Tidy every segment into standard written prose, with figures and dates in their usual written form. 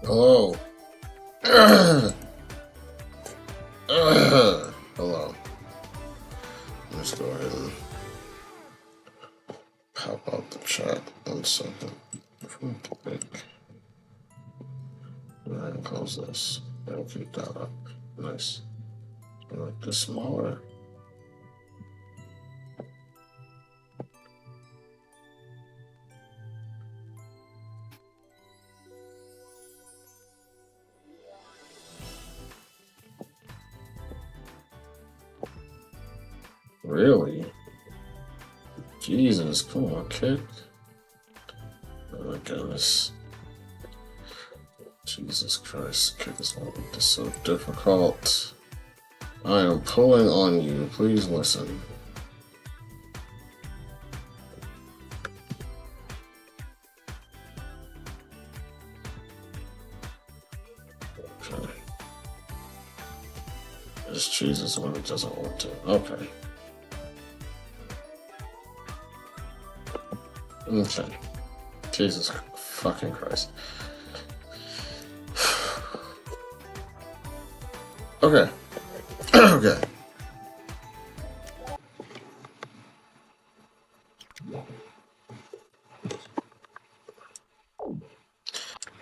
Hello. Hello. Let's go ahead and pop out the chat 1 second. And close this. And keep that up. Nice. Make this smaller. Really? Jesus, come on, kid. Oh my goodness. Jesus Christ, kid, this won't make this so difficult. I am pulling on you. Please listen. Okay. Just chooses when it doesn't want to. Okay. Okay. Jesus fucking Christ. Okay. Okay.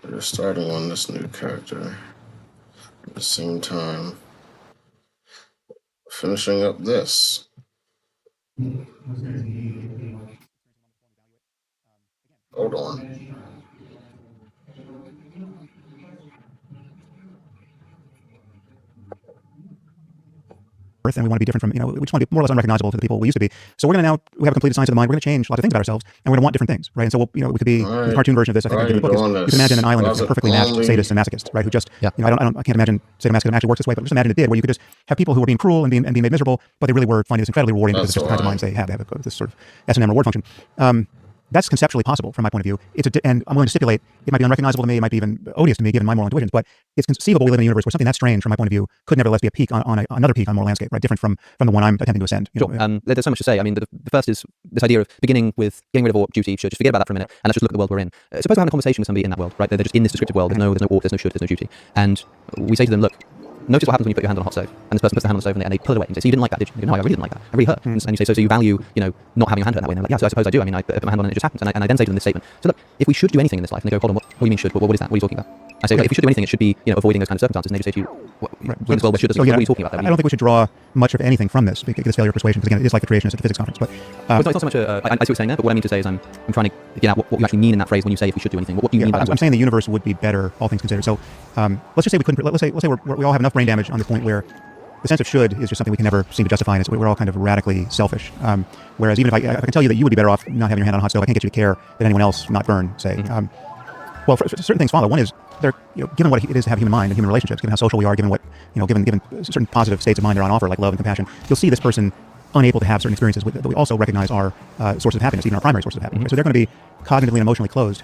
We're starting on this new character at the same time finishing up this. Hold on. And we want to be different from, we just want to be more or less unrecognizable to the people we used to be. So we're going to now, we have a completed science of the mind. We're going to change lots of things about ourselves, and we're going to want different things, right? And so, we could be the cartoon version of this. I think the book is, you can imagine an island of perfectly matched sadists and masochists, right? Who just, I can't imagine sadomasochism actually works this way, but just imagine it did, where you could just have people who were being cruel and being made miserable, but they really were finding this incredibly rewarding because it's just the kinds of minds they have. They have this sort of S&M reward function. That's conceptually possible from my point of view. And I'm willing to stipulate it might be unrecognizable to me, it might be even odious to me given my moral intuitions, but it's conceivable we live in a universe where something that strange from my point of view could nevertheless be a peak on another peak on a moral landscape, right? Different from the one I'm attempting to ascend. Sure. There's so much to say. I mean, the first is this idea of beginning with getting rid of all duty. Should just forget about that for a minute, and let's just look at the world we're in. Suppose we're having a conversation with somebody in that world, right? They're just in this descriptive world. There's no ought, there's no should, there's no duty. And we say to them, look, notice what happens when you put your hand on a hot stove. And this person puts their hand on the stove and they pull it away. And you say, so you didn't like that, did you? You go, no, I really didn't like that. I really hurt. And you say, so you value, not having your hand hurt that way. And they're like, yeah, so I suppose I do. I mean, I put my hand on it, it just happens. And I then say to them this statement. So look, if we should do anything in this life, and they go, hold on, what do you mean should? What is that? What are you talking about? I say, if we should do anything, it should be, avoiding those kind of circumstances. And they just say to you, in this world, where should doesn't, what are you talking about? I don't think we should draw much of anything from this, because failure of persuasion, because again, it is like the creationist at the physics conference. But it's not so much I see what you're saying there, but what I mean to say is I'm trying to get out what you actually mean in that phrase when you say if we should do anything. What do you mean by that? I'm saying the universe would be better, all things considered. So let's just say we couldn't, let's say we all have enough brain damage on the point where the sense of should is just something we can never seem to justify, and we're all kind of radically selfish. Whereas even if I can tell you that you would be better off not having your hand on a hot stove, I can't get you to care that anyone else not burn, say. Well, certain things follow. One is, given what it is to have human mind and human relationships, given how social we are, given what, given certain positive states of mind that are on offer, like love and compassion, you'll see this person unable to have certain experiences that we also recognize are sources of happiness, even our primary sources of happiness. So they're going to be cognitively and emotionally closed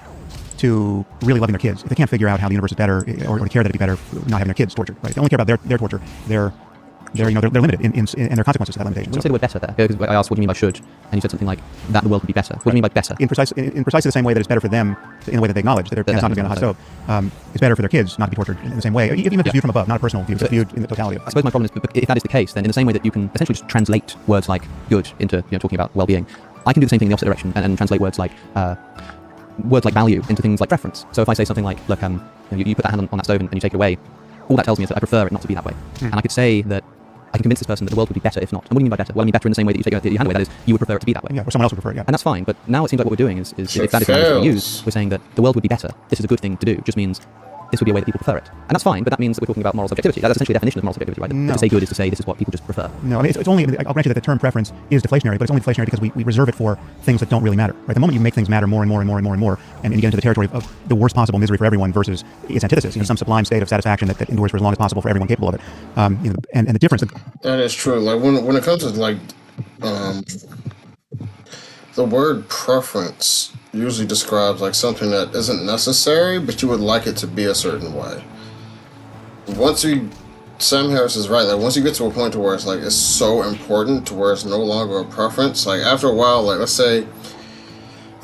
to really loving their kids. If they can't figure out how the universe is better, or to care that it'd be better not having their kids tortured, right? They only care about their torture. They're limited in their consequences to that limitation. When you say the word better there, because I asked what do you mean by should, and you said something like that the world would be better. What do you mean by better? In precisely the same way that it's better for them, in the way that they acknowledge that their parents not to be on a hot stove, it's better for their kids not to be tortured in the same way, even if it's viewed from above, not a personal view, it's viewed in the totality of it. I suppose my problem is, but if that is the case, then in the same way that you can essentially just translate words like good into talking about well-being, I can do the same thing in the opposite direction and translate words like value into things like preference. So if I say something like, look, you put that hand on that stove and you take it away, all that tells me is that I prefer it not to be that way. And I could say that I can convince this person that the world would be better if not. And what do you mean by better? Well, I mean better in the same way that you take your hand away. That is, you would prefer it to be that way. Yeah, or someone else would prefer it, yeah. And that's fine. But now it seems like what we're doing is if that is the language we use, we're saying that the world would be better. This is a good thing to do. It just means this would be a way that people prefer it. And that's fine, but that means that we're talking about moral subjectivity. That's essentially the definition of moral subjectivity, right? No. To say good is to say this is what people just prefer. No, I mean, it's only, I'll grant you that the term preference is deflationary, but it's only deflationary because we reserve it for things that don't really matter, right? The moment you make things matter more and more and more and more and more, and you get into the territory of the worst possible misery for everyone versus its antithesis, some sublime state of satisfaction that endures for as long as possible for everyone capable of it. And the difference... That is true. Like, when it comes to, the word preference usually describes like something that isn't necessary, but you would like it to be a certain way. Sam Harris is right, like once you get to a point to where it's like it's so important to where it's no longer a preference, like after a while, like let's say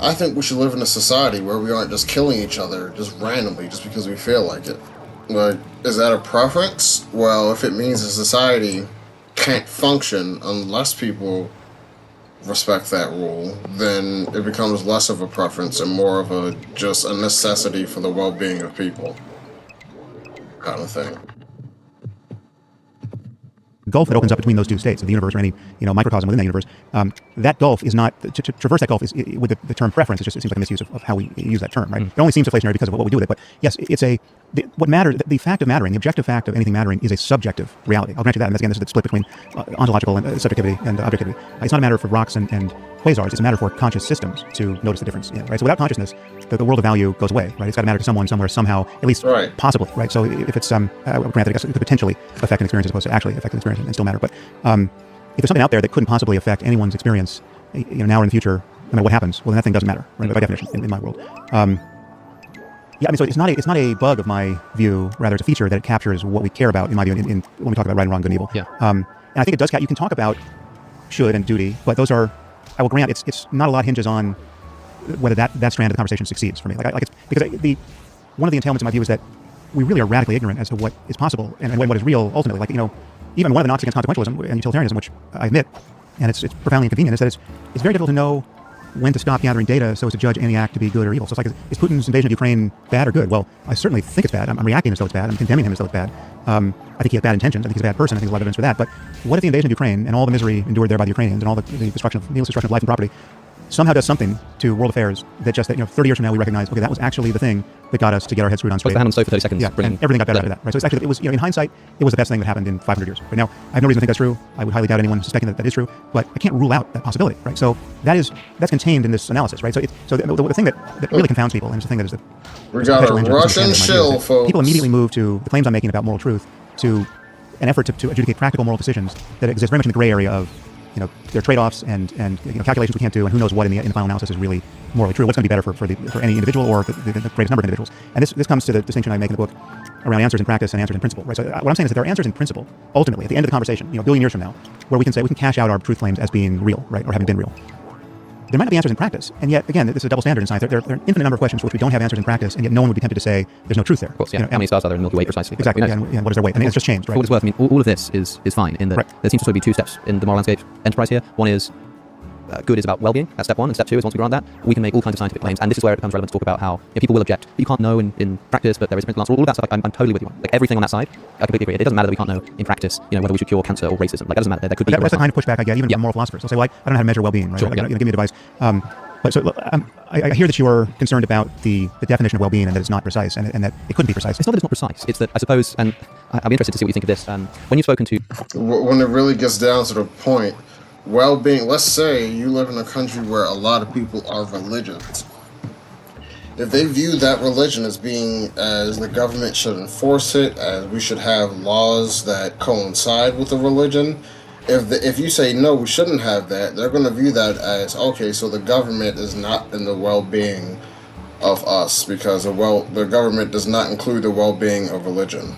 I think we should live in a society where we aren't just killing each other just randomly just because we feel like it. Like, is that a preference? Well, if it means a society can't function unless people respect that rule, then it becomes less of a preference and more of a just a necessity for the well-being of people kind of thing. Gulf that opens up between those two states of the universe, or any microcosm within that universe, that gulf is not to traverse that gulf is with the term preference. It seems like a misuse of how we use that term, right? It only seems deflationary because of what we do with it. But yes, it's what matters. The fact of mattering, the objective fact of anything mattering, is a subjective reality. I'll grant you that. And again, this is the split between ontological and subjectivity and objectivity. It's not a matter for rocks and quasars. It's a matter for conscious systems to notice the difference. Right. So without consciousness, the world of value goes away. Right. It's got to matter to someone somewhere somehow, at least possibly. Right. So if it's I would grant that it could potentially affect an experience as opposed to actually affect an experience and still matter. But if there's something out there that couldn't possibly affect anyone's experience, now or in the future, no matter what happens, well, then that thing doesn't matter, right? By definition, in my world. Yeah, I mean, so it's not a bug of my view. Rather, it's a feature that it captures what we care about, in my view, in when we talk about right and wrong, good and evil. Yeah. And I think it does. You can talk about should and duty, but those are, I will grant, it's not a lot hinges on whether that strand of the conversation succeeds for me. Like it's because one of the entailments in my view is that we really are radically ignorant as to what is possible and what is real ultimately. Like, even one of the knocks against consequentialism and utilitarianism, which I admit, and it's profoundly inconvenient, is that it's very difficult to know when to stop gathering data so as to judge any act to be good or evil. So it's like, is Putin's invasion of Ukraine bad or good? Well, I certainly think it's bad. I'm reacting as though it's bad. I'm condemning him as though it's bad. I think he has bad intentions. I think he's a bad person. I think there's a lot of evidence for that. But what if the invasion of Ukraine and all the misery endured there by the Ukrainians and all the needless destruction of life and property somehow does something to world affairs that just 30 years from now we recognize, okay, that was actually the thing that got us to get our heads screwed on straight. The hand on the stove for 30 seconds. Yeah, and everything got better after that. Right. So it's actually, it was, in hindsight, it was the best thing that happened in 500 years. Right now, I have no reason to think that's true. I would highly doubt anyone suspecting that is true, but I can't rule out that possibility. Right. So that's contained in this analysis. Right. So the thing that really confounds people, and it's the thing that is we got a Russian shill, folks. People immediately move to the claims I'm making about moral truth to an effort to adjudicate practical moral decisions that exist very much in the gray area of there are trade-offs and calculations we can't do, and who knows what in the final analysis is really morally true. What's going to be better for any individual or the greatest number of individuals? And this comes to the distinction I make in the book around answers in practice and answers in principle. Right. So what I'm saying is that there are answers in principle ultimately at the end of the conversation, a billion years from now, where we can say we can cash out our truth claims as being real, right, or having been real. There might not be answers in practice, and yet again, this is a double standard in science. There are an infinite number of questions for which we don't have answers in practice, and yet no one would be tempted to say there's no truth there. Of course, yeah. How many stars are there in the Milky Way precisely? Exactly. And what is their weight? And it's just changed. Right. For what it's worth, I mean, all of this is fine in that there seems to sort of be two steps in the moral landscape enterprise here. One is good is about well-being. That's step one. And step two is once we grant that, we can make all kinds of scientific claims. And this is where it becomes relevant to talk about how people will object. But you can't know in practice, but there is a principle answer. All of that stuff, I'm totally with you on. Like everything on that side, I completely agree. It doesn't matter that we can't know in practice, whether we should cure cancer or racism. Like that doesn't matter. There could be. That's the kind of pushback I get, even from moral philosophers. They'll say, well, I don't know how to measure well-being. Right? Sure, give me a device. But so I hear that you are concerned about the definition of well-being and that it's not precise and that it couldn't be precise. It's not that it's not precise. It's that I suppose, and I'd be interested to see what you think of this. When you've spoken to... When it really gets down to the point, well-being, let's say you live in a country where a lot of people are religious. If they view that religion as the government should enforce it, as we should have laws that coincide with the religion, if you say no, we shouldn't have that, they're going to view that as, okay, so the government is not in the well-being of us because the government does not include the well-being of religion.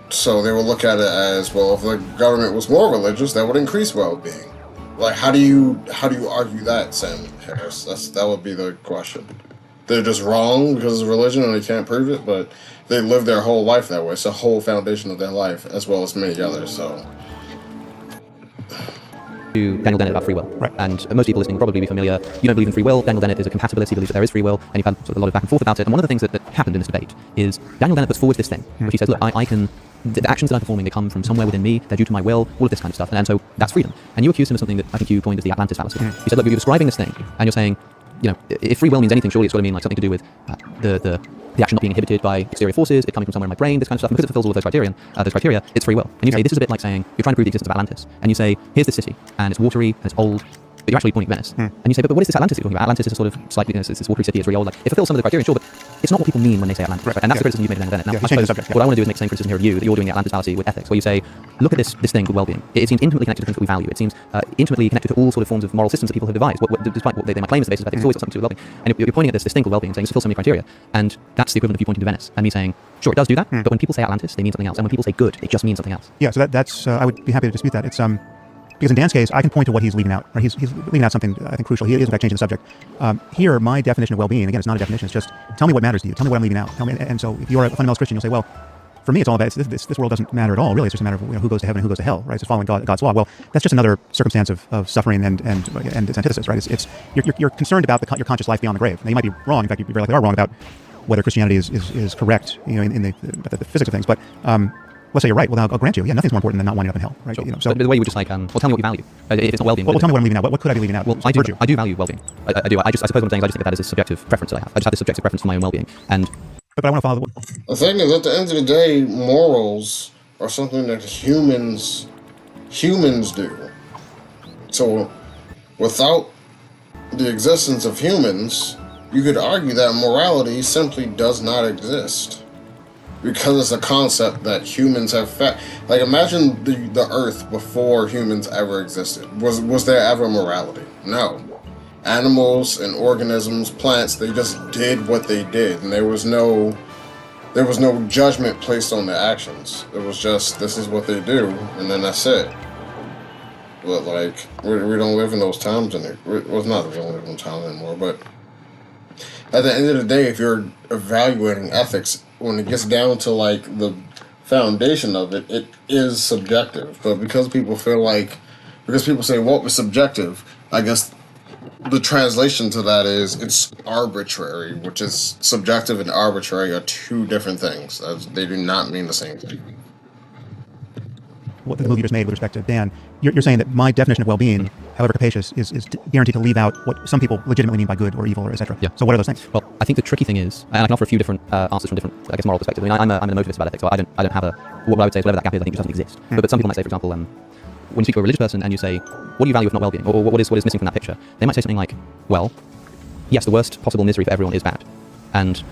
So they will look at it as, well, if the government was more religious, that would increase well-being. Like, how do you argue that, Sam Harris? That would be the question. They're just wrong because of religion and they can't prove it, but they live their whole life that way. It's the whole foundation of their life, as well as many others. So. To Daniel Dennett about free will. Right. And most people listening will probably be familiar. You don't believe in free will. Daniel Dennett is a compatibilist. He believes that there is free will, and you've had sort of a lot of back and forth about it. And one of the things that happened in this debate is Daniel Dennett puts forward this thing, which he says, look, I can... The actions that I'm performing, they come from somewhere within me, they're due to my will, all of this kind of stuff. And so that's freedom. And you accused him of something that I think you coined as the Atlantis fallacy. You said, look, you're describing this thing, and you're saying, if free will means anything, surely it's got to mean like something to do with the action not being inhibited by exterior forces, it coming from somewhere in my brain, this kind of stuff. And because it fulfills all of those criteria, it's free will. And you say, this is a bit like saying, you're trying to prove the existence of Atlantis. And you say, here's this city, and it's watery, and it's old, but you're actually pointing at Venice. And you say, but what is this Atlantis you're talking about? Atlantis is a sort of slightly, it's this watery city, it's really old. Like, it fulfills some of the criteria, sure, but it's not what people mean when they say Atlantis. Right. And that's the criticism you've made of Daniel Dennett. Now, I suppose what I want to do is make the same criticism here of you, that you're doing the Atlantis fallacy with ethics, where you say, look at this thing called well-being. It seems intimately connected to things that we value. It seems intimately connected to all sort of forms of moral systems that people have devised. Despite what they might claim is the basis of ethics, it's always got something to do with well-being. And you're pointing at this thing called well-being, saying it fulfills so many criteria. And that's the equivalent of you pointing to Venice and me saying, sure, it does do that, but when people say Atlantis, they mean something else. And when people say good, it just means something else. Yeah, so that's I would be happy to dispute that. It's Because in Dan's case, I can point to what he's leaving out. Right? He's leaving out something I think crucial. He is in fact changing the subject. Here, my definition of well-being, again, it's not a definition. It's just tell me what matters to you. Tell me what I'm leaving out. Tell me, and so if you're a fundamentalist Christian, you'll say, well, for me, it's all about this world doesn't matter at all. Really, it's just a matter of who goes to heaven and who goes to hell. Right? It's just following God's law. Well, that's just another circumstance of suffering and its antithesis. Right? It's you're concerned about your conscious life beyond the grave. Now, you might be wrong. In fact, you very likely are wrong about whether Christianity is correct, in the physics of things. But let's say you're right. Well, I'll grant you. Yeah, nothing's more important than not winding up in hell. Right? Sure. So but the way you would just like, well, tell me what you value. If it's not well-being, well, tell me what I'm leaving out. What could I be leaving out? Well, I do value well-being. I do. I suppose what I'm saying is I just think that is a subjective preference that I have. I just have this subjective preference for my own well-being. And but I want to follow the thing is, at the end of the day, morals are something that humans do. So, without the existence of humans, you could argue that morality simply does not exist. Because it's a concept that humans have like, imagine the Earth before humans ever existed. Was there ever morality? No. Animals and organisms, plants, they just did what they did, and there was no judgment placed on their actions. It was just, this is what they do, and then that's it. But like, we don't live in those times anymore. Well, it's not that we don't live in times anymore, but at the end of the day, if you're evaluating ethics, when it gets down to like the foundation of it, it is subjective. But because people say, well, it's subjective, I guess the translation to that is it's arbitrary, which is subjective and arbitrary are two different things. They do not mean the same thing. what the move you just made with respect to Dan, you're saying that my definition of well-being, however capacious, is guaranteed to leave out what some people legitimately mean by good or evil or etc. Yeah. So what are those things? Well, I think the tricky thing is, and I can offer a few different answers from different, I guess, moral perspectives. I mean, I'm an emotivist about ethics, so I don't have what I would say is whatever that gap is, I think just doesn't exist. But some people might say, for example, when you speak to a religious person and you say, what do you value if not well-being, or what is missing from that picture, they might say something like, well, yes, the worst possible misery for everyone is bad, and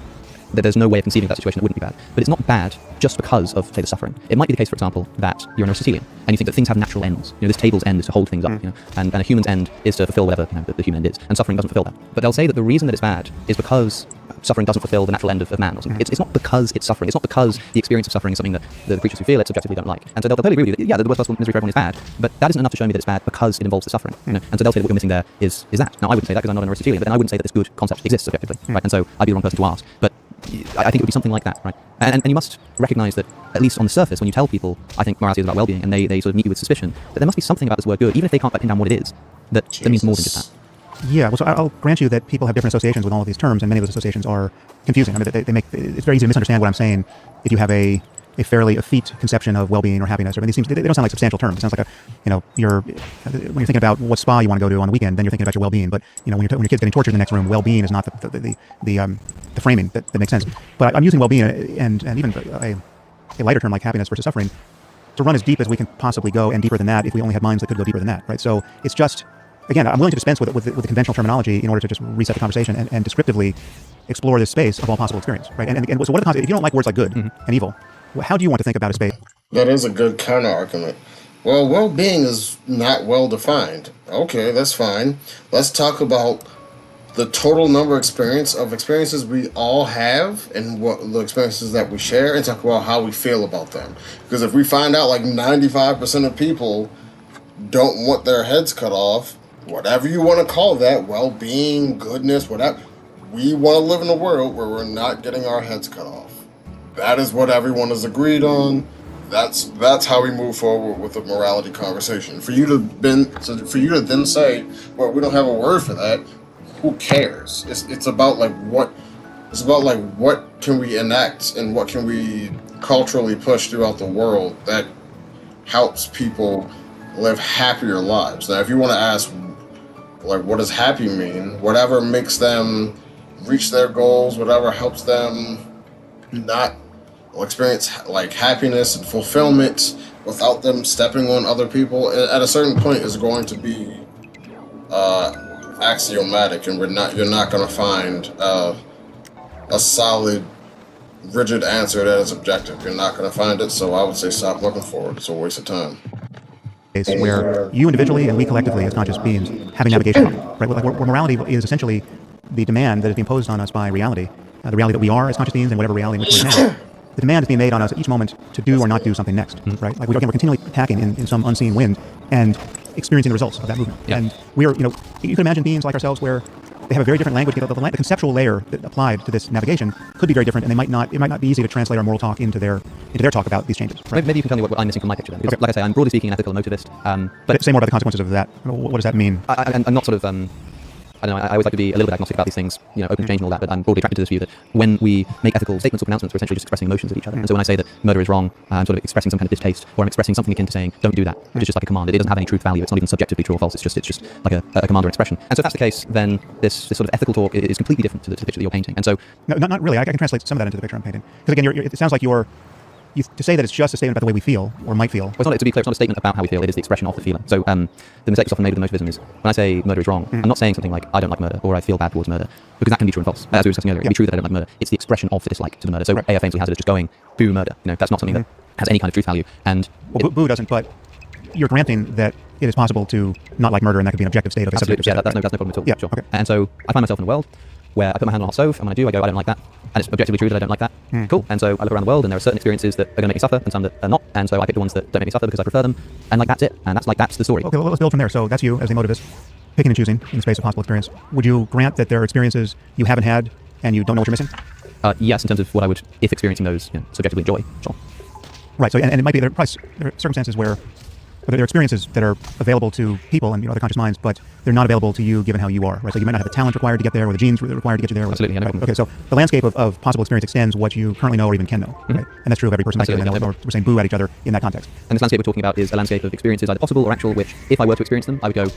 that there's no way of conceiving that situation that wouldn't be bad. But it's not bad just because of, say, the suffering. It might be the case, for example, that you're an Aristotelian and you think that things have natural ends. This table's end is to hold things up, and a human's end is to fulfill whatever the human end is, and suffering doesn't fulfill that. But they'll say that the reason that it's bad is because suffering doesn't fulfill the natural end of man or something. It's not because it's suffering. It's not because the experience of suffering is something that the creatures who feel it subjectively don't like. And so they'll totally agree with you that, yeah, the worst possible misery for everyone is bad, but that isn't enough to show me that it's bad because it involves the suffering. And so they'll say that what you're missing there is that. Now, I wouldn't say that because I'm not an Aristotelian, but then I wouldn't say that this good concept exists subjectively, right? And so I'd be the wrong person to ask. But I think it would be something like that, right? And you must recognize that, at least on the surface, when you tell people, I think morality is about well-being, and they sort of meet you with suspicion, that there must be something about this word good, even if they can't pin down what it is, that means more than just that. Yeah, well, so I'll grant you that people have different associations with all of these terms, and many of those associations are confusing. I mean, they make it's very easy to misunderstand what I'm saying if you have a fairly effete conception of well-being or happiness. I mean, they don't sound like substantial terms. It sounds like when you're thinking about what spa you want to go to on the weekend, then you're thinking about your well-being. But when your kid's getting tortured in the next room, well-being is not the framing that makes sense. But I'm using well-being and even a lighter term like happiness versus suffering to run as deep as we can possibly go, and deeper than that if we only had minds that could go deeper than that, right? So it's just, again, I'm willing to dispense with the conventional terminology in order to just reset the conversation and descriptively explore this space of all possible experience, right? And so what are the concepts? If you don't like words like good and evil, how do you want to think about a space? That is a good counter argument. Well, well-being is not well defined. Okay, that's fine. Let's talk about the total number of experiences we all have, and what the experiences that we share, and talk about how we feel about them. Because if we find out like 95% of people don't want their heads cut off, whatever you want to call that, well-being, goodness, whatever, we want to live in a world where we're not getting our heads cut off. That is what everyone has agreed on. That's how we move forward with the morality conversation. For you to then say, well, we don't have a word for that, who cares? It's about what can we enact and what can we culturally push throughout the world that helps people live happier lives. Now, if you want to ask, what does happy mean? Whatever makes them reach their goals, whatever helps them not experience happiness and fulfillment without them stepping on other people, at a certain point is going to be axiomatic, and you're not going to find a solid, rigid answer that is objective. You're not going to find it, so I would say stop looking for it. It's a waste of time. Where you individually and we collectively as conscious beings having navigation, right? Where morality is essentially the demand that is being imposed on us by reality, the reality that we are as conscious beings and whatever reality in which we're in. The demand is being made on us at each moment to do or not do something next, right? We're continually attacking in some unseen wind, and experiencing the results of that movement. Yeah. And we are, you can imagine beings like ourselves where they have a very different language. The conceptual layer that applied to this navigation could be very different, and it might not be easy to translate our moral talk into their talk about these changes. Right? Maybe you can tell me what I'm missing from my picture then. Because, like I say, I'm broadly speaking an ethical emotivist. But say more about the consequences of that. What does that mean? I'm not sort of I don't know, I always like to be a little bit agnostic about these things, open to change and all that, but I'm broadly attracted to this view that when we make ethical statements or pronouncements, we're essentially just expressing emotions of each other. And so when I say that murder is wrong, I'm sort of expressing some kind of distaste, or I'm expressing something akin to saying, don't do that, which is just like a command. It doesn't have any truth value. It's not even subjectively true or false. It's just like a command or expression. And so if that's the case, then this sort of ethical talk is completely different to the picture that you're painting. And so... No, not really. I can translate some of that into the picture I'm painting. Because again, it sounds like to say that it's just a statement about the way we feel or might feel. Well, to be clear, it's not a statement about how we feel. It is the expression of the feeling. So the mistake that's often made with emotivism is when I say murder is wrong, I'm not saying something like I don't like murder or I feel bad towards murder, because that can be true and false. As we were discussing earlier, it can be true that I don't like murder. It's the expression of the dislike to the murder. So A.F. famously has it as just going boo murder. That's not something that has any kind of truth value. And boo doesn't, but you're granting that it is possible to not like murder, and that could be an objective state of a subjective state. Yeah, that's no problem at all. Yeah, sure. Okay. And so I find myself in a world where I put my hand on a hot stove, and when I do, I go, I don't like that. And it's objectively true that I don't like that. Cool. And so I look around the world, and there are certain experiences that are going to make me suffer, and some that are not. And so I pick the ones that don't make me suffer because I prefer them. And that's it. And that's the story. Okay, well, let's build from there. So that's you as a emotivist, picking and choosing in the space of possible experience. Would you grant that there are experiences you haven't had and you don't know what you're missing? Yes, in terms of what I would, if experiencing those, subjectively enjoy. Sure. Right. So, and it might be there are circumstances where there are experiences that are available to people and other conscious minds, but they're not available to you given how you are. Right. So you might not have the talent required to get there, or the genes required to get you there. Absolutely. Yeah, no right. problem. Okay. So the landscape of possible experience extends what you currently know or even can know. Right. And that's true of every person. Absolutely. And we're saying boo at each other in that context. And this landscape we're talking about is a landscape of experiences either possible or actual, which if I were to experience them, I would go,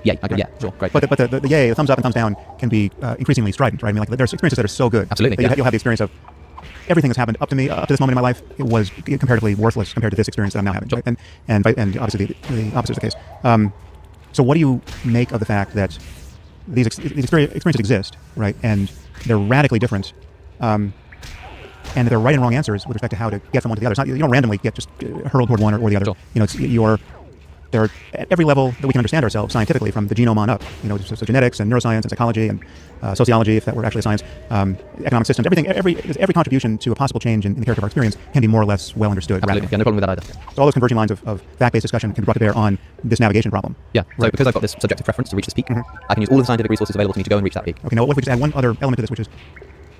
yay. I go, yeah, sure, great. But the yay, the thumbs up and thumbs down can be increasingly strident, right? I mean, like there's experiences that are so good. Absolutely. That you'll have the experience of everything that's happened up to this moment in my life, it was comparatively worthless compared to this experience that I'm now having. Right? And obviously the opposite is the case. So what do you make of the fact that these experiences exist, right? And they're radically different, and there are right and wrong answers with respect to how to get from one to the other. It's not, you don't randomly get just hurled toward one or the other. Sure. There are at every level that we can understand ourselves scientifically, from the genome on up. So genetics and neuroscience and psychology and sociology, if that were actually a science, economic systems, every contribution to a possible change in the character of our experience can be more or less well understood. Absolutely. Yeah, no problem with that either. So all those converging lines of fact-based discussion can be brought to bear on this navigation problem. Yeah. So because I've got this subjective preference to reach this peak, I can use all of the scientific resources available to me to go and reach that peak. Okay. Now, what if we just add one other element to this, which is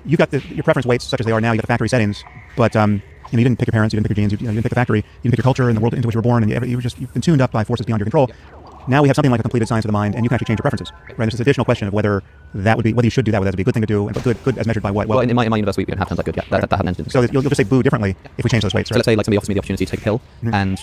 you've got your preference weights such as they are now. You got the factory settings, but you didn't pick your parents, you didn't pick your genes, you didn't pick the factory, you didn't pick your culture and the world into which you were born, and you've been tuned up by forces beyond your control. Now we have something like a completed science of the mind, and you can actually change your preferences. Right? There's this additional question of whether you should do that, whether that would be a good thing to do, but good as measured by what? Well, in my universe, we don't have terms like good. Yeah, that hadn't entered. So you'll just say boo differently if we change those weights. Right? So let's say like somebody offers me the opportunity to take a pill, and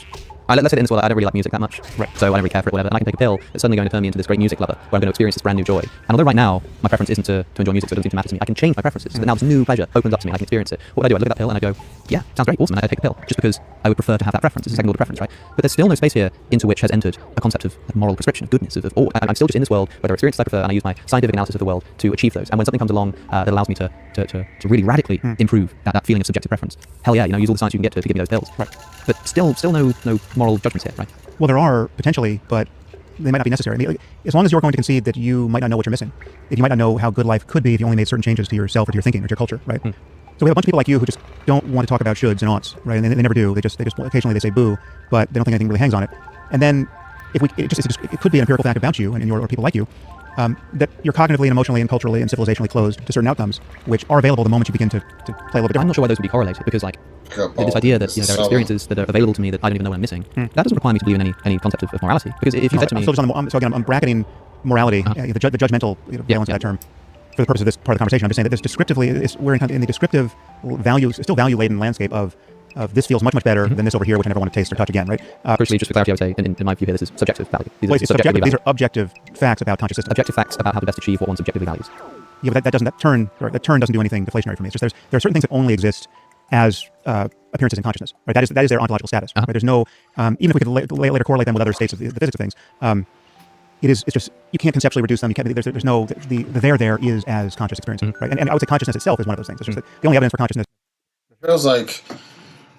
let's say in this world I don't really like music that much, right? So I don't really care for it, whatever. And I can take a pill that's suddenly going to turn me into this great music lover, where I'm going to experience this brand new joy. And although right now my preference isn't to enjoy music, so it doesn't seem to matter to me, I can change my preferences. So that now this new pleasure opens up to me. I can experience it. What would I do? I look at that pill and I go, yeah, sounds great, awesome. And I take a pill just because I would prefer to have that preference. It's a second order preference, right? But there's still no space here into which has entered a concept of moral prescription, of goodness, I'm still just in this world where there are experiences I prefer, and I use my scientific analysis of the world to achieve those. And when something comes along that allows me to really radically improve that feeling of subjective preference, hell yeah, use all the science you can get to give me those pills. Right. But still no moral judgments here, right? Well, there are potentially, but they might not be necessary. I mean, as long as you're going to concede that you might not know what you're missing, if you might not know how good life could be if you only made certain changes to yourself or to your thinking or to your culture, right? So we have a bunch of people like you who just don't want to talk about shoulds and oughts, right? And they never do. They just occasionally they say boo, but they don't think anything really hangs on it. And then it could be an empirical fact about you and or people like you, that you're cognitively and emotionally and culturally and civilizationally closed to certain outcomes, which are available the moment you begin to play a little bit different. I'm not sure why those would be correlated, because this idea that there are experiences that are available to me that I don't even know what I'm missing, that doesn't require me to believe in any concept of morality. Because if you said to me, I'm bracketing morality, the judgmental valence of that term, for the purpose of this part of the conversation. I'm just saying that we're in the descriptive still value-laden landscape of this feels much better than this over here, which I never want to taste or touch again, right? Crucially, just for clarity, I would say, in my view here, this is subjective value. These are objective facts about conscious systems. Objective facts about how to best achieve what one subjectively values. Yeah, but that term doesn't do anything deflationary for me. It's just there are certain things that only exist as appearances in consciousness, right? That is their ontological status. Right? There's no even if we could later correlate them with other states of the physics of things. It's just you can't conceptually reduce them. There's no the there is as conscious experience, right? And I would say consciousness itself is one of those things. It's just that the only evidence for consciousness. It feels like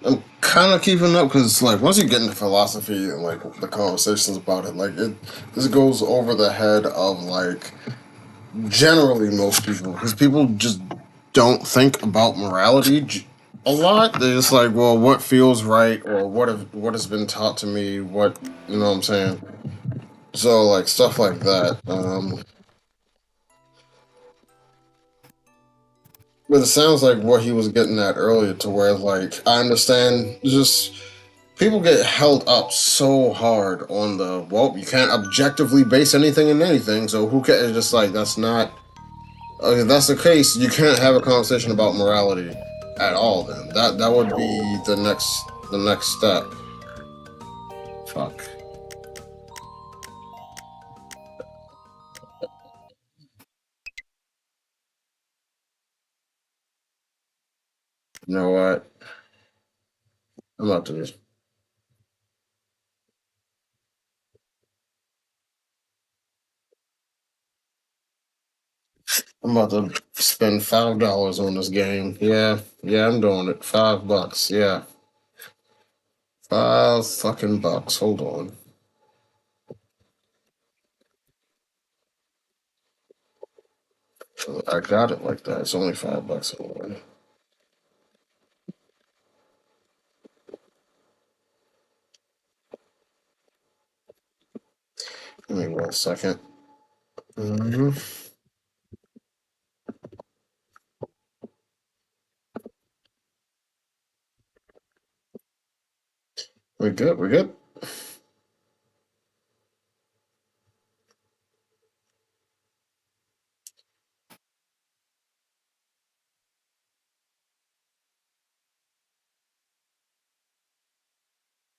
I'm kind of keeping up because, like, once you get into philosophy and like the conversations about it, like this goes over the head of like generally most people, because people just don't think about morality a lot. They're just like, well, what feels right, or what has been taught to me, what, you know what I'm saying? So like stuff like that. But it sounds like what he was getting at earlier, to where like I understand, just people get held up so hard on the, well, you can't objectively base anything in anything, so who cares? It's just like that's not. If that's the case, you can't have a conversation about morality at all. Then that would be the next step. Fuck. You know what? I'm about to I'm about to spend $5 on this game. Yeah, I'm doing it. $5. Yeah, $5 fucking. Hold on. I got it like that. It's only $5 anyway. Give me 1 second. Mm-hmm. We're good. We're good.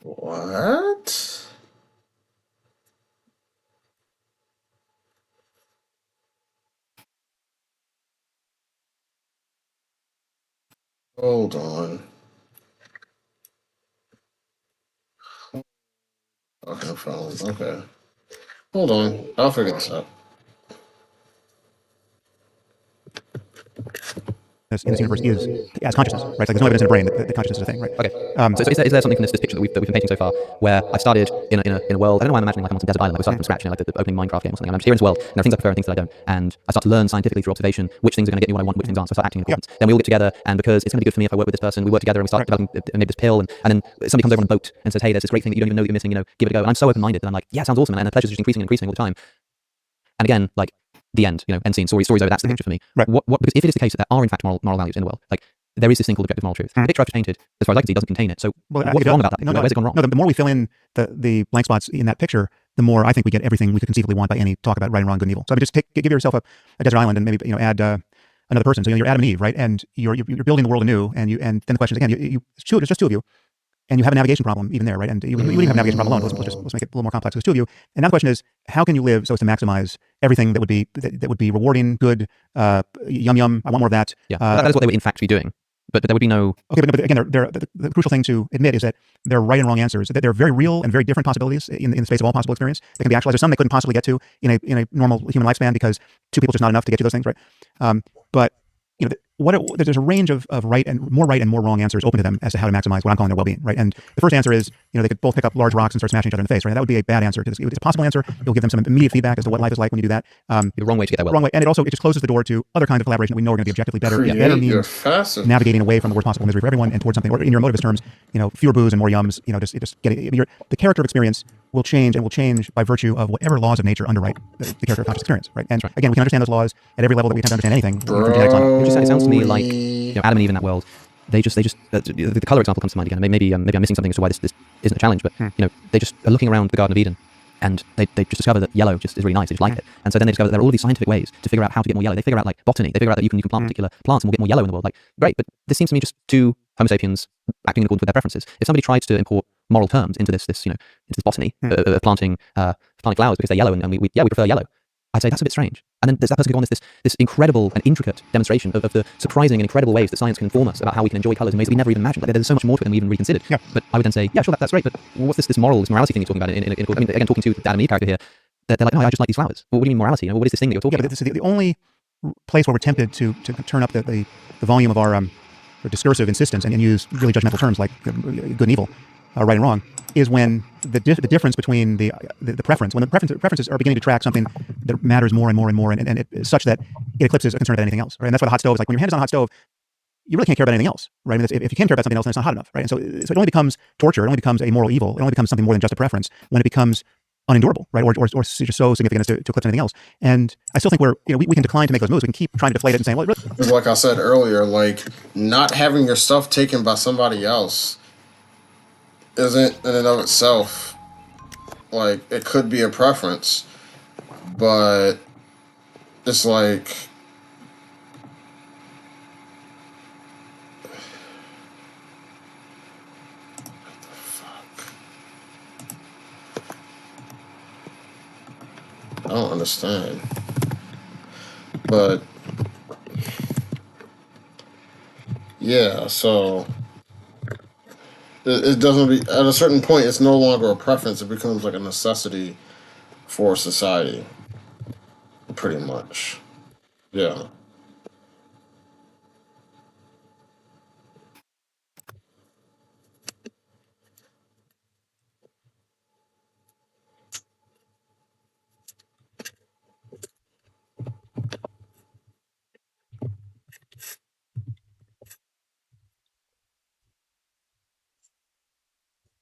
What? Hold on. Okay, phone. Okay. Hold on. I'll figure this out. In this universe is as consciousness, right? Like there's no evidence in the brain that consciousness is a thing, right? Okay. So is there something from this picture that we've been painting so far where I started in a world? I don't know why I'm imagining like I'm on some desert island, like we're starting from scratch, like the opening Minecraft game or something. And I'm just here in this world, and there are things I prefer and things that I don't. And I start to learn scientifically through observation which things are going to get me what I want, which things aren't. So I start acting in accordance. Then we all get together, and because it's going to be good for me if I work with this person, we work together and we start developing maybe this pill, and then somebody comes over on a boat and says, hey, there's this great thing that you don't even know that you're missing. Give it a go. And I'm so open-minded that I'm like, yeah, it sounds awesome, and the pleasure's just increasing and increasing all the time. And again, like the end, end scene, story's over. That's the picture for me. Right. Because if it is the case that there are in fact moral values in the world, like there is this thing called objective moral truth. The picture I've just painted, as far as I can see, doesn't contain it. So what's wrong about that? Where's it gone wrong? No, the more we fill in the blank spots in that picture, the more I think we get everything we could conceivably want by any talk about right and wrong, good and evil. So I mean, just give yourself a desert island and maybe add another person. So you're Adam and Eve, right? And you're building the world anew. And then the question is again, there's just two of you. And you have a navigation problem even there, right? And you wouldn't even have a navigation problem alone. Let's make it a little more complex. There's two of you. And now the question is, how can you live so as to maximize everything that would be rewarding, good, yum yum? I want more of that. Yeah, that is what they would in fact be doing. But there would be no. Okay, but again, the crucial thing to admit is that there are right and wrong answers. That there are very real and very different possibilities in the space of all possible experience. They can be actualized. There's some they couldn't possibly get to in a normal human lifespan because two people is just not enough to get to those things, right? But there's a range of right and more wrong answers open to them as to how to maximize what I'm calling their well-being, right? And the first answer is, they could both pick up large rocks and start smashing each other in the face, right? That would be a bad answer. It's a possible answer. It'll give them some immediate feedback as to what life is like when you do that. The wrong way to get there. Wrong way, and it just closes the door to other kinds of collaboration that we know are going to be objectively better. Better means navigating away from the worst possible misery for everyone and towards something, or in your emotivist terms, fewer booze and more yums. Just getting the character of experience will change by virtue of whatever laws of nature underwrite the character of conscious experience, right? And again, we can understand those laws at every level that we attempt to understand anything from genetics on. It sounds to me like Adam and Eve in that world. They just the color example comes to mind again. Maybe I'm missing something as to why this isn't a challenge, but they just are looking around the Garden of Eden, and they just discover that yellow just is really nice. They just like it, and so then they discover that there are all these scientific ways to figure out how to get more yellow. They figure out like botany. They figure out that you can plant particular plants and we'll get more yellow in the world. Like great, but this seems to me just two Homo sapiens acting in accordance with their preferences. If somebody tried to import moral terms into this botany planting flowers because they're yellow and we prefer yellow, I'd say that's a bit strange. And then that person could go on this incredible and intricate demonstration of the surprising and incredible ways that science can inform us about how we can enjoy colours in ways that we never even imagined. Like there's so much more to it than we even really considered. Yeah. But I would then say, yeah, sure, that's great, but what's this morality thing you're talking about? I mean, again, talking to the Adam and Eve character here, they're like, no, I just like these flowers. Well, what do you mean morality? What is this thing that you're talking about? But this is the only place where we're tempted to turn up the volume of our discursive insistence and use really judgmental terms like good and evil, right and wrong, is when the difference between the preference, when the preferences are beginning to track something that matters more and more and more, and it's such that it eclipses a concern about anything else, right? And that's why the hot stove is like, when your hand is on a hot stove, you really can't care about anything else, right? I mean, if you can care about something else, then it's not hot enough, right? And so it only becomes torture, it only becomes a moral evil, it only becomes something more than just a preference when it becomes unendurable, right? Or just so significant as to eclipse anything else. And I still think we can decline to make those moves. We can keep trying to deflate it and saying, well, Because like I said earlier, like not having your stuff taken by somebody else isn't in and of itself like it could be a preference, but it's like I don't understand. But yeah, so it doesn't be at a certain point. It's no longer a preference. It becomes like a necessity for society, pretty much. Yeah.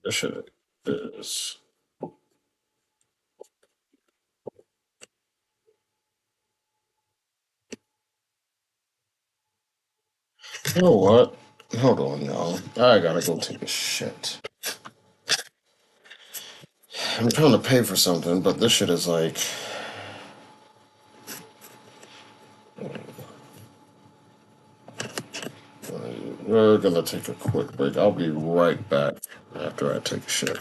This shit is. You know what? Hold on, y'all. I gotta go take a shit. I'm trying to pay for something, but this shit is like. We're gonna take a quick break. I'll be right back after I take a shit.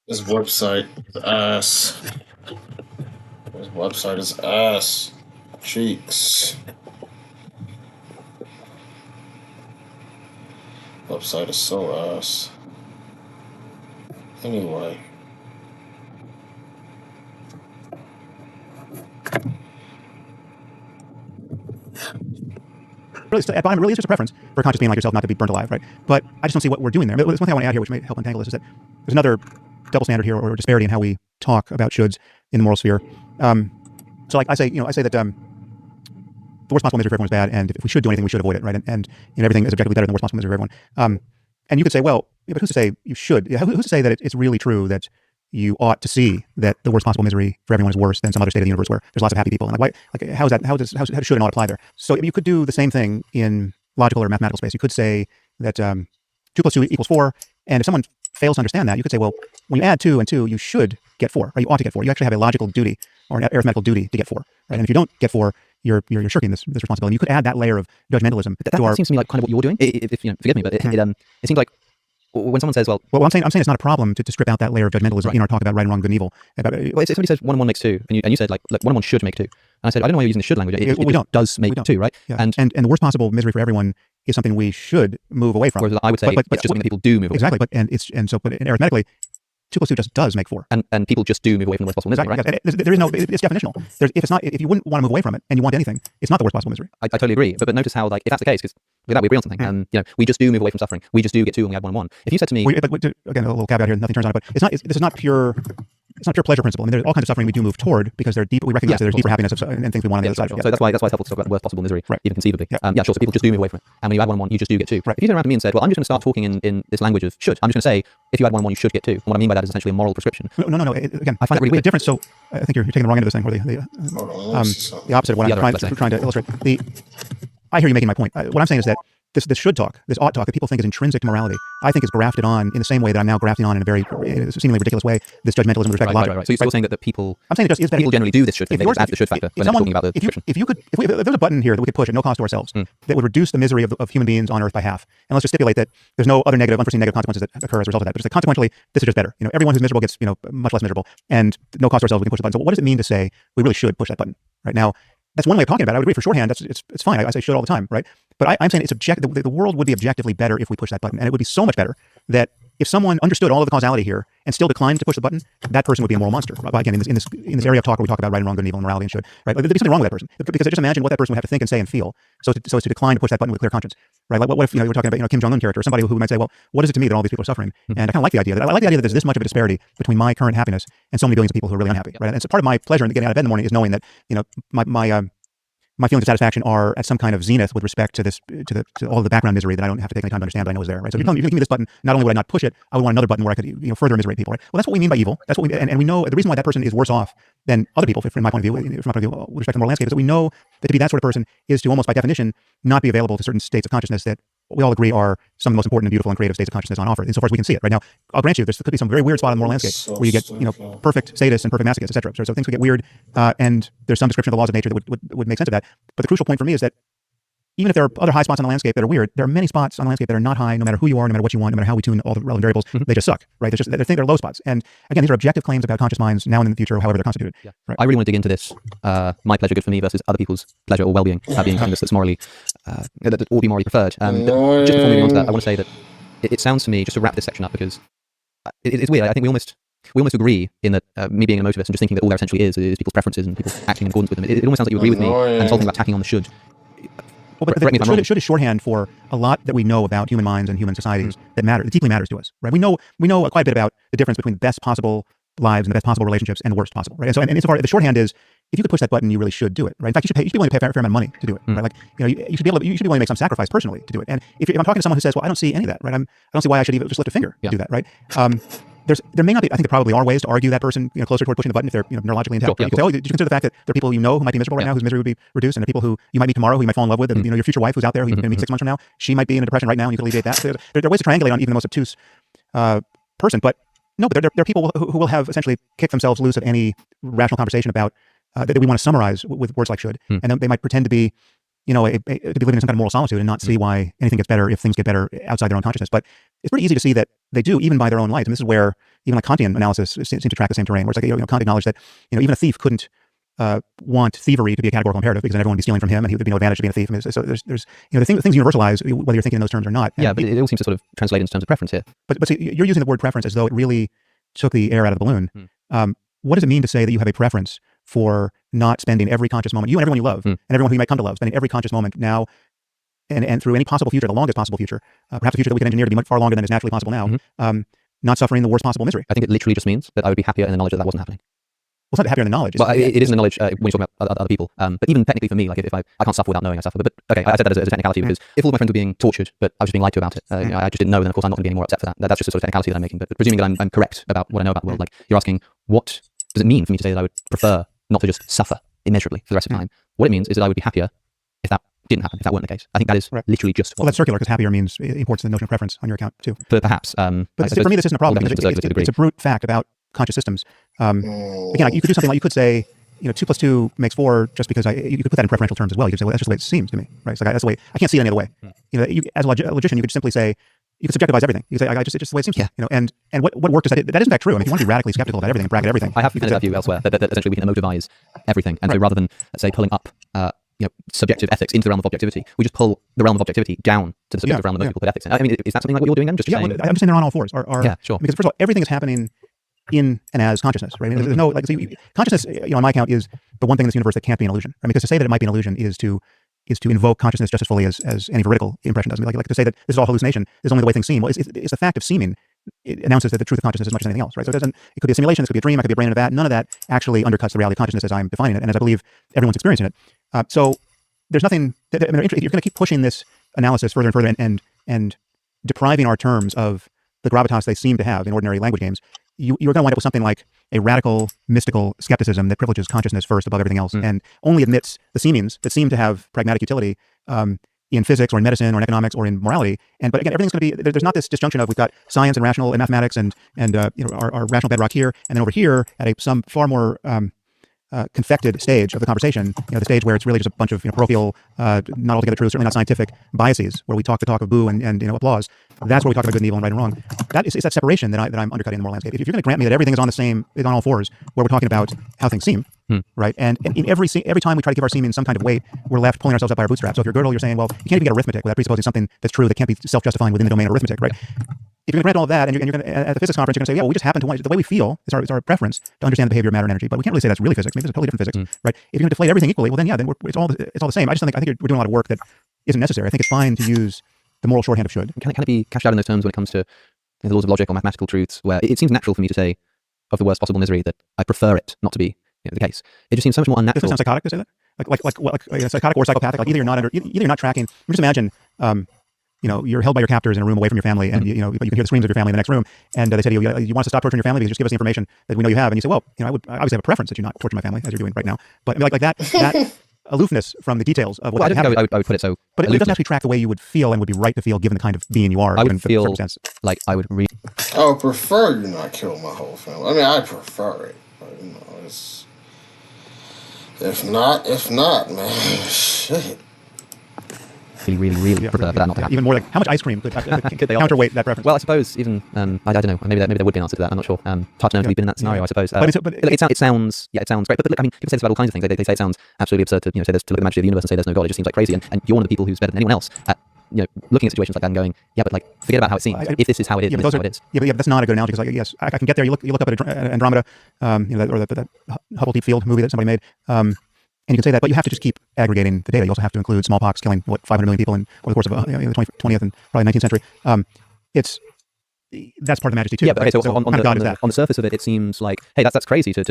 This website is ass. This website is ass. Cheeks. Website is so ass. Anyway. Really, at bottom, it really is just a preference for a conscious being like yourself not to be burnt alive, right? But I just don't see what we're doing there. There's one thing I want to add here, which may help untangle this, is that there's another double standard here, or disparity in how we talk about shoulds in the moral sphere. So, like I say that the worst possible misery for everyone is bad, and if we should do anything, we should avoid it, right? And everything is objectively better than the worst possible misery for everyone. And you could say, well, yeah, but who's to say you should? Who's to say that it's really true that you ought to see that the worst possible misery for everyone is worse than some other state of the universe where there's lots of happy people? And like, why? Like, how does should and ought apply there? So you could do the same thing in logical or mathematical space. You could say that 2 + 2 = 4, and if someone fails to understand that, you could say, well, when you add 2 and 2, you should get 4, or you ought to get 4. You actually have a logical duty or an arithmetical duty to get 4, right? And if you don't get 4, you're shirking this responsibility. You could add that layer of judgmentalism. That seems to me like kind of what you're doing. If forgive me, but it seems like when someone says, well, I'm saying it's not a problem to strip out that layer of judgmentalism in our talk about right and wrong, good and evil. Well, if somebody says 1 and 1 makes 2, and you said, like, look, 1 and 1 should make 2. And I said, I don't know why you're using the should language. It does make 2, right? Yeah. And the worst possible misery for everyone is something we should move away from. Whereas I would say it's just something that people do move away exactly, from. But arithmetically, 2 + 2 just does make 4. And people just do move away from the worst possible misery, exactly, right? Yes. There is no, it's definitional. If you wouldn't want to move away from it and you want anything, it's not the worst possible misery. I totally agree. But notice how, like, if that's the case, because with that we agree on something, we just do move away from suffering. We just do get 2 when we add 1 and 1. If you said to me, again, a little caveat here, nothing turns on it, but this is not pure. It's not pure pleasure principle. I mean, there's all kinds of suffering we do move toward because they're deep. We recognize that there's deeper happiness and things we want on the other side. Sure. So that's why it's helpful to talk about the worst possible misery, right? Even conceivably. Yeah. Sure. So people just do move away from it. And when you add 1 and 1, you just do get 2. Right. If you turned around to me and said, well, I'm just going to start talking in this language of should. I'm just going to say, if you add 1 and 1, you should get 2. And what I mean by that is essentially a moral prescription. No. Again, I find that really weird. The difference. So I think you're taking the wrong end of this thing, or the opposite of what I'm trying to illustrate. I hear you making my point. What I'm saying is that this should talk, this ought talk that people think is intrinsic to morality, I think is grafted on in the same way that I'm now grafting on in a very seemingly ridiculous way this judgmentalism with respect to logic. Right. So you're saying that people, I'm saying it just is better. People generally do this should thing. They just add the should factor when they're talking about the prescription. If there's a button here that we could push at no cost to ourselves that would reduce the misery of human beings on Earth by half, and let's just stipulate that there's no other unforeseen negative consequences that occur as a result of that. But just like, consequentially, this is just better. Everyone who's miserable gets much less miserable, and no cost to ourselves we can push the button. So what does it mean to say we really should push that button right now? That's one way of talking about it. I would agree for shorthand. It's fine. I say should all the time, right? But I'm saying the world would be objectively better if we push that button, and it would be so much better that if someone understood all of the causality here and still declined to push the button, that person would be a moral monster. Right? Again, in this area of talk where we talk about right and wrong, good and evil, and morality and should, right? Like, there'd be something wrong with that person because I just imagine what that person would have to think and say and feel so as to decline to push that button with clear conscience, right? Like what if we're talking about Kim Jong-un character or somebody who might say, well, what is it to me that all these people are suffering? And I kind of like the idea that there's this much of a disparity between my current happiness and so many billions of people who are really unhappy, right? And so part of my pleasure in getting out of bed in the morning is knowing that my feelings of satisfaction are at some kind of zenith with respect to all the background misery that I don't have to take any time to understand, but I know is there, right? So if you give me this button, not only would I not push it, I would want another button where I could further miserate people, right? Well, that's what we mean by evil. That's what and we know the reason why that person is worse off than other people, from my point of view, with respect to the moral landscape, is that we know that to be that sort of person is to almost by definition not be available to certain states of consciousness that we all agree are some of the most important and beautiful and creative states of consciousness on offer, insofar as we can see it right now. I'll grant you, there could be some very weird spot in the moral landscape where you get, perfect sadists and perfect masochists, etc. So things could get weird, and there's some description of the laws of nature that would make sense of that. But the crucial point for me is that even if there are other high spots on the landscape that are weird, there are many spots on the landscape that are not high, no matter who you are, no matter what you want, no matter how we tune all the relevant variables, they just suck, right? They're low spots. And again, these are objective claims about conscious minds now and in the future, however they're constituted. Yeah. Right? I really want to dig into this, my pleasure, good for me, versus other people's pleasure or well-being, being something that's morally, that ought to be morally preferred. But just before moving on to that, I want to say that it sounds to me, just to wrap this section up, because it's weird. I think we almost agree in that me being a motivist and just thinking that all there essentially is people's preferences and people acting in accordance with them. It almost sounds like you agree with me, and this whole thing about tacking on the should. Well, but should is shorthand for a lot that we know about human minds and human societies that deeply matters to us, right? We know quite a bit about the difference between the best possible lives and the best possible relationships and the worst possible, right? And so, and insofar, the shorthand is, if you could push that button, you really should do it, right? In fact, you should be willing to pay a fair amount of money to do it, right? Like, you should be willing to make some sacrifice personally to do it. And if I'm talking to someone who says, well, I don't see any of that, right? I don't see why I should even just lift a finger to do that, right? There may not be. I think there probably are ways to argue that person closer toward pushing the button if they're neurologically intact. Sure, you could say, did you consider the fact that there are people who might be miserable right now, whose misery would be reduced, and there are people who you might meet tomorrow who you might fall in love with, and your future wife who's out there who you're going to meet 6 months from now, she might be in a depression right now, and you could alleviate that. So there are ways to triangulate on even the most obtuse person, but there are people who will have essentially kicked themselves loose of any rational conversation about that we want to summarize with words like should, and then they might pretend to be to be living in some kind of moral solitude and not see why anything gets better if things get better outside their own consciousness. But it's pretty easy to see that they do, even by their own lights. And this is where even like Kantian analysis seems to track the same terrain, where it's like, Kant acknowledged that, even a thief couldn't want thievery to be a categorical imperative, because then everyone would be stealing from him and he would be no advantage to being a thief. I mean, so there's the things universalize whether you're thinking in those terms or not. Yeah, but it all seems to sort of translate into terms of preference here. But see, you're using the word preference as though it really took the air out of the balloon. What does it mean to say that you have a preference for not spending every conscious moment, you and everyone you love, and everyone who you might come to love, spending every conscious moment now and through any possible future, the longest possible future, perhaps a future that we can engineer to be much far longer than is naturally possible now, not suffering the worst possible misery? I think it literally just means that I would be happier in the knowledge that wasn't happening. Well, it's not happier in the knowledge. Well, it is in the knowledge when you're talking about other people. But even technically for me, like if I can't suffer without knowing I suffer. But okay, I said that as a technicality because if all my friends were being tortured, but I was just being lied to about it, I just didn't know, then of course I'm not going to be any more upset for that. That's just a sort of technicality that I'm making. But presuming that I'm correct about what I know about the world, like you're asking, what does it mean for me to say that I would prefer not to just suffer immeasurably for the rest of time? What it means is that I would be happier if that didn't happen, if that weren't the case. I think that is literally just well, that's circular, because happier means it imports the notion of preference on your account too. But perhaps. But for me, this isn't a problem. It's a brute fact about conscious systems. Again, you could do something like, you could say, 2 + 2 makes 4, just because you could put that in preferential terms as well. You could say, well, that's just the way it seems to me, right? So that's the way, I can't see it any other way. As a logician, you could simply say, you could subjectivize everything. You could say, it's just the way it seems to me. And what work does that? That isn't that true. I mean, if you want to be radically skeptical about everything and bracket everything, I have defended that view elsewhere, that essentially we can emotivize everything. And so rather than, let's say, pulling up subjective ethics into the realm of objectivity, we just pull the realm of objectivity down to the subjective realm that most people put ethics in. I mean, is that something like what you're doing then? Just saying, I'm just saying they're on all fours. Yeah, sure. Because first of all, everything is happening in and as consciousness, right? I mean, there's no, like, consciousness, on my account, is the one thing in this universe that can't be an illusion. I mean, because to say that it might be an illusion is to invoke consciousness just as fully as any veridical impression does. I mean, like to say that this is all hallucination, this is only the way things seem. Well, it's the fact of seeming. It announces that the truth of consciousness is as much as anything else, right? So it could be a simulation, this could be a dream, it could be a brain in a vat. None of that actually undercuts the reality of consciousness as I'm defining it, and as I believe everyone's experiencing it. So there's nothing, if you're going to keep pushing this analysis further and further and depriving our terms of the gravitas they seem to have in ordinary language games, you're going to wind up with something like a radical, mystical skepticism that privileges consciousness first above everything else, and only admits the seemings that seem to have pragmatic utility in physics or in medicine or in economics or in morality. But again, everything's going to be, there's not this disjunction of we've got science and rational and mathematics and our rational bedrock here, and then over here at some far more confected stage of the conversation, the stage where it's really just a bunch of parochial, not altogether true, certainly not scientific biases, where we talk the talk of boo and applause. That's where we talk about good and evil and right and wrong. It's that separation that I'm undercutting in the moral landscape. If you're going to grant me that everything is is on all fours, where we're talking about how things seem, right? And in every time we try to give our seeming some kind of weight, we're left pulling ourselves up by our bootstraps. So if you're Gödel, you're saying, well, you can't even get arithmetic without presupposing something that's true that can't be self-justifying within the domain of arithmetic, right? If you're going to grant all of that, and you're going to, at the physics conference, you're going to say, yeah, well, we just happen to want, the way we feel is our preference to understand the behavior of matter and energy, but we can't really say that's really physics. Maybe it's a totally different physics, right? If you're going to deflate everything equally, well, then it's all the same. I think we're doing a lot of work that isn't necessary. I think it's fine to use the moral shorthand of should. Can it be cashed out in those terms when it comes to the laws of logic or mathematical truths, where it seems natural for me to say of the worst possible misery that I prefer it not to be the case? It just seems so much more unnatural. Does it sound psychotic to say that? Like psychotic or psychopathic? Like either you're not tracking. Just imagine. You're held by your captors in a room away from your family, and you can hear the screams of your family in the next room, and they say to you, you want us to stop torturing your family because just give us the information that we know you have, and you say, well, I would obviously have a preference that you not torture my family as you're doing right now, but I mean, like that aloofness from the details of what I don't think I would put it so. But it doesn't actually track the way you would feel and would be right to feel given the kind of being you are. I would feel like I would I would prefer you not kill my whole family. I mean, I prefer it, but it's if not, man, shit. Really prefer that not to happen. Even more like, how much ice cream could counterweight that preference? Well, I suppose even I don't know. Maybe there would be an answer to that. I'm not sure. Hard to know until we've been in that scenario, I suppose. It sounds great. But look, I mean, people say this about all kinds of things. They say it sounds absolutely absurd to say this, to look at the majesty of the universe and say there's no God. It just seems like crazy. And you're one of the people who's better than anyone else at looking at situations like that and going, yeah, but like forget about how it seems. If this is how it is, this is how it is. Yeah, but that's not a good analogy, because yes, I can get there. You look up at Andromeda, or that Hubble Deep Field movie that somebody made. And you can say that, but you have to just keep aggregating the data. You also have to include smallpox killing 500 million people over the course of the 20th and probably 19th century. That's part of the majesty too. Yeah, but okay, so on the surface of it, it seems like, hey, that's crazy to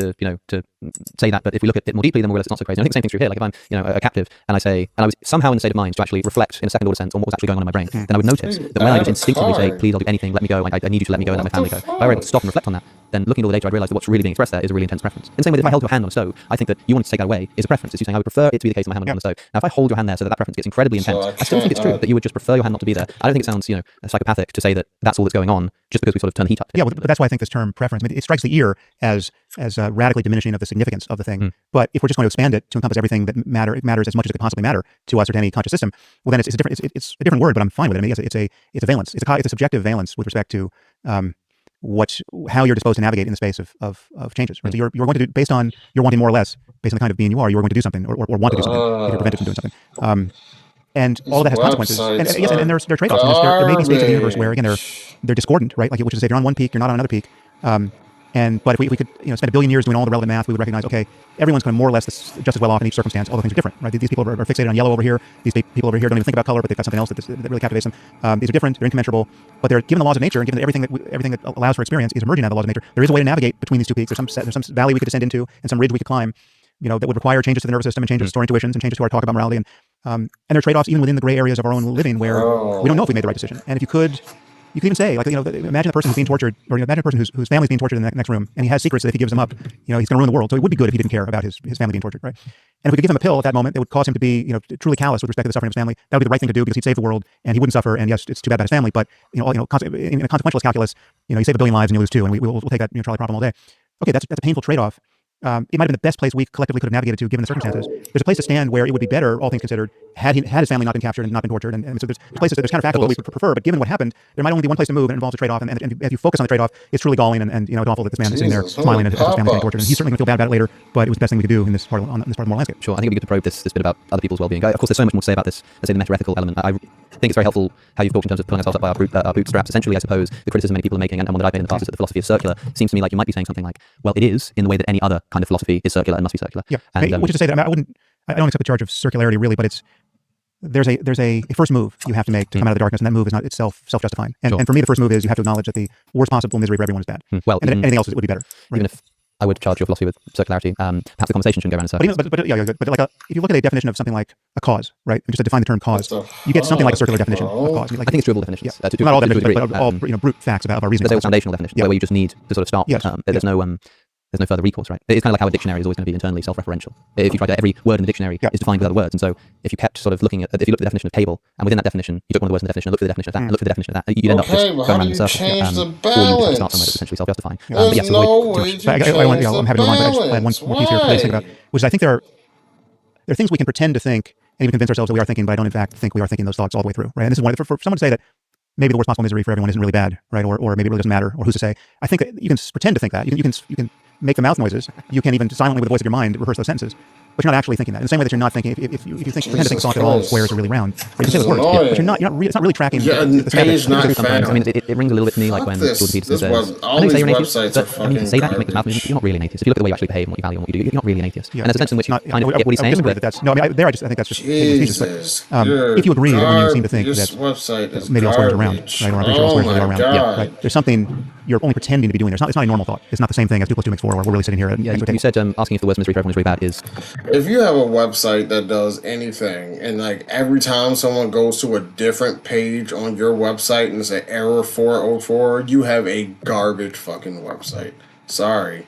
say that. But if we look at it more deeply, then we realize it's not so crazy. And I think the same thing's true here. Like if I'm a captive and I was somehow in a state of mind to actually reflect in a second order sense on what was actually going on in my brain, then I would notice that when I just instinctively say, please, I'll do anything, let me go, I need you to let me go and let my family go. If I were able to stop and reflect on that, then looking at all the data, I'd realize that what's really being expressed there is a really intense preference. In the same way that if I held your hand on a stove, I think that you wanted to take that away is a preference. It's you saying I would prefer it to be the case of my hand on the stove. Now, if I hold your hand there so that preference gets incredibly intense, I still think it's true that you would just prefer your hand not to be there. I don't think it sounds psychopathic to say that that's all that's going on on just because we sort of turn the heat up. Yeah, well, that's why I think this term preference, I mean, it strikes the ear as radically diminishing of the significance of the thing. But if we're just going to expand it to encompass everything that matters as much as it could possibly matter to us or to any conscious system, well, then it's a different word, but I'm fine with it. I mean, it's a valence. It's a subjective valence with respect to how you're disposed to navigate in the space of changes. Right? So you're going to do, based on you're wanting more or less, based on the kind of being you are going to do something or want to do something if you're prevented from doing something. And all of that has consequences. And yes, and there are trade-offs. And there may be states of the universe where, again, they're discordant, right? Like, which is to say, if you're on one peak, you're not on another peak. But if we could spend a billion years doing all the relevant math, we would recognize, okay, everyone's going to more or less just as well off in each circumstance. All the things are different, right? These people are fixated on yellow over here. These people over here don't even think about color, but they've got something else that really captivates them. These are different. They're incommensurable. But they're given the laws of nature, and given that everything that allows for experience is emerging out of the laws of nature. There is a way to navigate between these two peaks. There's some valley we could descend into, and some ridge we could climb. That would require changes to the nervous system and changes to our intuitions and changes to our talk about morality. And there are trade-offs even within the gray areas of our own living where we don't know if we made the right decision. And if you could even say, like, imagine the person who's being tortured, or imagine a person whose family's being tortured in the next room, and he has secrets that if he gives them up, he's going to ruin the world. So it would be good if he didn't care about his family being tortured, right? And if we could give him a pill at that moment that would cause him to be, truly callous with respect to the suffering of his family, that would be the right thing to do because he'd save the world and he wouldn't suffer. And yes, it's too bad about his family, but in a consequentialist calculus, you save a billion lives and you lose two, and we'll take that trolley problem all day. Okay, that's a painful trade-off. It might have been the best place we collectively could have navigated to, given the circumstances. There's a place to stand where it would be better, all things considered, had his family not been captured and not been tortured. And so there's counterfactual that we prefer, but given what happened, there might only be one place to move, and it involves a trade-off. And as you focus on the trade-off, it's truly galling, and it's awful that this man is sitting there smiling at his family getting tortured. And he's certainly going to feel bad about it later, but it was the best thing we could do in this part of the moral landscape. Sure, I think it'd be good to probe this bit about other people's well-being. Of course, there's so much more to say about this, let's say the meta-ethical element. I think it's very helpful how you've talked in terms of pulling ourselves up by our bootstraps. Essentially, I suppose, the criticism many people are making, and one that I've made in the past, is that the philosophy is circular. It seems to me like you might be saying something like, well, it is, in the way that any other kind of philosophy is circular and must be circular. Yeah, and, which is to say that I don't accept the charge of circularity really, but there's a first move you have to make to come out of the darkness, and that move is not itself self-justifying. And for me, the first move is you have to acknowledge that the worst possible misery for everyone is bad. Well, and anything else would be better. Right? Even if I would charge your philosophy with circularity, perhaps the conversation shouldn't go around in circles. But like if you look at a definition of something like a cause, right, and just to define the term cause, you get something like a circular definition of cause. I think it's doable definitions. Yeah. Not all definitions, but all brute facts about our reasoning. There's a foundational definition where you just need to sort of start. Yes. There's no further recourse, right? It's kind of like how a dictionary is always going to be internally self-referential. If you try to, every word in the dictionary is defined with other words, and so if you kept sort of looking at, if you looked at the definition of table, and within that definition, you took one of the words in the definition, and looked at the definition of that, and looked at the definition of that, you'd end up just going around in circles. Or you would start somewhere that's essentially self-justifying. There's yes, no way to change I'm happy to remind, but I had one more piece here to think about, which is I think there are things we can pretend to think and even convince ourselves that we are thinking, but I don't in fact think we are thinking those thoughts all the way through, right? And this is one for someone to say that maybe the worst possible misery for everyone isn't really bad, right? Or maybe it really doesn't matter, or who's to say? I think that you can pretend to think that. You can make the mouth noises. You can even silently, with the voice of your mind, rehearse those sentences. But you're not actually thinking that. In the same way that you're not thinking, if you pretend to think thought that all squares are really round, you can say those words, but you're not. It's not really tracking. The page not sometimes. I mean, it rings a little bit to me like when Jordan Peterson says, "I know you say you're an atheist, but I mean, you can say that, you make the mouth movement, you're not really an atheist. If you look at the way you actually behave and what you value and what you do, you're not really an atheist." And there's a sense in which you kind of get what he's saying. But that's no. I mean, I think that's just Jesus. But if you agree that when you seem to think that maybe all squares are round, right, or I'm pretty sure all squares are round, yeah, right. There's something you're only pretending to be doing there. It's not a normal thought. It's not the same thing as 2 + 2 makes 4, or we're really sitting here. Yeah, you said asking if the worst misery for everyone is really bad is. If you have a website that does anything, and like every time someone goes to a different page on your website and it's an error 404, you have a garbage fucking website. Sorry.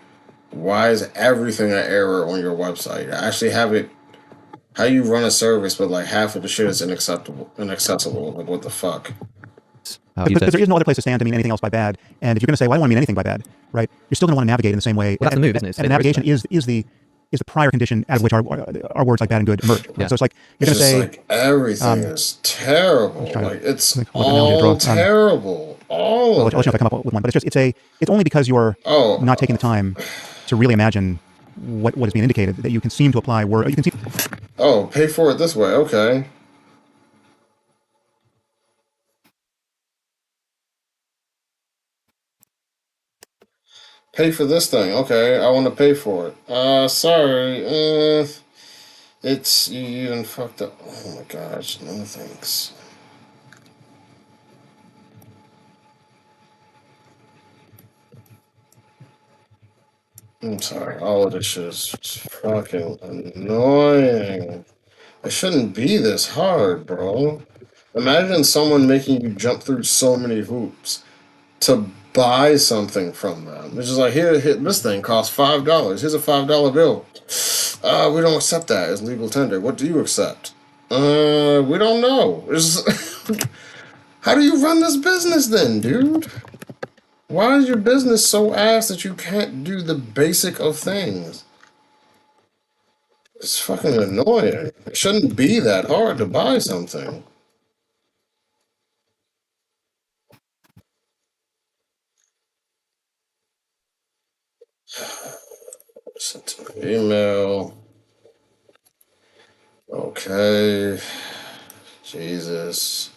Why is everything an error on your website? I actually have it. How you run a service, but like half of the shit is inaccessible. Like, what the fuck? Because there is no other place to stand to mean anything else by bad. And if you're going to say, well, I don't want to mean anything by bad, right? You're still going to want to navigate in the same way. Well, that's the move, isn't it? And navigation is the prior condition out of which our words like bad and good emerge. Right? Yeah. So it's like you're going to say like everything is terrible. Like it's all terrible. All I'll let you know if I come up with one. But it's only because you're not taking the time to really imagine what is being indicated that you can seem to apply word. You can see. Oh, pay for it this way. Okay. Pay for this thing. Okay, I want to pay for it. Sorry. It's you even fucked up. Oh my gosh, no thanks. I'm sorry. All of this shit is fucking annoying. It shouldn't be this hard, bro. Imagine someone making you jump through so many hoops to buy something from them. It's just like, here, this thing costs $5. Here's a $5 bill. We don't accept that as legal tender. What do you accept? We don't know. How do you run this business then, dude? Why is your business so ass that you can't do the basic of things? It's fucking annoying. It shouldn't be that hard to buy something. Sent an email. Okay. Jesus.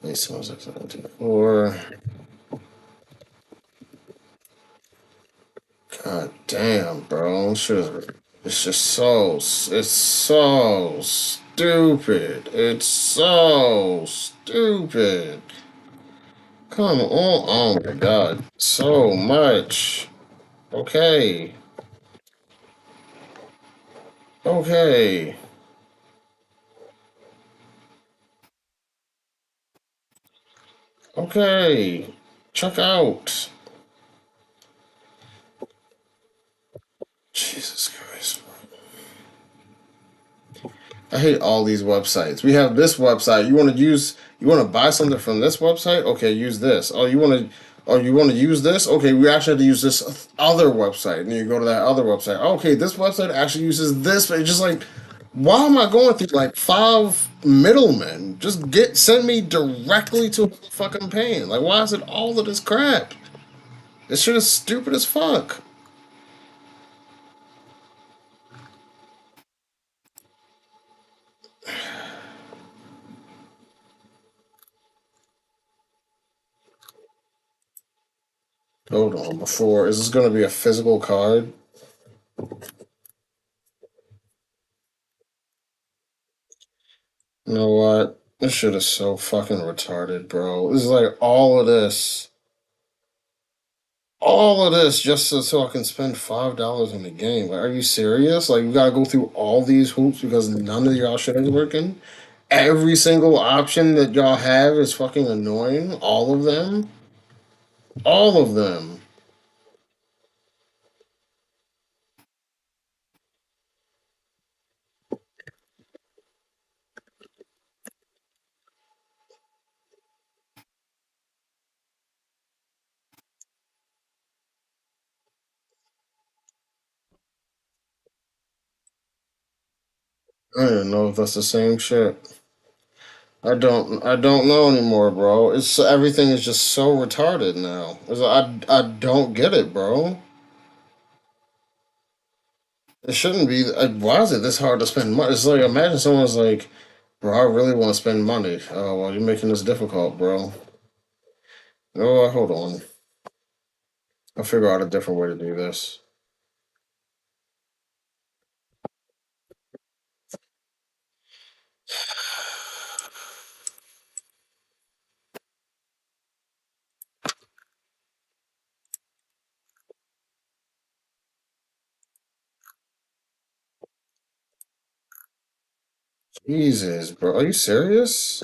Need someone's before. God damn, bro. It's just so. It's so stupid. It's so stupid. Come on. Oh my god. So much. Okay. Okay. Okay. Check out. Jesus Christ. I hate all these websites. We have this website. You want to buy something from this website? Okay, use this. You want to use this? Okay, we actually have to use this other website. And you go to that other website. Okay, this website actually uses this, but it's just like, why am I going through like 5 middlemen? Send me directly to a fucking pain. Like, why is it all of this crap? This shit is stupid as fuck. Hold on, is this going to be a physical card? You know what? This shit is so fucking retarded, bro. This is like all of this just so I can spend $5 in the game. Like, are you serious? Like, you gotta go through all these hoops because none of y'all shit is working. Every single option that y'all have is fucking annoying. All of them. All of them. I don't even know if that's the same shit. I don't know anymore, bro. Everything is just so retarded now. I don't get it, bro. It shouldn't be. Why is it this hard to spend money? It's like, imagine someone's like, bro, I really want to spend money. Oh, well, you're making this difficult, bro. Oh, hold on. I'll figure out a different way to do this. Jesus, bro. Are you serious?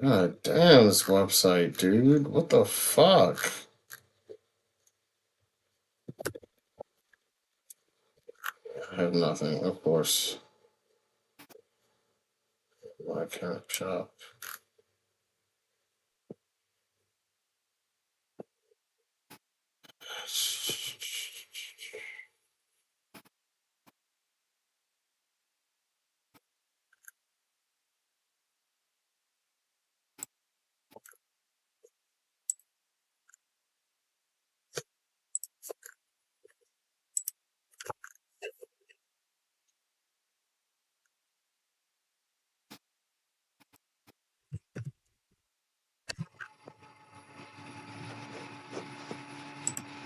God damn, this website, dude. What the fuck? I have nothing, of course. I can't shop.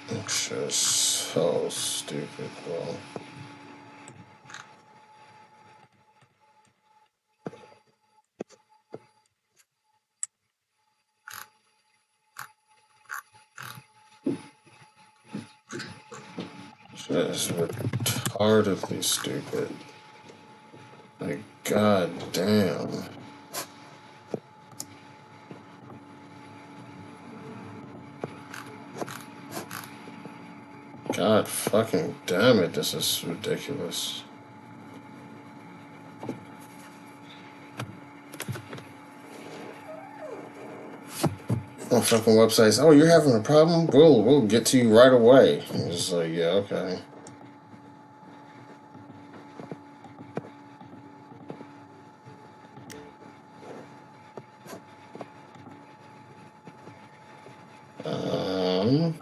It's just so stupid, bro. Just retardedly stupid. Like, god damn. God fucking damn it, this is ridiculous. on fucking websites. Oh, you're having a problem? We'll get to you right away. And it's like, yeah, okay. Um,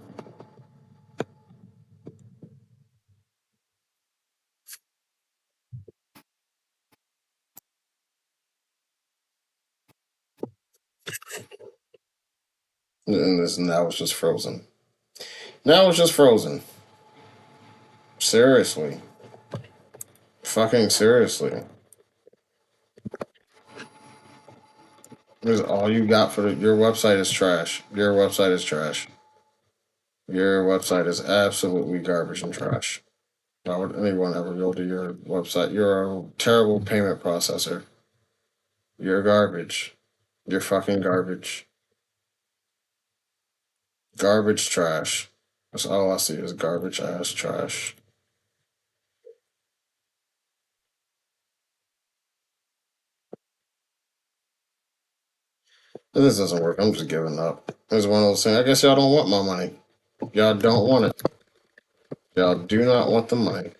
and this now it's just frozen. Now it's just frozen. Seriously. Fucking seriously. This is all you got for your website is trash. Your website is trash. Your website is absolutely garbage and trash. Why would anyone ever go to your website? You're a terrible payment processor. You're garbage. You're fucking garbage. Garbage trash. That's all I see is garbage ass trash. If this doesn't work, I'm just giving up. It's one of those things. I guess y'all don't want my money. Y'all don't want it. Y'all do not want the money.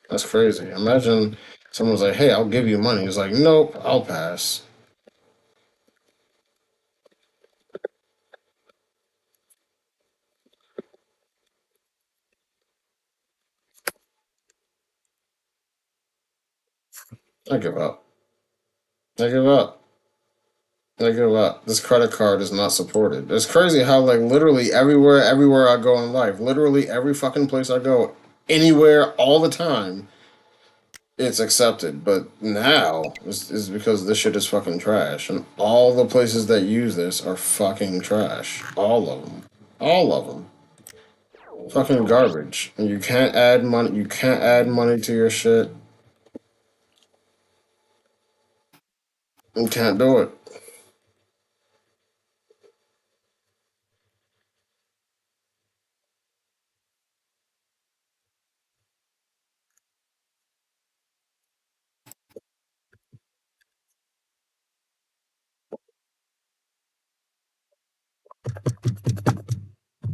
That's crazy. Imagine someone's like, hey, I'll give you money. It's like, nope, I'll pass. I give up. I give up. I give up. This credit card is not supported. It's crazy how like literally everywhere I go in life, literally every fucking place I go, anywhere, all the time, it's accepted. But now is because this shit is fucking trash, and all the places that use this are fucking trash. All of them. All of them. Fucking garbage. And you can't add money. You can't add money to your shit. You can't do it.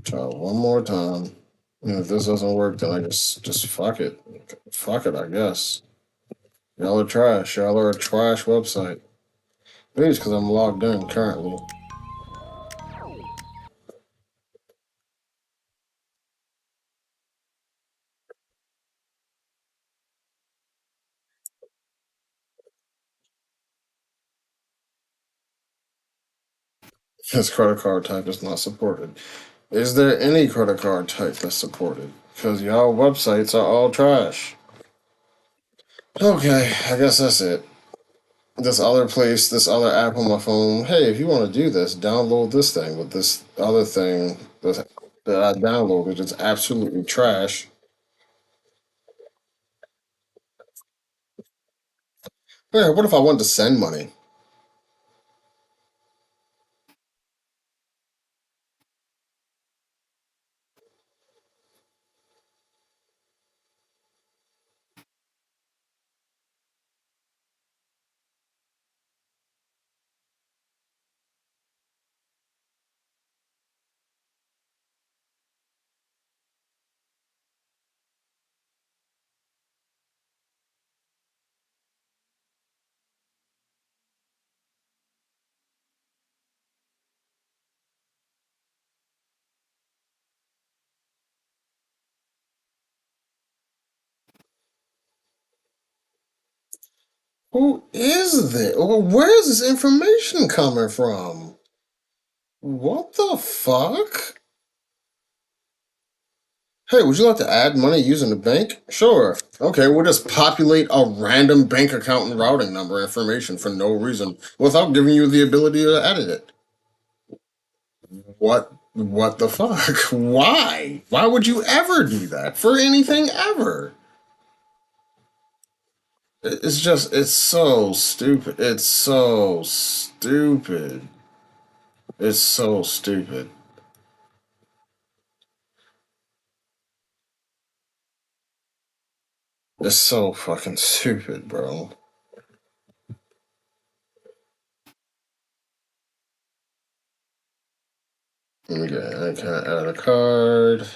Try one more time. And if this doesn't work, then I just fuck it. Fuck it, I guess. Y'all are trash. Y'all are a trash website. Maybe it's because I'm logged in currently. This credit card type is not supported. Is there any credit card type that's supported? Because y'all websites are all trash. Okay, I guess that's it. This other place, this other app on my phone. Hey, if you want to do this, download this thing. But this other thing that I downloaded is absolutely trash. Yeah, what if I wanted to send money? Who is this? Where is this information coming from? What the fuck? Hey, would you like to add money using the bank? Sure. Okay, we'll just populate a random bank account and routing number information for no reason without giving you the ability to edit it. What the fuck? Why? Why would you ever do that? For anything ever? It's just it's so stupid. It's so stupid. It's so stupid. It's so fucking stupid, bro. Okay, I can't add a card.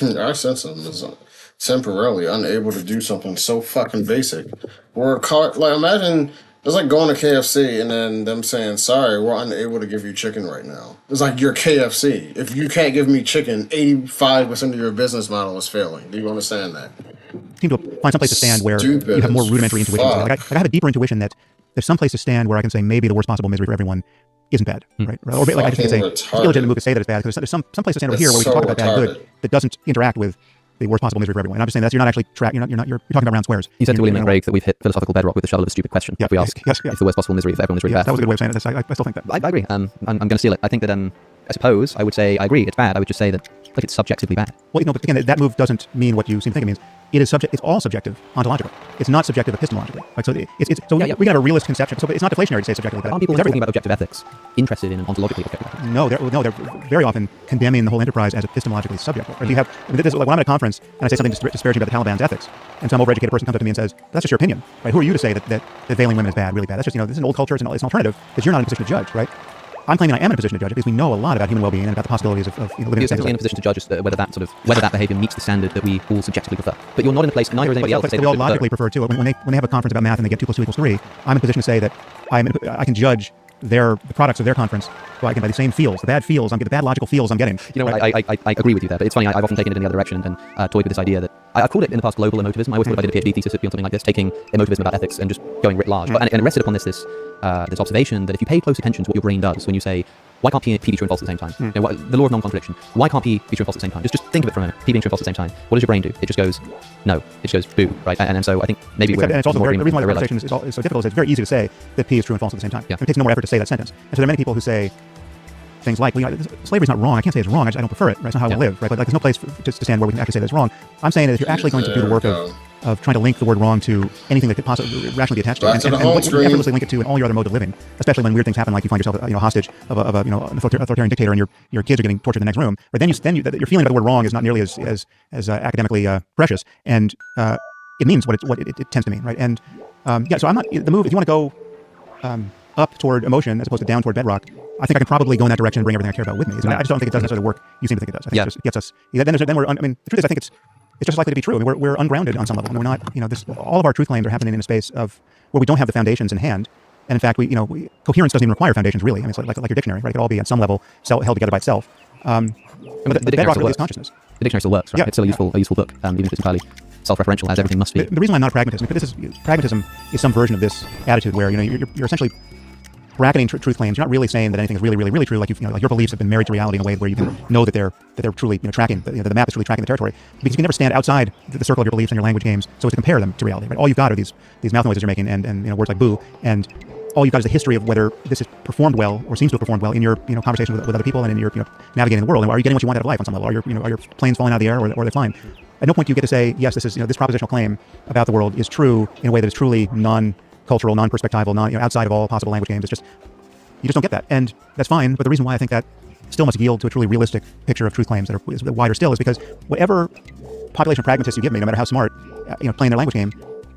Our system is temporarily unable to do something so fucking basic. We're caught, like, imagine it's like going to KFC and then them saying, sorry, we're unable to give you chicken right now. It's like you're KFC. If you can't give me chicken, 85% of your business model is failing. Do you understand that? Seem to find some place to stand where you have more rudimentary intuition. Like I have a deeper intuition that there's some place to stand where I can say maybe the worst possible misery for everyone isn't bad, right? Or like I just can say it's an illegitimate move to say that it's bad because there's some place to stand over here where we can talk about bad and good that doesn't interact with the worst possible misery for everyone. And I'm just saying that you're not actually you're talking about round squares. You said to William and Craig that we've hit philosophical bedrock with the shovel of a stupid question. Yeah, we ask if the worst possible misery for everyone is really bad. That was a good way of saying it. I still think that. I agree. I'm going to steal it. I think that I suppose I would say I agree. It's bad. I would just say that like it's subjectively bad. Well, but again, that move doesn't mean what you seem to think it means. It is it's all subjective ontologically. It's not subjective epistemologically. Like, so we can have a realist conception. So it's not deflationary to say subjectively. Aren't people talking about objective ethics interested in an ontologically objective ethics? No, they're very often condemning the whole enterprise as epistemologically subjective. If you have, like when I'm at a conference and I say something disparaging about the Taliban's ethics, and some overeducated person comes up to me and says, "That's just your opinion, right? Who are you to say that veiling women is bad, really bad? That's just this is an old culture. It's an alternative because you're not in a position to judge, right?" I'm claiming I am in a position to judge it because we know a lot about human well-being and about the possibilities of living you're certainly in a position to judge whether that behavior meets the standard that we all subjectively prefer. But you're not in a place, neither is anybody else. But they all logically prefer too. When they have a conference about math and they get 2 + 2 = 3, I'm in a position to say that I can judge the products of their conference by the same feels, the bad logical feels I'm getting. You know, right? I agree with you there, but it's funny. I've often taken it in the other direction and toyed with this idea that I've called it in the past global emotivism. I always thought if I did a PhD thesis, it'd be on something like this, taking emotivism about ethics and just going writ large. And it rested upon this observation that if you pay close attention to what your brain does when you say, why can't P be true and false at the same time? You know, the law of non-contradiction. Why can't P be true and false at the same time? Just think of it for a minute. P being true and false at the same time. What does your brain do? It just goes, no. It just goes, boo, right? And so I think maybe and it's also the reason why the conversation is so difficult is it's very easy to say that P is true and false at the same time. Yeah. It takes no more effort to say that sentence. And so there are many people who say things like, well, slavery's not wrong. I can't say it's wrong. I don't prefer it. Right? It's not how I live. Right? But like, there's no place to stand where we can actually say that it's wrong. I'm saying that if you're actually going to do the work of trying to link the word wrong to anything that could possibly rationally be attached to it, and effortlessly link it to in all your other modes of living, especially when weird things happen, like you find yourself hostage of an authoritarian dictator, and your kids are getting tortured in the next room. But then your feeling about the word wrong is not nearly as academically precious, and it means what it tends to mean, right? And so I'm not the move. If you want to go up toward emotion as opposed to down toward bedrock, I think I can probably go in that direction and bring everything I care about with me. I just don't think it does necessarily work you seem to think it does. I think it just gets us. Then we're. I mean, the truth is, I think it's just likely to be true. I mean, we're ungrounded on some level. I mean, we're not. All of our truth claims are happening in a space of where we don't have the foundations in hand. And in fact, coherence doesn't even require foundations, really. I mean, it's like your dictionary, right? It could all be at some level held together by itself. But the bedrock really is consciousness. The dictionary still works, right? Yeah. It's still a useful book, even if it's entirely self-referential, as everything must be. The reason why I'm not a pragmatist, pragmatism is some version of this attitude where you're essentially bracketing truth claims. You're not really saying that anything is really, really, really true. Like like your beliefs have been married to reality in a way where you can know that they're truly tracking. The map is truly tracking the territory. Because you can never stand outside the circle of your beliefs and your language games, so as to compare them to reality. Right? All you've got are these mouth noises you're making and words like boo, and all you've got is the history of whether this is performed well or seems to have performed well in your conversation with other people and in your navigating the world. And are you getting what you want out of life on some level? Are your planes falling out of the air or are they flying? At no point do you get to say yes, this is this propositional claim about the world is true in a way that is truly non-cultural, non-perspectival, outside of all possible language games. It's just you just don't get that, and that's fine. But the reason why I think that still must yield to a truly realistic picture of truth claims that is wider still is because whatever population of pragmatists you give me, no matter how smart, playing their language game,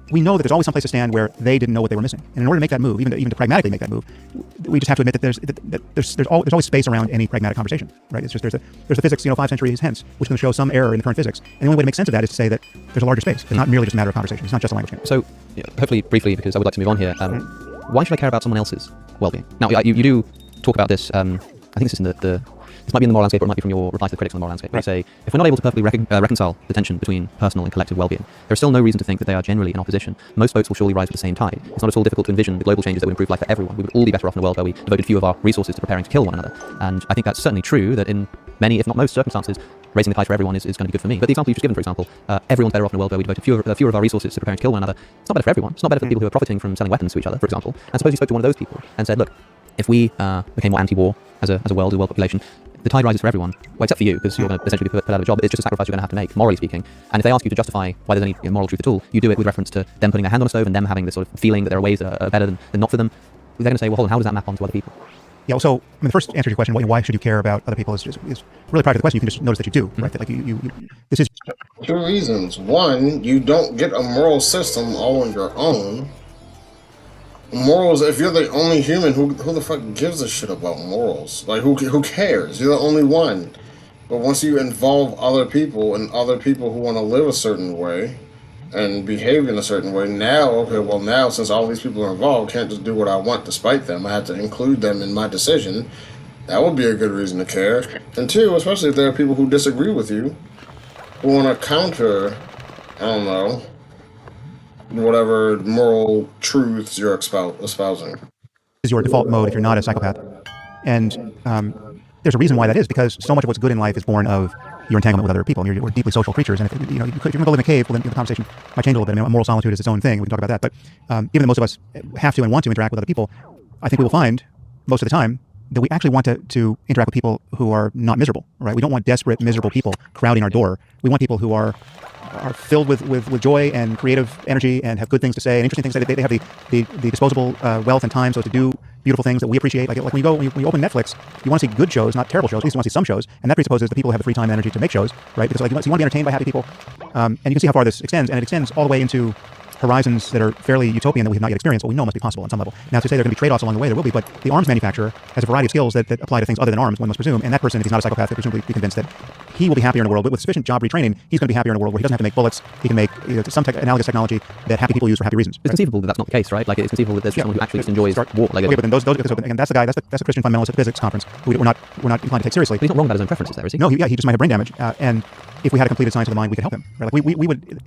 we know that there's always some place to stand where they didn't know what they were missing. And in order to make that move, even to pragmatically make that move, we just have to admit that there's always space around any pragmatic conversation, right? It's just there's the physics 5 centuries hence, which can show some error in the current physics. And the only way to make sense of that is to say that there's a larger space. It's not merely just a matter of conversation. It's not just a language game. So, hopefully, briefly, because I would like to move on here. Why should I care about someone else's well-being? Now, you do talk about this. I think this is in this might be in the moral landscape, or it might be from your reply to the critics on the moral landscape. Right. You say, if we're not able to perfectly reconcile the tension between personal and collective well-being, there is still no reason to think that they are generally in opposition. Most boats will surely rise with the same tide. It's not at all difficult to envision the global changes that would improve life for everyone. We would all be better off in a world where we devoted few of our resources to preparing to kill one another. And I think that's certainly true, that in many, if not most circumstances, raising the tide for everyone is going to be good for me. But the example you've just given, for example, everyone's better off in a world where we devoted fewer of our resources to preparing to kill one another. It's not better for everyone. It's not better for people who are profiting from selling weapons to each other, for example. And suppose you spoke to one of those people and said, look, if we became more anti-war as a world population, the tide rises for everyone, well, except for you, because you're going to essentially be put out of a job. It's just a sacrifice you're going to have to make, morally speaking. And if they ask you to justify why there's any moral truth at all, you do it with reference to them putting their hand on a stove and them having this sort of feeling that there are ways that are better than not for them. they're going to say, well, hold on, how does that map onto other people? Yeah, so the first answer to your question, why should you care about other people, is really private to the question. You can just notice that you do, right? That, like this is 2 reasons. One, you don't get a moral system all on your own. Morals, if you're the only human, who the fuck gives a shit about morals? Like, who cares? You're the only one. But once you involve other people and other people who want to live a certain way and behave in a certain way, now, since all these people are involved, I can't just do what I want despite them. I have to include them in my decision. That would be a good reason to care. And 2, especially if there are people who disagree with you, who want to counter, I don't know, whatever moral truths you're espousing. Is your default mode if you're not a psychopath. And there's a reason why that is, because so much of what's good in life is born of your entanglement with other people. And we're deeply social creatures. And if you're going to go live in a cave, well, then the conversation might change a little bit. I mean, moral solitude is its own thing. We can talk about that. But given that most of us have to and want to interact with other people, I think we will find most of the time that we actually want to interact with people who are not miserable, right? We don't want desperate, miserable people crowding our door. We want people who are filled with joy and creative energy and have good things to say and interesting things to say. They have the disposable wealth and time so to do beautiful things that we appreciate. Like when you open Netflix, you want to see good shows, not terrible shows. At least you want to see some shows, and that presupposes that people have the free time and energy to make shows, right? Because you want to be entertained by happy people, and you can see how far this extends, and it extends all the way into horizons that are fairly utopian that we have not yet experienced, but we know must be possible on some level. Now, to say there are going to be trade-offs along the way, there will be, but the arms manufacturer has a variety of skills that apply to things other than arms, one must presume, and that person, if he's not a psychopath, could presumably be convinced that he will be happier in a world, but with sufficient job retraining, he's going to be happier in a world where he doesn't have to make bullets. He can make some analogous technology that happy people use for happy reasons. It's conceivable that that's not the case, right? Like, it's conceivable that there's someone who actually just enjoys war. Like, okay, but then those and that's the guy, that's the Christian fundamentalist physics conference who we're not inclined to take seriously. But he's not wrong about his own preferences there, is he? No, he just might have brain damage, and if we had a completed science of the mind, we could help him. Right? Like we would.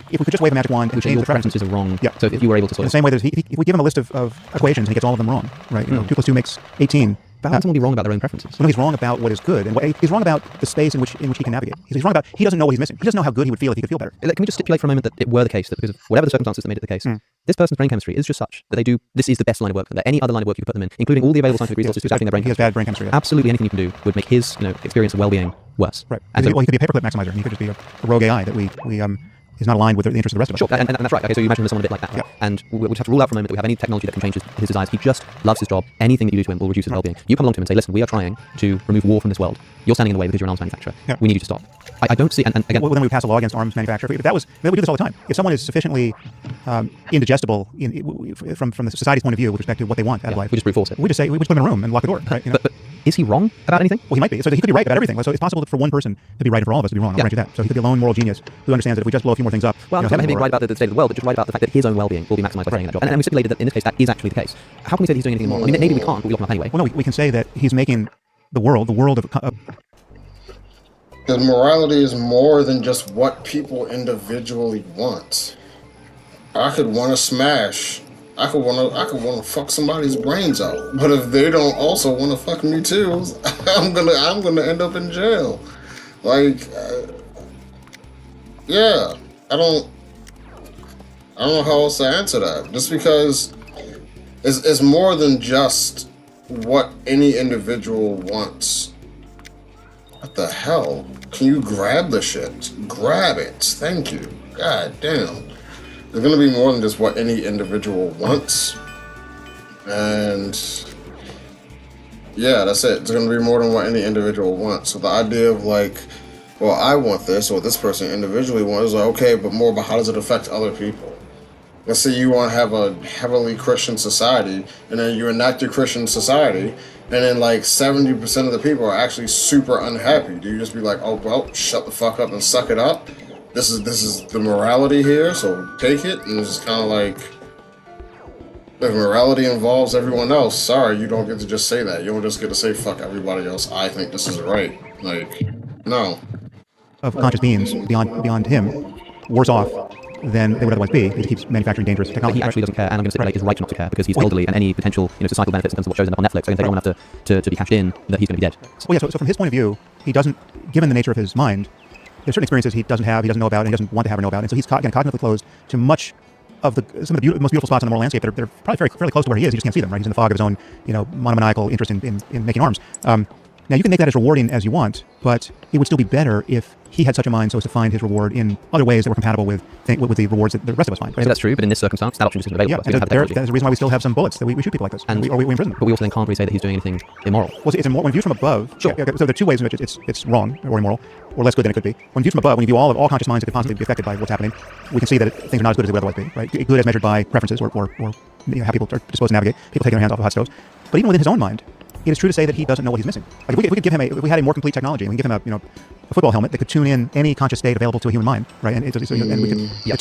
If we could just wave a magic wand and change the preferences are wrong. Yeah. So if you were able to sort in the same way that if we give him a list of equations and he gets all of them wrong, right? 2 + 2 makes 18. But how can someone be wrong about their own preferences? Well, no, he's wrong about what is good, and he's wrong about the space in which he can navigate. He's wrong about he doesn't know what he's missing. He doesn't know how good he would feel if he could feel better. Can we just stipulate for a moment that it were the case that because of whatever the circumstances that made it the case, this person's brain chemistry is just such that this is the best line of work, that any other line of work you could put them in, including all the available scientific resources to studying their brain chemistry. He has bad brain chemistry. Absolutely anything you can do would make his experience of well-being worse. Right. And he could be a paperclip maximizer, and he could just be a rogue AI that we is not aligned with the interests of the rest of us. Sure, and that's right. Okay, so you imagine there's someone a bit like that, right? Yeah. And we just have to rule out for a moment that we have any technology that can change his desires. He just loves his job. Anything that you do to him will reduce his well-being. You come along to him and say, listen, we are trying to remove war from this world. You're standing in the way because you're an arms manufacturer. Yeah. We need you to stop. I don't see, and again... Well, then we pass a law against arms manufacture. If that was, we do this all the time. If someone is sufficiently indigestible from the society's point of view with respect to what they want out of life, we just brute force it. We just put them in a room and lock the door, right? But is he wrong about anything? Well, he might be. So he could be right about everything. So it's possible for one person to be right and for all of us to be wrong. I'll grant you that. So he could be a lone moral genius who understands that if we just blow a few more things up... Well, I'm not being right about the state of the world, but just right about the fact that his own well-being will be maximized by staying in that job. And we stipulated that in this case that is actually the case. How can we say that he's doing anything more? I mean, maybe we can't, but we lock him up anyway. Well, no, we can say that he's making the world of because morality is more than just what people individually want. I could want to smash. I could want to fuck somebody's brains out. But if they don't also want to fuck me too, I'm gonna end up in jail. Like, yeah, I don't know how else to answer that. Just because it's more than just what any individual wants. What the hell? Can you grab the shit? Grab it. Thank you. God damn. There's gonna be more than just what any individual wants. And yeah, that's it. It's gonna be more than what any individual wants. So the idea of like, well, I want this, or this person individually wants, like, okay, but more about how does it affect other people? Let's say you want to have a heavily Christian society, and then you enact your Christian society, and then like 70% of the people are actually super unhappy. Do you just be like, oh well, shut the fuck up and suck it up? This is the morality here, so take it. And it's just kind of like, if morality involves everyone else, sorry, you don't get to just say that. You don't just get to say fuck everybody else. I think this is right. Like, no. Of conscious beings beyond him, worse off than they would otherwise be. He keeps manufacturing dangerous technology. He actually doesn't care, and I'm going to stipulate his right not to care because he's elderly, and any potential societal benefits in terms of what shows end up on Netflix are going to take long enough to be cashed in that he's going to be dead. Well, yeah. So from his point of view, he doesn't, given the nature of his mind, there's certain experiences he doesn't have, he doesn't know about, and he doesn't want to have or know about, and so he's cognitively closed to much of some of the most beautiful spots on the moral landscape that are probably fairly close to where he is. He just can't see them, right? He's in the fog of his own, monomaniacal interest in making arms. Now, you can make that as rewarding as you want, but it would still be better if he had such a mind so as to find his reward in other ways that were compatible with the rewards that the rest of us find. Right? So that's true, but in this circumstance, that option just isn't available. Yeah, there's a reason why we still have some bullets that we shoot people like this, and we imprison them. But we also then can't really say that he's doing anything immoral. Well, it's immoral when viewed from above. Sure. So there are two ways in which it's wrong or immoral, or less good than it could be. When viewed from above, when you view all conscious minds that could possibly be affected by what's happening, we can see that things are not as good as they would otherwise be. Right? Good as measured by preferences or how people are disposed to navigate. People taking their hands off of hot stoves. But even within his own mind, it is true to say that he doesn't know what he's missing. Like if we could give him if we had a more complete technology, and we could give him a football helmet that could tune in any conscious state available to a human mind, right? And we could 10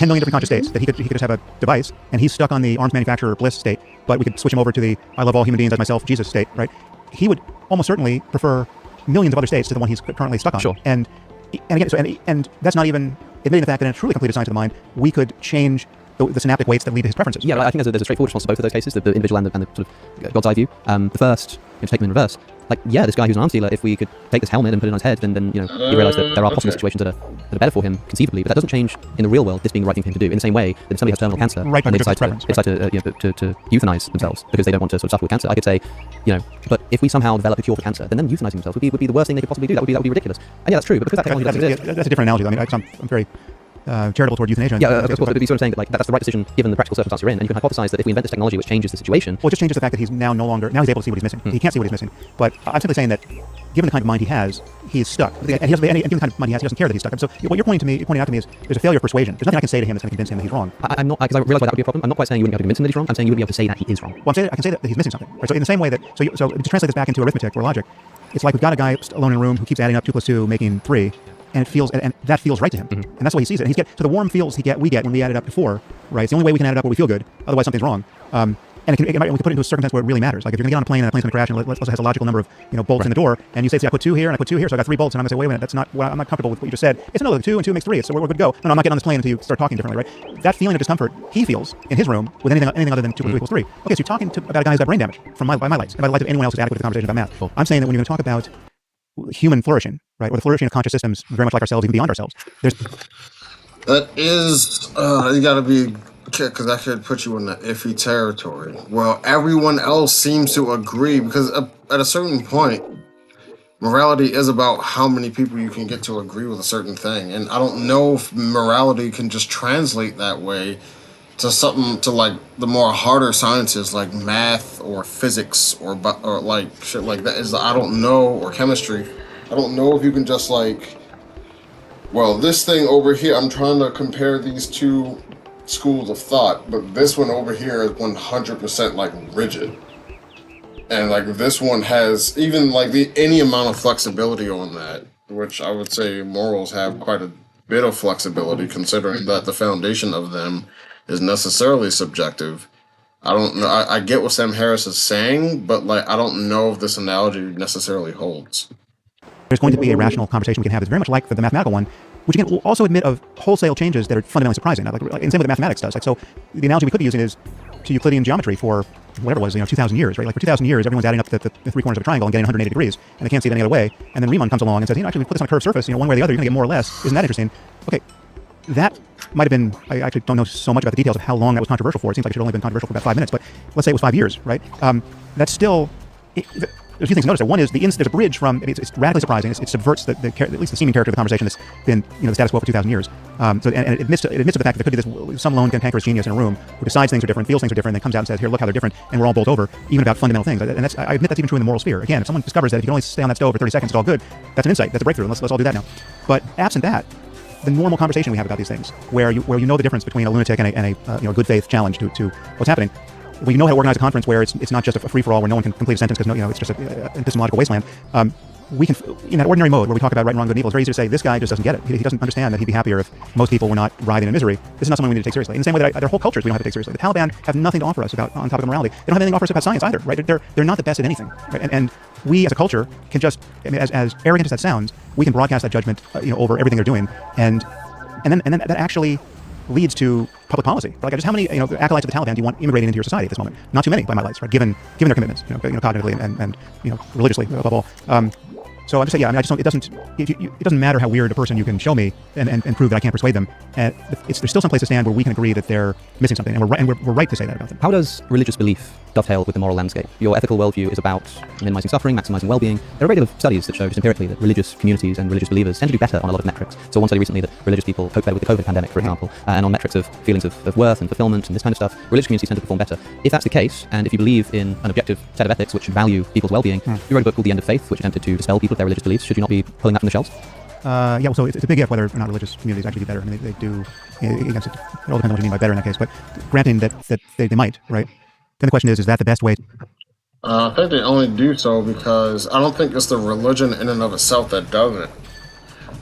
million different conscious states that he could just have a device, and he's stuck on the arms manufacturer bliss state, but we could switch him over to the I love all human beings as myself Jesus state, right? He would almost certainly prefer millions of other states to the one he's currently stuck on. Sure. And that's not even admitting the fact that in a truly completed science of the mind, we could change the synaptic weights that lead to his preferences. Yeah, I think there's a straightforward response to both of those cases, the individual and the sort of God's eye view. The first, to take them in reverse, this guy who's an arms dealer, if we could take this helmet and put it on his head, then he realised that there are possible situations that are better for him conceivably, but that doesn't change in the real world this being the right thing for him to do. In the same way that if somebody has terminal cancer and they decide to euthanize themselves because they don't want to sort of suffer with cancer, I could say, but if we somehow develop a cure for cancer, then them euthanizing themselves would be the worst thing they could possibly do. That would be ridiculous. And yeah, that's true. But because that technology doesn't exist, that's a different analogy. I mean, I'm very charitable toward euthanasia. Yeah, of course, but you're sort of saying that that's the right decision given the practical circumstance you're in, and you can hypothesize that if we invent this technology which changes the situation... Well, it just changes the fact that he's now he's able to see what he's missing. He can't see what he's missing. But I'm simply saying that given the kind of mind he has, he is stuck. And given the kind of mind he has, he doesn't care that he's stuck. And so what you're pointing out to me is there's a failure of persuasion. There's nothing I can say to him that's going to convince him that he's wrong. I'm not, because I realize why that would be a problem. I'm not quite saying you wouldn't be able to convince him that he's wrong. I'm saying you would be able to say that he is wrong. Well, I can say that he's missing something. Right? So in the same way that... So to translate this back into arithmetic or logic, it's like we've got a guy alone in a room who keeps adding up 2 + 2, making 3, and that feels right to him, and that's why he sees it. And so the warm feels we get when we add it up to 4, right? It's the only way we can add it up where we feel good. Otherwise, something's wrong. And we can put it into a circumstance where it really matters. Like if you're going to get on a plane and the plane's going to crash, and let's say it has a logical number of bolts in the door, and you say, I put 2 here and I put 2 here, so I got 3 bolts, and I'm going to say, wait a minute, that's not. Well, I'm not comfortable with what you just said. It's no, 2 and 2 makes 3, so we're good to go. No, I'm not getting on this plane until you start talking differently, right? That feeling of discomfort he feels in his room with anything other than 2 + 2 = 3. Okay, so you're talking about a guy who's got brain damage by my lights, and by the light of anyone else's adequate conversation about math. Cool. I'm saying that when you're going to talk about human flourishing, right, or the flourishing of conscious systems very much like ourselves, even beyond ourselves, that is you got to be. Because that could put you in the iffy territory. Well, everyone else seems to agree, because at a certain point, morality is about how many people you can get to agree with a certain thing. And I don't know if morality can just translate that way to something, to like the more harder sciences like math or physics or like shit like that. I don't know, or chemistry. I don't know if you can just like, well, this thing over here, I'm trying to compare these two schools of thought, but this one over here is 100% like rigid, and like this one has even like any amount of flexibility on that, which I would say morals have quite a bit of flexibility, considering that the foundation of them is necessarily subjective. I don't know. I get what Sam Harris is saying, but like I don't know if this analogy necessarily holds. There's going to be a rational conversation we can have that's very much like the mathematical one, which again will also admit of wholesale changes that are fundamentally surprising. Like in the same way that mathematics does. Like so, the analogy we could be using is to Euclidean geometry for whatever it was, 2,000 years, right? Like for 2,000 years, everyone's adding up the 3 corners of a triangle and getting 180 degrees, and they can't see it any other way. And then Riemann comes along and says, actually, we put this on a curved surface, one way or the other, you're going to get more or less. Isn't that interesting? Okay, that might have been. I actually don't know so much about the details of how long that was controversial for. It seems like it should have only been controversial for about 5 minutes, but let's say it was 5 years, right? That's still. There's a few things to notice. One is there's a bridge from. It's radically surprising. It subverts at least the seeming character of the conversation that's been the status quo for 2,000 years. So it admits to the fact that there could be some lone cantankerous genius in a room who decides things are different, feels things are different, and then comes out and says, "Here, look how they're different," and we're all bowled over, even about fundamental things. And I admit that's even true in the moral sphere. Again, if someone discovers that if you can only stay on that stove for 30 seconds, it's all good. That's an insight. That's a breakthrough. Let's all do that now. But absent that, the normal conversation we have about these things, where you know the difference between a lunatic and a good faith challenge to what's happening. We know how to organize a conference where it's not just a free-for-all where no one can complete a sentence because it's just a epistemological wasteland. We can, in that ordinary mode where we talk about right and wrong, good and evil, it's very easy to say, this guy just doesn't get it. He doesn't understand that he'd be happier if most people were not writhing in misery. This is not something we need to take seriously. In the same way that there are whole cultures we don't have to take seriously. The Taliban have nothing to offer us on topic of morality. They don't have anything to offer us about science either, right? They're not the best at anything. Right? And we as a culture can just, as arrogant as that sounds, we can broadcast that judgment over everything they're doing. And then that actually leads to public policy. Like just how many acolytes of the Taliban do you want immigrating into your society at this moment? Not too many by my lights, right? Given their commitments, cognitively and religiously above all. So I'm just saying, I just don't. It doesn't matter how weird a person you can show me and prove that I can't persuade them. There's still some place to stand where we can agree that they're missing something, and we're right to say that about them. How does religious belief dovetail with the moral landscape. Your ethical worldview is about minimizing suffering, maximizing well-being. There are a great deal of studies that show just empirically that religious communities and religious believers tend to do better on a lot of metrics. So one study recently that religious people cope better with the COVID pandemic, for example, and on metrics of feelings of worth and fulfillment and this kind of stuff, religious communities tend to perform better. If that's the case, and if you believe in an objective set of ethics which should value people's well-being, you wrote a book called The End of Faith, which attempted to dispel people of their religious beliefs. Should you not be pulling that from the shelves? Yeah, well, so it's a big if whether or not religious communities actually do better. I mean, they do. It all depends on what you mean by better in that case. But granting that they might, right? Then the question is that the best way? I think they only do so because I don't think it's the religion in and of itself that does it.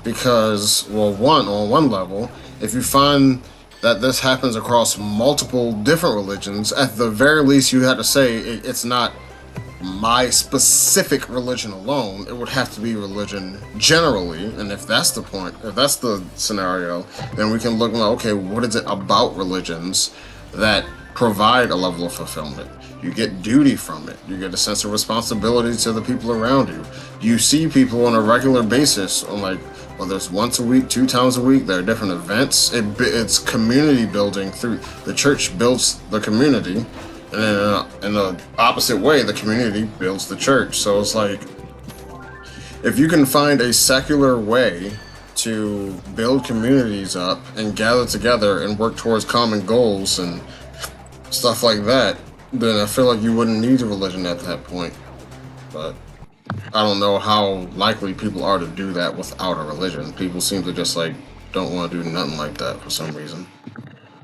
Because, well, on one level, if you find that this happens across multiple different religions, at the very least, you have to say it's not my specific religion alone. It would have to be religion generally, and if that's the point, if that's the scenario, then we can look like, okay, what is it about religions that provide a level of fulfillment? You get duty from it. You get a sense of responsibility to the people around you. You see people on a regular basis, on like, whether it's once a week, 2 times a week. There are different events. It's community building through the church builds the community. And then in the opposite way, the community builds the church. So it's like, if you can find a secular way to build communities up and gather together and work towards common goals and stuff like that, then I feel like you wouldn't need a religion at that point. But I don't know how likely people are to do that without a religion. People seem to just like don't want to do nothing like that for some reason.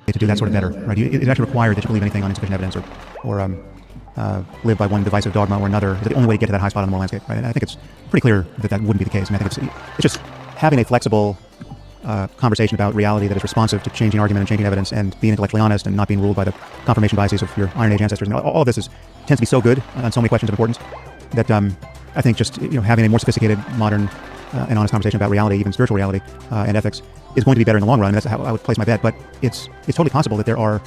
To do that sort of better, right? It actually required that you believe anything on insufficient evidence or live by one divisive dogma or another. Is the only way to get to that high spot on the moral landscape, right? And I think it's pretty clear that wouldn't be the case. I mean, I think it's just having a flexible conversation about reality that is responsive to changing argument and changing evidence, and being intellectually honest and not being ruled by the confirmation biases of your Iron Age ancestors. And all of this tends to be so good on so many questions of importance that I think just having a more sophisticated, modern, and honest conversation about reality, even spiritual reality and ethics, is going to be better in the long run. And that's how I would place my bet. But it's totally possible that there are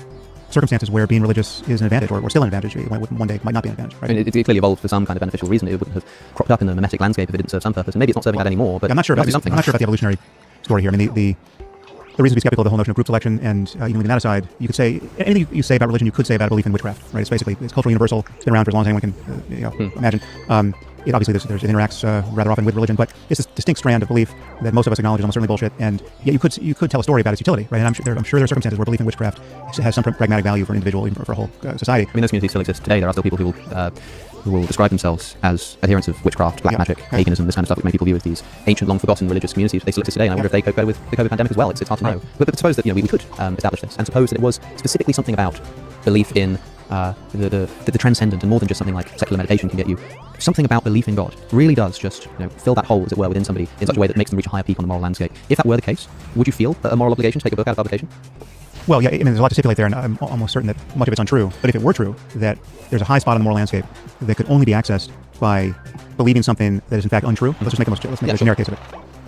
circumstances where being religious is an advantage, or still an advantage. One day might not be an advantage. Right? I mean, it clearly evolved for some kind of beneficial reason. It wouldn't have cropped up in the mimetic landscape if it didn't serve some purpose. And maybe it's not serving that anymore. But I'm not sure about something. I'm not sure about the evolutionary story here. I mean, the reason to be skeptical of the whole notion of group selection, and leaving that aside, you could say anything you say about religion, you could say about belief in witchcraft. Right? It's culturally universal. It's been around for as long as anyone can imagine. It obviously it interacts rather often with religion, but it's a distinct strand of belief that most of us acknowledge is almost certainly bullshit. And yet you could tell a story about its utility, right? And I'm sure there are circumstances where belief in witchcraft has some pragmatic value for an individual, even for a whole society. I mean, those communities still exist today. There are still people who will describe themselves as adherents of witchcraft, black magic, paganism, this kind of stuff, which many people view as these ancient, long-forgotten religious communities. They still exist today, and I wonder if they cope better with the COVID pandemic as well. It's hard to know. But suppose that we could establish this, and suppose that it was specifically something about belief in the transcendent, and more than just something like secular meditation can get you. Something about belief in God really does just fill that hole, as it were, within somebody in such a way that makes them reach a higher peak on the moral landscape. If that were the case, would you feel a moral obligation to take a book out of publication? Well, yeah, I mean, there's a lot to stipulate there, and I'm almost certain that much of it's untrue. But if it were true, that there's a high spot on the moral landscape that could only be accessed by believing something that is in fact untrue, let's make a generic case of it.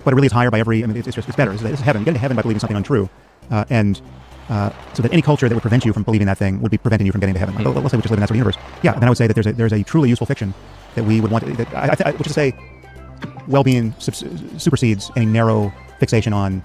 But it really is higher by every. I mean, it's better. It's heaven. You get into heaven by believing something untrue, so that any culture that would prevent you from believing that thing would be preventing you from getting to heaven. Like, let's say we just live in that sort of universe. Yeah, then I would say that there's a truly useful fiction that we would want. Which is to say, well-being supersedes any narrow fixation on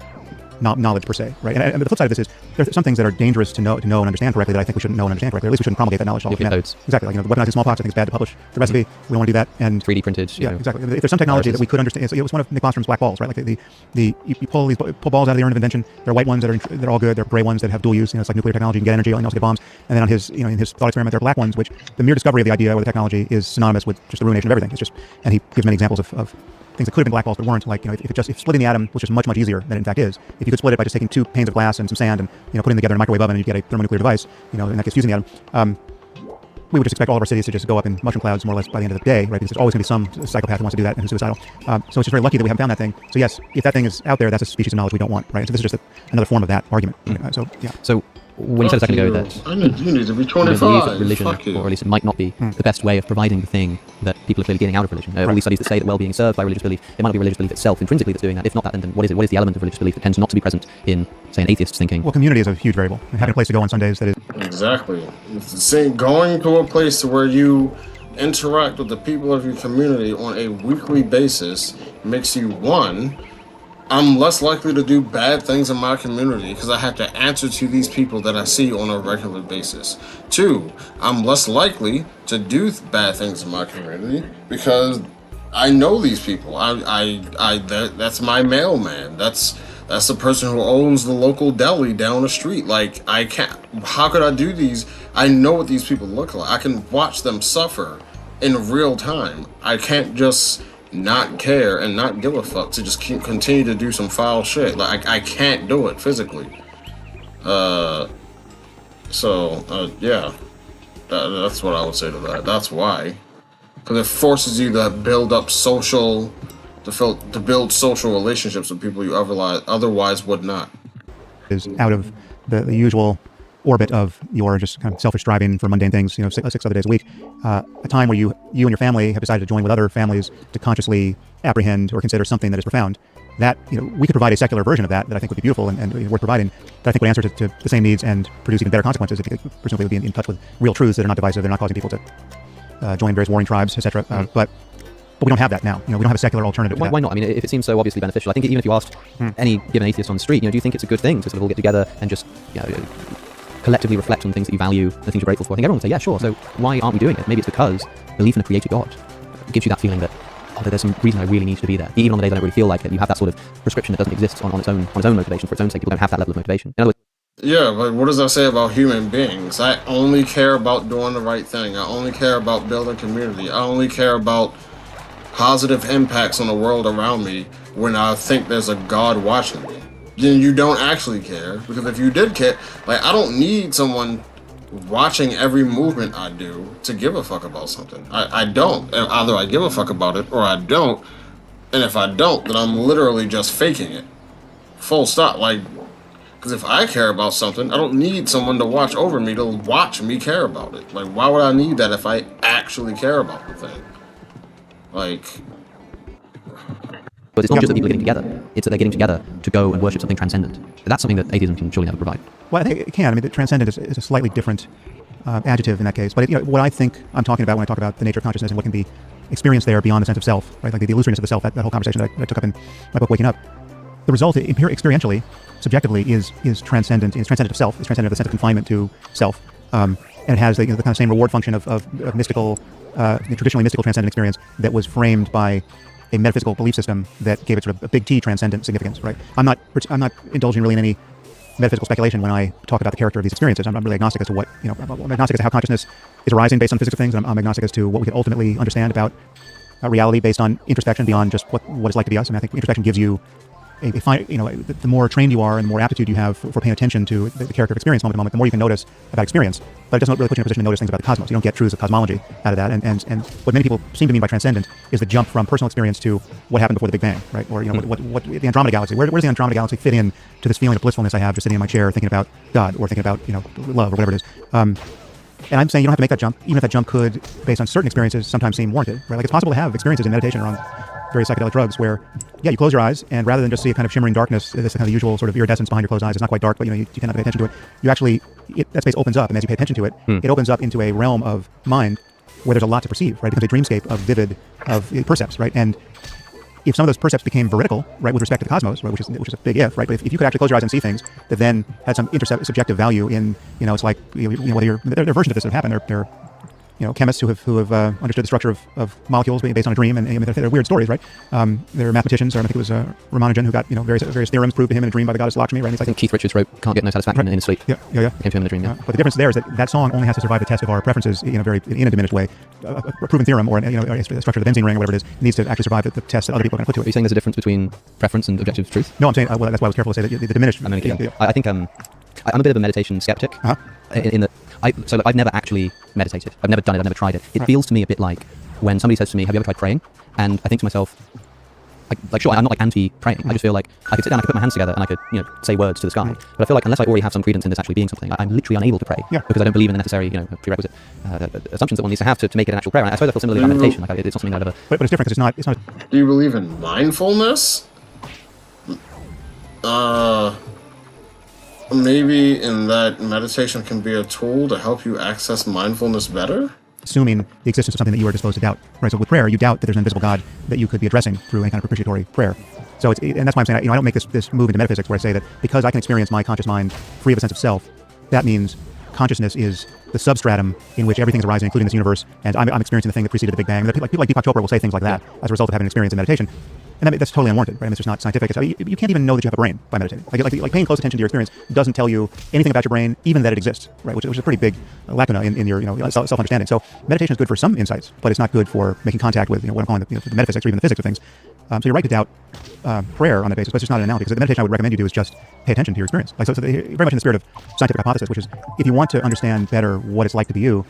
knowledge per se, right? And the flip side of this is there are some things that are dangerous to know and understand correctly that I think we shouldn't know and understand correctly. Or at least we shouldn't promulgate that knowledge to all humanity. Exactly. Like weaponizing smallpox, I think it's bad to publish the recipe. We don't want to do that. And 3D printed. Yeah, exactly. If there's some technology that we could understand, so it was one of Nick Bostrom's black balls, right? Like you pull balls out of the urn of invention. There are white ones that are all good. There are gray ones that have dual use. It's like nuclear technology. You can get energy and also get bombs. And then on his in his thought experiment, there are black ones, which the mere discovery of the idea or the technology is synonymous with just the ruination of everything. It's just, and he gives many examples of things that could have been black balls but weren't. Like if splitting the atom was just much easier than it in fact is. If you could split it by just taking 2 panes of glass and some sand and putting them together in a microwave oven, and you get a thermonuclear device, in that case fusing the atom. We would just expect all of our cities to just go up in mushroom clouds more or less by the end of the day, right? Because there's always going to be some psychopath who wants to do that and who's suicidal. So it's just very lucky that we haven't found that thing. So yes, if that thing is out there, that's a species of knowledge we don't want, right? So this is just another form of that argument. So yeah. So when you said a second ago that you need to be 25. Belief that religion, or at least it might not be the best way of providing the thing that people are clearly getting out of religion. All these studies that say that well-being is served by religious belief, it might not be religious belief itself intrinsically that's doing that. If not that, then what is it? What is the element of religious belief that tends not to be present in, say, an atheist's thinking? Well, community is a huge variable. And having a place to go on Sundays that is... Exactly. Going to a place where you interact with the people of your community on a weekly basis makes you, one, I'm less likely to do bad things in my community because I have to answer to these people that I see on a regular basis. Two, I'm less likely to do bad things in my community because I know these people. That's my mailman. That's the person who owns the local deli down the street. Like, I can't. How could I do these? I know what these people look like. I can watch them suffer in real time. I can't just not care and not give a fuck to just continue to do some foul shit. Like, I can't do it physically. Yeah, that's what I would say to that. That's why, because it forces you to build up to build social relationships with people you otherwise would not. Is out of the usual orbit of your just kind of selfish striving for mundane things, 6 other days a week. A time where you and your family have decided to join with other families to consciously apprehend or consider something that is profound. That, we could provide a secular version of that I think would be beautiful and worth providing, that I think would answer to the same needs and produce even better consequences. It presumably would be in touch with real truths that are not divisive, they're not causing people to join various warring tribes, etc. But we don't have that now. We don't have a secular alternative. Why not? I mean, if it seems so obviously beneficial, I think even if you asked any given atheist on the street, do you think it's a good thing to sort of all get together and just collectively reflect on the things that you value, the things you're grateful for? I think everyone would say, yeah, sure. So why aren't we doing it? Maybe it's because belief in a creator God gives you that feeling that, there's some reason I really need to be there. Even on the days I don't really feel like it, you have that sort of prescription that doesn't exist on its own motivation, for its own sake. People don't have that level of motivation. In other words, yeah, but what does that say about human beings? I only care about doing the right thing. I only care about building community. I only care about positive impacts on the world around me when I think there's a God watching me. Then you don't actually care, because if you did care, like, I don't need someone watching every movement I do to give a fuck about something. I don't. Either I give a fuck about it or I don't. And if I don't, then I'm literally just faking it. Full stop. Like, because if I care about something, I don't need someone to watch over me to watch me care about it. Like, why would I need that if I actually care about the thing? Like... But it's not just that people are getting together, it's that they're getting together to go and worship something transcendent. That's something that atheism can surely never provide. Well, I think it can. I mean, the transcendent is a slightly different adjective in that case. But what I think I'm talking about when I talk about the nature of consciousness and what can be experienced there beyond the sense of self, right? Like the illusoriness of the self, that whole conversation that I took up in my book, Waking Up. The result, experientially, subjectively, is transcendent. It's transcendent of self. It's transcendent of the sense of confinement to self. And it has the kind of same reward function of mystical, traditionally mystical transcendent experience that was framed by a metaphysical belief system that gave it sort of a big T transcendent significance, right? I'm not indulging really in any metaphysical speculation when I talk about the character of these experiences. I'm really agnostic as to I'm agnostic as to how consciousness is arising based on physics of things, and I'm agnostic as to what we could ultimately understand about reality based on introspection beyond just what it's like to be us. I mean, I think introspection gives you the more trained you are and the more aptitude you have for paying attention to the character of experience moment to moment, the more you can notice about experience. But it doesn't really put you in a position to notice things about the cosmos. You don't get truths of cosmology out of that. And what many people seem to mean by transcendent is the jump from personal experience to what happened before the Big Bang, right? Or what the Andromeda Galaxy. Where does the Andromeda Galaxy fit in to this feeling of blissfulness I have just sitting in my chair thinking about God or thinking about love or whatever it is. And I'm saying you don't have to make that jump, even if that jump could, based on certain experiences, sometimes seem warranted, right? Like it's possible to have experiences in meditation or on various psychedelic drugs where, you close your eyes and rather than just see a kind of shimmering darkness, this kind of usual sort of iridescence behind your closed eyes, it's not quite dark, but you cannot pay attention to it. You actually, that space opens up, and as you pay attention to it, it opens up into a realm of mind where there's a lot to perceive, right? It becomes a dreamscape of percepts, right? And if some of those percepts became veridical, right, with respect to the cosmos, right, which is a big if, right? But if you could actually close your eyes and see things that then had some subjective value in, it's like, whether there are versions of this that have happened. They're chemists who have understood the structure of molecules based on a dream, and they're weird stories, right? There are mathematicians, or I think it was Ramanujan, who got various theorems proved to him in a dream by the goddess Lakshmi, right? And it's like, I think Keith Richards wrote "Can't Get No Satisfaction" in his sleep. Yeah. Came to him in a dream. Yeah. But the difference there is that song only has to survive the test of our preferences in a diminished way. A proven theorem, or a structure of the benzene ring, or whatever it is, needs to actually survive the test that other people are going to put to it. Are you saying there's a difference between preference and objective truth? No, I'm saying that's why I was careful to say that the diminished. I think I'm a bit of a meditation skeptic. In that. I've never actually meditated. I've never done it. I've never tried it. It feels to me a bit like when somebody says to me, "Have you ever tried praying?" And I think to myself, sure, I'm not anti-praying. I just feel like I could sit down, I could put my hands together, and I could, say words to the sky. But I feel like unless I already have some credence in this actually being something, I'm literally unable to pray because I don't believe in the necessary, prerequisite assumptions that one needs to have to make it an actual prayer. And I suppose I feel similarly about meditation. It's not something that I've ever. But it's different because it's not. Do you believe in mindfulness? Maybe in that meditation can be a tool to help you access mindfulness better? Assuming the existence of something that you are disposed to doubt, right? So with prayer, you doubt that there's an invisible God that you could be addressing through any kind of propitiatory prayer. So and that's why I'm saying, I don't make this move into metaphysics where I say that because I can experience my conscious mind free of a sense of self, that means consciousness is the substratum in which everything is arising, including this universe, and I'm experiencing the thing that preceded the Big Bang. People like Deepak Chopra will say things like that as a result of having an experience in meditation. And that's totally unwarranted, right? I mean, it's just not scientific. You can't even know that you have a brain by meditating. Like paying close attention to your experience doesn't tell you anything about your brain, even that it exists, right? Which is a pretty big lacuna in your self-understanding. So meditation is good for some insights, but it's not good for making contact with what I'm calling the metaphysics or even the physics of things. So you're right to doubt prayer on that basis, but it's just not an analogy. Because the meditation I would recommend you do is just pay attention to your experience. So very much in the spirit of scientific hypothesis, which is if you want to understand better what it's like to be you,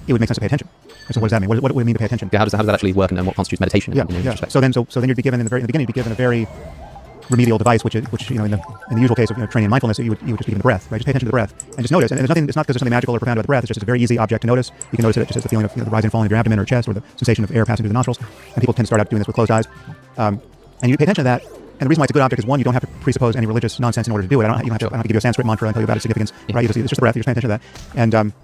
it would make sense to pay attention. So what does that mean? What would it mean to pay attention? Yeah, how does that actually work, and what constitutes meditation? Yeah. So then you'd be given in the beginning, you'd be given a very remedial device, which in the usual case of training in mindfulness, you would just be given the breath, right? Just pay attention to the breath and just notice. And there's nothing. It's not because there's something magical or profound about the breath. It's just a very easy object to notice. You can notice it just as the feeling of the rising and falling of your abdomen or chest, or the sensation of air passing through the nostrils. And people tend to start out doing this with closed eyes. And you pay attention to that. And the reason why it's a good object is, one, you don't have to presuppose any religious nonsense in order to do it. I don't have to give you a Sanskrit mantra and tell you about its significance, right? It's just the breath. You're just paying attention to that.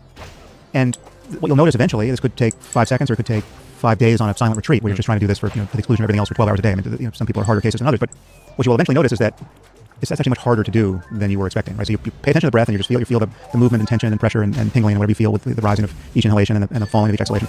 And what you'll notice eventually, this could take 5 seconds or it could take 5 days on a silent retreat where you're just trying to do this for the exclusion of everything else for 12 hours a day. I mean, some people are harder cases than others, but what you will eventually notice is that it's actually much harder to do than you were expecting, right? So you pay attention to the breath and you feel the movement and tension and pressure and tingling and whatever you feel with the rising of each inhalation and the falling of each exhalation.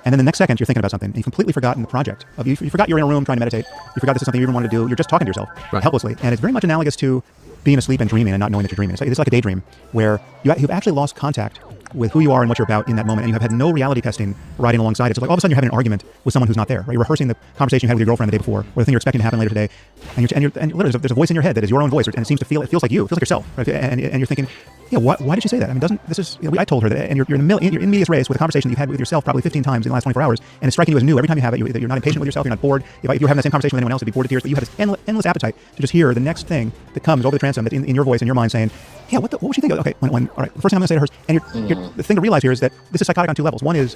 And then the next second, you're thinking about something, and you've completely forgotten the project. You forgot you're in a room trying to meditate. You forgot this is something you even wanted to do. You're just talking to yourself helplessly. And it's very much analogous to being asleep and dreaming and not knowing that you're dreaming. It's like a daydream where you've actually lost contact with who you are and what you're about in that moment, and you have had no reality testing riding alongside it. So like all of a sudden you're having an argument with someone who's not there, right? You're rehearsing the conversation you had with your girlfriend the day before, or the thing you're expecting to happen later today, and literally there's a voice in your head that is your own voice, and it feels like you, it feels like yourself, right? And you're thinking, yeah, why did you say that? I mean, I told her that, and you're in medias res with a conversation that you've had with yourself probably 15 times in the last 24 hours, and it's striking you as new every time you have it, that you're not impatient with yourself, you're not bored. If you're having the same conversation with anyone else, you'd be bored to tears, but you have this endless appetite to just hear the next thing that comes over the transom that's in your voice, in your mind saying, yeah, what was she thinking? Okay, all right, the first thing I'm going to say to her, and the thing to realize here is that this is psychotic on 2 levels. One is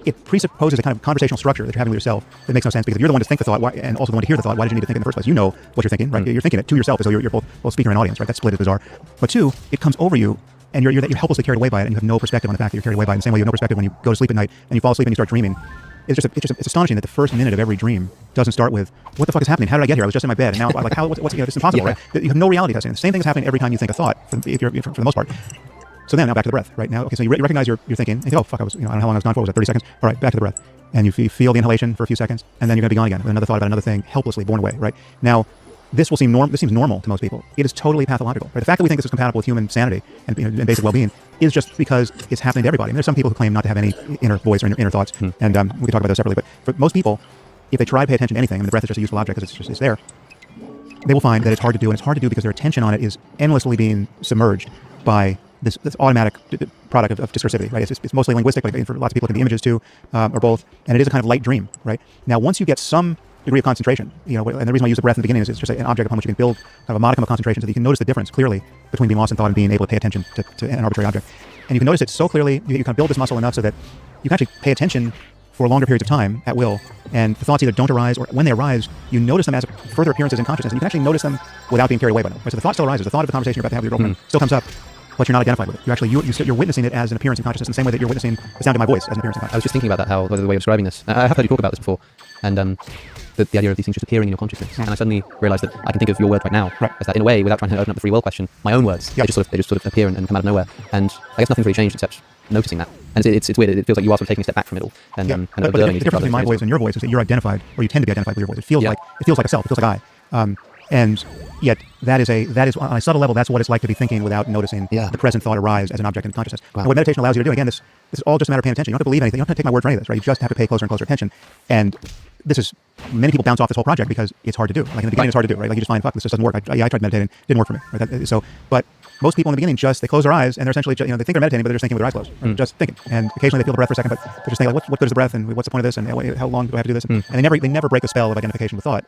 it presupposes a kind of conversational structure that you're having with yourself that makes no sense, because if you're the one to think the thought and also the one to hear the thought, why did you need to think it in the first place? You know what you're thinking, right? You're thinking it to yourself as though you're both speaker and audience, right? That split is bizarre. But 2, it comes over you, and you're helplessly carried away by it, and you have no perspective on the fact that you're carried away by it. In the same way you have no perspective when you go to sleep at night and you fall asleep and you start dreaming. It's astonishing that the first minute of every dream doesn't start with, what the fuck is happening? How did I get here? I was just in my bed, and now it's impossible, right? You have no reality testing. The same thing is happening every time you think a thought, for the most part. So now back to the breath, right? Now, okay, so you recognize you're thinking, and you think, oh fuck, I don't know how long I was gone for. Was that 30 seconds? All right, back to the breath. And you feel the inhalation for a few seconds, and then you're going to be gone again with another thought about another thing, helplessly borne away, right? Now, this seems normal to most people. It is totally pathological, right? The fact that we think this is compatible with human sanity and basic well-being is just because it's happening to everybody. And there's some people who claim not to have any inner voice or inner thoughts, and we can talk about those separately. But for most people, if they try to pay attention to anything, and the breath is just a useful object because it's there, they will find that it's hard to do, and it's hard to do because their attention on it is endlessly being submerged by this automatic product of discursivity, right? It's mostly linguistic, like for lots of people it can be images too, or both, and it is a kind of light dream, right? Now, once you get some degree of concentration, and the reason I use the breath in the beginning is it's just an object upon which you can build kind of a modicum of concentration so that you can notice the difference clearly between being lost in thought and being able to pay attention to an arbitrary object. And you can notice it so clearly, you kind of build this muscle enough so that you can actually pay attention for longer periods of time at will, and the thoughts either don't arise, or when they arise, you notice them as further appearances in consciousness, and you can actually notice them without being carried away by them. Right? So the thought still arises, the thought of the conversation you're about to have with your girlfriend still comes up, but you're not identified with it. You're witnessing it as an appearance in consciousness in the same way that you're witnessing the sound of my voice as an appearance in consciousness. I was just thinking about that, how the way of describing this. I have heard you talk about this before, and the idea of these things just appearing in your consciousness. And I suddenly realised that I can think of your words right now as that, in a way, without trying to open up the free will question, my own words. They just sort of appear and come out of nowhere. And I guess nothing's really changed except noticing that. And it's weird. It feels like you are sort of taking a step back from it all and observing. But the difference between my voice and your voice is that you're identified, or you tend to be identified with your voice. It feels like a self. It feels like I. And yet that is on a subtle level, that's what it's like to be thinking without noticing the present thought arise as an object in consciousness. Wow. And what meditation allows you to do, again, this is all just a matter of paying attention. You don't have to believe anything. You don't have to take my word for any of this, right? You just have to pay closer and closer attention. And many people bounce off this whole project because it's hard to do. Like in the beginning, it's hard to do, right? Like you just find, fuck, this just doesn't work. I tried meditating, didn't work for me. Right? But most people in the beginning they close their eyes and they're essentially, they think they're meditating, but they're just thinking with their eyes closed, right? Just thinking. And occasionally they feel the breath for a second, but they're just thinking, like, what good is the breath, and what's the point of this, and how long do I have to do this? And they never break the spell of identification with thought.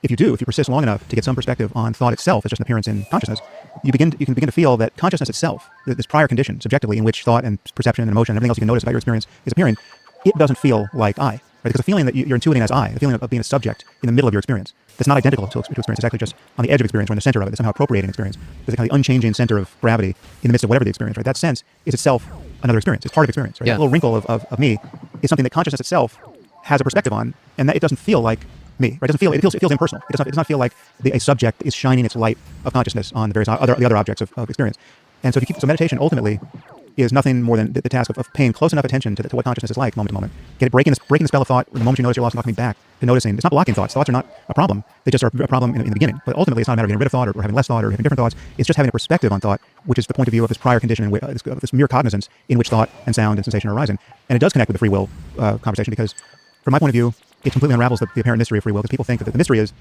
If you persist long enough to get some perspective on thought itself as just an appearance in consciousness, you can begin to feel that consciousness itself, this prior condition, subjectively, in which thought and perception and emotion and everything else you can notice about your experience is appearing, it doesn't feel like I. Right? Because the feeling that you're intuiting as I, the feeling of being a subject in the middle of your experience, that's not identical to experience. It's actually just on the edge of experience or in the center of it. It's somehow appropriating experience. There's a kind of unchanging center of gravity in the midst of whatever the experience. Right? That sense is itself another experience. It's part of experience. Right? Yeah. A little wrinkle of me is something that consciousness itself has a perspective on, and that it doesn't feel like me. Right? It feels impersonal. It does not feel like a subject is shining its light of consciousness on the various other objects of experience. And so meditation ultimately is nothing more than the task of paying close enough attention to what consciousness is like moment to moment. Breaking the spell of thought the moment you notice you're lost and not coming back to noticing. It's not blocking thoughts. Thoughts are not a problem. They just are a problem in the beginning. But ultimately, it's not a matter of getting rid of thought or having less thought or having different thoughts. It's just having a perspective on thought, which is the point of view of this prior condition, this mere cognizance in which thought and sound and sensation are arising. And it does connect with the free will conversation because, from my point of view, it completely unravels the apparent mystery of free will because people think that the mystery is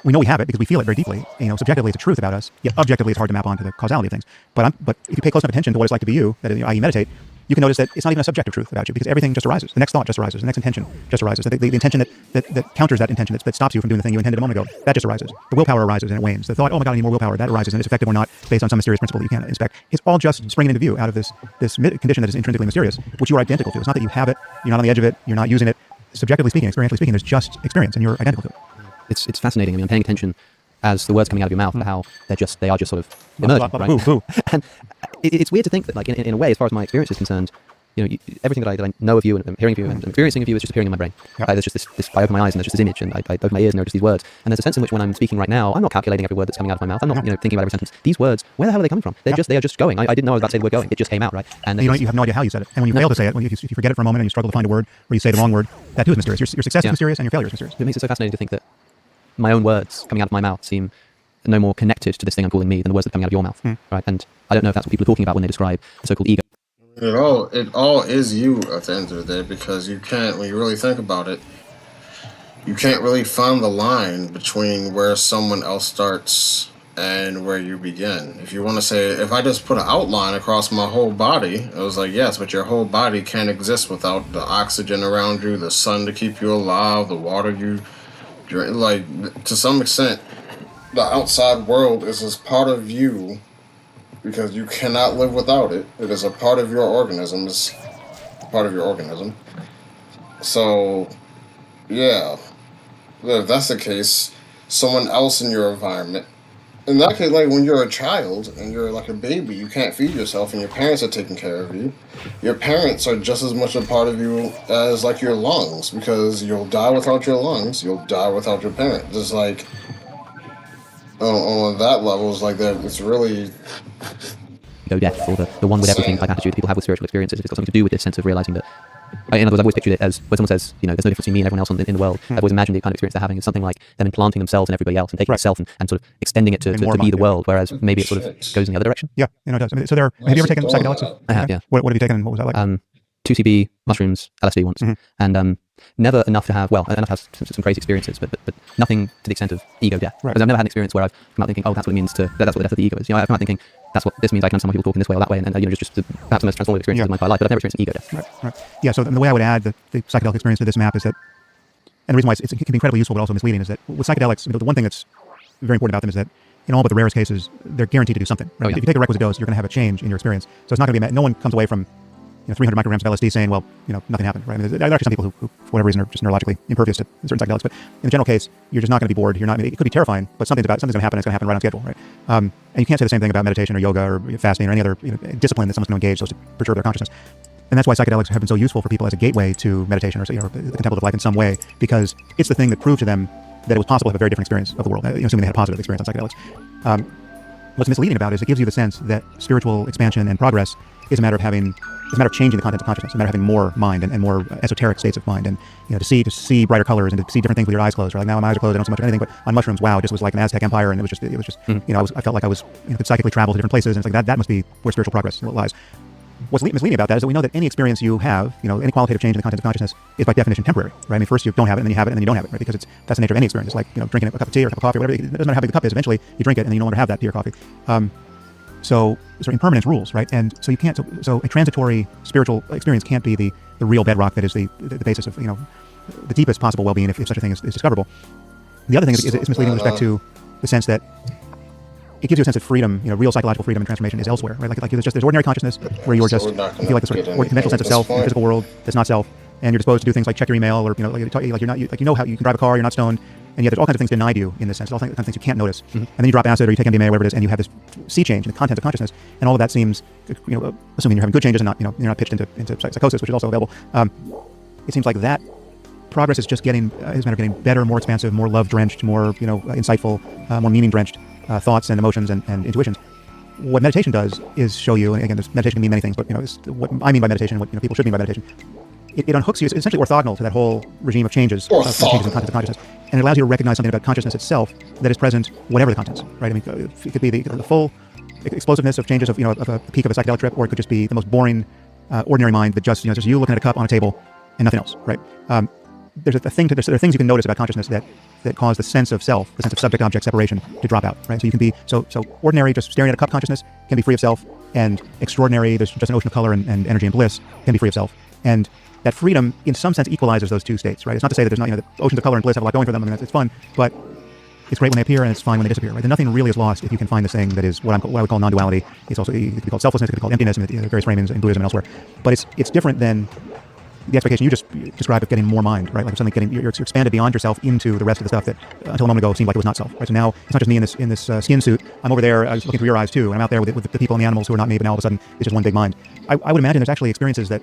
we know we have it because we feel it very deeply. Subjectively, it's a truth about us. Yet objectively, it's hard to map onto the causality of things. But if you pay close enough attention to what it's like to be you, that is, i.e., meditate, you can notice that it's not even a subjective truth about you because everything just arises. The next thought just arises. The next intention just arises. The intention that counters that intention, that stops you from doing the thing you intended a moment ago, that just arises. The willpower arises and it wanes. The thought, oh my God, I need more willpower, that arises and it's effective or not based on some mysterious principle that you can't inspect. It's all just springing into view out of this condition that is intrinsically mysterious, which you are identical to. It's not that you have it, you're not on the edge of it, you're not using it. Subjectively speaking, experientially speaking, there's just experience and you're identical to it. It's fascinating. I mean, I'm paying attention as the words coming out of your mouth, how they are just sort of emergent, right? And it's weird to think that, like, in a way, as far as my experience is concerned, everything that I know of you and I'm hearing of you and I'm experiencing of you is just appearing in my brain. Yep. There's just this. I open my eyes and there's just this image, and I open my ears and there are just these words. And there's a sense in which when I'm speaking right now, I'm not calculating every word that's coming out of my mouth. I'm not, thinking about every sentence. These words, where the hell are they coming from? They are just going. I didn't know I was about to say the word going. It just came out, right? And you have no idea how you said it. And when you fail to say it, if you forget it for a moment and you struggle to find a word, or you say the wrong word, that too is mysterious. Your success is mysterious and your failure is mysterious. It makes it so fascinating to think that my own words coming out of my mouth seem no more connected to this thing I'm calling me than the words that are coming out of your mouth, right? And I don't know if that's what people are talking about when they describe the so-called ego. It all is you at the end of the day, because you can't, when you really think about it, you can't really find the line between where someone else starts and where you begin. If you want to say, if I just put an outline across my whole body, it was like, yes, but your whole body can't exist without the oxygen around you, the sun to keep you alive, the water you drink. Like, to some extent, the outside world is as part of you because you cannot live without it. It is a part of your organism. It's part of your organism. So, yeah, if that's the case, someone else in your environment, in that case, like when you're a child and you're like a baby, you can't feed yourself and your parents are taking care of you. Your parents are just as much a part of you as like your lungs, because you'll die without your lungs, you'll die without your parents. Just like, on that level, it's like that. It's really death, or the one with everything type attitude that people have with spiritual experiences. It's got something to do with this sense of realizing that. In other words, I've always pictured it as when someone says, there's no difference between me and everyone else in the world. I've always imagined the kind of experience they're having is something like them implanting themselves in everybody else and taking itself and sort of extending it to be the world, whereas maybe it sort of goes in the other direction. Yeah, it does. I mean, so have you ever taken psychedelics? I have, yeah. What have you taken? What was that like? 2CB, mushrooms, LSD once, and never enough to have some crazy experiences, but nothing to the extent of ego death. Because I've never had an experience where I've come out thinking, oh, that's what it means that's what the death of the ego is. I've come out thinking that's what this means. I can understand why people talk in this way or that way, and just perhaps the most transformative experiences of my entire life. But I've never experienced ego death. Right. Yeah. So the way I would add the psychedelic experience to this map is that, and the reason why it can be incredibly useful but also misleading is that with psychedelics, the one thing that's very important about them is that in all but the rarest cases, they're guaranteed to do something. Right? If you take a requisite dose, you're going to have a change in your experience. So it's not going to be no one comes away from 300 micrograms of LSD saying, well, nothing happened, right? I mean, there are actually some people who, for whatever reason, are just neurologically impervious to certain psychedelics. But in the general case, you're just not going to be bored. It could be terrifying, but something's going to happen. It's going to happen right on schedule, right? And you can't say the same thing about meditation or yoga or fasting or any other discipline that someone's going to engage so as to perturb their consciousness. And that's why psychedelics have been so useful for people as a gateway to meditation or the contemplative life in some way, because it's the thing that proved to them that it was possible to have a very different experience of the world, assuming they had a positive experience on psychedelics. What's misleading about it is it gives you the sense that spiritual expansion and progress is a matter of changing the content of consciousness, a matter of having more mind and more esoteric states of mind, and to see brighter colors and to see different things with your eyes closed. Or like now my eyes are closed, I don't see much of anything. But on mushrooms, wow, it just was like an Aztec empire, and it was just I felt like I was could psychically travel to different places, and it's like that must be where spiritual progress lies. What's misleading about that is that we know that any experience you have, any qualitative change in the content of consciousness is by definition temporary, right? I mean, first you don't have it, and then you have it, and then you don't have it, right? Because that's the nature of any experience. It's like drinking a cup of tea or a cup of coffee or whatever. It doesn't matter how big the cup is. Eventually, you drink it, and then you no longer have that tea or coffee. So impermanence rules, right? And so you can't. So a transitory spiritual experience can't be the real bedrock that is the basis of the deepest possible well-being if such a thing is discoverable. The other thing is it's misleading with respect to the sense that it gives you a sense of freedom, real psychological freedom and transformation is elsewhere, right? Like there's ordinary consciousness where you're just, you feel like the sort of conventional sense of self in the physical world that's not self, and you're disposed to do things like check your email or, like you're not, how you can drive a car, you're not stoned, and yet there's all kinds of things denied you in this sense. There's all kinds of things you can't notice. And then you drop acid or you take MDMA or whatever it is, and you have this sea change in the content of consciousness, and all of that seems, assuming you're having good changes and not, you're not pitched into psychosis, which is also available. It seems like that progress is just is a matter of getting better, more expansive, more love-drenched, more insightful, more meaning-drenched thoughts and emotions and intuitions. What meditation does is show you, and again, meditation can mean many things, but what I mean by meditation, what people should mean by meditation, it unhooks you. It's essentially orthogonal to that whole regime of changes in content of consciousness, and it allows you to recognize something about consciousness itself that is present, whatever the contents. Right? I mean, it could be the full explosiveness of changes of a peak of a psychedelic trip, or it could just be the most boring, ordinary mind that just just you looking at a cup on a table and nothing else. Right? There are things you can notice about consciousness that cause the sense of self, the sense of subject-object separation to drop out, right? So you can be so ordinary, just staring at a cup consciousness can be free of self, and extraordinary, there's just an ocean of color and energy and bliss, can be free of self. And that freedom, in some sense, equalizes those two states, right? It's not to say that there's not, the oceans of color and bliss have a lot going for them. I mean, it's fun, but it's great when they appear and it's fine when they disappear, right? And nothing really is lost if you can find this thing that is what I would call non-duality. It's also, it could be called selflessness, it could be called emptiness, and various framings in Buddhism and elsewhere. But it's different than the expectation you just described of getting more mind, right? Like something you're expanded beyond yourself into the rest of the stuff that until a moment ago seemed like it was not self, right? So now it's not just me in this skin suit. I'm over there, I was looking through your eyes too, and I'm out there with the people and the animals who are not me, but now all of a sudden it's just one big mind. I would imagine there's actually experiences that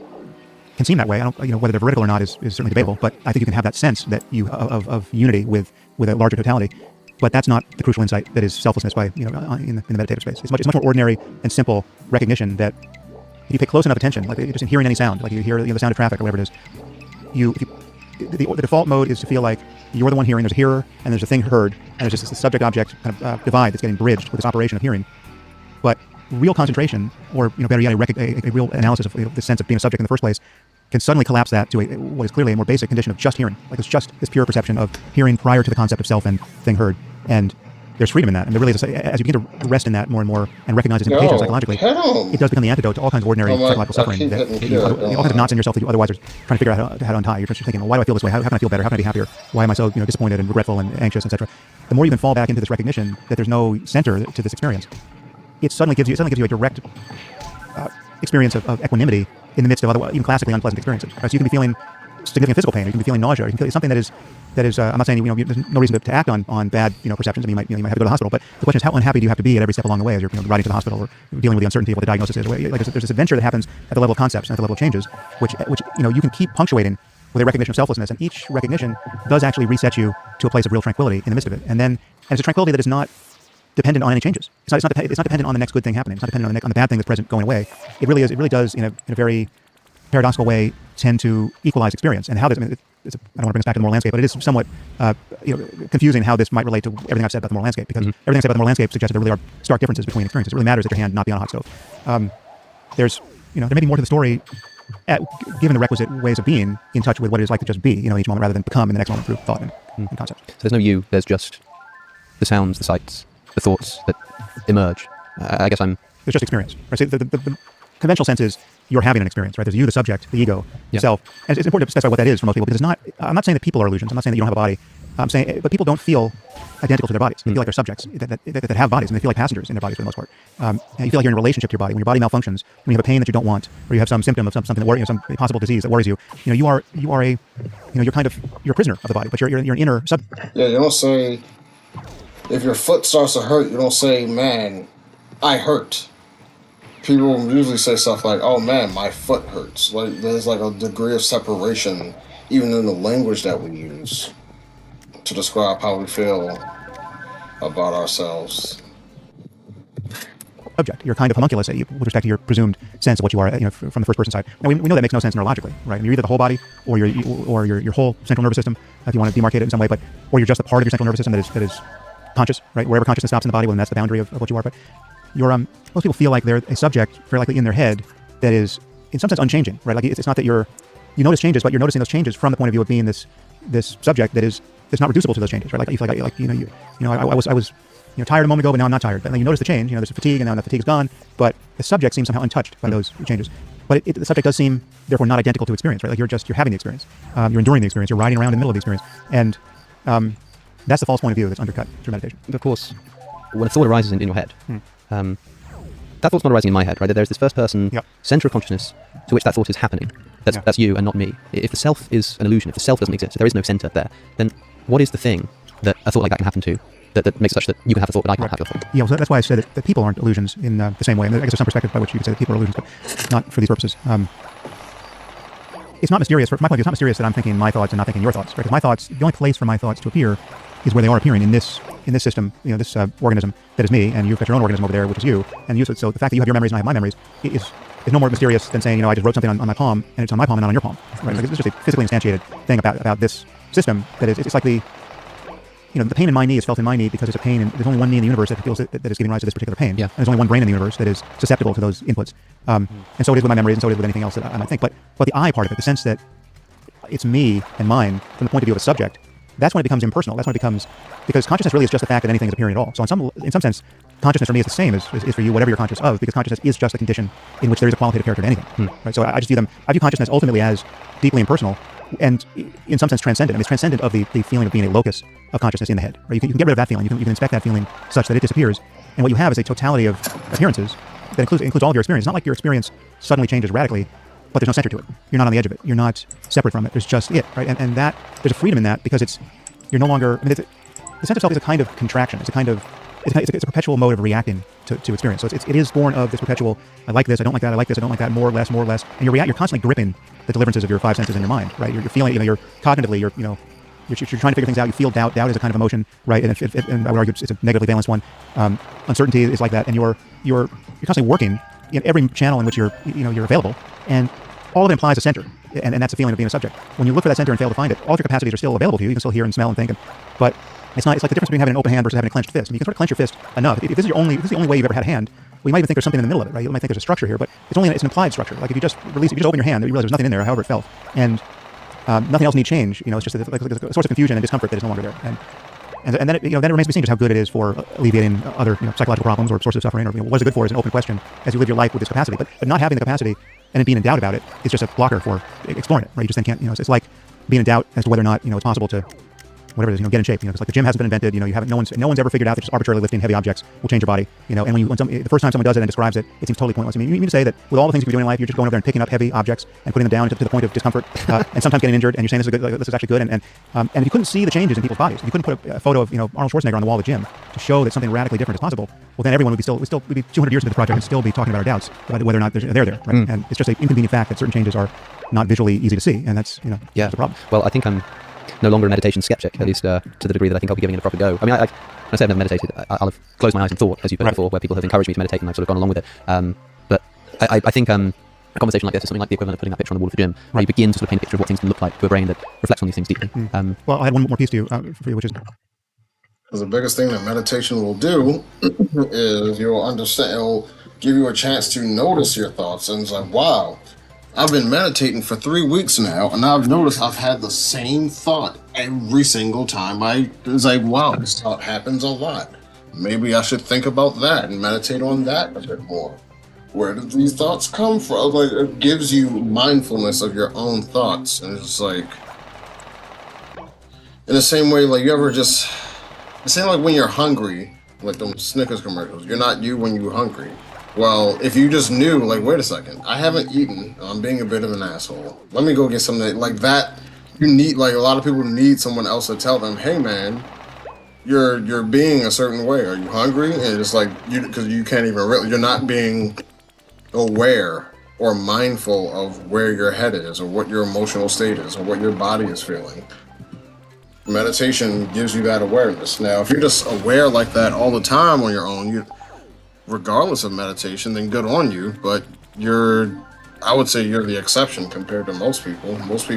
can seem that way. I don't, whether they're veridical or not is certainly debatable, but I think you can have that sense that you of unity with a larger totality. But that's not the crucial insight that is selflessness by in the meditative space. It's much more ordinary and simple recognition that if you pay close enough attention, like just in hearing any sound, like you hear the sound of traffic or whatever it is, the default mode is to feel like you're the one hearing. There's a hearer and there's a thing heard, and there's just this subject-object kind of divide that's getting bridged with this operation of hearing. But real concentration, or better yet, a real analysis of the sense of being a subject in the first place, can suddenly collapse that to what is clearly a more basic condition of just hearing. Like it's just this pure perception of hearing prior to the concept of self and thing heard. And there's freedom in that. And there really is, as you begin to rest in that more and more and recognize its implications psychologically, it does become the antidote to all kinds of ordinary psychological suffering. All kinds of knots in yourself that you otherwise are trying to figure out how to untie. You're just thinking, well, why do I feel this way? How can I feel better? How can I be happier? Why am I so disappointed and regretful and anxious, etc.? The more you can fall back into this recognition that there's no center to this experience, it suddenly gives you a direct experience of equanimity in the midst of otherwise even classically unpleasant experiences. Right? So you can be feeling significant physical pain, or you can be feeling nausea, or you can feel something that is I'm not saying there's no reason to act on bad perceptions. I mean, you might have to go to the hospital, but the question is how unhappy do you have to be at every step along the way as you're riding to the hospital or dealing with the uncertainty of what the diagnosis is. Like there's this adventure that happens at the level of concepts and at the level of changes, which you can keep punctuating with a recognition of selflessness, and each recognition does actually reset you to a place of real tranquility in the midst of it. And it's a tranquility that is not dependent on any changes. It's not dependent on the next good thing happening. It's not dependent on the bad thing that's present going away. It really is. It really does in a very paradoxical way tend to equalize experience. And how this, I don't want to bring us back to the moral landscape, but it is somewhat confusing how this might relate to everything I've said about the moral landscape, because everything I said about the moral landscape suggests that there really are stark differences between experiences. It really matters that your hand not be on a hot stove. There's there may be more to the story given the requisite ways of being in touch with what it is like to just be, in each moment rather than become in the next moment through thought and concept. So there's no you, there's just the sounds, the sights, the thoughts that emerge. I guess there's just experience. Right? So the conventional sense is you're having an experience, right? There's you, the subject, the ego, the self. And it's important to specify what that is for most people, because I'm not saying that people are illusions. I'm not saying that you don't have a body. I'm saying, but people don't feel identical to their bodies. They feel like they're subjects that have bodies, and they feel like passengers in their bodies for the most part. And you feel like you're in a relationship to your body. When your body malfunctions, when you have a pain that you don't want, or you have some symptom of something that worries, some possible disease that worries you, you're a prisoner of the body, but you're an inner subject. Yeah, you don't say, if your foot starts to hurt, you don't say, man, I hurt. People usually say stuff like, oh man, my foot hurts. Like there's like a degree of separation even in the language that we use to describe how we feel about ourselves. Subject. You're kind of homunculus with respect to your presumed sense of what you are, from the first person side. Now we know that makes no sense neurologically, right? I mean, you're either the whole body or your whole central nervous system, if you want to demarcate it in some way, or you're just a part of your central nervous system that is conscious, right? Wherever consciousness stops in the body, well, then that's the boundary of what you are. But most people feel like they're a subject very likely in their head that is in some sense unchanging, right? Like it's not that you notice changes, but you're noticing those changes from the point of view of being this subject that's not reducible to those changes, right? Like you feel like I was tired a moment ago, but now I'm not tired. But then you notice the change, there's fatigue, and now the fatigue is gone, but the subject seems somehow untouched by those changes. But the subject does seem therefore not identical to experience, right? Like you're having the experience, you're enduring the experience, you're riding around in the middle of the experience, and that's the false point of view that's undercut through meditation. Of course, when a thought arises in your head, that thought's not arising in my head, right? There's this first person center of consciousness to which that thought is happening. That's you and not me. If the self is an illusion, if the self doesn't exist, if there is no center there, then what is the thing that a thought like that can happen to that makes it such that you can have a thought but I can't have a thought? Yeah, well, that's why I said that people aren't illusions in the same way. And I guess there's some perspective by which you could say that people are illusions, but not for these purposes. it's not mysterious. From my point of view, it's not mysterious that I'm thinking my thoughts and not thinking your thoughts. Right? Because my thoughts, the only place for my thoughts to appear is where they are appearing in this system, this organism that is me, and you've got your own organism over there, which is you. And you, so the fact that you have your memories and I have my memories is no more mysterious than saying, I just wrote something on my palm, and it's on my palm and not on your palm. Right? Like, it's just a physically instantiated thing about this system that is, it's like the pain in my knee is felt in my knee because it's a pain, and there's only one knee in the universe that feels that is giving rise to this particular pain. Yeah. And there's only one brain in the universe that is susceptible to those inputs. And so it is with my memories, and so it is with anything else that I might think. But the I part of it, the sense that it's me and mine from the point of view of a subject, that's when it becomes impersonal. That's when it becomes, because consciousness really is just the fact that anything is appearing at all. So in some sense, consciousness for me is the same as for you, whatever you're conscious of, because consciousness is just a condition in which there is a qualitative character to anything. Right? So I view consciousness ultimately as deeply impersonal and in some sense transcendent. I mean, it's transcendent of the feeling of being a locus of consciousness in the head. Right? You can get rid of that feeling. You can inspect that feeling such that it disappears. And what you have is a totality of appearances that includes all of your experience. It's not like your experience suddenly changes radically, but there's no center to it. You're not on the edge of it. You're not separate from it. There's just it, right? And that there's a freedom in that because you're no longer. I mean, the sense of self is a kind of contraction. It's a perpetual mode of reacting to experience. So it is born of this perpetual. I like this. I don't like that. I like this. I don't like that. More, less, more, less. And you're constantly gripping the deliverances of your five senses in your mind, right? You're feeling. You're cognitively. You're trying to figure things out. You feel doubt. Doubt is a kind of emotion, right? And I would argue it's a negatively balanced one. Uncertainty is like that, and you're constantly working in every channel in which you're available, and all of it implies a center, and that's a feeling of being a subject. When you look for that center and fail to find it, all of your capacities are still available to you. You can still hear and smell and think, but it's not. It's like the difference between having an open hand versus having a clenched fist. I mean, you can sort of clench your fist enough. If this is the only way you've ever had a hand, we might even think there's something in the middle of it, right? You might think there's a structure here, but it's an implied structure. Like if you just open your hand, you realize there's nothing in there, however it felt, and nothing else need change. It's just like a source of confusion and discomfort that is no longer there. And then it remains to be seen just how good it is for alleviating other psychological problems or sources of suffering, or what is it good for is an open question as you live your life with this capacity. But not having the capacity and then being in doubt about it is just a blocker for exploring it, right? You just then can't, it's like being in doubt as to whether or not, it's possible to, whatever it is, get in shape. It's like the gym hasn't been invented. You haven't, no one's ever figured out that just arbitrarily lifting heavy objects will change your body. And the first time someone does it and describes it, it seems totally pointless. I mean, you mean to say that with all the things you can be doing in life, you're just going over there and picking up heavy objects and putting them down to the point of discomfort, and sometimes getting injured, and you're saying this is good, this is actually good, and if you couldn't see the changes in people's bodies, if you couldn't put a photo of Arnold Schwarzenegger on the wall of the gym to show that something radically different is possible, well then everyone we'd be 200 years into the project and still be talking about our doubts about whether or not they're there, right? And it's just an inconvenient fact that certain changes are not visually easy to see, and that's that's a problem. Well, I think I'm no longer a meditation skeptic, at least to the degree that I think I'll be giving it a proper go. I mean, when I say I've never meditated, I'll have closed my eyes in thought, as you've heard before, where people have encouraged me to meditate, and I've sort of gone along with it. But I think a conversation like this is something like the equivalent of putting that picture on the wall of the gym, where you begin to sort of paint a picture of what things can look like to a brain that reflects on these things deeply. Well, I had one more piece to you, for you, which is... Because the biggest thing that meditation will do is you'll understand, it'll give you a chance to notice your thoughts, and it's like, wow, I've been meditating for 3 weeks now, and I've noticed I've had the same thought every single time. It's like, wow, this thought happens a lot. Maybe I should think about that and meditate on that a bit more. Where did these thoughts come from? Like, it gives you mindfulness of your own thoughts, and it's like, in the same way, like it's same like when you're hungry, like them Snickers commercials. You're not you when you're hungry. Well, if you just knew, like, wait a second, I haven't eaten, I'm being a bit of an asshole. Let me go get something like that. You need, like, a lot of people need someone else to tell them, hey man, you're being a certain way. Are you hungry? And it's like, because you can't even really, you're not being aware or mindful of where your head is or what your emotional state is or what your body is feeling. Meditation gives you that awareness. Now, if you're just aware like that all the time on your own, regardless of meditation, then good on you, but I would say you're the exception compared to most people. Most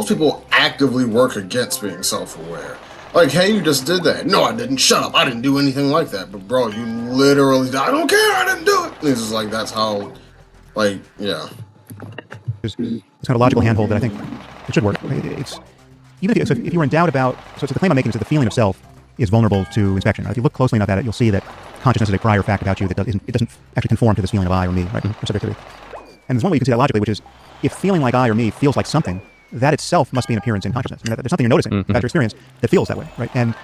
people actively work against being self-aware. Like, hey, you just did that. No, I didn't. Shut up. I didn't do anything like that. But bro, you literally, I don't care. I didn't do it. It's just like, that's how, like, yeah. There's kind of a logical handhold that I think it should work. It's even if you were in doubt about, so the claim I'm making is that the feeling of self is vulnerable to inspection. If you look closely enough at it, you'll see that consciousness is a prior fact about you that it doesn't actually conform to this feeling of I or me, right? Or subjectivity. And there's one way you can see that logically, which is if feeling like I or me feels like something, that itself must be an appearance in consciousness. I mean, there's something you're noticing about your experience that feels that way, right? And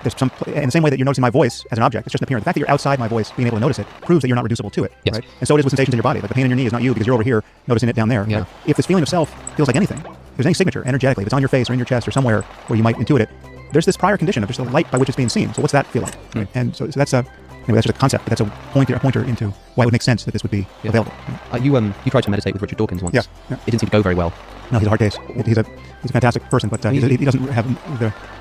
there's in the same way that you're noticing my voice as an object, it's just an appearance. The fact that you're outside my voice, being able to notice it, proves that you're not reducible to it, yes. Right? And so it is with sensations in your body. Like the pain in your knee is not you because you're over here noticing it down there. Yeah. Right? If this feeling of self feels like anything, there's any signature energetically, if it's on your face or in your chest or somewhere where you might intuit it, there's this prior condition of just the light by which it's being seen. So what's that feel like? Right? And so that's anyway, that's just a concept, but that's a pointer into why it would make sense that this would be available. You tried to meditate with Richard Dawkins once. Yeah. It didn't seem to go very well. No, he's a hard case. He's a fantastic person, but he doesn't have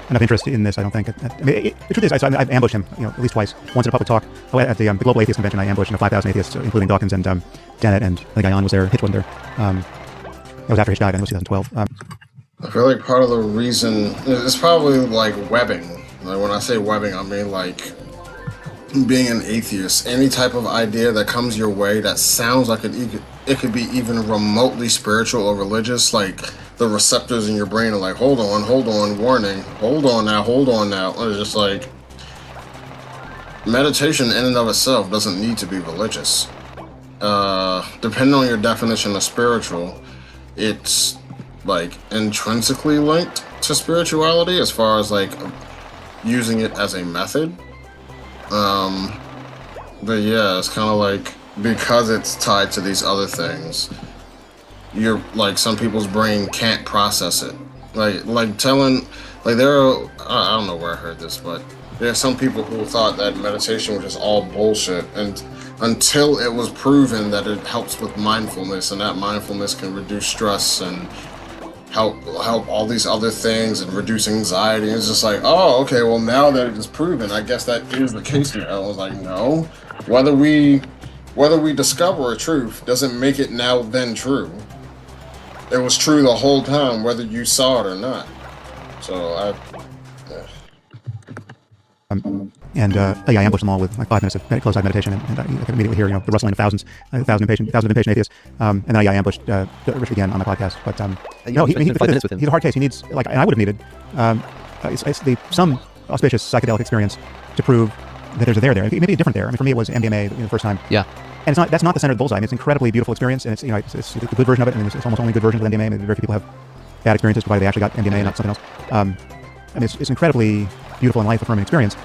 enough interest in this, I don't think. I mean, the truth is, I've ambushed him, at least twice. Once at a public talk at the Global Atheist Convention. I ambushed 5,000 atheists, including Dawkins and Dennett, and I think Ion was there. Hitch wasn't there. That was after Hitch died. I think it was 2012. I feel like part of the reason it's probably like webbing. Like when I say webbing, I mean like being an atheist. Any type of idea that comes your way that sounds like it could be even remotely spiritual or religious, like the receptors in your brain are like, hold on, warning, hold on now. And it's just like meditation in and of itself doesn't need to be religious. Depending on your definition of spiritual, it's like intrinsically linked to spirituality as far as like using it as a method. But yeah, it's kind of like because it's tied to these other things, you're like some people's brain can't process it. Like telling, like there are, I don't know where I heard this, but there are some people who thought that meditation was just all bullshit, and until it was proven that it helps with mindfulness, and that mindfulness can reduce stress and help all these other things and reduce anxiety. It's just like, oh, okay, well now that it is proven, I guess that is the case now. I was like, no, whether we discover a truth doesn't make it now then true. It was true the whole time, whether you saw it or not. So I ambushed them all with like 5 minutes of close-eyed meditation, and I could immediately hear the rustling of thousands of impatient atheists. And then I ambushed Richard again on the podcast. But no, spent 5 minutes with him. He's a hard case. He needs, like, and I would have needed some auspicious psychedelic experience to prove that there's a there. Maybe a different there. I mean, for me, it was MDMA the first time. Yeah. And that's not the center of the bullseye. I mean, it's an incredibly beautiful experience, and it's the good version of it. And it's almost only good versions with MDMA. I mean, very few people have bad experiences, provided they actually got MDMA and not something else. I mean, it's an incredibly beautiful and life-affirming experience.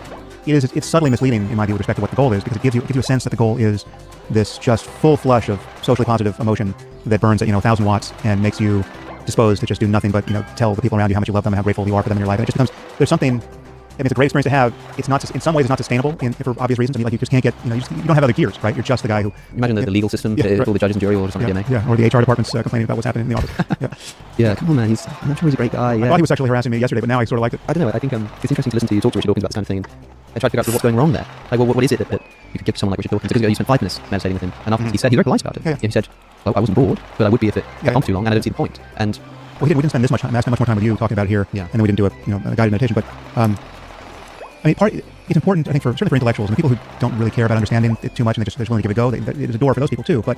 It's subtly misleading in my view with respect to what the goal is, because it gives you a sense that the goal is this just full flush of socially positive emotion that burns at 1,000 watts and makes you disposed to just do nothing but tell the people around you how much you love them and how grateful you are for them in your life. And it just becomes, there's something. I mean, it's a great experience to have. It's not, in some ways, it's not sustainable for obvious reasons. I mean, like, you just can't get, you don't have other gears, right? You're just the guy who. Imagine the legal system, all the judges and jury orders on MDMA. Yeah, or the HR department's complaining about what's happening in the office. Yeah, come on, man. I'm not sure he's a great guy. I thought he was sexually harassing me yesterday, but now I sort of like it. I don't know. I think it's interesting to listen to you talk to Richard Dawkins about this kind of thing and try to figure out what's going wrong there. Like, what is it that you could give to someone like Richard Dawkins? Because you spent 5 minutes meditating with him, and after he said, he's very polite about it. Yeah. He said, well, I wasn't bored, but I would be if it went on too long, and I don't see the point. And we didn't spend this much time. I spent much more time with you talking about it here, and then we didn't do a guided meditation. But I mean, it's important, I think, certainly for intellectuals and people who don't really care about understanding it too much, and they're just willing to give it a go. It is a door for those people too. But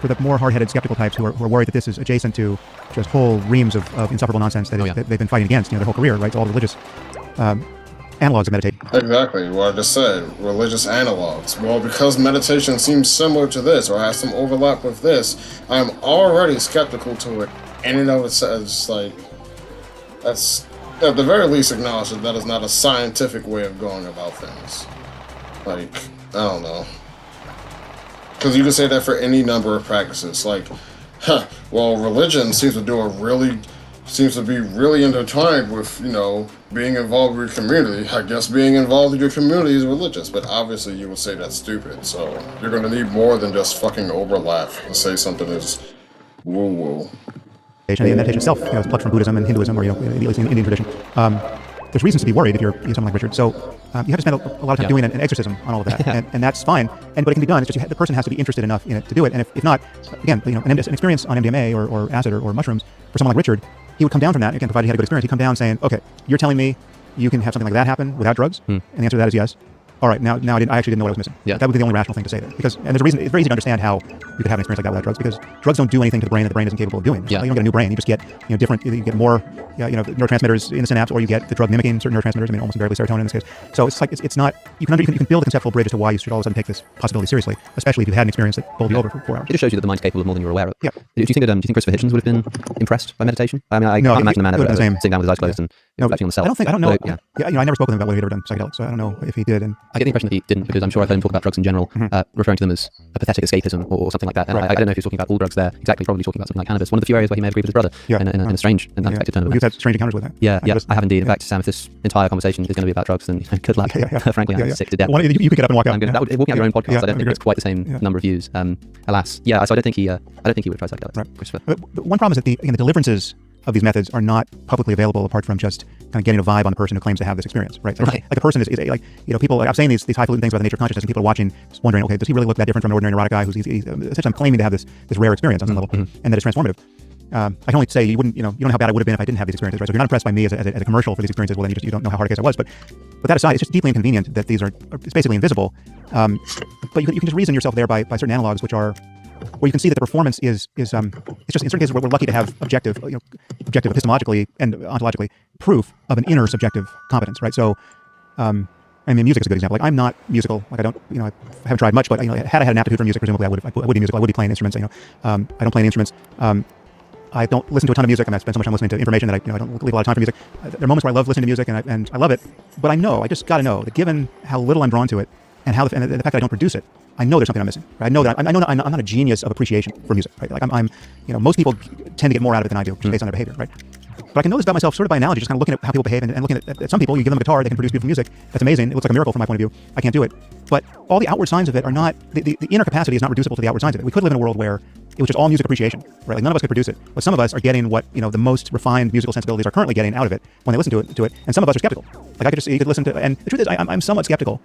for the more hard-headed, skeptical types who are worried that this is adjacent to just whole reams of insufferable nonsense that they've been fighting against, their whole career, right? So all the religious analogs of meditation. exactly what I just said, religious analogs. Well, because meditation seems similar to this or has some overlap with this, I'm already skeptical to it. And it's like, that's at the very least acknowledge that is not a scientific way of going about things. Like, I don't know. Because you can say that for any number of practices. Like, well, religion seems to be really intertwined with, being involved with your community. I guess being involved with your community is religious, but obviously you would say that's stupid. So you're going to need more than just fucking overlap to say something is woo-woo. And meditation itself is plucked from Buddhism and Hinduism, or at least in the Indian tradition. There's reasons to be worried if you're someone like Richard. So you have to spend a lot of time doing an exorcism on all of that, and that's fine. But it can be done. It's just the person has to be interested enough in it to do it. And if not, again, an experience on MDMA or acid or mushrooms for someone like Richard, he would come down from that. Again, provided he had a good experience, he'd come down saying, "Okay, you're telling me you can have something like that happen without drugs?" And the answer to that is yes. All right, now I actually didn't know what I was missing. Yeah. That would be the only rational thing to say there. And there's a reason, it's very easy to understand how you could have an experience like that without drugs, because drugs don't do anything to the brain that the brain isn't capable of doing. You don't get a new brain, you just get different, you get more neurotransmitters in the synapse, or you get the drug mimicking certain neurotransmitters, I mean almost invariably serotonin in this case. So it's like, it's not, you can build a conceptual bridge as to why you should all of a sudden take this possibility seriously, especially if you've had an experience that bowled you over for 4 hours. It just shows you that the mind's capable of more than you're aware of. Yeah. Do you think Christopher Hitchens would have been impressed by meditation? I mean, I can't imagine a man ever sitting down with his eyes closed and reflecting on the self. I don't know. Yeah. I never spoke with him about whether he'd ever done psychedelics, so I don't know if he did. And I get the impression that he didn't, because I'm sure I've heard him talk about drugs in general, referring to them as a pathetic escapism or something like that. And I don't know if he's talking about all drugs there. Exactly, probably talking about something like cannabis. One of the few areas where he may have agreed with his brother in a strange and unexpected turn of We've events. had strange encounters with that. Yeah, I have indeed. In fact, Sam, if this entire conversation is going to be about drugs, then good luck. Frankly, I'm sick to death. Well, you could get up and walk out. Walking out your own podcast, I don't think it's quite the same number of views. Alas, so I don't think he would have tried psychedelics. Right. Christopher. But one problem is that the deliverances of these methods are not publicly available apart from just kind of getting a vibe on the person who claims to have this experience, right? Like a person is like, people, like, I'm saying these highfalutin things about the nature of consciousness, and people are watching, just wondering, okay, does he really look that different from an ordinary neurotic guy who's essentially I'm claiming to have this rare experience on some level, and that it's transformative. I can only say you don't know how bad it would have been if I didn't have these experiences, right? So if you're not impressed by me as a commercial for these experiences, well, then you don't know how hard a case I was. But that aside, it's just deeply inconvenient that these it's basically invisible. But you can just reason yourself there by certain analogs, which are where you can see that the performance is it's just in certain cases where we're lucky to have objective epistemologically and ontologically proof of an inner subjective competence, right? So, I mean, music is a good example. Like, I'm not musical. Like, I don't, I haven't tried much, but had I had an aptitude for music, presumably I would be musical. I would be playing instruments. I don't play any instruments. I don't listen to a ton of music. I spend so much time listening to information that I don't leave a lot of time for music. There are moments where I love listening to music and I love it, but I just got to know that given how little I'm drawn to it and the fact that I don't produce it, I know there's something I'm missing. Right? I know that I'm not a genius of appreciation for music. Right? Like I'm most people tend to get more out of it than I do, just based on their behavior. Right? But I can know this about myself sort of by analogy, just kind of looking at how people behave and looking at some people. You give them a guitar, they can produce beautiful music. That's amazing. It looks like a miracle from my point of view. I can't do it. But all the outward signs of it are not, the inner capacity is not reducible to the outward signs of it. We could live in a world where it was just all music appreciation, right? Like none of us could produce it. But some of us are getting what, the most refined musical sensibilities are currently getting out of it when they listen to it. And some of us are skeptical. Like you could listen to, and the truth is I'm somewhat skeptical.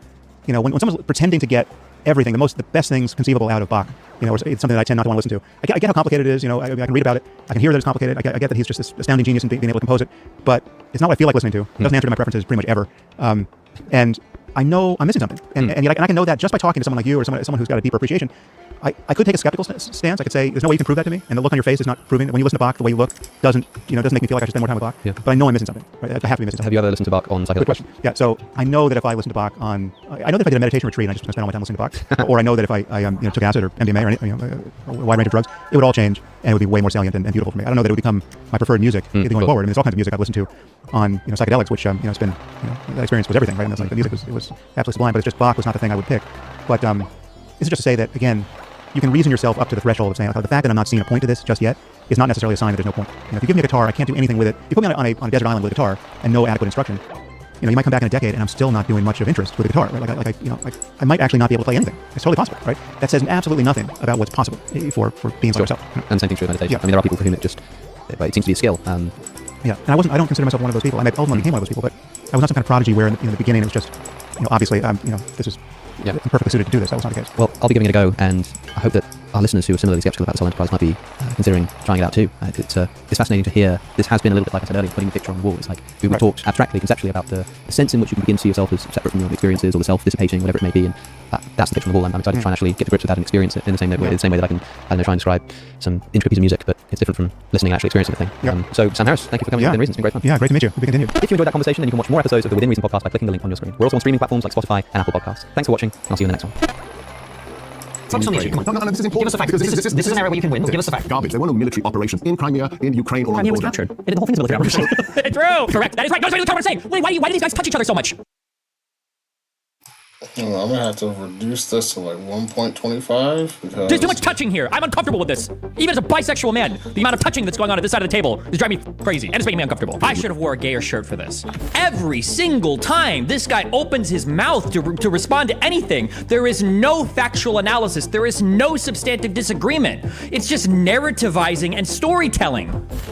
When someone's pretending to get everything, the best things conceivable out of Bach, it's something that I tend not to want to listen to. I get how complicated it is, I can read about it. I can hear that it's complicated. I get that he's just this astounding genius in being able to compose it, but it's not what I feel like listening to. It doesn't answer to my preferences pretty much ever. And I know I'm missing something. And yet I can know that just by talking to someone like you or someone who's got a deeper appreciation. I could take a skeptical stance. I could say, there's no way you can prove that to me. And the look on your face is not proving that when you listen to Bach, the way you look doesn't make me feel like I should spend more time with Bach. Yeah. But I know I'm missing something. Right? I have to be missing something. Have you ever listened to Bach on psychedelics? Good question. Yeah. So I know that if I listen to Bach I know that if I did a meditation retreat and I just spent all my time listening to Bach, or I know that if I took acid or MDMA or anything, a wide range of drugs, it would all change and it would be way more salient and beautiful for me. I don't know that it would become my preferred music going forward. I mean, there's all kinds of music I've listened to on psychedelics, which it's been that experience was everything, right? And that's like the music was absolutely sublime, but it's just Bach was not the thing I would pick. But this is just to say that again, you can reason yourself up to the threshold of saying, the fact that I'm not seeing a point to this just yet is not necessarily a sign that there's no point. If you give me a guitar, I can't do anything with it. You put me on a desert island with a guitar and no adequate instruction, you might come back in a decade and I'm still not doing much of interest with a guitar. Right? I might actually not be able to play anything. It's totally possible, right? That says absolutely nothing about what's possible for beings like yourself. And same thing true with meditation. Yeah. I mean, there are people for whom it seems to be a skill. Yeah, and I don't consider myself one of those people. I ultimately became one of those people, but I was not some kind of prodigy where in the beginning it was just, obviously, this is I'm perfectly suited to do this. That was not the case. Well, I'll be giving it a go, and I hope that our listeners who are similarly skeptical about the Soul Enterprise might be considering trying it out too. It's fascinating to hear. This has been a little bit, like I said earlier, putting the picture on the wall. It's like we talked abstractly, conceptually about the sense in which you can begin to see yourself as separate from your experiences or the self-dissipating, whatever it may be, and that's the picture on the wall. I'm excited to try and actually get to grips with that and experience it in the same way that I can try and describe some intricate piece of music, but it's different from listening and actually experiencing the thing. Yeah. So, Sam Harris, thank you for coming on Within Reason. It's been great fun. Yeah, great to meet you. We continue. If you enjoyed that conversation, then you can watch more episodes of the Within Reason podcast by clicking the link on your screen. We're also on streaming platforms like Spotify and Apple Podcasts. Thanks for watching, and I'll see you in the next one. Focus on the issue. Come on. No, this is important. Give us the facts. This is an area where you can win. Give us the facts. Garbage. There were no military operations in Crimea, in Ukraine, or on the Crimea was border. captured. The whole thing's a military operation. True. Correct. That is right. No, that's what I'm saying. Why do these guys touch each other so much? I'm gonna have to reduce this to like 1.25 because There's too much touching here. I'm uncomfortable with this. Even as a bisexual man, the amount of touching that's going on at this side of the table is driving me crazy, and it's making me uncomfortable. I should have wore a gayer shirt for this. Every single time this guy opens his mouth to respond to anything, there is no factual analysis. There is no substantive disagreement. It's just narrativizing and storytelling.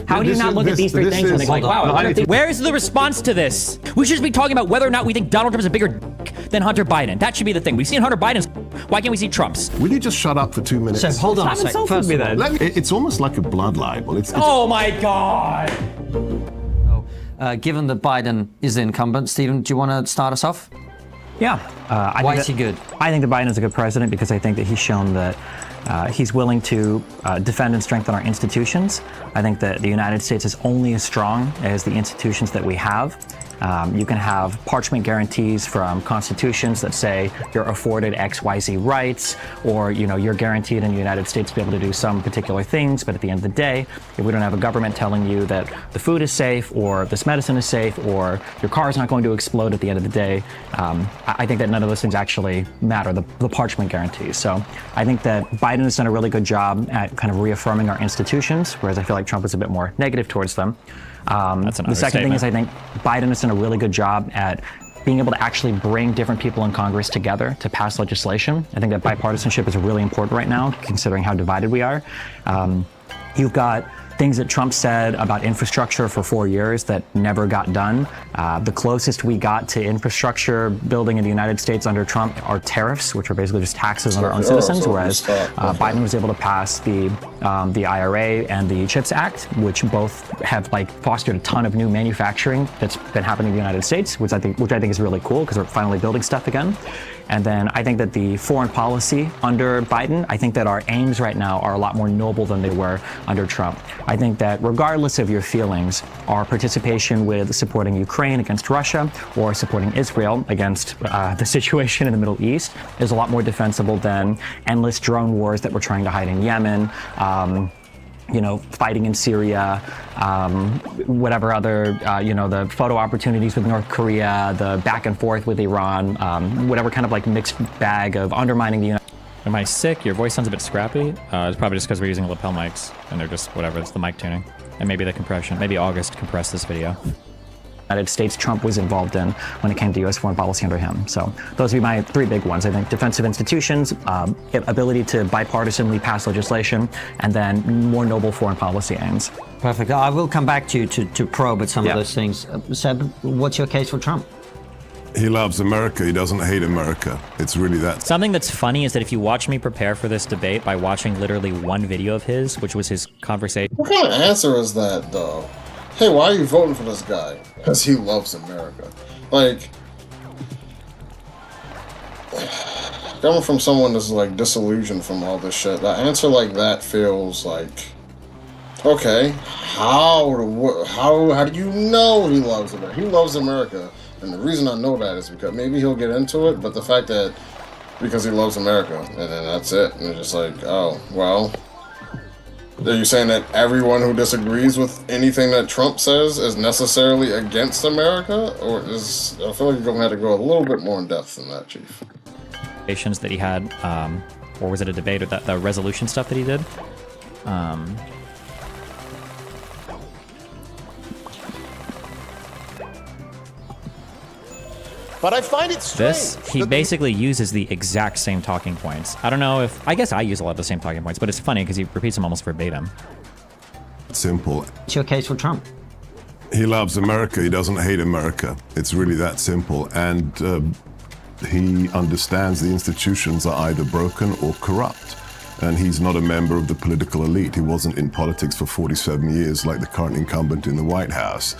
How do you not look at these three things and think, like, wow, Where's the response to this? We should just be talking about whether or not we think Donald Trump is a bigger dick than Hunter Biden. That should be the thing. We've seen Hunter Biden's. Why can't we see Trump's? Will you just shut up for 2 minutes? Seb, hold on a second. First of all, It's almost like a blood libel. It's Oh my God! given that Biden is the incumbent, Stephen, do you want to start us off? Yeah. Why is he good? I think that Biden is a good president because I think that he's shown that He's willing to defend and strengthen our institutions. I think that the United States is only as strong as the institutions that we have. You can have parchment guarantees from constitutions that say you're afforded XYZ rights, or you're guaranteed in the United States to be able to do some particular things, but at the end of the day, if we don't have a government telling you that the food is safe, or this medicine is safe, or your car is not going to explode at the end of the day, I think that none of those things actually matter, the parchment guarantees. So I think that Biden has done a really good job at kind of reaffirming our institutions, whereas I feel like Trump is a bit more negative towards them. The second thing is I think Biden has done a really good job at being able to actually bring different people in Congress together to pass legislation. I think that bipartisanship is really important right now, considering how divided we are. You've got things that Trump said about infrastructure for 4 years that never got done. The closest we got to infrastructure building in the United States under Trump are tariffs, which are basically just taxes on our own citizens, whereas Biden was able to pass the IRA and the CHIPS Act, which both have fostered a ton of new manufacturing that's been happening in the United States, which I think is really cool because we're finally building stuff again. And then I think that the foreign policy under Biden, I think that our aims right now are a lot more noble than they were under Trump. I think that regardless of your feelings, our participation with supporting Ukraine against Russia or supporting Israel against the situation in the Middle East is a lot more defensible than endless drone wars that we're trying to hide in Yemen, fighting in Syria, whatever other, the photo opportunities with North Korea, the back and forth with Iran, whatever kind of mixed bag of undermining the United. Am I sick? Your voice sounds a bit scrappy. It's probably just because we're using lapel mics and they're just whatever. It's the mic tuning and maybe the compression. Maybe August compressed this video. United States Trump was involved in when it came to U.S. foreign policy under him. So those would be my three big ones. I think defensive institutions, ability to bipartisanly pass legislation, and then more noble foreign policy aims. Perfect. I will come back to you to probe at some of those things. Seb, what's your case for Trump? He loves America. He doesn't hate America. It's really that. Something that's funny is that if you watch me prepare for this debate by watching literally one video of his, which was his conversation. What kind of answer is that, though? Hey, why are you voting for this guy? Because he loves America. Coming from someone that's disillusioned from all this shit, an answer like that feels okay, how do you know he loves America? He loves America, and the reason I know that is because maybe he'll get into it, but the fact that because he loves America, and then that's it, and it's just oh, well. Are you saying that everyone who disagrees with anything that Trump says is necessarily against America? Or I feel like you're going to have to go a little bit more in depth than that, Chief. That he had, or was it a debate or the resolution stuff that he did? But I find it strange. He basically uses the exact same talking points. I don't know if, I guess I use a lot of the same talking points, but it's funny because he repeats them almost verbatim. Simple. What's your case for Trump? He loves America. He doesn't hate America. It's really that simple. And he understands the institutions are either broken or corrupt. And he's not a member of the political elite. He wasn't in politics for 47 years like the current incumbent in the White House.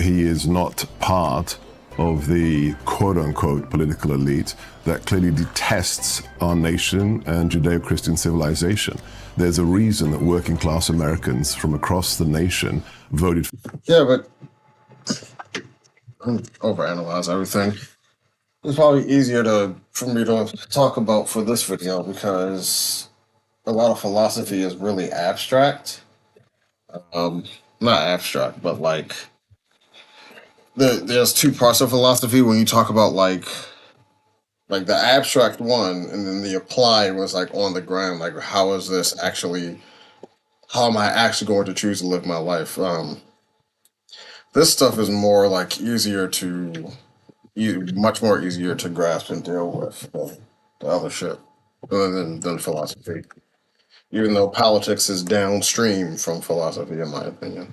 He is not part of the quote-unquote political elite that clearly detests our nation and Judeo-Christian civilization. There's a reason that working-class Americans from across the nation voted for... Yeah, but overanalyze everything. It's probably easier for me to talk about for this video because a lot of philosophy is really abstract. Not abstract, but there's two parts of philosophy when you talk about the abstract one, and then the applied was on the ground. How am I actually going to choose to live my life? This stuff is more much more easier to grasp and deal with than the other shit than philosophy. Even though politics is downstream from philosophy, in my opinion.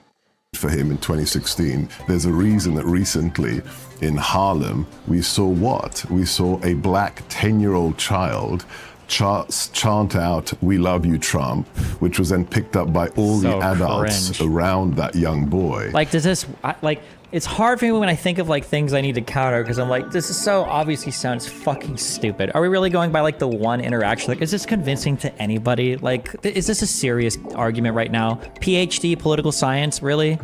For him in 2016. There's a reason that recently in Harlem, we saw what? We saw a black 10-year-old child chant out, "We love you, Trump," which was then picked up by all the adults around that young boy. Does this, It's hard for me when I think of like things I need to counter because I'm like, this is so obviously sounds fucking stupid. Are we really going by like the one interaction? Like, is this convincing to anybody? Like, is this a serious argument right now? PhD political science, really?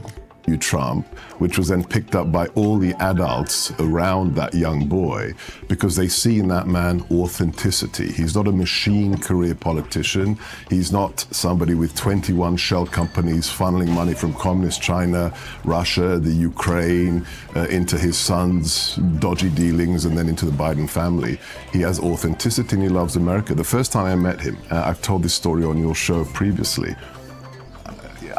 Trump, which was then picked up by all the adults around that young boy because they see in that man authenticity. He's not a machine career politician. He's not somebody with 21 shell companies funneling money from communist China, Russia, the Ukraine, into his son's dodgy dealings and then into the Biden family. He has authenticity and he loves America. The first time I met him, I've told this story on your show previously,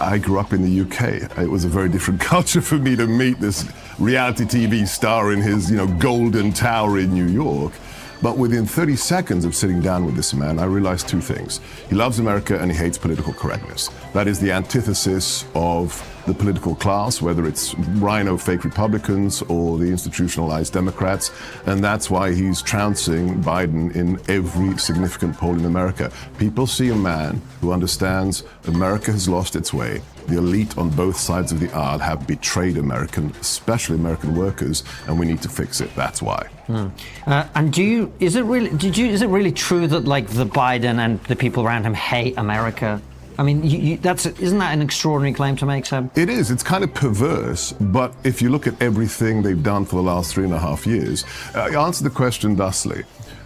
I grew up in the UK. It was a very different culture for me to meet this reality TV star in his, golden tower in New York. But within 30 seconds of sitting down with this man, I realized two things. He loves America and he hates political correctness. That is the antithesis of the political class, whether it's rhino fake Republicans or the institutionalized Democrats. And that's why he's trouncing Biden in every significant poll in America. People see a man who understands America has lost its way. The elite on both sides of the aisle have betrayed especially American workers, and we need to fix it. That's why. And is it really true that like the Biden and the people around him hate America? I mean, isn't that an extraordinary claim to make, Seb? It is. It's kind of perverse, but if you look at everything they've done for the last 3.5 years, answer the question thusly.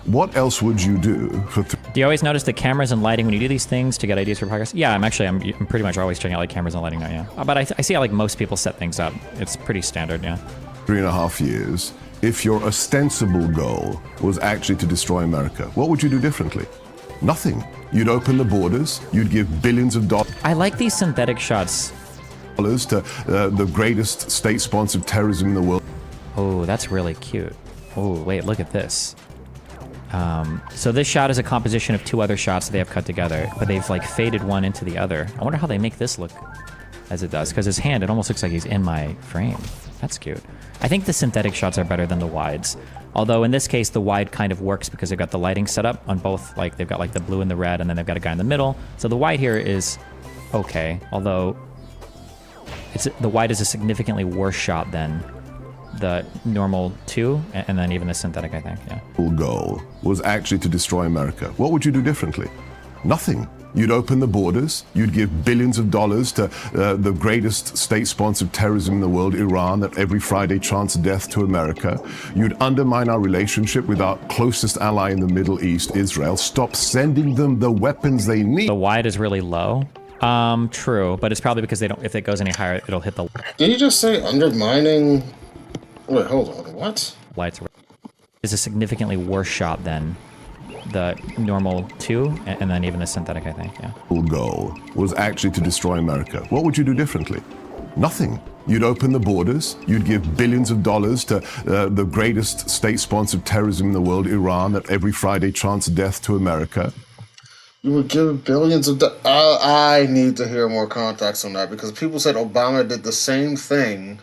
What else would you do for... Do you always notice the cameras and lighting when you do these things to get ideas for progress? Yeah, I'm pretty much always checking out like cameras and lighting now, yeah. But I see how like most people set things up. It's pretty standard, yeah. 3.5 years, if your ostensible goal was actually to destroy America, what would you do differently? Nothing. You'd open the borders, you'd give billions of dollars... I like these synthetic shots. ...to the greatest state-sponsored terrorism in the world. Oh, that's really cute. Oh, wait, look at this. So this shot is a composition of two other shots that they have cut together, but they've like faded one into the other. I wonder how they make this look as it does, because his hand, it almost looks like he's in my frame. That's cute. I think the synthetic shots are better than the wides. Although in this case, the wide kind of works because they've got the lighting set up on both, like they've got like the blue and the red, and then they've got a guy in the middle. So the wide here is okay, although the wide is a significantly worse shot than the normal 2, and then even the synthetic, I think, yeah. Goal was actually to destroy America. What would you do differently? Nothing. You'd open the borders, you'd give billions of dollars to the greatest state-sponsored terrorism in the world, Iran, that every Friday chants death to America. You'd undermine our relationship with our closest ally in the Middle East, Israel. Stop sending them the weapons they need. The wide is really low. True, but it's probably because if it goes any higher, it'll hit the... Did you just say undermining... Wait, hold on, what? Lights is a significantly worse shot than the normal 2, and then even the synthetic, I think, yeah. Goal was actually to destroy America. What would you do differently? Nothing. You'd open the borders, you'd give billions of dollars to the greatest state-sponsored terrorism in the world, Iran, that every Friday chants death to America. You would give billions of dollars. I need to hear more context on that, because people said Obama did the same thing,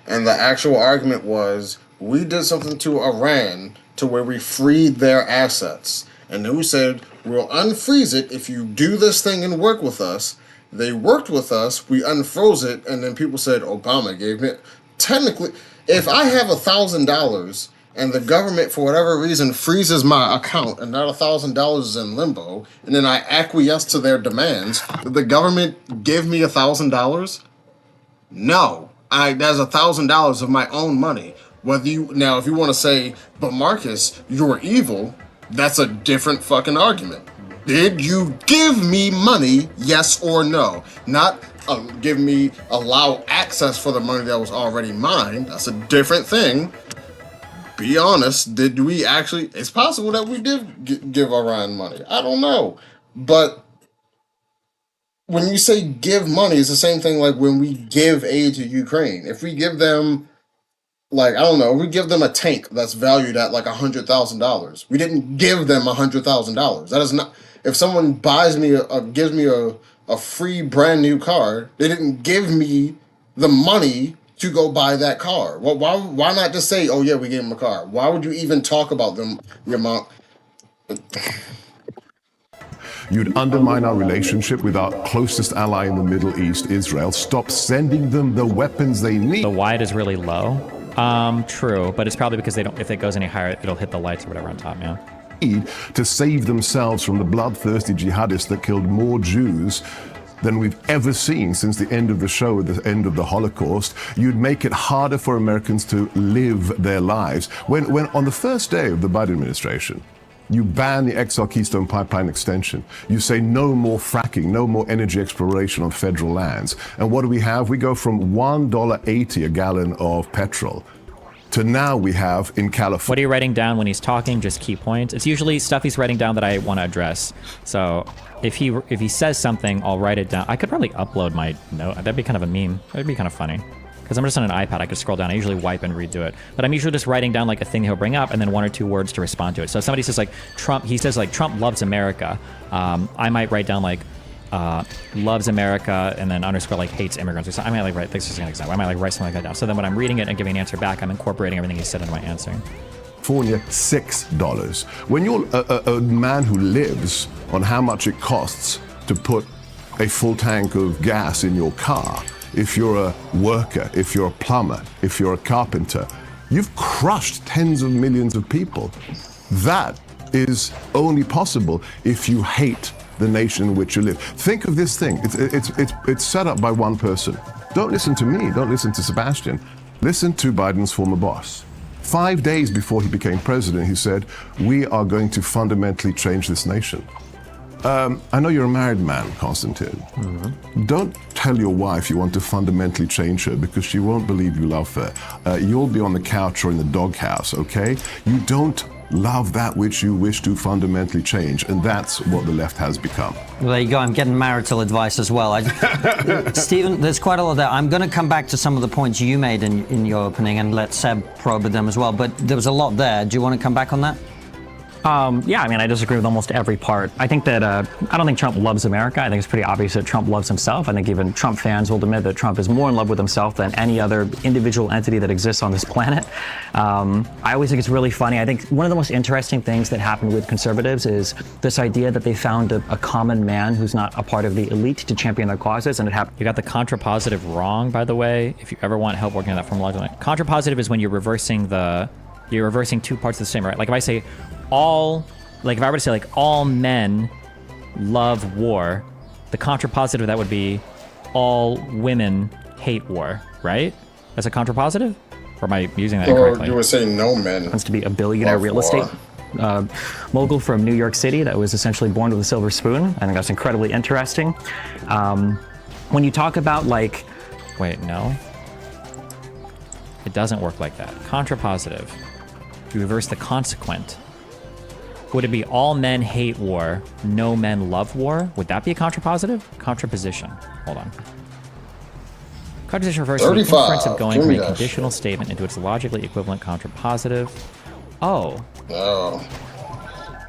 and the actual argument was, we did something to Iran to where we freed their assets. And then we said, we'll unfreeze it if you do this thing and work with us. They worked with us, we unfroze it, and then people said, Obama gave me... Technically, if I have $1,000 and the government, for whatever reason, freezes my account and that $1,000 is in limbo, and then I acquiesce to their demands, did the government give me $1,000? No. That's $1,000 of my own money. If you want to say, but Marcus, you're evil, that's a different fucking argument. Did you give me money, yes or no? Not allow access for the money that was already mine. That's a different thing. Be honest, did we actually... It's possible that we did give Iran money. I don't know. But when you say give money, it's the same thing like when we give aid to Ukraine. If we give them, like, I don't know, we give them a tank that's valued at like $100,000. We didn't give them $100,000. That is not... If someone buys me gives me a free brand new car, they didn't give me the money to go buy that car. Well, why not just say, oh yeah, we gave them a car? Why would you even talk about them, the amount... You'd undermine our relationship with our closest ally in the Middle East, Israel. Stop sending them the weapons they need. The wide is really low. True, but it's probably because they don't. If it goes any higher, it'll hit the lights or whatever on top. Yeah. To save themselves from the bloodthirsty jihadists that killed more Jews than we've ever seen since the end of the show, at the end of the Holocaust. You'd make it harder for Americans to live their lives. When on the first day of the Biden administration, you ban the XL Keystone Pipeline extension. You say no more fracking, no more energy exploration on federal lands. And what do we have? We go from $1.80 a gallon of petrol to now we have in California. What are you writing down when he's talking? Just key points. It's usually stuff he's writing down that I want to address. So if he says something, I'll write it down. I could probably upload my note. That'd be kind of a meme. That'd be kind of funny. Because I'm just on an iPad, I could scroll down. I usually wipe and redo it. But I'm usually just writing down like a thing he'll bring up and then 1 or 2 words to respond to it. So if somebody says like Trump, he says like Trump loves America. I might write down like loves America and then underscore like hates immigrants or something. I might like write, this is an example. I might like write something like that down. So then when I'm reading it and giving an answer back, I'm incorporating everything he said into my answer. California, $6. When you're a man who lives on how much it costs to put a full tank of gas in your car, if you're a worker, if you're a plumber, if you're a carpenter, you've crushed tens of millions of people. That is only possible if you hate the nation in which you live. Think of this thing. It's set up by one person. Don't listen to me. Don't listen to Sebastian. Listen to Biden's former boss. 5 days before he became president, he said, "We are going to fundamentally change this nation." I know you're a married man, Konstantin. Mm-hmm. Don't tell your wife you want to fundamentally change her because she won't believe you love her. You'll be on the couch or in the doghouse, okay? You don't love that which you wish to fundamentally change, and that's what the left has become. Well, there you go. I'm getting marital advice as well. Stephen, there's quite a lot there. I'm going to come back to some of the points you made in your opening and let Seb probe them as well, but there was a lot there. Do you want to come back on that? Yeah, I mean, I disagree with almost every part. I think that, I don't think Trump loves America. I think it's pretty obvious that Trump loves himself. I think even Trump fans will admit that Trump is more in love with himself than any other individual entity that exists on this planet. I always think it's really funny. I think one of the most interesting things that happened with conservatives is this idea that they found a common man who's not a part of the elite to champion their causes, and it happened. You got the contrapositive wrong, by the way. If you ever want help working on that formula, contrapositive is when you're reversing 2 parts of the same, right? Like if I say if I were to say like all men love war, the contrapositive of that would be all women hate war, right? That's a contrapositive? Or am I using that incorrectly? Or you would say no men happens to be a billionaire real estate mogul from New York City that was essentially born with a silver spoon. I think that's incredibly interesting. When you talk about like... Wait, no. It doesn't work like that. Contrapositive. You reverse the consequent. Would it be all men hate war, no men love war? Would that be a contrapositive? Contraposition. Hold on. Contraposition refers to the inference of going from a conditional statement into its logically equivalent contrapositive. Oh. Oh.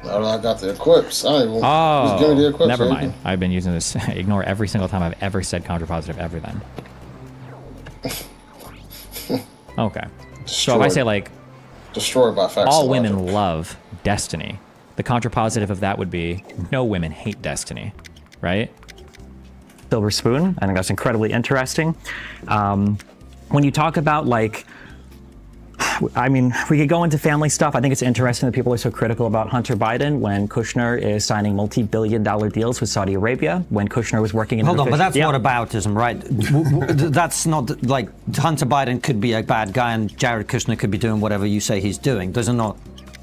Now I got the equips. Just give me the equips. Never mind. I've been using this. Ignore every single time I've ever said contrapositive ever then. Okay. So if I say like... Destroyed by facts. All women love destiny. The contrapositive of that would be no women hate destiny, right? Silver spoon. I think that's incredibly interesting. When you talk about like, I mean, we could go into family stuff. I think it's interesting that people are so critical about Hunter Biden when Kushner is signing multi-billion-dollar deals with Saudi Arabia, when Kushner was working in... Hold on, but that's whataboutism, right? That's not, like, Hunter Biden could be a bad guy and Jared Kushner could be doing whatever you say he's doing. Those are not...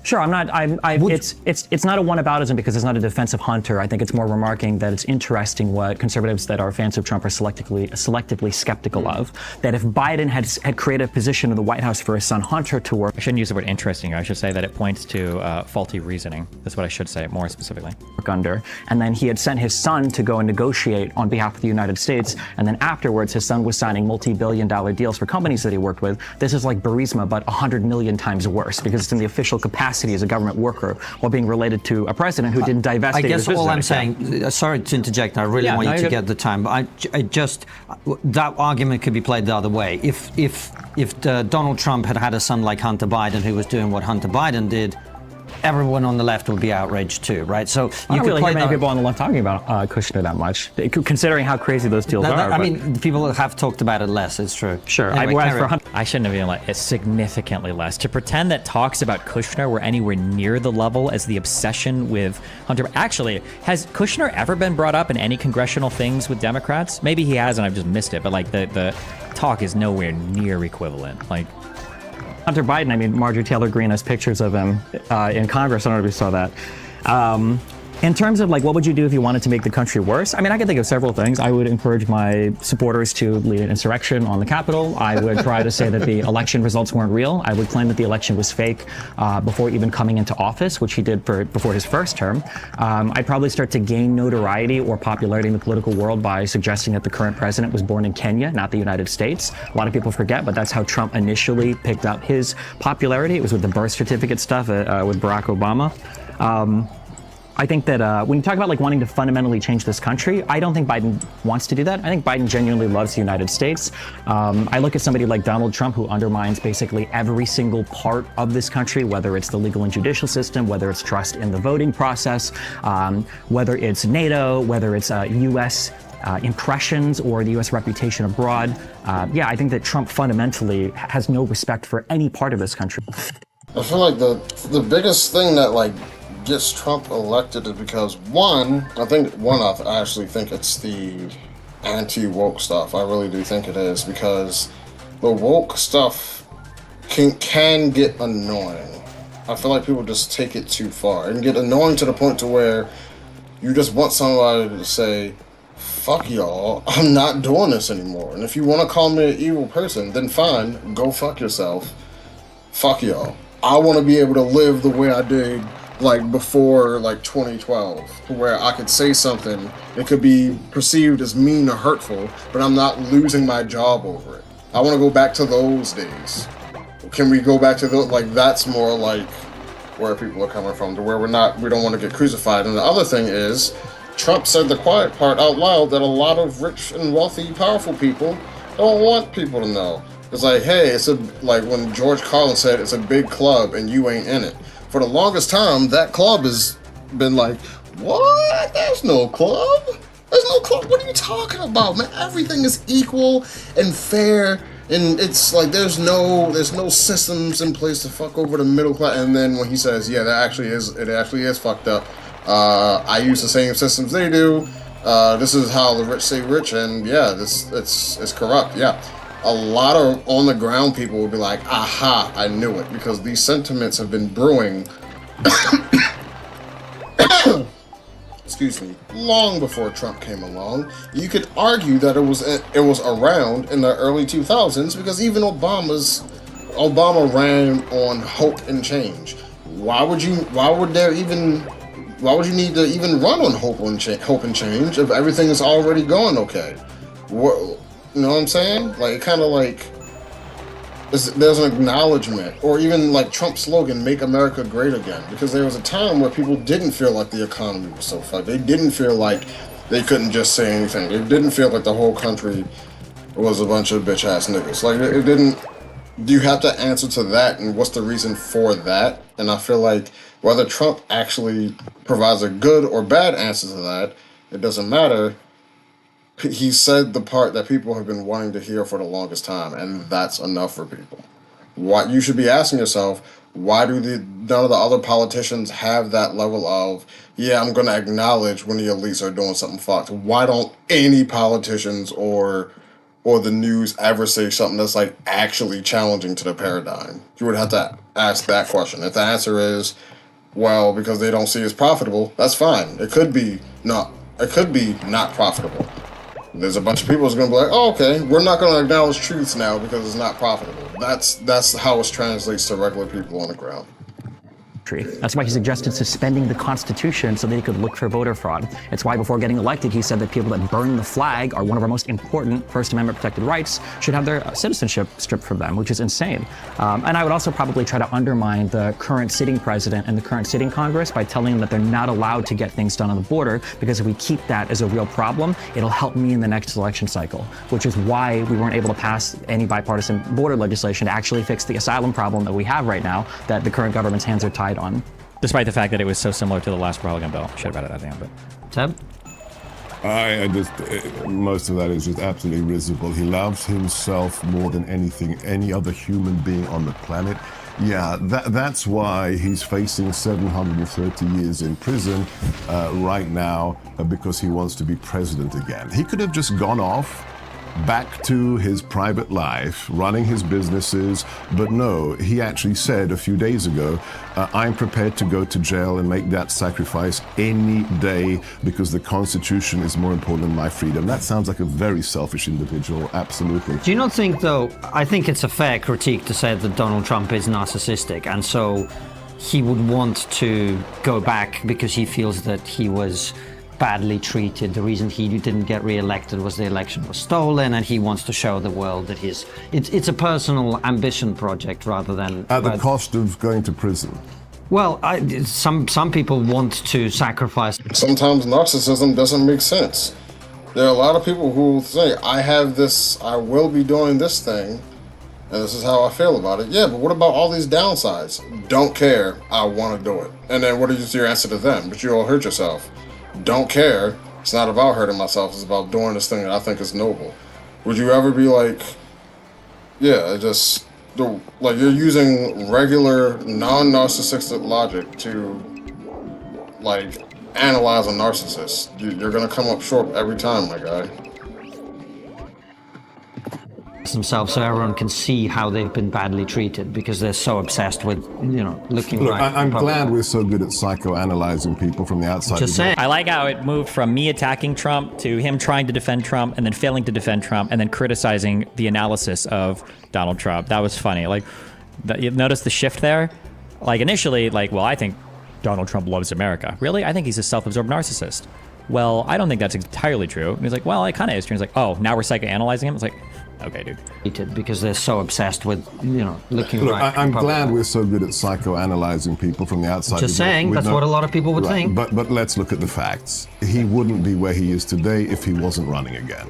Sure, I'm not. It's not a whataboutism because it's not a defense of Hunter. I think it's more remarking that it's interesting what conservatives that are fans of Trump are selectively skeptical of. That if Biden had created a position in the White House for his son Hunter to work, I shouldn't use the word interesting. I should say that it points to faulty reasoning. That's what I should say more specifically. Under, and then he had sent his son to go and negotiate on behalf of the United States, and then afterwards his son was signing multi-billion-dollar deals for companies that he worked with. This is like Burisma, but 100 million times worse because it's in the official capacity as a government worker while being related to a president who didn't divest. I guess all I'm saying, sorry to interject, I really want you to get the time, but I just, that argument could be played the other way. If Donald Trump had a son like Hunter Biden who was doing what Hunter Biden did, everyone on the left would be outraged too, right? So I you don't could really play hear many that. people on the left talking about Kushner that much, considering how crazy those deals are. I but- mean, people have talked about it less. It's true. Sure. Anyway, Whereas carry for on. Hunter, I shouldn't have even it's significantly less. To pretend that talks about Kushner were anywhere near the level as the obsession with Hunter. Actually, has Kushner ever been brought up in any congressional things with Democrats? Maybe he has and I've just missed it, but like the talk is nowhere near equivalent. Like, Hunter Biden, I mean, Marjorie Taylor Greene has pictures of him in Congress. I don't know if you saw that. In terms of like, what would you do if you wanted to make the country worse? I mean, I can think of several things. I would encourage my supporters to lead an insurrection on the Capitol. I would try to say that the election results weren't real. I would claim that the election was fake before even coming into office, which he did before his first term. I'd probably start to gain notoriety or popularity in the political world by suggesting that the current president was born in Kenya, not the United States. A lot of people forget, but that's how Trump initially picked up his popularity. It was with the birth certificate stuff with Barack Obama. I think that when you talk about like wanting to fundamentally change this country, I don't think Biden wants to do that. I think Biden genuinely loves the United States. I look at somebody like Donald Trump, who undermines basically every single part of this country, whether it's the legal and judicial system, whether it's trust in the voting process, whether it's NATO, whether it's U.S. Impressions or the U.S. reputation abroad. Yeah, I think that Trump fundamentally has no respect for any part of this country. I feel like the biggest thing that like gets Trump elected is because I actually think it's the anti-woke stuff. I really do think it is, because the woke stuff can get annoying. I feel like people just take it too far and get annoying to the point to where you just want somebody to say, fuck y'all, I'm not doing this anymore. And if you want to call me an evil person, then fine, go fuck yourself. Fuck y'all. I want to be able to live the way I did like before like 2012, where I could say something, it could be perceived as mean or hurtful, but I'm not losing my job over it. I want to go back to those days. Can we go back to those? Like, that's more like where people are coming from, to where we don't want to get crucified. And the other thing is, Trump said the quiet part out loud that a lot of rich and wealthy, powerful people don't want people to know. It's like, hey, it's like when George Carlin said it's a big club and you ain't in it. For the longest time, that club has been like, what? There's no club. There's no club. What are you talking about, man? Everything is equal and fair, and it's like there's no systems in place to fuck over the middle class. And then when he says, yeah, it actually is fucked up. I use the same systems they do. This is how the rich stay rich, and yeah, it's corrupt. Yeah. A lot of on the ground people will be like, aha, I knew it, because these sentiments have been brewing excuse me, long before Trump came along. You could argue that it was around in the early 2000s, because even Obama ran on hope and change. Why would you need to even run on hope and change if everything is already going okay? You know what I'm saying? Like, kind of like, there's an acknowledgement, or even like Trump's slogan, "Make America Great Again," because there was a time where people didn't feel like the economy was so fucked. They didn't feel like they couldn't just say anything. They didn't feel like the whole country was a bunch of bitch ass niggas. Like, it didn't. You have to answer to that, and what's the reason for that? And I feel like whether Trump actually provides a good or bad answer to that, it doesn't matter. He said the part that people have been wanting to hear for the longest time, and that's enough for people. What you should be asking yourself, why do none of the other politicians have that level of, yeah, I'm going to acknowledge when the elites are doing something fucked? Why don't any politicians or the news ever say something that's like actually challenging to the paradigm? You would have to ask that question. If the answer is, well, because they don't see it as profitable, that's fine. It could be not profitable. There's a bunch of people who's going to be like, oh, okay, we're not going to acknowledge truths now because it's not profitable. That's how it translates to regular people on the ground. That's why he suggested suspending the Constitution so that he could look for voter fraud. It's why before getting elected, he said that people that burn the flag are one of our most important First Amendment protected rights, should have their citizenship stripped from them, which is insane. And I would also probably try to undermine the current sitting president and the current sitting Congress by telling them that they're not allowed to get things done on the border, because if we keep that as a real problem, it'll help me in the next election cycle, which is why we weren't able to pass any bipartisan border legislation to actually fix the asylum problem that we have right now, that the current government's hands are tied on. Despite the fact that it was so similar to the last Republican bill. Should have read it at the end, but... Seb? I just, most of that is just absolutely risible. He loves himself more than anything, any other human being on the planet. Yeah, that's why he's facing 730 years in prison right now because he wants to be president again. He could have just gone off back to his private life, running his businesses, but no, he actually said a few days ago, I'm prepared to go to jail and make that sacrifice any day because the Constitution is more important than my freedom. That sounds like a very selfish individual, absolutely. Do you not think, though, I think it's a fair critique to say that Donald Trump is narcissistic, and so he would want to go back because he feels that he was badly treated. The reason he didn't get re-elected was the election was stolen, and he wants to show the world that it's a personal ambition project rather than... At the cost of going to prison. Well, some people want to sacrifice... Sometimes narcissism doesn't make sense. There are a lot of people who say, I have this, I will be doing this thing, and this is how I feel about it. Yeah, but what about all these downsides? Don't care, I want to do it. And then what is your answer to them? But you all hurt yourself. Don't care. It's not about hurting myself. It's about doing this thing that I think is noble. Would you ever be like, yeah, just like you're using regular non-narcissistic logic to like analyze a narcissist? You're gonna come up short every time, my guy. Themselves so everyone can see how they've been badly treated because they're so obsessed with, looking Look, right. I'm glad we're so good at psychoanalyzing people from the outside. Just saying. I like how it moved from me attacking Trump to him trying to defend Trump and then failing to defend Trump and then criticizing the analysis of Donald Trump. That was funny. Like, you notice the shift there? Like, initially, well, I think Donald Trump loves America. Really? I think he's a self-absorbed narcissist. Well, I don't think that's entirely true. And he's like, well, it kind of is true. He's like, oh, now we're psychoanalyzing him? It's like, okay, dude. Because they're so obsessed with, looking Look, right. I'm glad we're so good at psychoanalyzing people from the outside. Just saying, that's what a lot of people would think. But let's look at the facts. He wouldn't be where he is today if he wasn't running again.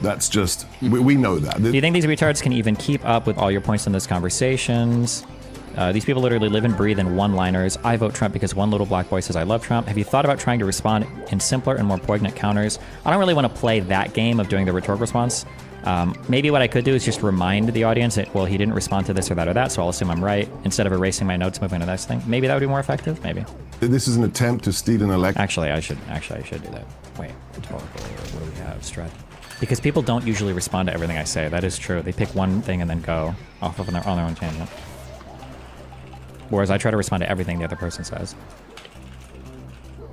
That's just, we know that. Do you think these retards can even keep up with all your points in these conversations? These people literally live and breathe in one-liners. I vote Trump because one little black boy says I love Trump. Have you thought about trying to respond in simpler and more poignant counters? I don't really want to play that game of doing the rhetorical response. Maybe what I could do is just remind the audience that, well, he didn't respond to this or that, so I'll assume I'm right, instead of erasing my notes, moving to the next thing. Maybe that would be more effective, maybe. This is an attempt to steal an election. Actually, I should do that. Wait, rhetorical, what do we have? Strat. Because people don't usually respond to everything I say. That is true. They pick one thing and then go off on their own tangent. Whereas I try to respond to everything the other person says.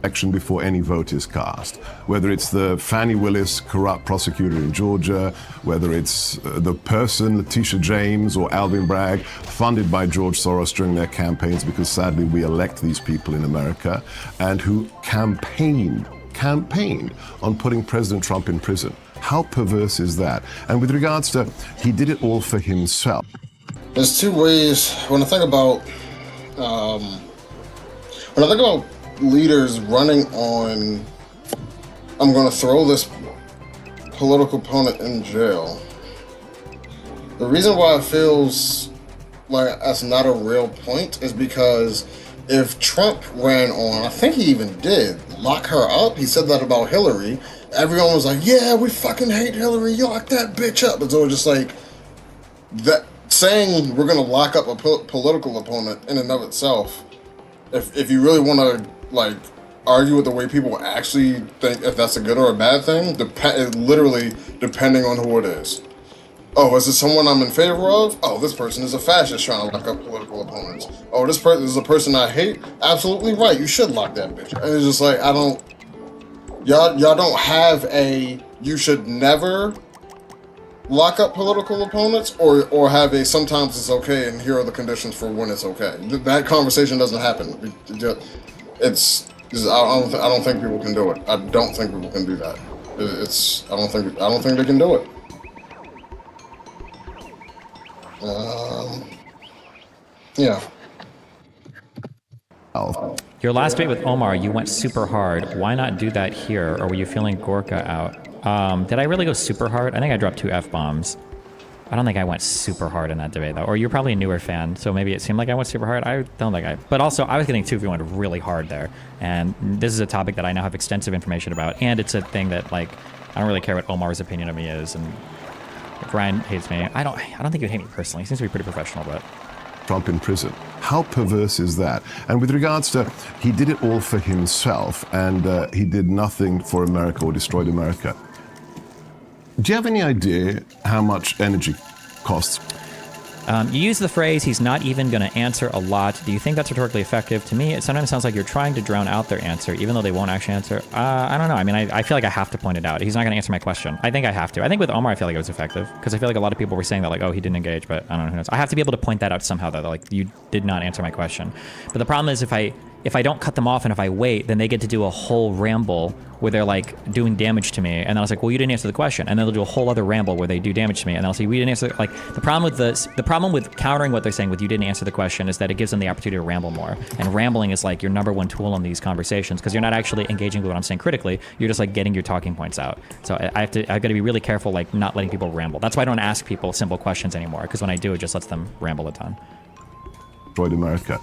Election before any vote is cast. Whether it's the Fannie Willis corrupt prosecutor in Georgia, whether it's the person, Letitia James or Alvin Bragg, funded by George Soros during their campaigns, because sadly we elect these people in America, and who campaigned on putting President Trump in prison. How perverse is that? And with regards to, he did it all for himself. There's two ways, when I think about leaders running on, I'm going to throw this political opponent in jail. The reason why it feels like that's not a real point is because if Trump ran on, I think he even did, lock her up, he said that about Hillary, everyone was like, yeah, we fucking hate Hillary, you lock that bitch up. And so it's just like, that saying we're going to lock up a political opponent in and of itself, if you really want to argue with the way people actually think if that's a good or a bad thing, literally depending on who it is. Oh, is it someone I'm in favor of? Oh, this person is a fascist trying to lock up political opponents. Oh, this person is a person I hate? Absolutely right, you should lock that bitch. And it's just like, y'all don't have a, you should never lock up political opponents, or have a sometimes it's okay and here are the conditions for when it's okay. That conversation doesn't happen. I don't think people can do it. I don't think people can do that. I don't think they can do it. Yeah. Your last debate with Omar, you went super hard. Why not do that here? Or were you feeling Gorka out? Did I really go super hard? I think I dropped 2 F-bombs. I don't think I went super hard in that debate, though. Or you're probably a newer fan, so maybe it seemed like I went super hard. I don't think I... But also, I was getting 2v1 really hard there. And this is a topic that I now have extensive information about. And it's a thing that, like, I don't really care what Omar's opinion of me is. And if Ryan hates me, I don't think he would hate me personally. He seems to be pretty professional, but... Trump in prison. How perverse is that? And with regards to, he did it all for himself, and he did nothing for America or destroyed America. Do you have any idea how much energy costs? You use the phrase, he's not even going to answer a lot. Do you think that's rhetorically effective? To me, it sometimes sounds like you're trying to drown out their answer, even though they won't actually answer. I don't know. I mean, I feel like I have to point it out. He's not going to answer my question. I think I have to. I think with Omar, I feel like it was effective, because I feel like a lot of people were saying that, like, oh, he didn't engage, but I don't know, who knows. I have to be able to point that out somehow, though, like, you did not answer my question. But the problem is if I don't cut them off and if I wait, then they get to do a whole ramble where they're like doing damage to me. And then I was like, well, you didn't answer the question. And then they'll do a whole other ramble where they do damage to me. And I'll say, we didn't answer. Like the problem with countering what they're saying with you didn't answer the question is that it gives them the opportunity to ramble more. And rambling is like your number one tool in these conversations because you're not actually engaging with what I'm saying critically. You're just like getting your talking points out. So I've got to be really careful, like not letting people ramble. That's why I don't ask people simple questions anymore. Because when I do, it just lets them ramble a ton. Destroyed America.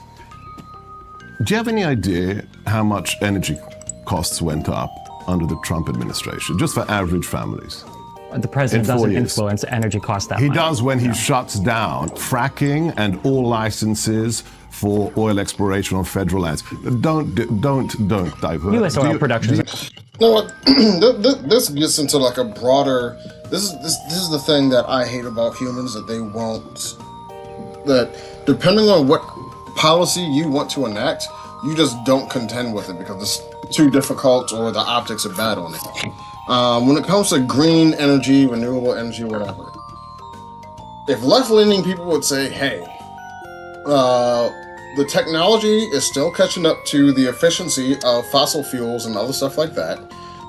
Do you have any idea how much energy costs went up under the Trump administration, just for average families? The president doesn't influence energy costs that much. He does when he shuts down fracking and all licenses for oil exploration on federal lands. Don't divert. U.S. oil production. You know what? This gets into like a broader. This is the thing that I hate about humans, that they won't. That depending on what policy you want to enact, you just don't contend with it because it's too difficult or the optics are bad on it. When it comes to green energy, renewable energy, whatever, if left-leaning people would say, hey, the technology is still catching up to the efficiency of fossil fuels and other stuff like that,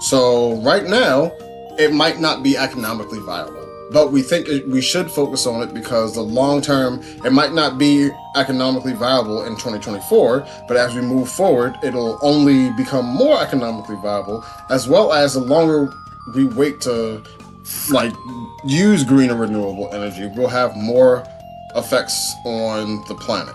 so right now it might not be economically viable. But we think we should focus on it because the long term, it might not be economically viable in 2024, but as we move forward, it'll only become more economically viable, as well as the longer we wait to like use green or renewable energy, we'll have more effects on the planet.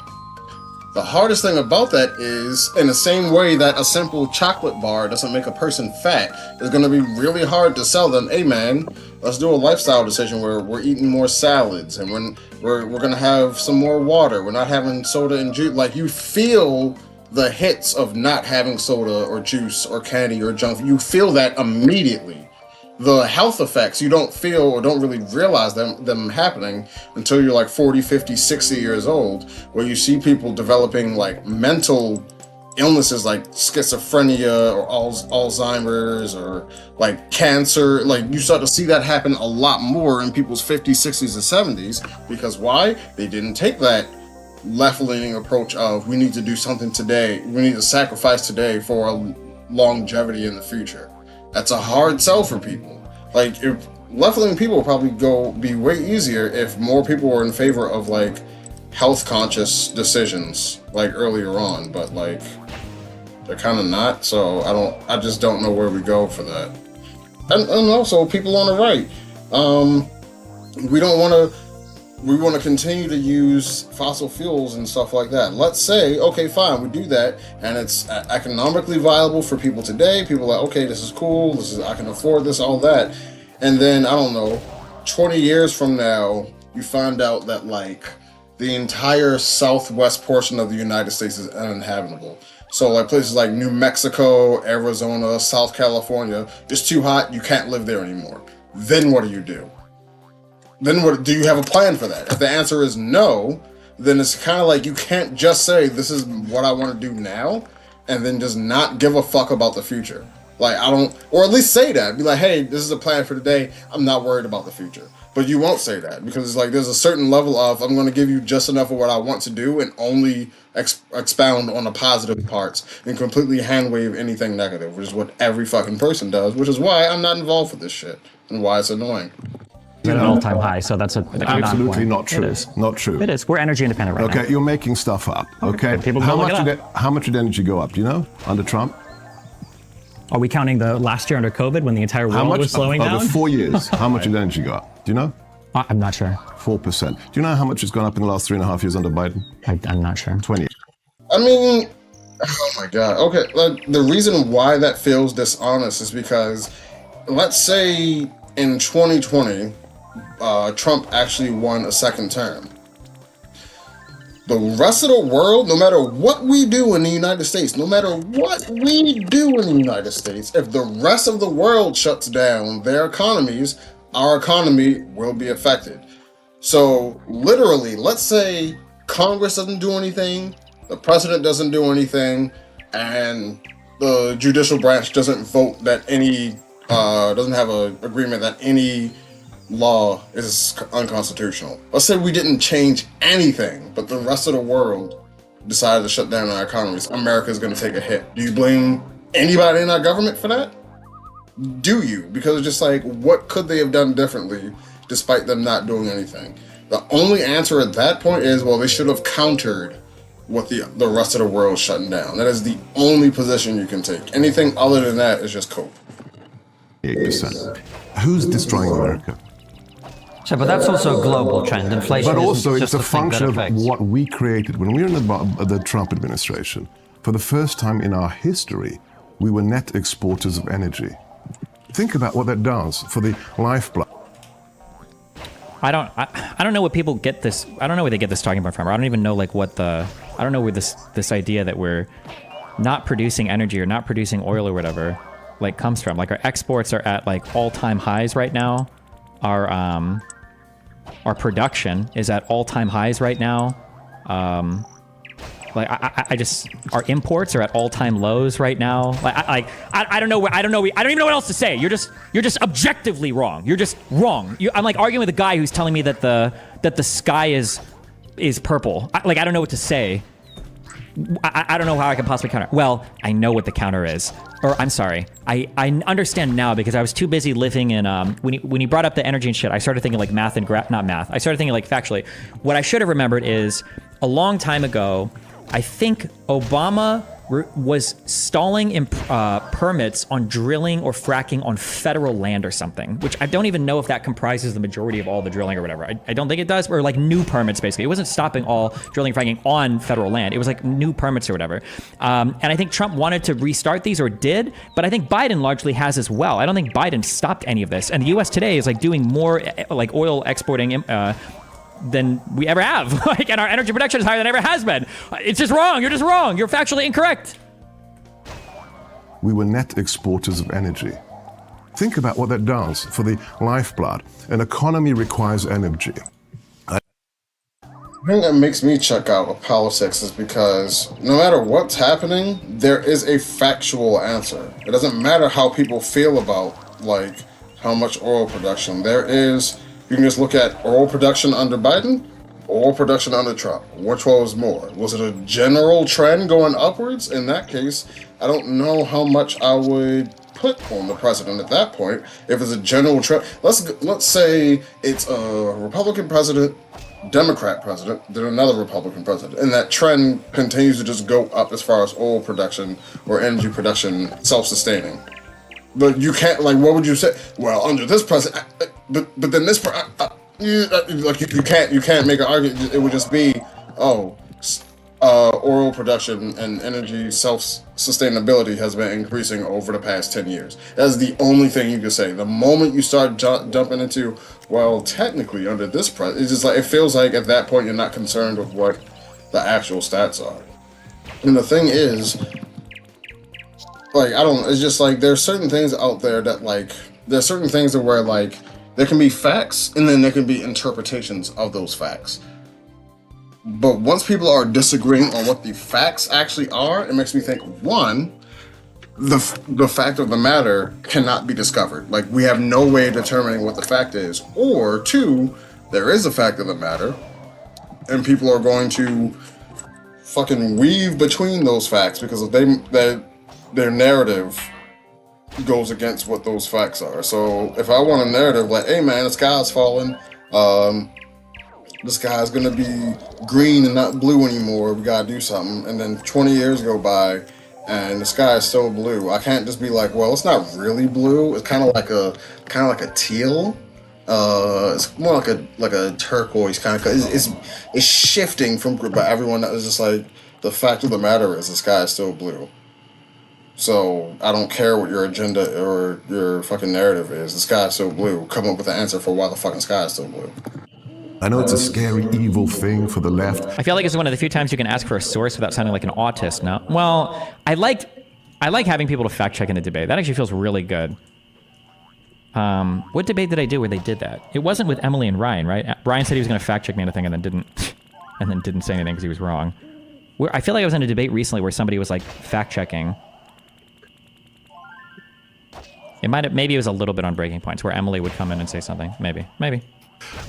The hardest thing about that is, in the same way that a simple chocolate bar doesn't make a person fat, it's going to be really hard to sell them, hey man, let's do a lifestyle decision where we're eating more salads and we're going to have some more water. We're not having soda and juice. Like, you feel the hits of not having soda or juice or candy or junk. You feel that immediately. The health effects, you don't feel or don't really realize them happening until you're like 40, 50, 60 years old, where you see people developing like mental illnesses like schizophrenia or Alzheimer's or like cancer. Like, you start to see that happen a lot more in people's 50s, 60s, and 70s. Because why? They didn't take that left-leaning approach of, we need to do something today. We need to sacrifice today for a longevity in the future. That's a hard sell for people. Like, if left-leaning people will probably be way easier if more people were in favor of like health-conscious decisions like earlier on, but like they're kind of not. So I just don't know where we go for that. And also people on the right, we want to continue to use fossil fuels and stuff like that. Let's say, okay, fine, we do that, and it's economically viable for people today. People are like, okay, this is cool, I can afford this, all that. And then, I don't know, 20 years from now, you find out that like the entire southwest portion of the United States is uninhabitable. So like places like New Mexico, Arizona, South California, it's too hot, you can't live there anymore. Then what do? Then what, do you have a plan for that? If the answer is no, then it's kind of like you can't just say, this is what I want to do now, and then just not give a fuck about the future. Like, or at least say that. Be like, hey, this is a plan for today. I'm not worried about the future. But you won't say that because it's like there's a certain level of, I'm going to give you just enough of what I want to do and only expound on the positive parts and completely hand wave anything negative, which is what every fucking person does, which is why I'm not involved with this shit and why it's annoying. At an all-time high, so that's absolutely not true. It is. Not true. It is. We're energy independent right now. Okay, you're making stuff up. Okay. People how go much did energy go up? Do you know under Trump? Are we counting the last year under COVID when the entire world was slowing down? Over 4 years, how much did energy go up? Do you know? I'm not sure. 4%. Do you know how much it's gone up in the last 3.5 years under Biden? I'm not sure. 20. I mean, oh my God. Okay, like, the reason why that feels dishonest is because, let's say in 2020, Trump actually won a second term. The rest of the world, no matter what we do in the United States, if the rest of the world shuts down their economies, our economy will be affected. So literally, let's say Congress doesn't do anything, the president doesn't do anything, and the judicial branch doesn't vote that doesn't have an agreement that any law is unconstitutional. Let's say we didn't change anything, but the rest of the world decided to shut down our economies. America's going to take a hit. Do you blame anybody in our government for that? Do you? Because it's just like, what could they have done differently despite them not doing anything? The only answer at that point is, well, they should have countered what the rest of the world shutting down. That is the only position you can take. Anything other than that is just cope. 8%. Who's destroying America? So, but that's also a global trend. Inflation But also, isn't it's just a a thing that function of affects. what we created. When we were in the Trump administration, for the first time in our history, we were net exporters of energy. Think about what that does for the lifeblood. I don't know what people get this. I don't know where they get this talking about from. I don't even know like I don't know where this idea that we're not producing energy or not producing oil or whatever like comes from. Like our exports are at like all-time highs right now. Our production is at all-time highs right now. Our imports are at all-time lows right now. I don't know. I don't even know what else to say. You're just objectively wrong. You're just wrong. I'm like arguing with a guy who's telling me that the sky is purple. I don't know what to say. I don't know how I can possibly counter. Well, I know what the counter is. Or I'm sorry. I understand now because I was too busy living in when he brought up the energy and shit, I started thinking like math and not math. I started thinking like factually. What I should have remembered is a long time ago, I think Obama was stalling permits on drilling or fracking on federal land or something, which I don't even know if that comprises the majority of all the drilling or whatever. I don't think it does, or like new permits basically. It wasn't stopping all drilling and fracking on federal land. It was like new permits or whatever. And I think Trump wanted to restart these or did, but I think Biden largely has as well. I don't think Biden stopped any of this. And the US today is like doing more like oil exporting than we ever have. And our energy production is higher than it ever has been. It's just wrong. You're just wrong. You're factually incorrect. We were net exporters of energy. Think about what that does for the lifeblood. An economy requires energy. The thing that makes me check out of politics is because no matter what's happening, there is a factual answer. It doesn't matter how people feel about like how much oil production there is. You can just look at oil production under Biden, oil production under Trump. Which one was more? Was it a general trend going upwards? In that case, I don't know how much I would put on the president at that point. If it's a general trend, let's say it's a Republican president, Democrat president, then another Republican president, and that trend continues to just go up as far as oil production or energy production self-sustaining. But you can't, like, what would you say? Well, under this president, but then this, you can't make an argument. It would just be, oil production and energy self-sustainability has been increasing over the past 10 years. That's the only thing you can say. The moment you start jumping into, well, technically under this president, it's just like, it feels like at that point you're not concerned with what the actual stats are. And the thing is, like, it's just like, there's certain things out there that, like, there's certain things that where, like, there can be facts and then there can be interpretations of those facts. But once people are disagreeing on what the facts actually are, it makes me think, one, the fact of the matter cannot be discovered. Like, we have no way of determining what the fact is. Or two, there is a fact of the matter and people are going to fucking weave between those facts because if their narrative goes against what those facts are. So if I want a narrative like, hey man, the sky's falling, the sky's gonna be green and not blue anymore, we gotta do something, and then 20 years go by and the sky is still blue, I can't just be like, well, it's not really blue, it's kind of like a teal. It's more like a turquoise kind of. It's shifting from, but everyone is just like, the fact of the matter is the sky is still blue. So I don't care what your agenda or your fucking narrative is. The sky is still blue. Come up with an answer for why the fucking sky is still blue. I know it's a scary, evil thing for the left. I feel like it's one of the few times you can ask for a source without sounding like an autist. No, well, I like having people to fact check in a debate. That actually feels really good. What debate did I do where they did that? It wasn't with Emily and Ryan, right? Ryan said he was going to fact check me on a thing and then didn't say anything because he was wrong. I feel like I was in a debate recently where somebody was like fact checking. Maybe it was a little bit on breaking points where Emily would come in and say something. Maybe.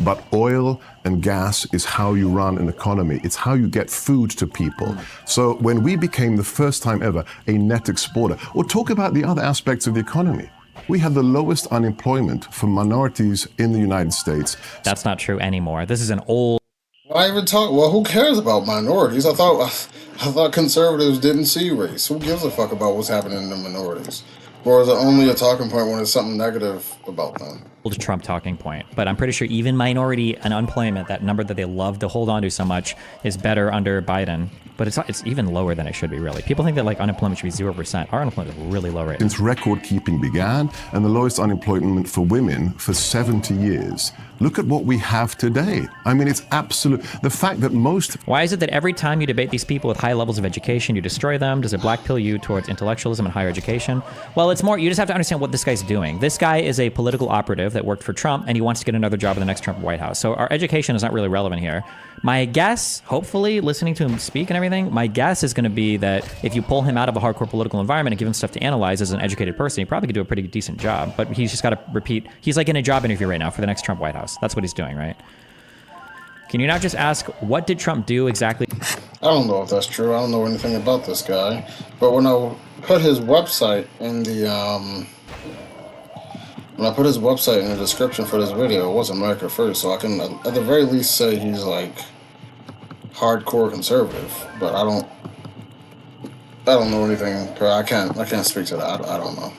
But oil and gas is how you run an economy. It's how you get food to people. So when we became the first time ever a net exporter, or talk about the other aspects of the economy, we have the lowest unemployment for minorities in the United States. That's not true anymore. This is an old... Why even talk? Well, who cares about minorities? I thought conservatives didn't see race. Who gives a fuck about what's happening in the minorities? Or is it only a talking point when it's something negative about them? Old Trump talking point, but I'm pretty sure even minority and unemployment, that number that they love to hold on to so much, is better under Biden. But it's even lower than it should be, really. People think that like unemployment should be 0%. Our unemployment is really low right now. Since record keeping began, and the lowest unemployment for women for 70 years. Look at what we have today. I mean, it's absolute. The fact that most... Why is it that every time you debate these people with high levels of education, you destroy them? Does it black pill you towards intellectualism and higher education? Well, it's more, you just have to understand what this guy's doing. This guy is a political operative that worked for Trump, and he wants to get another job in the next Trump White House. So our education is not really relevant here. My guess, hopefully, listening to him speak and everything, my guess is going to be that if you pull him out of a hardcore political environment and give him stuff to analyze as an educated person, he probably could do a pretty decent job. But he's just got to repeat. He's like in a job interview right now for the next Trump White House. That's what he's doing, right? Can you not just ask, what did Trump do exactly? I don't know if that's true. I don't know anything about this guy. But when I put his website in the description for this video, it was America First, so I can at the very least say he's like hardcore conservative. But I don't know anything. I can't speak to that. I don't know.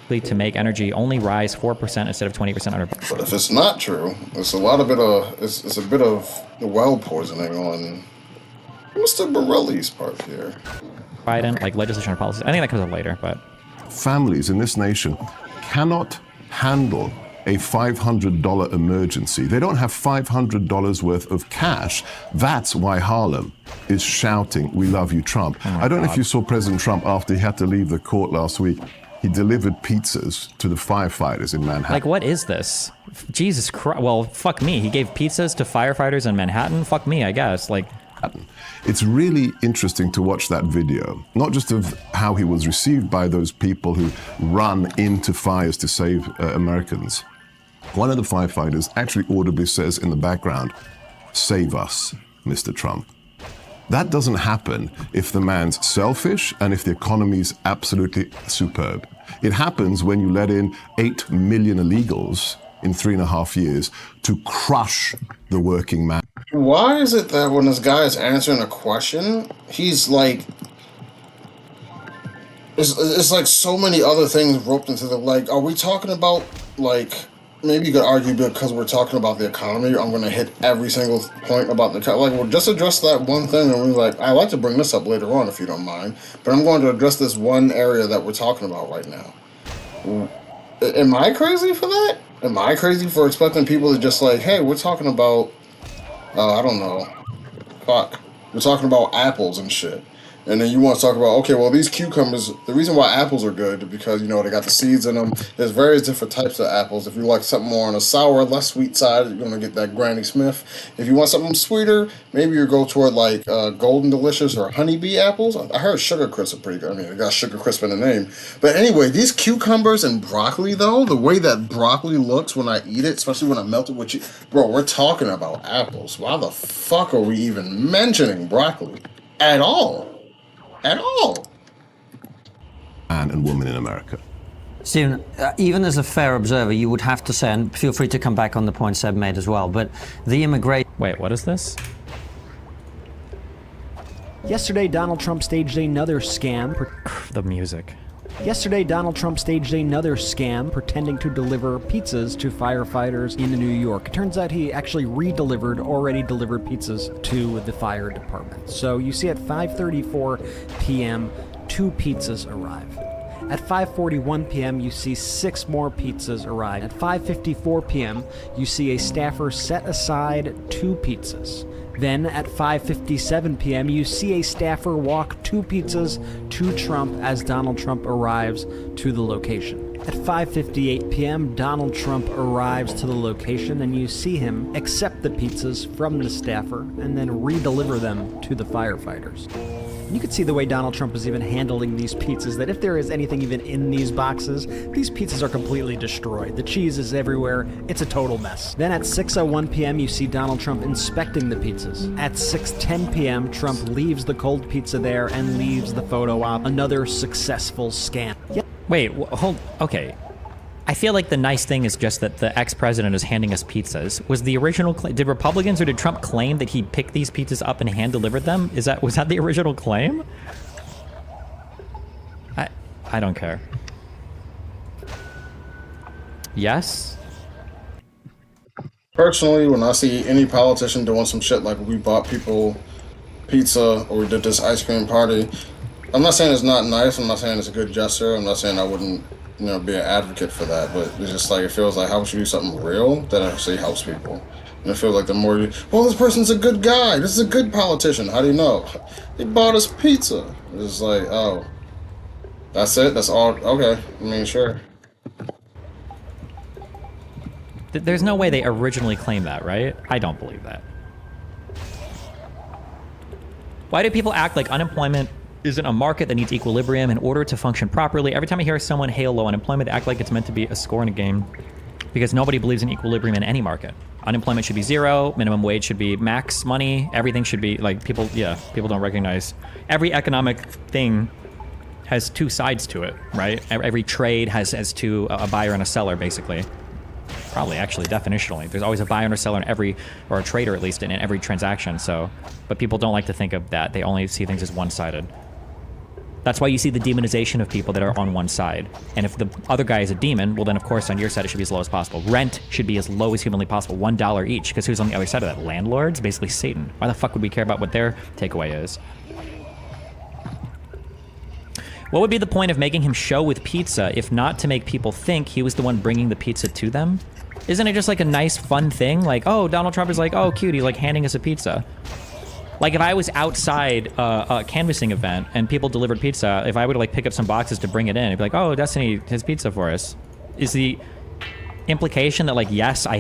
To make energy only rise 4% instead of 20% under. But if it's not true, it's a bit of well poisoning on Mr. Borelli's part here. Biden, like legislation or policies. I think that comes up later, but families in this nation cannot handle a $500 emergency. They don't have $500 worth of cash. That's why Harlem is shouting, "We love you, Trump." I don't know if you saw President Trump after he had to leave the court last week. He delivered pizzas to the firefighters in Manhattan. Like, what is this? Jesus Christ. Well, fuck me. He gave pizzas to firefighters in Manhattan? Fuck me, I guess. Like, it's really interesting to watch that video, not just of how he was received by those people who run into fires to save Americans. One of the firefighters actually audibly says in the background, "Save us, Mr. Trump." That doesn't happen if the man's selfish and if the economy's absolutely superb. It happens when you let in 8 million illegals in 3.5 years to crush the working man. Why is it that when this guy is answering a question, he's like, it's like so many other things roped into the, like, are we talking about, like, maybe you could argue because we're talking about the economy, I'm going to hit every single point about the economy. Like, we'll just address that one thing, and we're like, I'd like to bring this up later on if you don't mind, but I'm going to address this one area that we're talking about right now. Am I crazy for that? Am I crazy for expecting people to just like, hey, we're talking about, I don't know, fuck, we're talking about apples and shit. And then you want to talk about, okay, well, these cucumbers, the reason why apples are good is because, you know, they got the seeds in them. There's various different types of apples. If you like something more on a sour, less sweet side, you're going to get that Granny Smith. If you want something sweeter, maybe you go toward like Golden Delicious or Honeybee apples. I heard Sugar Crisp are pretty good. I mean, they got Sugar Crisp in the name. But anyway, these cucumbers and broccoli, though, the way that broccoli looks when I eat it, especially when I melt it with you, bro, we're talking about apples. Why the fuck are we even mentioning broccoli at all? At all. Man and woman in America. Stephen, even as a fair observer, you would have to say, and feel free to come back on the point Seb made as well, but the immigration... Wait, what is this? Yesterday, Donald Trump staged another scam. The music. Yesterday, Donald Trump staged another scam pretending to deliver pizzas to firefighters in New York. It turns out he actually re-delivered already delivered pizzas to the fire department. So you see at 5:34 p.m., 2 pizzas arrive. At 5:41 p.m., you see 6 more pizzas arrive. At 5:54 p.m., you see a staffer set aside 2 pizzas. Then at 5:57 p.m., you see a staffer walk 2 pizzas to Trump as Donald Trump arrives to the location. At 5:58 p.m., Donald Trump arrives to the location and you see him accept the pizzas from the staffer and then re-deliver them to the firefighters. You can see the way Donald Trump is even handling these pizzas, that if there is anything even in these boxes, these pizzas are completely destroyed. The cheese is everywhere. It's a total mess. Then at 6:01 p.m., you see Donald Trump inspecting the pizzas. At 6:10 p.m., Trump leaves the cold pizza there and leaves the photo op. Another successful scam. Wait, hold. Okay. I feel like the nice thing is just that the ex-president is handing us pizzas. Was the original did Republicans or did Trump claim that he picked these pizzas up and hand-delivered them? Was that the original claim? I don't care. Yes? Personally, when I see any politician doing some shit like we bought people pizza or we did this ice cream party, I'm not saying it's not nice, I'm not saying it's a good gesture, I'm not saying I wouldn't, be an advocate for that, but it's just like, it feels like how would you do something real that actually helps people? And it feels like the more this person's a good guy, this is a good politician, how do you know? He bought us pizza. It's like, oh, that's it? That's all? Okay, sure. There's no way they originally claimed that, right? I don't believe that. Why do people act like unemployment isn't a market that needs equilibrium in order to function properly? Every time I hear someone hail low unemployment, they act like it's meant to be a score in a game, because nobody believes in equilibrium in any market. Unemployment should be 0, minimum wage should be max money, everything should be, like, people don't recognize. Every economic thing has 2 sides to it, right? Every trade has a buyer and a seller, basically. Probably, actually, definitionally. There's always a buyer and a seller in or a trader at least, in every transaction, so. But people don't like to think of that. They only see things as one-sided. That's why you see the demonization of people that are on one side. And if the other guy is a demon, well then of course on your side it should be as low as possible. Rent should be as low as humanly possible, $1 each, because who's on the other side of that? Landlords? Basically Satan. Why the fuck would we care about what their takeaway is? What would be the point of making him show with pizza if not to make people think he was the one bringing the pizza to them? Isn't it just like a nice fun thing? Like, oh, Donald Trump is like, oh cute, he's like handing us a pizza. Like if I was outside a canvassing event and people delivered pizza, if I would like pick up some boxes to bring it in, it'd be like, oh, Destiny has pizza for us. Is the implication that like, yes, I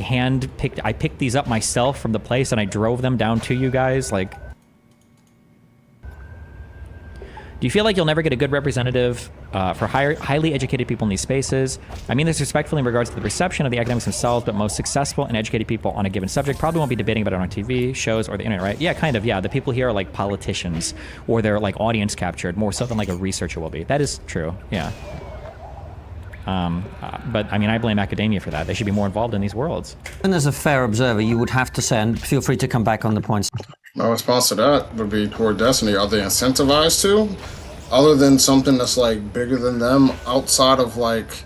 picked these up myself from the place and I drove them down to you guys? Like, do you feel like you'll never get a good representative for highly educated people in these spaces? I mean this respectfully in regards to the perception of the academics themselves, but most successful and educated people on a given subject probably won't be debating about it on TV, shows, or the internet, right? Yeah, kind of, yeah. The people here are like politicians, or they're like audience captured, more so than like a researcher will be. That is true, yeah. But I mean, I blame academia for that. They should be more involved in these worlds. And as a fair observer, you would have to say, and feel free to come back on the points. My response to that would be toward Destiny. Are they incentivized to? Other than something that's like bigger than them, outside of like,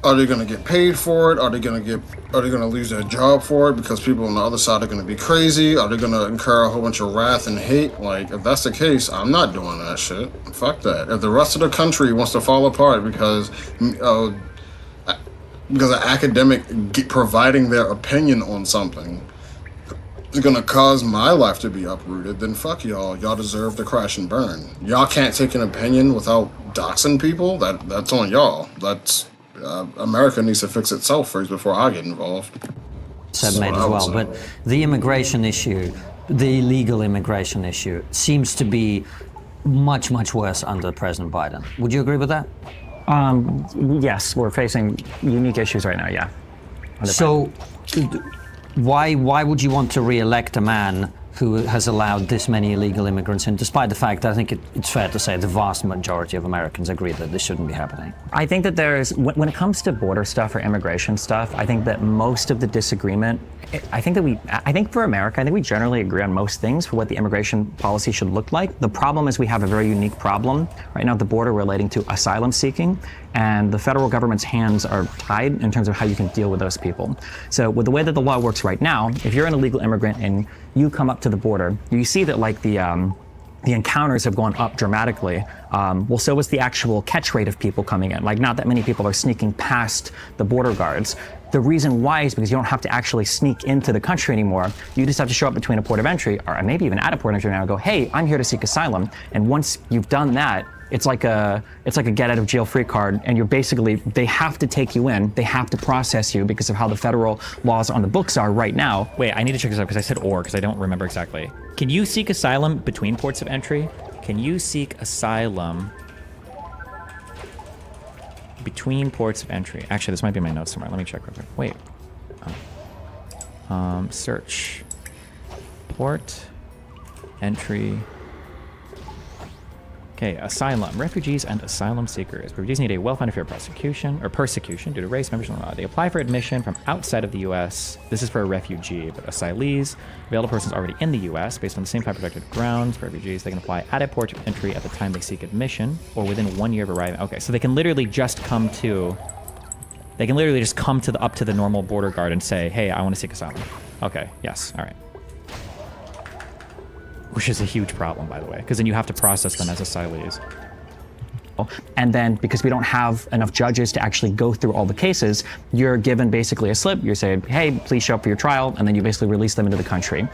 are they gonna get paid for it? Are they gonna lose their job for it because people on the other side are gonna be crazy? Are they gonna incur a whole bunch of wrath and hate? Like, if that's the case, I'm not doing that shit. Fuck that. If the rest of the country wants to fall apart because an academic providing their opinion on something is gonna cause my life to be uprooted, then fuck y'all. Y'all deserve to crash and burn. Y'all can't take an opinion without doxing people. That's on y'all. That's America needs to fix itself first before I get involved. Said made as well, but the immigration issue, the illegal immigration issue, seems to be much, much worse under President Biden. Would you agree with that? Yes, we're facing unique issues right now, yeah. So, why would you want to re-elect a man who has allowed this many illegal immigrants in, despite the fact that I think it's fair to say the vast majority of Americans agree that this shouldn't be happening? I think that when it comes to border stuff or immigration stuff, I think that most of the disagreement, I think for America, I think we generally agree on most things for what the immigration policy should look like. The problem is we have a very unique problem right now at the border relating to asylum seeking, and the federal government's hands are tied in terms of how you can deal with those people. So with the way that the law works right now, if you're an illegal immigrant and you come up to the border, you see that like the encounters have gone up dramatically. Well, so was the actual catch rate of people coming in. Like, not that many people are sneaking past the border guards. The reason why is because you don't have to actually sneak into the country anymore. You just have to show up between a port of entry, or maybe even at a port of entry now, and go, hey, I'm here to seek asylum. And once you've done that, it's like a get out of jail free card, and you're basically, they have to take you in, they have to process you because of how the federal laws on the books are right now. Wait, I need to check this out because I said or, because I don't remember exactly. Can you seek asylum between ports of entry? Can you seek asylum between ports of entry? Actually, this might be my notes somewhere. Let me check real quick. Wait. Search. Port. Entry. Okay, asylum. Refugees and asylum seekers. Refugees need a well-founded fear of prosecution or persecution due to race, membership, and law. They apply for admission from outside of the U.S. This is for a refugee, but asylees, available persons already in the U.S. based on the same type of protected grounds. For refugees, they can apply at a port of entry at the time they seek admission or within 1 year of arriving. Okay, so they can literally just come to... They can literally just come to up to the normal border guard and say, hey, I want to seek asylum. Okay, yes, all right. Which is a huge problem, by the way, because then you have to process them as asylees. And then because we don't have enough judges to actually go through all the cases, you're given basically a slip. You're saying, hey, please show up for your trial, and then you basically release them into the country.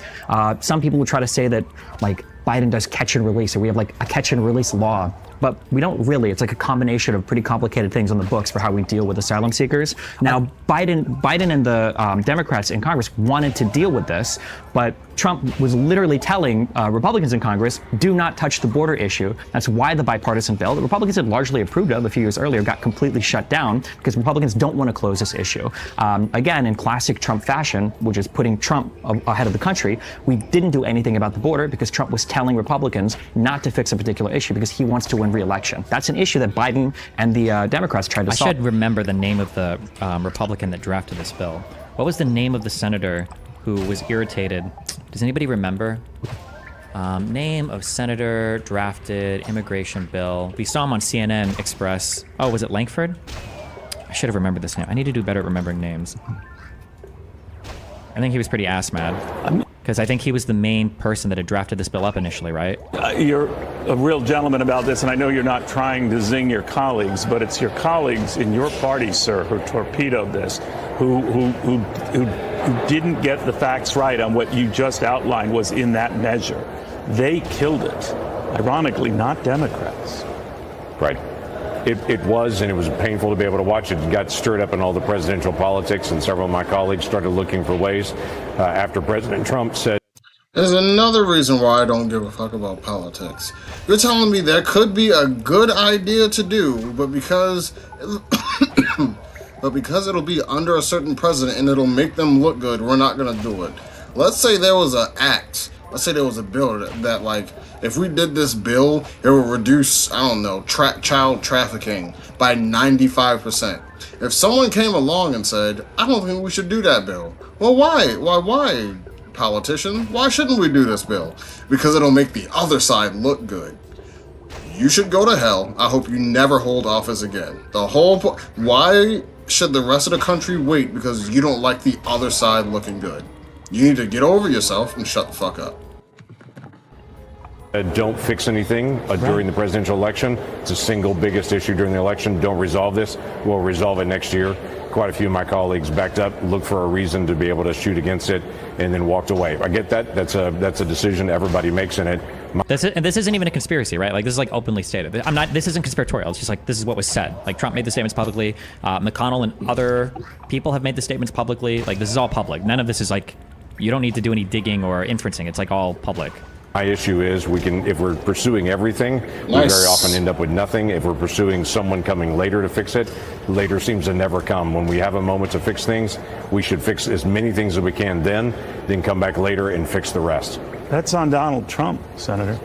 Some people would try to say that, like, Biden does catch and release, or we have like a catch and release law, but we don't really. It's like a combination of pretty complicated things on the books for how we deal with asylum seekers. Now, Biden and the Democrats in Congress wanted to deal with this, but Trump was literally telling Republicans in Congress, do not touch the border issue. That's why the bipartisan bill that Republicans had largely approved of a few years earlier got completely shut down, because Republicans don't want to close this issue. Again, in classic Trump fashion, which is putting Trump ahead of the country, we didn't do anything about the border because Trump was telling Republicans not to fix a particular issue because he wants to win re-election. That's an issue that Biden and the Democrats tried to solve. I should remember the name of the Republican that drafted this bill. What was the name of the senator who was irritated? Does anybody remember? Name of senator drafted immigration bill. We saw him on CNN Express. Oh, was it Lankford? I should have remembered this name. I need to do better at remembering names. I think he was pretty ass mad. Because I think he was the main person that had drafted this bill up initially, right? You're a real gentleman about this, and I know you're not trying to zing your colleagues, but it's your colleagues in your party, sir, who torpedoed this, who didn't get the facts right on what you just outlined was in that measure. They killed it. Ironically, not Democrats. Right. It was, and it was painful to be able to watch it. It got stirred up in all the presidential politics, and several of my colleagues started looking for ways after President Trump said... There's another reason why I don't give a fuck about politics. You're telling me there could be a good idea to do, but because it'll be under a certain president and it'll make them look good, we're not going to do it. Let's say there was an act. Let's say there was a bill that like, if we did this bill, it would reduce, I don't know, child trafficking by 95%. If someone came along and said, I don't think we should do that bill. Well, why, politician? Why shouldn't we do this bill? Because it'll make the other side look good. You should go to hell. I hope you never hold office again. Why should the rest of the country wait because you don't like the other side looking good? You need to get over yourself and shut the fuck up. Don't fix anything during the presidential election. It's the single biggest issue during the election. Don't resolve this. We'll resolve it next year. Quite a few of my colleagues backed up, looked for a reason to be able to shoot against it, and then walked away. I get that. That's a decision everybody makes in it. And this isn't even a conspiracy, right? Like, this is like openly stated. This isn't conspiratorial. It's just like, this is what was said. Like, Trump made the statements publicly. McConnell and other people have made the statements publicly. Like, this is all public. None of this is like, you don't need to do any digging or inferencing. It's like all public. My issue is if we're pursuing everything, we very often end up with nothing. If we're pursuing someone coming later to fix it, later seems to never come. When we have a moment to fix things, we should fix as many things as we can then come back later and fix the rest. That's on Donald Trump, Senator.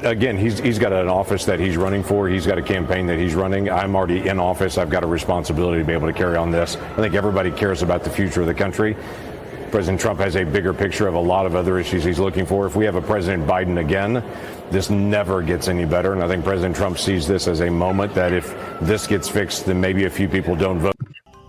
Again, he's got an office that he's running for. He's got a campaign that he's running. I'm already in office. I've got a responsibility to be able to carry on this. I think everybody cares about the future of the country. President Trump has a bigger picture of a lot of other issues he's looking for. If we have a President Biden again, this never gets any better. And I think President Trump sees this as a moment that if this gets fixed, then maybe a few people don't vote.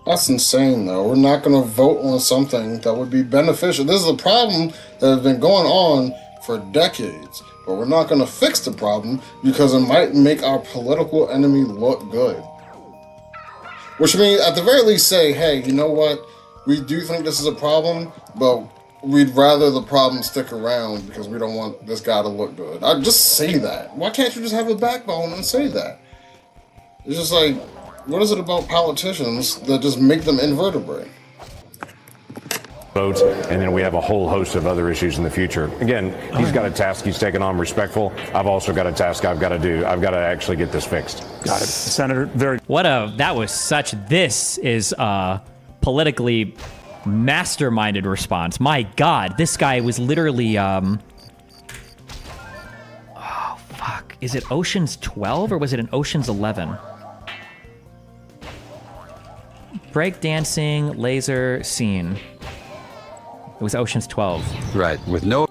That's insane, though. We're not going to vote on something that would be beneficial. This is a problem that has been going on for decades. But we're not going to fix the problem because it might make our political enemy look good. Which means, at the very least, say, hey, you know what? We do think this is a problem, but we'd rather the problem stick around because we don't want this guy to look good. I'd just say that. Why can't you just have a backbone and say that? It's just like, what is it about politicians that just make them invertebrate? Votes, and then we have a whole host of other issues in the future. Again, he's got a task he's taken on, respectful. I've also got a task I've got to do. I've got to actually get this fixed. Got it. Senator, This is politically masterminded response. My God, this guy was literally, oh, fuck. Is it Ocean's 12 or was it in Ocean's 11? Breakdancing laser scene. It was Ocean's 12. Right, with no...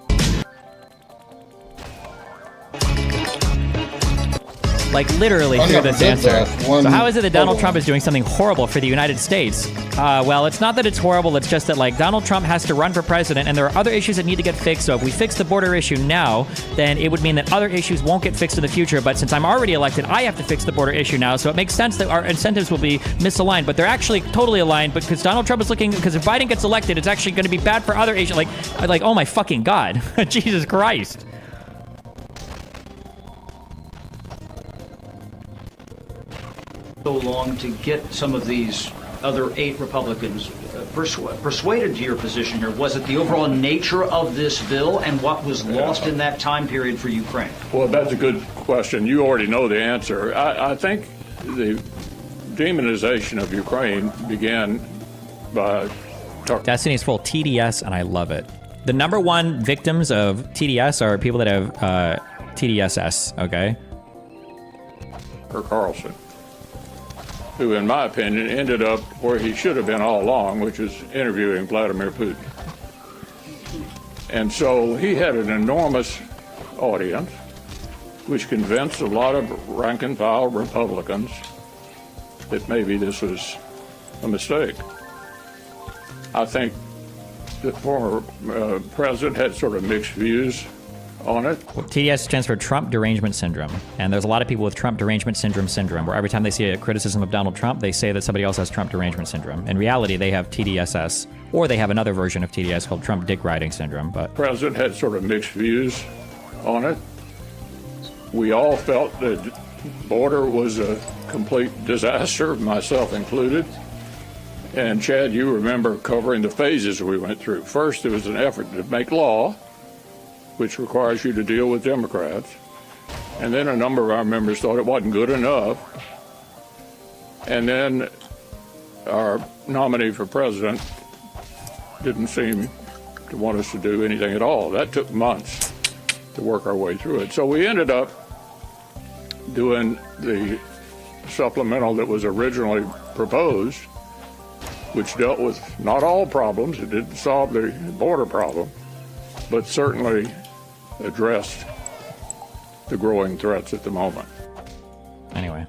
Like, literally through this answer. So how is it that Donald Trump is doing something horrible for the United States? Well, it's not that it's horrible, it's just that, like, Donald Trump has to run for president, and there are other issues that need to get fixed, so if we fix the border issue now, then it would mean that other issues won't get fixed in the future, but since I'm already elected, I have to fix the border issue now, so it makes sense that our incentives will be misaligned, but they're actually totally aligned, because Donald Trump is looking, because if Biden gets elected, it's actually going to be bad for other issues, like, oh my fucking God, Jesus Christ. So long to get some of these other 8 Republicans persuaded to your position here? Was it the overall nature of this bill and what was lost in that time period for Ukraine? Well, that's a good question. You already know the answer. I think the demonization of Ukraine began by... Destiny is full TDS, and I love it. The number one victims of TDS are people that have TDSS, okay? Or Carlson, who, in my opinion, ended up where he should have been all along, which is interviewing Vladimir Putin. And so he had an enormous audience, which convinced a lot of rank-and-file Republicans that maybe this was a mistake. I think the former president had sort of mixed views on it. TDS stands for Trump Derangement Syndrome. And there's a lot of people with Trump Derangement Syndrome, where every time they see a criticism of Donald Trump, they say that somebody else has Trump Derangement Syndrome. In reality, they have TDSS, or they have another version of TDS called Trump Dick Riding Syndrome. But the president had sort of mixed views on it. We all felt that the border was a complete disaster, myself included. And Chad, you remember covering the phases we went through. First, there was an effort to make law, which requires you to deal with Democrats. And then a number of our members thought it wasn't good enough. And then our nominee for president didn't seem to want us to do anything at all. That took months to work our way through it. So we ended up doing the supplemental that was originally proposed, which dealt with not all problems. It didn't solve the border problem, but certainly addressed the growing threats at the moment. Anyway.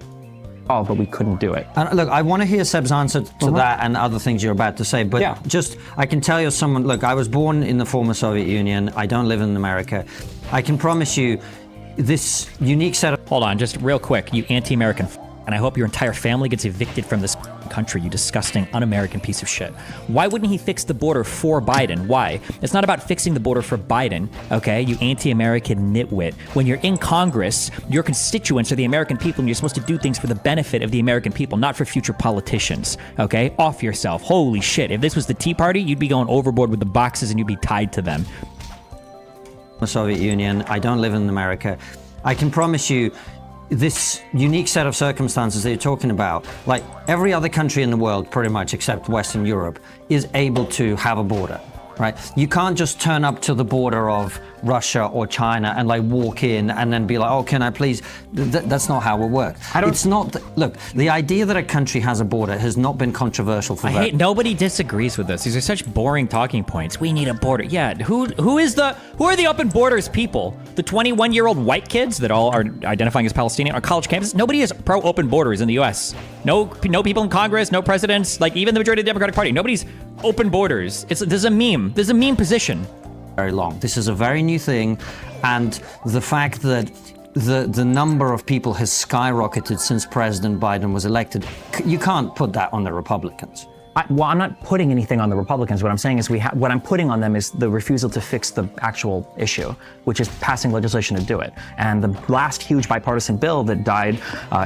Oh, but we couldn't do it. Look, I want to hear Seb's answer to that and other things you're about to say, but just, I can tell you someone, look, I was born in the former Soviet Union. I don't live in America. I can promise you this unique set of... Hold on, just real quick, you anti-American and I hope your entire family gets evicted from this country, you disgusting, un-American piece of shit. Why wouldn't he fix the border for Biden? Why? It's not about fixing the border for Biden, okay, you anti-American nitwit. When you're in Congress, your constituents are the American people, and you're supposed to do things for the benefit of the American people, not for future politicians, okay? Off yourself. Holy shit. If this was the Tea Party, you'd be going overboard with the boxes and you'd be tied to them. The Soviet Union, I don't live in America. I can promise you, this unique set of circumstances that you're talking about, like every other country in the world, pretty much except Western Europe, is able to have a border. right? You can't just turn up to the border of Russia or China and like walk in and then be like, oh, can I please? That's not how it works. It's not. Look, the idea that a country has a border has not been controversial for. Nobody disagrees with this. These are such boring talking points. We need a border. Yeah. Who are the open borders people? The 21-year-old white kids that all are identifying as Palestinian on college campuses. Nobody is pro open borders in the U.S. No people in Congress. No presidents. Like even the majority of the Democratic Party. Nobody's open borders. There's a meme. There's a meme position. Very long. This is a very new thing, and the fact that the number of people has skyrocketed since President Biden was elected, you can't put that on the Republicans. Well, I'm not putting anything on the Republicans. What I'm saying is what I'm putting on them is the refusal to fix the actual issue, which is passing legislation to do it. And the last huge bipartisan bill that died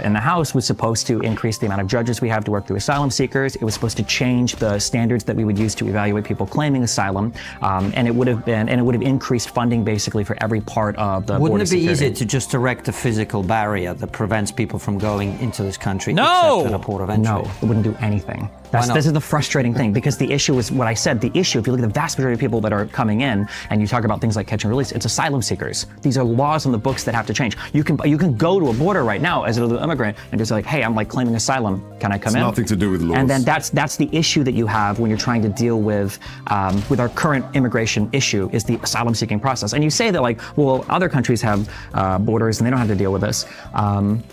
in the House was supposed to increase the amount of judges we have to work through asylum seekers. It was supposed to change the standards that we would use to evaluate people claiming asylum, and it would have increased funding basically for every part of the border Wouldn't it be security. easier to just erect a physical barrier that prevents people from going into this country No! except at a port of entry? No, it wouldn't do anything. Why not? This is the frustrating thing, because the issue is what I said. The issue, if you look at the vast majority of people that are coming in, and you talk about things like catch and release, it's asylum seekers. These are laws on the books that have to change. You can go to a border right now as an illegal immigrant and just like, hey, I'm like claiming asylum. Can I come in? It's nothing to do with laws. And then that's the issue that you have when you're trying to deal with our current immigration issue is the asylum seeking process. And you say that like, well, other countries have borders and they don't have to deal with this.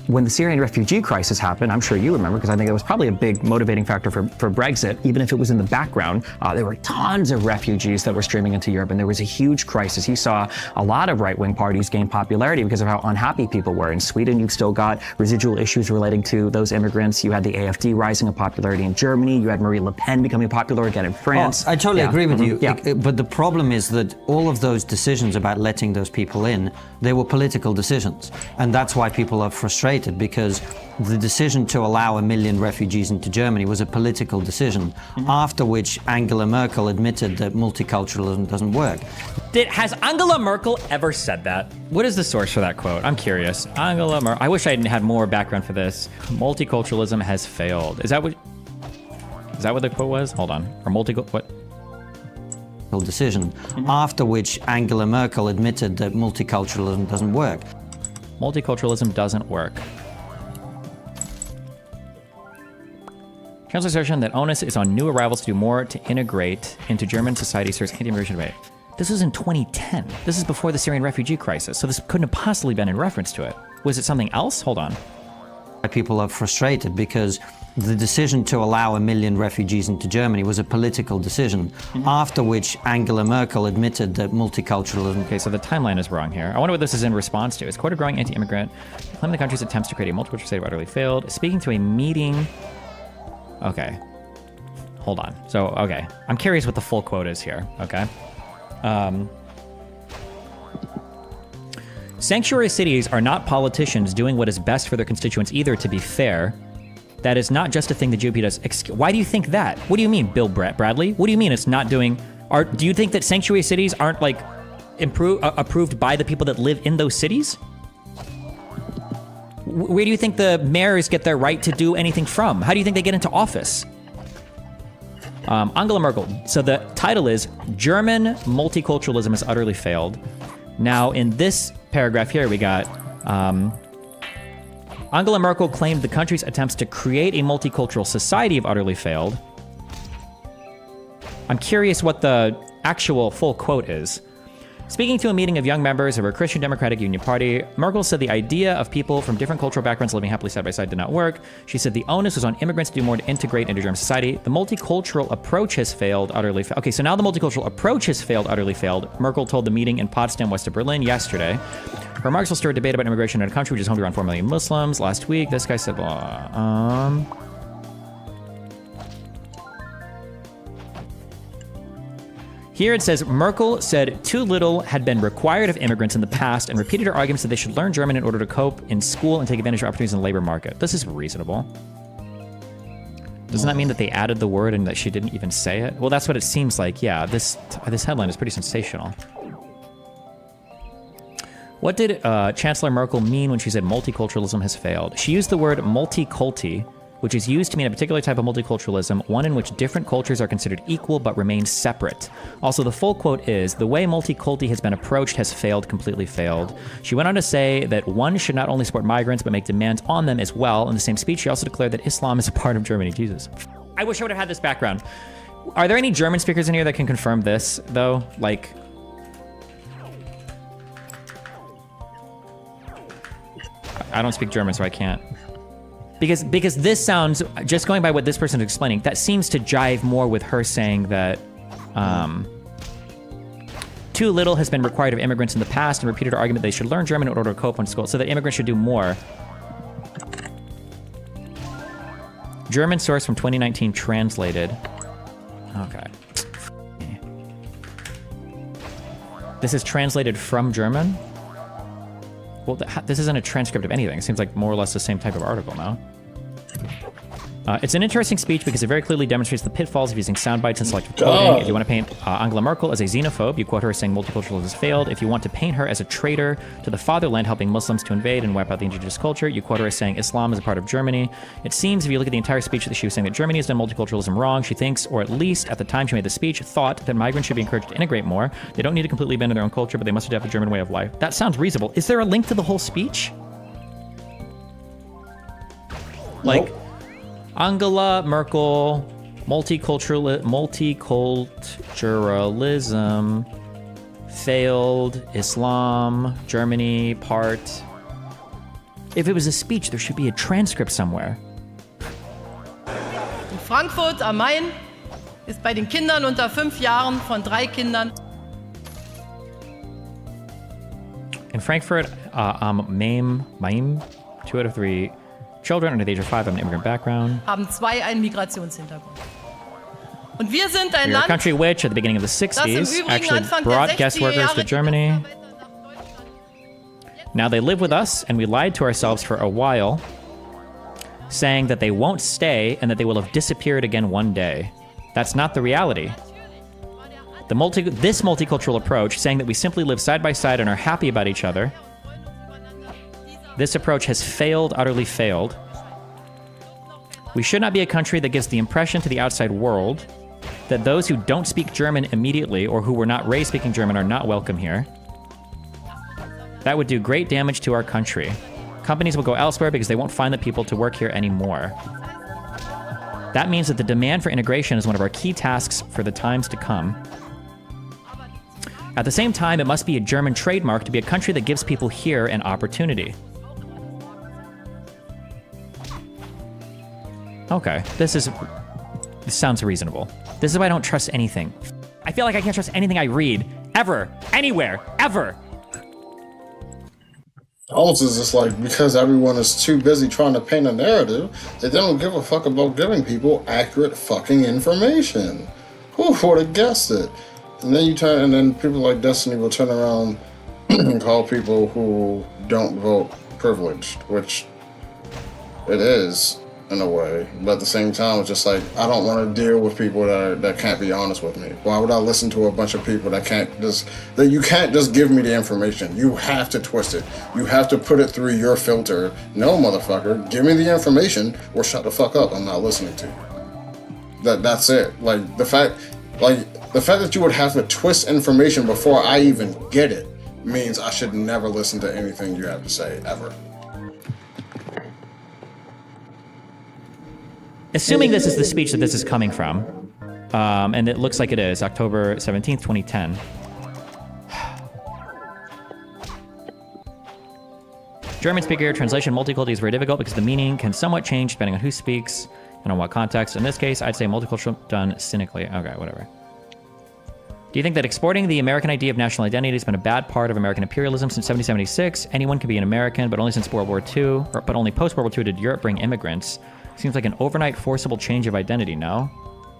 When the Syrian refugee crisis happened, I'm sure you remember, because I think it was probably a big motivating factor for Brexit. Even if it was in the background, there were tons of refugees that were streaming into Europe, and there was a huge crisis. You saw a lot of right-wing parties gain popularity because of how unhappy people were. In Sweden, you've still got residual issues relating to those immigrants. You had the AfD rising in popularity in Germany. You had Marine Le Pen becoming popular again in France. Oh, I totally agree with you. Yeah. But the problem is that all of those decisions about letting those people in, they were political decisions. And that's why people are frustrated, because the decision to allow 1 million refugees into Germany was a political decision, after which Angela Merkel admitted that multiculturalism doesn't work. Has Angela Merkel ever said that? What is the source for that quote? I'm curious. Angela Merkel. I wish I had more background for this. Multiculturalism has failed. Is that what the quote was? Hold on. Or what? Decision, after which Angela Merkel admitted that multiculturalism doesn't work. Multiculturalism doesn't work. Chancellor's assertion that onus is on new arrivals to do more to integrate into German society serves anti-immigration debate. This was in 2010. This is before the Syrian refugee crisis, so this couldn't have possibly been in reference to it. Was it something else? Hold on. People are frustrated because the decision to allow 1 million refugees into Germany was a political decision, after which Angela Merkel admitted that multiculturalism... Okay, so the timeline is wrong here. I wonder what this is in response to. Is quoted growing anti-immigrant, claiming the country's attempts to create a multicultural state have utterly failed. Speaking to a meeting... Okay. Hold on. So, okay. I'm curious what the full quote is here, okay? Sanctuary cities are not politicians doing what is best for their constituents either, to be fair. That is not just a thing the GOP does. Why do you think that? What do you mean, Bill Bradley? What do you mean it's not doing... Do you think that sanctuary cities aren't, like, approved by the people that live in those cities? Where do you think the mayors get their right to do anything from? How do you think they get into office? Angela Merkel. So the title is German Multiculturalism Has Utterly Failed. Now, in this paragraph here, we got... Angela Merkel claimed the country's attempts to create a multicultural society have utterly failed. I'm curious what the actual full quote is. Speaking to a meeting of young members of her Christian Democratic Union Party, Merkel said the idea of people from different cultural backgrounds living happily side by side did not work. She said the onus was on immigrants to do more to integrate into German society. The multicultural approach has failed, utterly failed. Okay, so now the multicultural approach has failed, utterly failed. Merkel told the meeting in Potsdam, west of Berlin, yesterday. Her remarks will stir a debate about immigration in a country which is home to around 4 million Muslims. Last week, this guy said, blah. Here it says, Merkel said too little had been required of immigrants in the past and repeated her arguments that they should learn German in order to cope in school and take advantage of opportunities in the labor market. This is reasonable. Doesn't that mean that they added the word and that she didn't even say it? Well, that's what it seems like. Yeah, this headline is pretty sensational. What did Chancellor Merkel mean when she said multiculturalism has failed? She used the word multiculti, which is used to mean a particular type of multiculturalism, one in which different cultures are considered equal but remain separate. Also, the full quote is, the way multiculti has been approached has failed, completely failed. She went on to say that one should not only support migrants, but make demands on them as well. In the same speech, she also declared that Islam is a part of Germany. Jesus. I wish I would have had this background. Are there any German speakers in here that can confirm this, though? Like... I don't speak German, so I can't. Because this sounds, just going by what this person is explaining, that seems to jive more with her saying that too little has been required of immigrants in the past, and repeated her argument they should learn German in order to cope in school, so that immigrants should do more. German source from 2019 translated. Okay. This is translated from German? Well, this isn't a transcript of anything. It seems like more or less the same type of article, no? It's an interesting speech because it very clearly demonstrates the pitfalls of using sound bites and selective quoting. If you want to paint Angela Merkel as a xenophobe, you quote her as saying multiculturalism has failed. If you want to paint her as a traitor to the fatherland, helping Muslims to invade and wipe out the indigenous culture, you quote her as saying Islam is a part of Germany. It seems, if you look at the entire speech, that she was saying that Germany has done multiculturalism wrong. She thinks, or at least at the time she made the speech, thought that migrants should be encouraged to integrate more. They don't need to completely abandon their own culture, but they must adapt the German way of life. That sounds reasonable. Is there a link to the whole speech? Like... Nope. Angela Merkel, multiculturalism, failed, Islam, Germany, part. If it was a speech, there should be a transcript somewhere. In Frankfurt am Main ist bei den Kindern unter 5 Jahren von 3 Kindern. In Frankfurt am Main, 2 out of 3 children under the age of 5 have an immigrant background. Haben 2 einen Migrationshintergrund. Und wir sind ein We are a Land, country which, at the beginning of the 60s, actually brought guest workers to Germany. Now they live with us, and we lied to ourselves for a while, saying that they won't stay and that they will have disappeared again one day. That's not the reality. This multicultural approach, saying that we simply live side by side and are happy about each other, this approach has failed, utterly failed. We should not be a country that gives the impression to the outside world that those who don't speak German immediately or who were not raised speaking German are not welcome here. That would do great damage to our country. Companies will go elsewhere because they won't find the people to work here anymore. That means that the demand for integration is one of our key tasks for the times to come. At the same time, it must be a German trademark to be a country that gives people here an opportunity. Okay, this sounds reasonable. This is why I don't trust anything. I feel like I can't trust anything I read, ever, anywhere, ever. Also, it's just like, because everyone is too busy trying to paint a narrative, they don't give a fuck about giving people accurate fucking information. Who would have guessed it? And then people like Destiny will turn around and call people who don't vote privileged, which it is. In a way, but at the same time, it's just like, I don't want to deal with people that can't be honest with me. Why would I listen to a bunch of people that you can't just give me the information? You have to twist it. You have to put it through your filter. No, motherfucker, give me the information or shut the fuck up. I'm not listening to you. That's it. Like the fact that you would have to twist information before I even get it means I should never listen to anything you have to say ever. Assuming this is the speech that this is coming from, and it looks like it is, October 17th, 2010. German speaker translation multicultural is very difficult because the meaning can somewhat change depending on who speaks and on what context. In this case, I'd say multicultural done cynically. Okay, whatever. Do you think that exporting the American idea of national identity has been a bad part of American imperialism since 1776? Anyone can be an American, but only since World War II, but only post-World War II did Europe bring immigrants. Seems like an overnight forcible change of identity, no?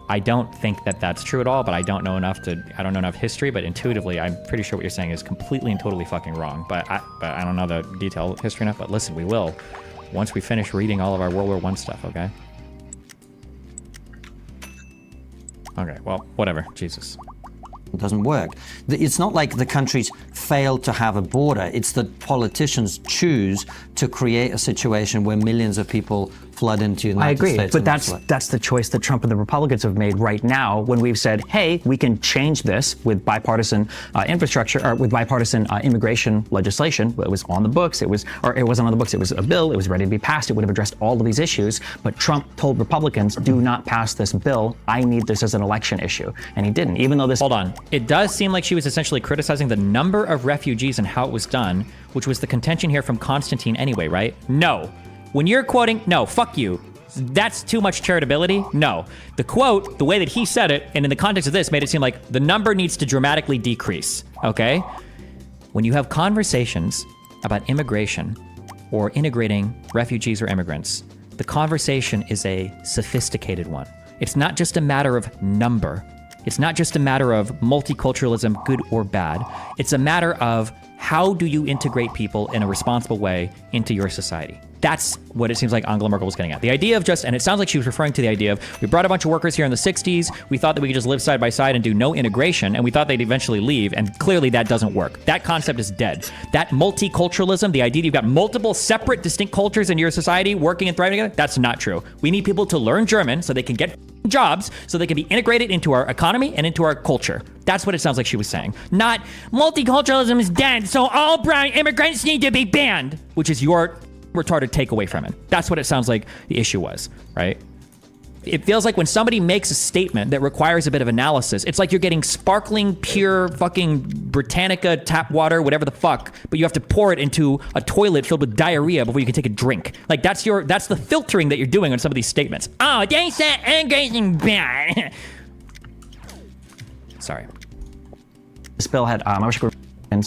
I don't think that that's true at all, but I don't know enough history, but intuitively, I'm pretty sure what you're saying is completely and totally fucking wrong. But I don't know the detailed history enough, but listen, we will. Once we finish reading all of our World War I stuff, okay? Okay, well, whatever, Jesus. doesn't work. It's not like the countries fail to have a border. It's that politicians choose to create a situation where millions of people flood into the United States. But that's the choice that Trump and the Republicans have made right now when we've said, hey, we can change this with bipartisan infrastructure or with bipartisan immigration legislation. It was on the books. It wasn't on the books. It was a bill. It was ready to be passed. It would have addressed all of these issues. But Trump told Republicans, do not pass this bill. I need this as an election issue. And he didn't, even though this... Hold on. It does seem like she was essentially criticizing the number of refugees and how it was done, which was the contention here from Constantine anyway, right? No. When you're quoting, no, fuck you. That's too much charitability. No. The quote, the way that he said it, and in the context of this, made it seem like the number needs to dramatically decrease, okay? When you have conversations about immigration or integrating refugees or immigrants, the conversation is a sophisticated one. It's not just a matter of number. It's not just a matter of multiculturalism, good or bad. It's a matter of how do you integrate people in a responsible way into your society. That's what it seems like Angela Merkel was getting at. The idea of just, and it sounds like she was referring to the idea of, we brought a bunch of workers here in the 60s, we thought that we could just live side by side and do no integration, and we thought they'd eventually leave, and clearly that doesn't work. That concept is dead. That multiculturalism, the idea that you've got multiple separate distinct cultures in your society working and thriving together, that's not true. We need people to learn German so they can get jobs, so they can be integrated into our economy and into our culture. That's what it sounds like she was saying. Not, multiculturalism is dead, so all brown immigrants need to be banned, which is your retarded takeaway from it. That's what it sounds like the issue was, right? It feels like when somebody makes a statement that requires a bit of analysis, it's like you're getting sparkling, pure fucking Britannica tap water, whatever the fuck, but you have to pour it into a toilet filled with diarrhea before you can take a drink. Like that's the filtering that you're doing on some of these statements. Oh, they said immigration bad. Sorry. This bill had, I wish I could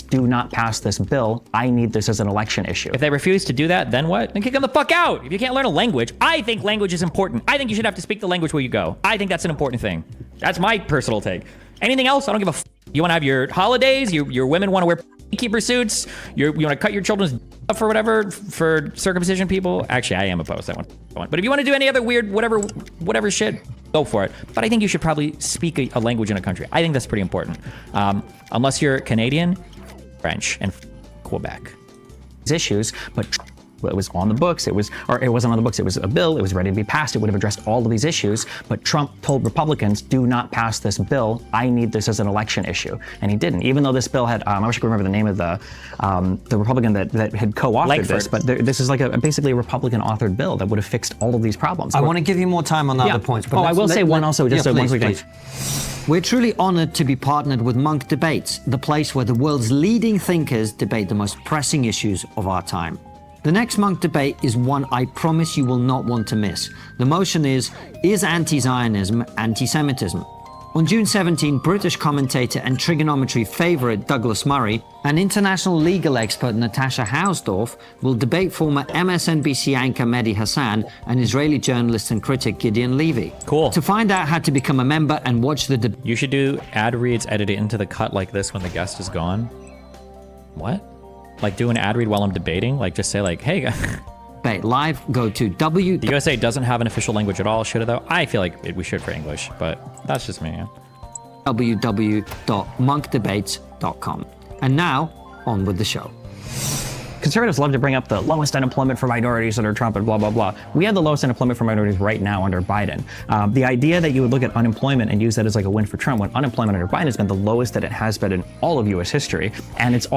do not pass this bill. I need this as an election issue. If they refuse to do that, then what? Then kick them the fuck out. If you can't learn a language, I think language is important. I think you should have to speak the language where you go. I think that's an important thing. That's my personal take. Anything else, I don't give a f. You want to have your holidays, your women want to wear keeper suits, you want to cut your children's for whatever, for circumcision people. Actually, I am opposed to that one. But if you want to do any other weird, whatever shit, go for it. But I think you should probably speak a language in a country. I think that's pretty important. Unless you're Canadian, French, and Quebec. Issues, but it was on the books. It wasn't on the books. It was a bill. It was ready to be passed. It would have addressed all of these issues. But Trump told Republicans, do not pass this bill. I need this as an election issue. And he didn't, even though this bill had, I wish I could remember the name of the Republican that had co-authored this, but this is like basically a Republican authored bill that would have fixed all of these problems. I want to give you more time on the other points. But I will say one also, just so once we finish. We're truly honored to be partnered with Monk Debates, the place where the world's leading thinkers debate the most pressing issues of our time. The next Monk debate is one I promise you will not want to miss. The motion is anti-Zionism anti-Semitism? On June 17, British commentator and trigonometry favorite Douglas Murray and international legal expert Natasha Hausdorff will debate former MSNBC anchor Mehdi Hassan and Israeli journalist and critic Gideon Levy. Cool. To find out how to become a member and watch the debate... You should do ad reads edited into the cut like this when the guest is gone. What? Like do an ad read while I'm debating? Like just say like, hey... live, go to The USA doesn't have an official language at all, should it though? I feel like we should for English, but that's just me. Yeah. www.monkdebates.com. And now, on with the show. Conservatives love to bring up the lowest unemployment for minorities under Trump and blah, blah, blah. We have the lowest unemployment for minorities right now under Biden. The idea that you would look at unemployment and use that as like a win for Trump when unemployment under Biden has been the lowest that it has been in all of U.S. history. And it's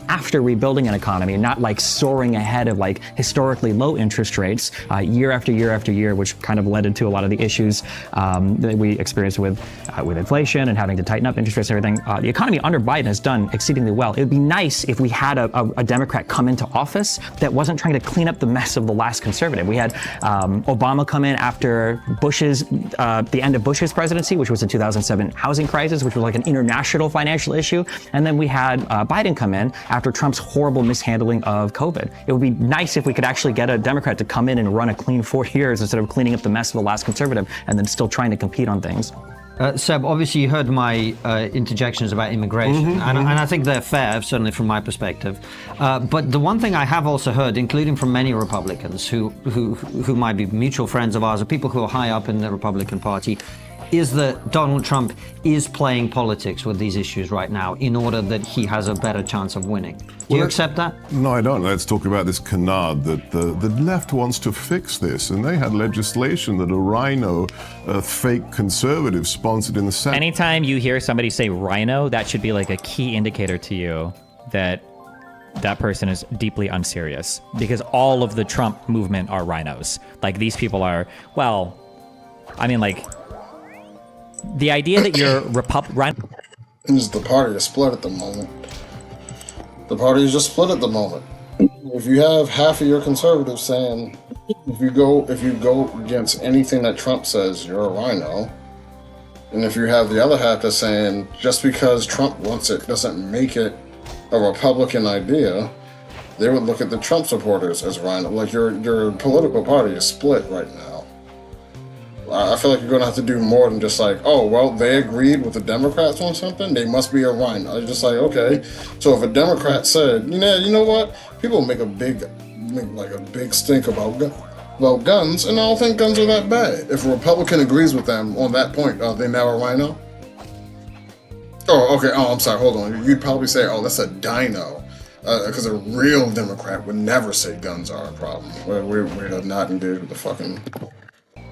after rebuilding an economy and not like soaring ahead of like historically low interest rates year after year after year, which kind of led into a lot of the issues that we experienced with inflation and having to tighten up interest rates and everything. The economy under Biden has done exceedingly well. It would be nice if we had a Democrat come into office that wasn't trying to clean up the mess of the last conservative. We had Obama come in after the end of Bush's presidency, which was the 2007 housing crisis, which was like an international financial issue. And then we had Biden come in after Trump's horrible mishandling of COVID. It would be nice if we could actually get a Democrat to come in and run a clean 4 years instead of cleaning up the mess of the last conservative and then still trying to compete on things. Seb, obviously you heard my interjections about immigration, and I think they're fair, certainly from my perspective. But the one thing I have also heard, including from many Republicans who might be mutual friends of ours or people who are high up in the Republican Party, is that Donald Trump is playing politics with these issues right now in order that he has a better chance of winning. Do you accept that? No, I don't. Let's talk about this canard that the left wants to fix this, and they had legislation that a rhino, a fake conservative, sponsored in the Senate. Anytime you hear somebody say rhino, that should be like a key indicator to you that that person is deeply unserious, because all of the Trump movement are rhinos. Like, these people are, well, I mean, like, the idea that you're The party is split at the moment. The party is just split at the moment. If you have half of your conservatives saying, if you go against anything that Trump says, you're a rhino, and if you have the other half that's saying, just because Trump wants it doesn't make it a Republican idea, they would look at the Trump supporters as rhino. Like, your political party is split right now. I feel like you're going to have to do more than just like, oh, well, they agreed with the Democrats on something, they must be a rhino. It's just like, okay, so if a Democrat said, you know what, people make a big stink about guns, and I don't think guns are that bad. If a Republican agrees with them on that point, are they now a rhino? Oh, okay, I'm sorry, hold on. You'd probably say, oh, that's a dino. Because a real Democrat would never say guns are a problem. We're not engaged with the fucking...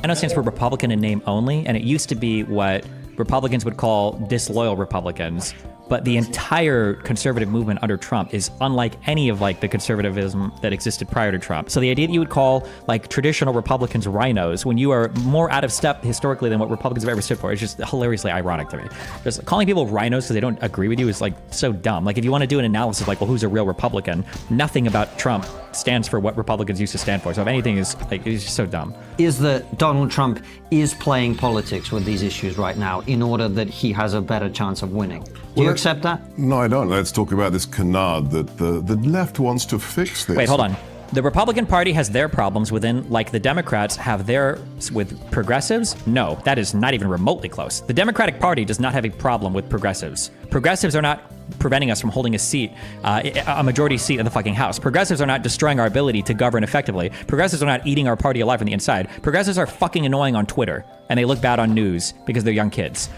Rhino stands for Republican in name only, and it used to be what Republicans would call disloyal Republicans. But the entire conservative movement under Trump is unlike any of like the conservatism that existed prior to Trump. So the idea that you would call like traditional Republicans rhinos when you are more out of step historically than what Republicans have ever stood for is just hilariously ironic to me. Just calling people rhinos because they don't agree with you is like so dumb. Like, if you want to do an analysis like, well, who's a real Republican? Nothing about Trump stands for what Republicans used to stand for. So if anything, is like, it's just so dumb. Is that Donald Trump is playing politics with these issues right now in order that he has a better chance of winning. Do you accept that? No, I don't. Let's talk about this canard that the left wants to fix this. Wait, hold on. The Republican Party has their problems within, like the Democrats have theirs with progressives? No, that is not even remotely close. The Democratic Party does not have a problem with progressives. Progressives are not preventing us from holding a seat, a majority seat in the fucking House. Progressives are not destroying our ability to govern effectively. Progressives are not eating our party alive from the inside. Progressives are fucking annoying on Twitter, and they look bad on news because they're young kids.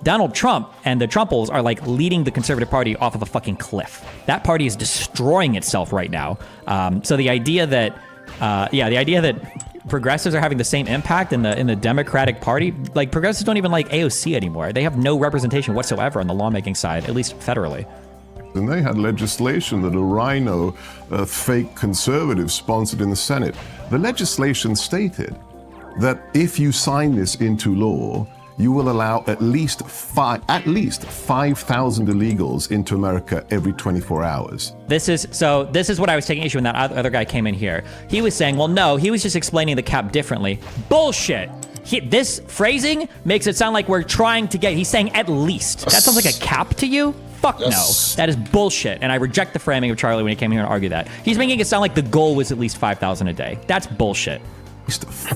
Donald Trump and the Trumples are like leading the Conservative Party off of a fucking cliff. That party is destroying itself right now. So the idea that, progressives are having the same impact in the Democratic Party, like, progressives don't even like AOC anymore. They have no representation whatsoever on the lawmaking side, at least federally. And they had legislation that a rhino, a fake conservative, sponsored in the Senate. The legislation stated that if you sign this into law, you will allow at least 5,000 illegals into America every 24 hours. This is what I was taking issue when that other guy came in here. He was saying, well, no, he was just explaining the cap differently. Bullshit. This phrasing makes it sound like we're trying to he's saying at least. That sounds like a cap to you? Fuck no. That is bullshit. And I reject the framing of Charlie when he came here and argued that. He's making it sound like the goal was at least 5,000 a day. That's bullshit.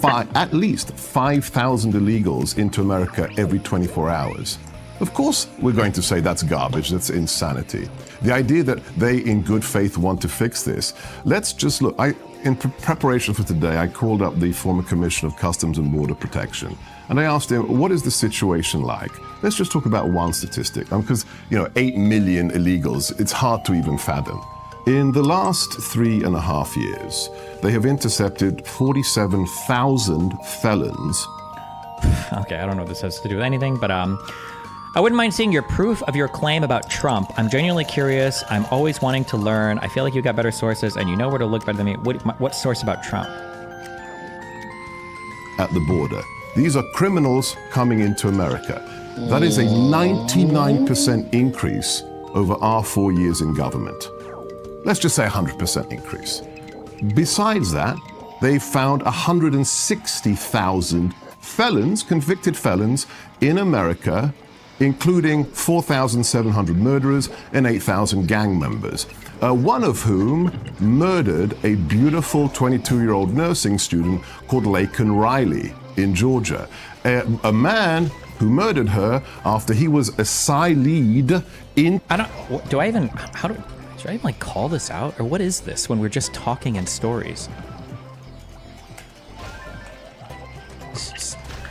At least 5,000 illegals into America every 24 hours. Of course, we're going to say that's garbage, that's insanity. The idea that they, in good faith, want to fix this. Let's just look. In preparation for today, I called up the former Commissioner of Customs and Border Protection, and I asked him, what is the situation like? Let's just talk about one statistic, because, 8 million illegals, it's hard to even fathom. In the last 3.5 years, they have intercepted 47,000 felons. Okay, I don't know what this has to do with anything, but I wouldn't mind seeing your proof of your claim about Trump. I'm genuinely curious. I'm always wanting to learn. I feel like you got better sources, and you know where to look better than me. What source about Trump? At the border. These are criminals coming into America. That is a 99% increase over our 4 years in government. Let's just say 100% increase. Besides that, they found 160,000 felons, convicted felons, in America, including 4,700 murderers and 8,000 gang members, one of whom murdered a beautiful 22-year-old nursing student called Laken Riley in Georgia. A man who murdered her after he was asyleed in... Should I even call this out? Or what is this when we're just talking in stories?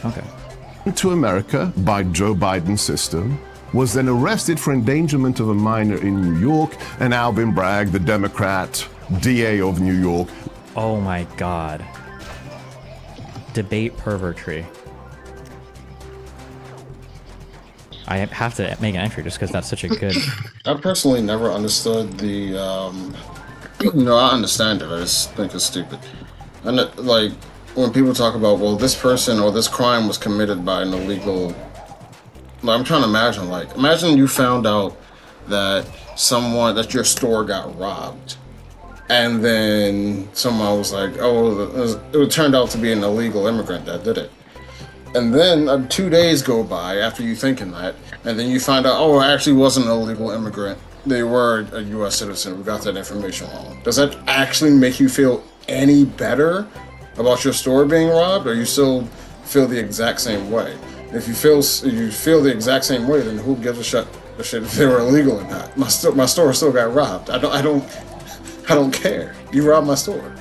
Okay. to America by Joe Biden's system, was then arrested for endangerment of a minor in New York, and Alvin Bragg, the Democrat DA of New York. Oh my God. Debate pervertry. I have to make an entry just because that's such a good... I personally never understood the, no, I understand it, I just think it's stupid. And like, when people talk about, well, this person or this crime was committed by an illegal... I'm trying to imagine, like, imagine you found out that that your store got robbed. And then someone was like, oh, it turned out to be an illegal immigrant that did it. And then 2 days go by after you thinking that, and then you find out, oh, it actually wasn't an illegal immigrant. They were a U.S. citizen. We got that information wrong. Does that actually make you feel any better about your store being robbed, or you still feel the exact same way? If you feel the exact same way, then who gives a shit if they were illegal or not? My store still got robbed. I don't care. You robbed my store.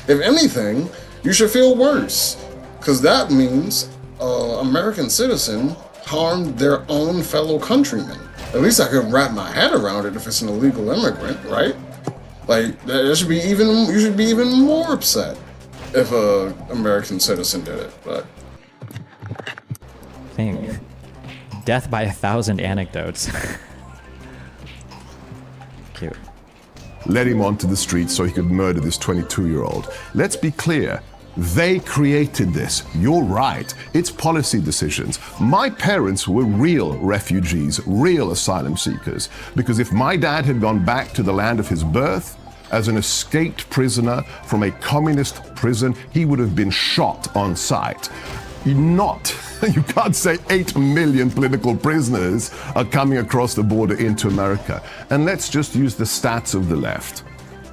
If anything, you should feel worse, because that means American citizen harmed their own fellow countrymen. At least I could wrap my head around it if it's an illegal immigrant, right? Like, you should be even more upset if a American citizen did it, but... Thing. Death by 1,000 anecdotes. Cute. Led him onto the streets so he could murder this 22-year-old. Let's be clear. They created this. You're right. It's policy decisions. My parents were real refugees, real asylum seekers. Because if my dad had gone back to the land of his birth as an escaped prisoner from a communist prison, he would have been shot on sight. You can't say 8 million political prisoners are coming across the border into America. And let's just use the stats of the left.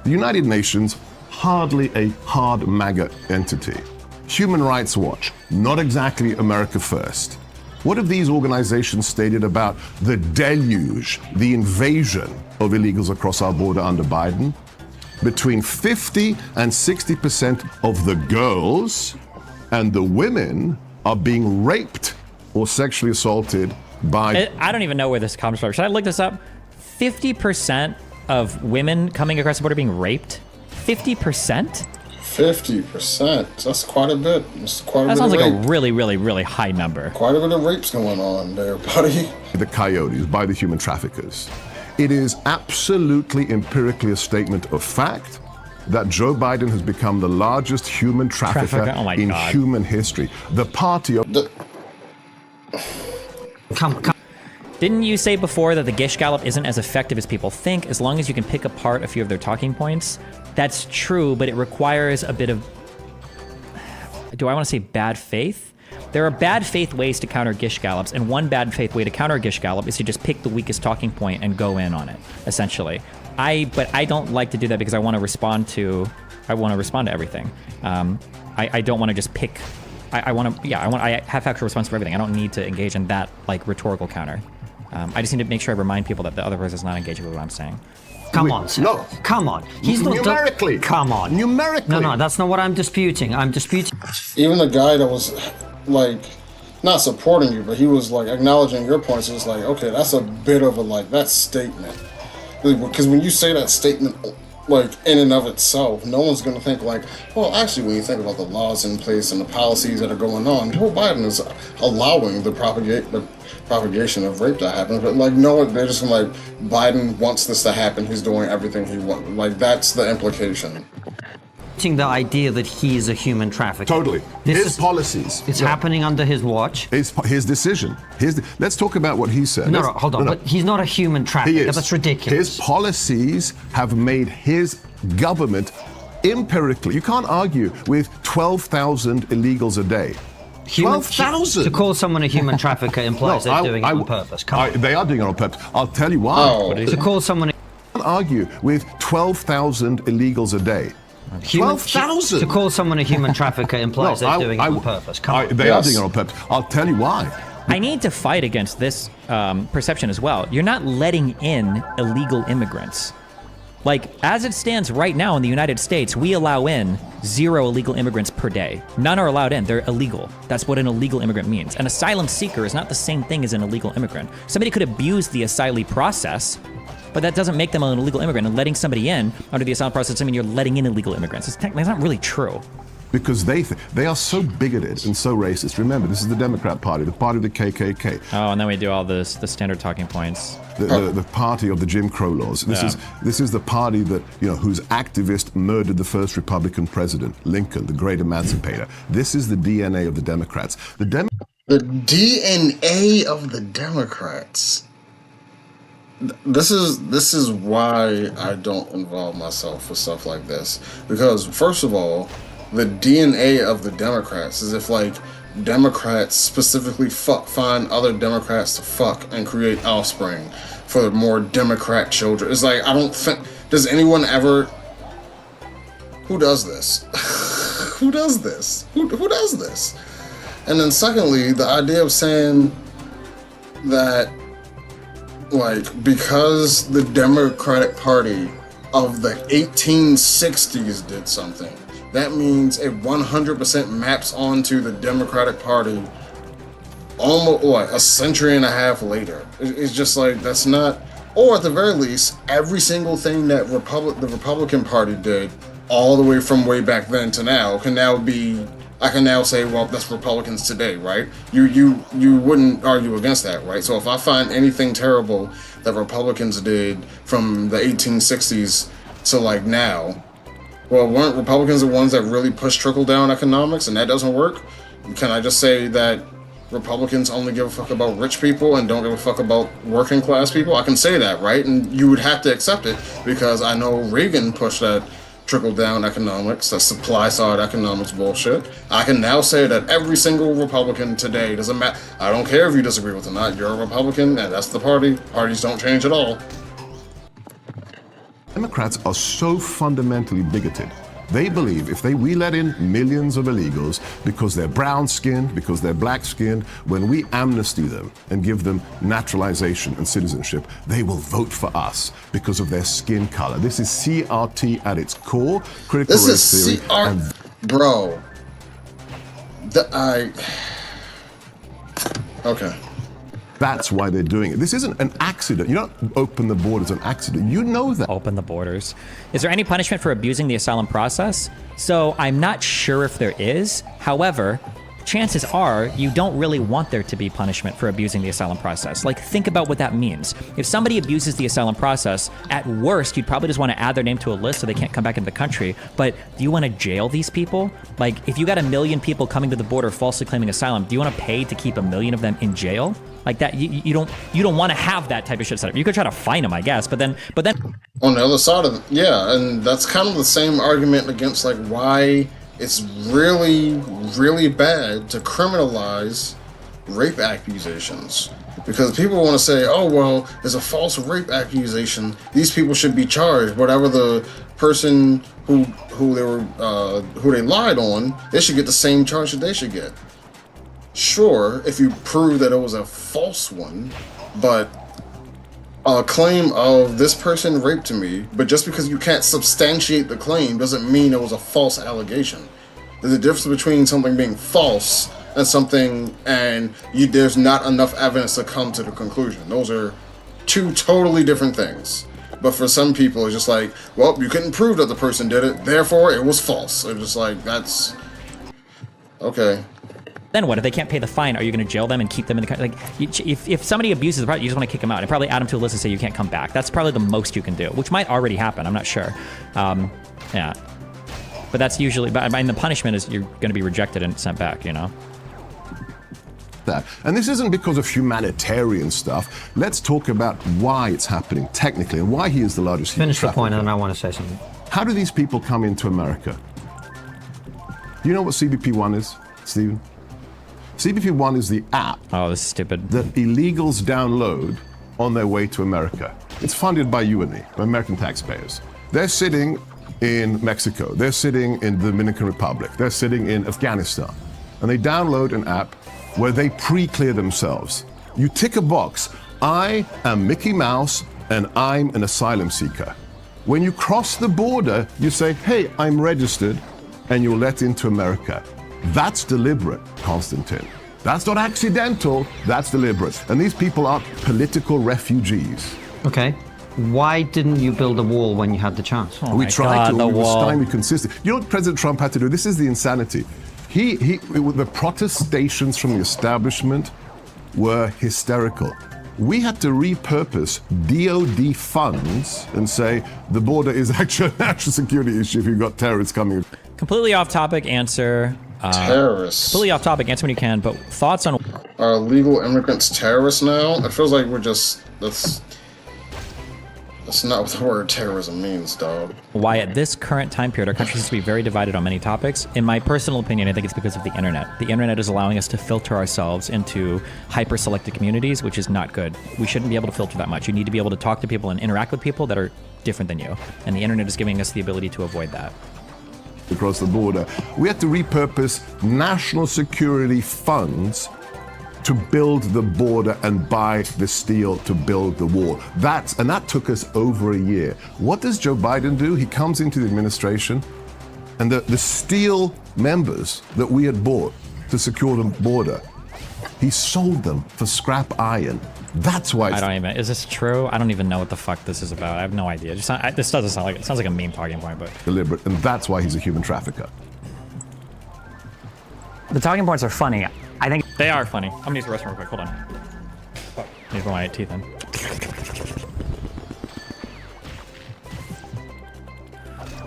The United Nations, hardly a hard MAGA entity. Human Rights Watch, not exactly America First. What have these organizations stated about the deluge, the invasion of illegals across our border under Biden? Between 50 and 60% of the girls and the women are being raped or sexually assaulted by... I don't even know where this comes from. Should I look this up? 50% of women coming across the border being raped? 50%? 50%? That's quite a bit. That sounds like a really, really, really high number. Quite a bit of rapes going on there, buddy. The coyotes, by the human traffickers. It is absolutely empirically a statement of fact that Joe Biden has become the largest human trafficker in human history. The party of... Come. Didn't you say before that the Gish Gallop isn't as effective as people think, as long as you can pick apart a few of their talking points? That's true, but it requires a bit of... Do I want to say bad faith? There are bad faith ways to counter Gish Gallops, and one bad faith way to counter a Gish Gallop is to just pick the weakest talking point and go in on it, essentially. But I don't like to do that because I want to respond to everything. I don't want to just pick. I have factual response for everything. I don't need to engage in that like rhetorical counter. I just need to make sure I remind people that the other person is not engaging with what I'm saying. Come on, sir. No. Come on. He's not numerically. Come on. Numerically. No, that's not what I'm disputing. I'm disputing. Even the guy that was like not supporting you, but he was like acknowledging your points. It's like, okay, that's a bit of a that statement. Because when you say that statement, like in and of itself, no one's going to think like, well, actually, when you think about the laws in place and the policies that are going on, Joe Biden is allowing the propagation of rape to happen. But like, no, they're just like, Biden wants this to happen. He's doing everything he wants. Like, that's the implication. The idea that he's a human trafficker. Totally. His policies. It's happening under his watch. It's his decision. Let's talk about what he said. No, hold on. But he's not a human trafficker. That's ridiculous. His policies have made his government empirically. You can't argue with 12,000 illegals a day. 12,000! To call someone a human trafficker implies they're doing it on purpose. They are doing it on purpose. I'll tell you why. Oh. To call someone... You can't argue with 12,000 illegals a day. 12,000! To call someone a human trafficker implies they're doing it on purpose. They are doing it on purpose. I'll tell you why. I need to fight against this perception as well. You're not letting in illegal immigrants. Like, as it stands right now in the United States, we allow in 0 illegal immigrants per day. None are allowed in. They're illegal. That's what an illegal immigrant means. An asylum seeker is not the same thing as an illegal immigrant. Somebody could abuse the asylee process, but that doesn't make them an illegal immigrant. And letting somebody in under the asylum process doesn't mean you're letting in illegal immigrants. It's not really true. Because they are so bigoted and so racist. Remember, this is the Democrat Party, the party of the KKK. Oh, and then we do all the standard talking points. The party of the Jim Crow laws. This is the party that, whose activist murdered the first Republican president, Lincoln, the great emancipator. This is the DNA of the Democrats. The DNA of the Democrats. This is why I don't involve myself with stuff like this. Because first of all, the DNA of the Democrats is if like Democrats specifically find other Democrats to fuck and create offspring for more Democrat children. It's like, I don't think, does anyone ever, who does this? Who does this? Who does this? And then secondly, the idea of saying that like, because the Democratic Party of the 1860s did something, that means it 100% maps onto the Democratic Party almost, a century and a half later. It's just like, that's not, or at the very least, every single thing that the Republican Party did all the way from way back then to now can now be, I can now say, well, that's Republicans today, right? You wouldn't argue against that, right? So if I find anything terrible that Republicans did from the 1860s to like now, well, weren't Republicans the ones that really pushed trickle-down economics and that doesn't work? Can I just say that Republicans only give a fuck about rich people and don't give a fuck about working class people? I can say that, right? And you would have to accept it because I know Reagan pushed that trickle-down economics, that supply-side economics bullshit. I can now say that every single Republican today, doesn't matter, I don't care if you disagree with it or not, you're a Republican and that's the party. Parties don't change at all. Democrats are so fundamentally bigoted. They believe if we let in millions of illegals because they're brown-skinned, because they're black-skinned, when we amnesty them and give them naturalization and citizenship, they will vote for us because of their skin color. This is CRT at its core, critical race theory. Bro. Okay. That's why they're doing it. This isn't an accident. You don't open the borders an accident. You know that. Open the borders. Is there any punishment for abusing the asylum process? So I'm not sure if there is. However, chances are you don't really want there to be punishment for abusing the asylum process. Like, think about what that means. If somebody abuses the asylum process, at worst, you'd probably just want to add their name to a list so they can't come back into the country. But do you want to jail these people? Like, if you got 1 million people coming to the border falsely claiming asylum, do you want to pay to keep 1 million of them in jail? Like that, you don't want to have that type of shit set up. You could try to fine them, I guess, but then on the other side of it, yeah, and that's kind of the same argument against like why it's really, really bad to criminalize rape accusations. Because people want to say, oh, well, it's a false rape accusation. These people should be charged. Whatever the person who they lied on, they should get the same charge that they should get. Sure, if you prove that it was a false one, but a claim of this person raped me, but just because you can't substantiate the claim doesn't mean it was a false allegation. There's a difference between something being false and something, and there's not enough evidence to come to the conclusion. Those are two totally different things. But for some people, it's just like, well, you couldn't prove that the person did it, therefore it was false. It's just like, that's okay. Then what? If they can't pay the fine, are you going to jail them and keep them in the country? Like, if somebody abuses the product, you just want to kick them out and probably add them to a list and say you can't come back. That's probably the most you can do, which might already happen. I'm not sure. Yeah. But that's usually, but I mean, the punishment is you're going to be rejected and sent back, you know? That. And this isn't because of humanitarian stuff. Let's talk about why it's happening technically and why he is the largest human trafficker. Finish the point and then I want to say something. How do these people come into America? Do you know what CBP-1 is, Stephen? CBP-1 is the app that illegals download on their way to America. It's funded by you and me, by American taxpayers. They're sitting in Mexico. They're sitting in the Dominican Republic. They're sitting in Afghanistan. And they download an app where they pre-clear themselves. You tick a box. I am Mickey Mouse and I'm an asylum seeker. When you cross the border, you say, hey, I'm registered, and you're let into America. That's deliberate, Konstantin. That's not accidental, that's deliberate. And these people are political refugees. Okay. Why didn't you build a wall when you had the chance? We tried to, we were stymied consistent. You know what President Trump had to do? This is the insanity. The protestations from the establishment were hysterical. We had to repurpose DOD funds and say the border is actually a national security issue if you've got terrorists coming. Completely off topic answer. Terrorists. Completely off topic, answer when you can, but thoughts on... Are illegal immigrants terrorists now? It feels like we're just... That's not what the word terrorism means, dog. Why at this current time period our country seems to be very divided on many topics. In my personal opinion, I think it's because of the internet. The internet is allowing us to filter ourselves into hyper-selected communities, which is not good. We shouldn't be able to filter that much. You need to be able to talk to people and interact with people that are different than you. And the internet is giving us the ability to avoid that. Across the border, we had to repurpose national security funds to build the border and buy the steel to build the wall. That took us over a year. What does Joe Biden do? He comes into the administration, and the steel members that we had bought to secure the border, he sold them for scrap iron. That's why. Is this true? I don't even know what the fuck this is about. I have no idea. This doesn't sound like it. Sounds like a meme talking point, but deliberate, and that's why he's a human trafficker. The talking points are funny. I think they are funny. I'm gonna use the restroom real quick. Hold on. Fuck. I need to put my teeth in.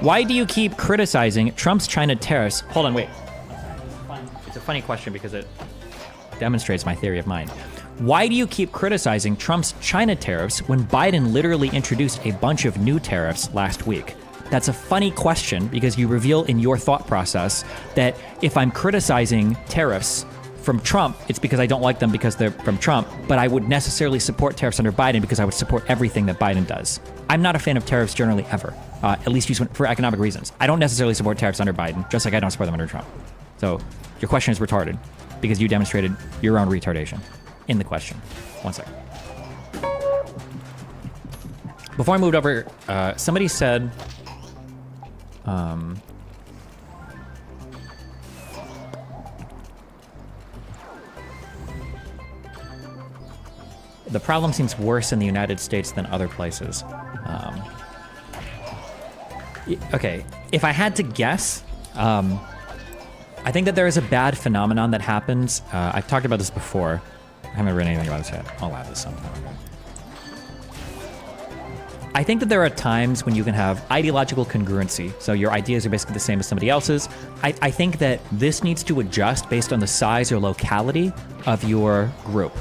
Why do you keep criticizing Trump's China tariffs? Hold on, wait. It's a funny question because it demonstrates my theory of mind. Why do you keep criticizing Trump's China tariffs when Biden literally introduced a bunch of new tariffs last week? That's a funny question because you reveal in your thought process that if I'm criticizing tariffs from Trump, it's because I don't like them because they're from Trump, but I would necessarily support tariffs under Biden because I would support everything that Biden does. I'm not a fan of tariffs generally ever, at least used for economic reasons. I don't necessarily support tariffs under Biden, just like I don't support them under Trump. So your question is retarded because you demonstrated your own retardation in the question. 1 second. Before I moved over, somebody said, the problem seems worse in the United States than other places. Okay, if I had to guess, I think that there is a bad phenomenon that happens. I've talked about this before. I haven't written anything about this yet. I'll add this sometime. I think that there are times when you can have ideological congruency. So your ideas are basically the same as somebody else's. I think that this needs to adjust based on the size or locality of your group.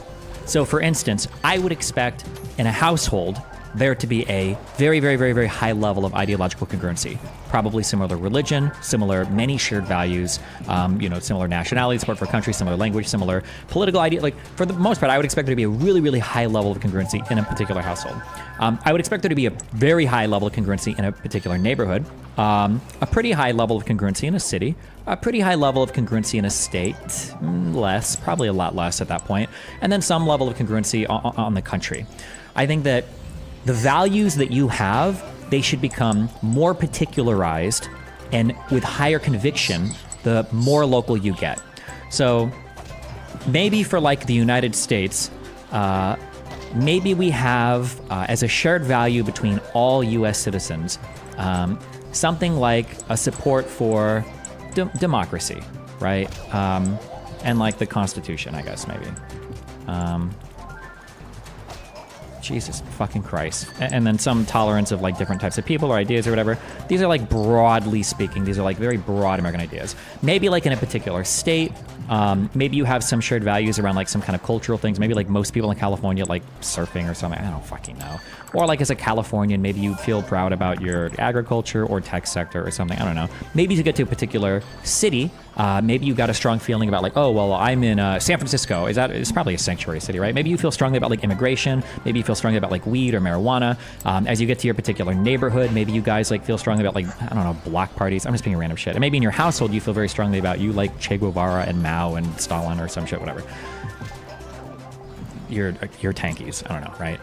So for instance, I would expect in a household there to be a very, very, very, very high level of ideological congruency. Probably similar religion, similar many shared values, similar nationality, support for country, similar language, similar political idea. Like for the most part, I would expect there to be a really, really high level of congruency in a particular household. I would expect there to be a very high level of congruency in a particular neighborhood, a pretty high level of congruency in a city, a pretty high level of congruency in a state, less, probably a lot less at that point, and then some level of congruency on the country. I think that the values that you have, they should become more particularized and with higher conviction, the more local you get. So maybe for like the United States, maybe we have as a shared value between all US citizens, something like a support for democracy, right? And like the Constitution, I guess, maybe. Jesus fucking Christ. And then some tolerance of like different types of people or ideas or whatever. These are like broadly speaking, these are like very broad American ideas. Maybe like in a particular state, maybe you have some shared values around like some kind of cultural things. Maybe like most people in California like surfing or something. I don't fucking know. Or like as a Californian, maybe you feel proud about your agriculture or tech sector or something. I don't know. Maybe to get to a particular city, maybe you got a strong feeling about like, oh, well, I'm in San Francisco. It's probably a sanctuary city, right? Maybe you feel strongly about like immigration. Maybe you feel strongly about like weed or marijuana. As you get to your particular neighborhood, maybe you guys like feel strongly about like, I don't know, block parties. I'm just being random shit. And maybe in your household, you feel very strongly about you like Che Guevara and Mao and Stalin or some shit, whatever. You're tankies. I don't know, right?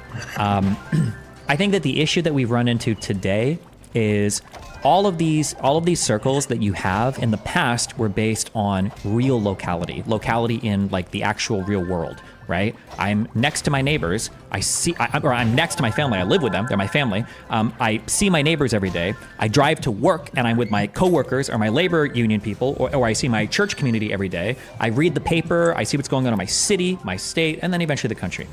I think that the issue that we've run into today is all of these circles that you have in the past were based on real locality in like the actual real world, right? I'm next to my neighbors. I'm next to my family. I live with them. They're my family. I see my neighbors every day. I drive to work and I'm with my coworkers or my labor union people, or I see my church community every day. I read the paper. I see what's going on in my city, my state, and then eventually the country.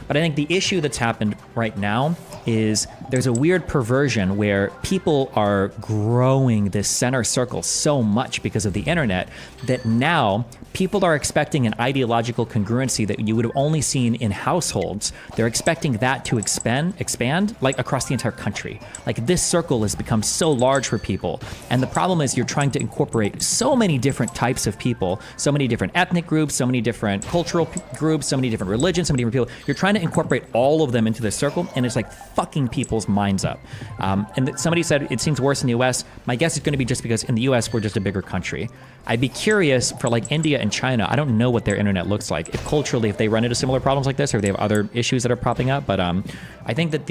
But I think the issue that's happened right now is there's a weird perversion where people are growing this center circle so much because of the internet that now people are expecting an ideological congruency that you would have only seen in households. They're expecting that to expand like across the entire country. Like this circle has become so large for people. And the problem is you're trying to incorporate so many different types of people, so many different ethnic groups, so many different cultural groups, so many different religions, so many different people. You're trying to incorporate all of them into this circle, and it's like fucking people's minds up. And somebody said it seems worse in the US. My guess is going to be just because in the US we're just a bigger country. I'd be curious for like India and China. I don't know what their internet looks like. If culturally, if they run into similar problems like this, or if they have other issues that are popping up. But I think that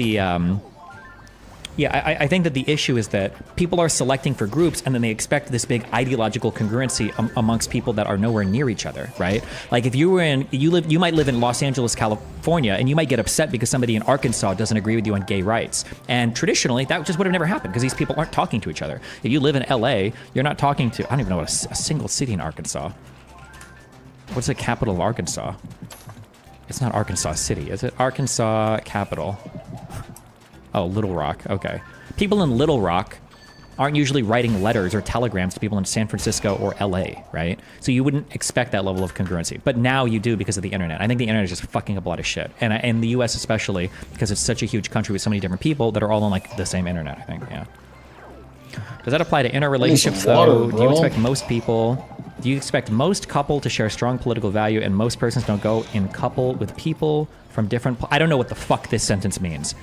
I think that the issue is that people are selecting for groups and then they expect this big ideological congruency amongst people that are nowhere near each other, right? Like if you might live in Los Angeles, California, and you might get upset because somebody in Arkansas doesn't agree with you on gay rights. And traditionally, that just would have never happened because these people aren't talking to each other. If you live in LA, you're not talking to, I don't even know what a single city in Arkansas. What's the capital of Arkansas? It's not Arkansas City, is it? Arkansas capital. Oh, Little Rock. Okay. People in Little Rock aren't usually writing letters or telegrams to people in San Francisco or LA, right? So you wouldn't expect that level of congruency. But now you do because of the internet. I think the internet is just fucking up a lot of shit. And in the US especially, because it's such a huge country with so many different people that are all on like the same internet, I think, yeah. Does that apply to interrelationships though? Do you expect most couple to share strong political value and most persons don't go in couple with people from different... I don't know what the fuck this sentence means.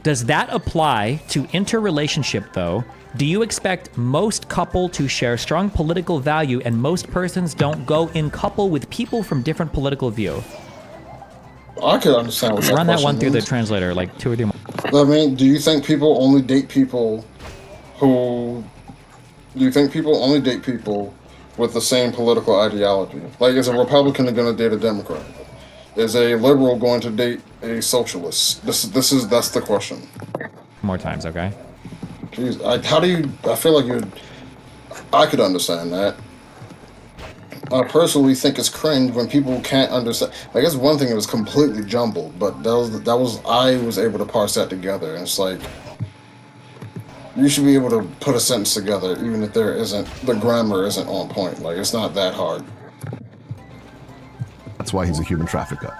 Does that apply to interrelationship, though? Do you expect most couple to share strong political value and most persons don't go in couple with people from different political view? I could understand what that Run that one means. through the translator, like 2 or 3 more. I mean, do you think people only date people with the same political ideology? Like, is a Republican going to date a Democrat? Is a liberal going to date a socialist? That's the question. More times, okay? Jeez, I feel like I could understand that. I personally think it's cringe when people can't understand. I guess one thing, it was completely jumbled, but I was able to parse that together, and it's like, you should be able to put a sentence together, even if the grammar isn't on point. Like, it's not that hard. That's why he's a human trafficker.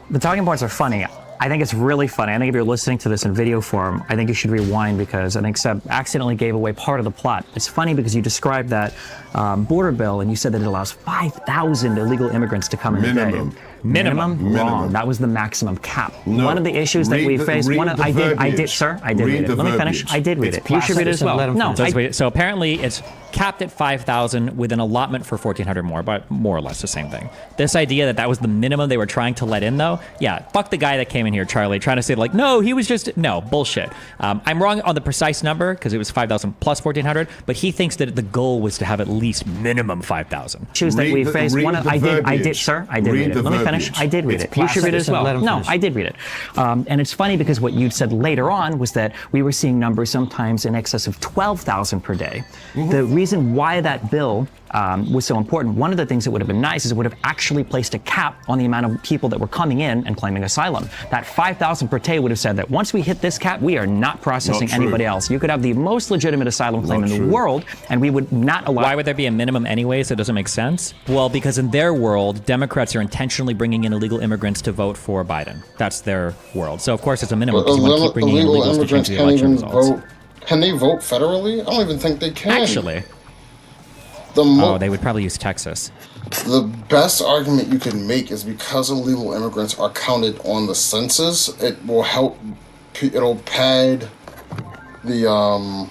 The talking points are funny. I think it's really funny. I think if you're listening to this in video form, I think you should rewind because I think Seb accidentally gave away part of the plot. It's funny because you described that border bill and you said that it allows 5,000 illegal immigrants to come in a day. Minimum? Wrong. That was the maximum cap. No. One of the issues that we face. I did, sir. I did read it. Let me finish. I did read it. You should read it as well. No. So apparently it's capped at 5,000 with an allotment for 1,400 more, but more or less the same thing. This idea that was the minimum they were trying to let in, though, yeah, fuck the guy that came in here, Charlie, trying to say like, no, he was just, no, bullshit. I'm wrong on the precise number because it was 5,000 plus 1,400, but he thinks that the goal was to have at least minimum 5,000. Issues that we face. I did, sir. I did read it. Let me finish. I did read it. You should read it as well. No, I did read it. And it's funny because what you'd said later on was that we were seeing numbers sometimes in excess of 12,000 per day. Mm-hmm. The reason why that bill was so important, one of the things that would have been nice is it would have actually placed a cap on the amount of people that were coming in and claiming asylum. That 5,000 per day would have said that once we hit this cap, we are not processing anybody else. You could have the most legitimate asylum claim in the world, and we would not allow... Why would there be a minimum anyway, so it doesn't make sense? Well, because in their world, Democrats are intentionally bringing in illegal immigrants to vote for Biden. That's their world. So, of course, it's a minimum because you want to keep bringing in illegals to change the election results. Can they vote federally? I don't even think they can. Actually... they would probably use Texas. The best argument you can make is because illegal immigrants are counted on the census, it will help, it'll pad the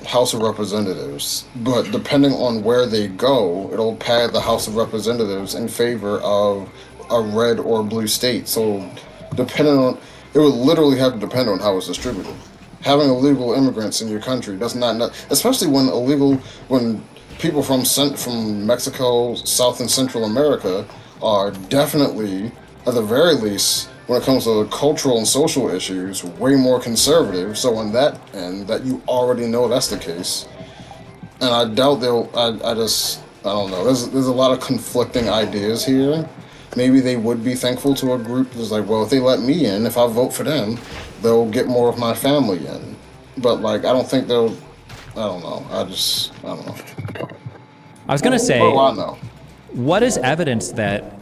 House of Representatives. But depending on where they go, it'll pad the House of Representatives in favor of a red or blue state. So depending on, it would literally have to depend on how it's distributed. Having illegal immigrants in your country does not, especially when people from Mexico, South and Central America are definitely, at the very least, when it comes to cultural and social issues, way more conservative. So on that end, that you already know that's the case. And I doubt I don't know. There's a lot of conflicting ideas here. Maybe they would be thankful to a group that's like, well, if they let me in, if I vote for them, they'll get more of my family in. But like, I don't think they'll. I don't know. I don't know. I was gonna say, what do I know? What is evidence that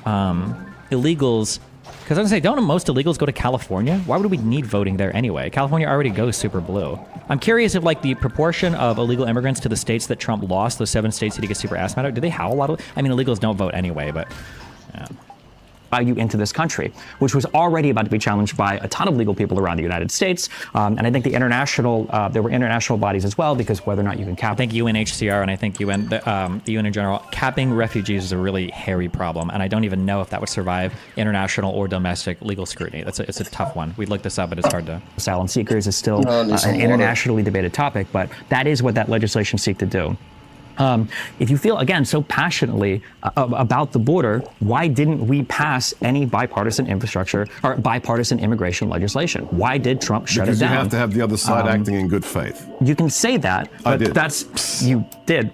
illegals? Because I was gonna say, don't most illegals go to California? Why would we need voting there anyway? California already goes super blue. I'm curious if like the proportion of illegal immigrants to the states that Trump lost, those 7 states that he gets super ass mad at, do they have a lot of? I mean, illegals don't vote anyway, but yeah. You into this country, which was already about to be challenged by a ton of legal people around the United States. And I think the international, there were international bodies as well, because whether or not you can cap. I think UNHCR and I think the UN in general, capping refugees is a really hairy problem. And I don't even know if that would survive international or domestic legal scrutiny. It's a tough one. We looked this up, but it's hard to. Asylum seekers is still an internationally debated topic, but that is what that legislation seeks to do. If you feel, again, so passionately about the border, why didn't we pass any bipartisan infrastructure or bipartisan immigration legislation? Why did Trump shut it down? Because you have to have the other side acting in good faith. You can say that, but you did.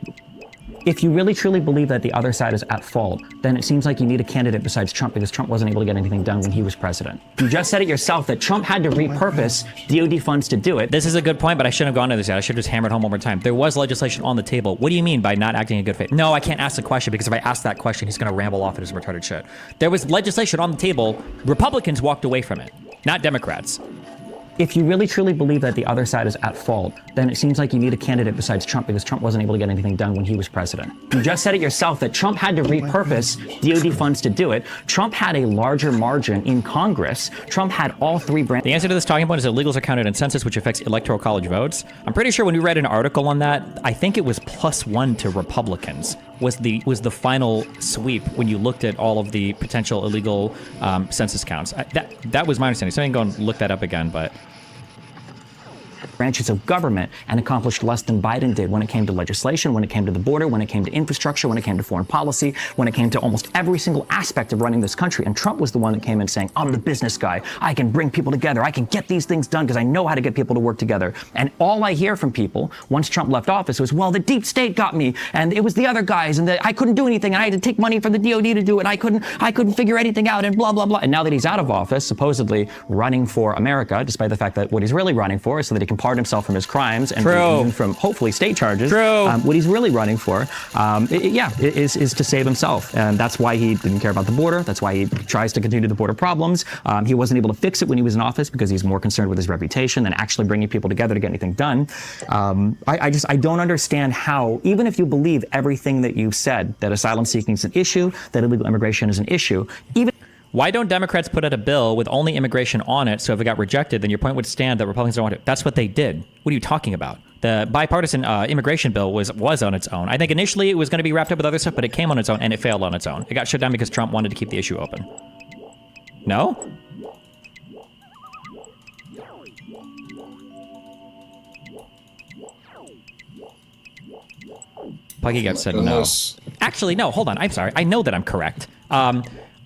If you really truly believe that the other side is at fault, then it seems like you need a candidate besides Trump, because Trump wasn't able to get anything done when he was president. You just said it yourself that Trump had to repurpose DOD funds to do it. This is a good point, but I shouldn't have gone to this yet. I should have just hammered home one more time. There was legislation on the table. What do you mean by not acting in good faith? No, I can't ask the question, because if I ask that question, he's going to ramble off at his retarded shit. There was legislation on the table. Republicans walked away from it, not Democrats. If you really truly believe that the other side is at fault, then it seems like you need a candidate besides Trump, because Trump wasn't able to get anything done when he was president. You just said it yourself that Trump had to repurpose DOD funds to do it. Trump had a larger margin in Congress. Trump had all 3 branches. The answer to this talking point is that illegals are counted in census, which affects electoral college votes. I'm pretty sure when we read an article on that, I think it was +1 to Republicans was the final sweep when you looked at all of the potential illegal census counts. That was my understanding. So I can go and look that up again, but. Branches of government and accomplished less than Biden did when it came to legislation, when it came to the border, when it came to infrastructure, when it came to foreign policy, when it came to almost every single aspect of running this country. And Trump was the one that came in saying, I'm the business guy. I can bring people together. I can get these things done because I know how to get people to work together. And all I hear from people once Trump left office was, well, the deep state got me, and it was the other guys, and I couldn't do anything, and I had to take money from the DOD to do it. I couldn't figure anything out, and blah, blah, blah. And now that he's out of office, supposedly running for America, despite the fact that what he's really running for is so that he can pardon himself from his crimes and even from hopefully state charges. What he's really running for, is to save himself. And that's why he didn't care about the border. That's why he tries to continue the border problems. He wasn't able to fix it when he was in office because he's more concerned with his reputation than actually bringing people together to get anything done. I don't understand how, even if you believe everything that you've said, that asylum seeking is an issue, that illegal immigration is an issue, even. Why don't Democrats put out a bill with only immigration on it, so if it got rejected, then your point would stand that Republicans don't want it? That's what they did. What are you talking about? The bipartisan immigration bill was on its own. I think initially it was going to be wrapped up with other stuff, but it came on its own, and it failed on its own. It got shut down because Trump wanted to keep the issue open. No? Puggy Gut said no. Actually, no, hold on. I'm sorry. I know that I'm correct.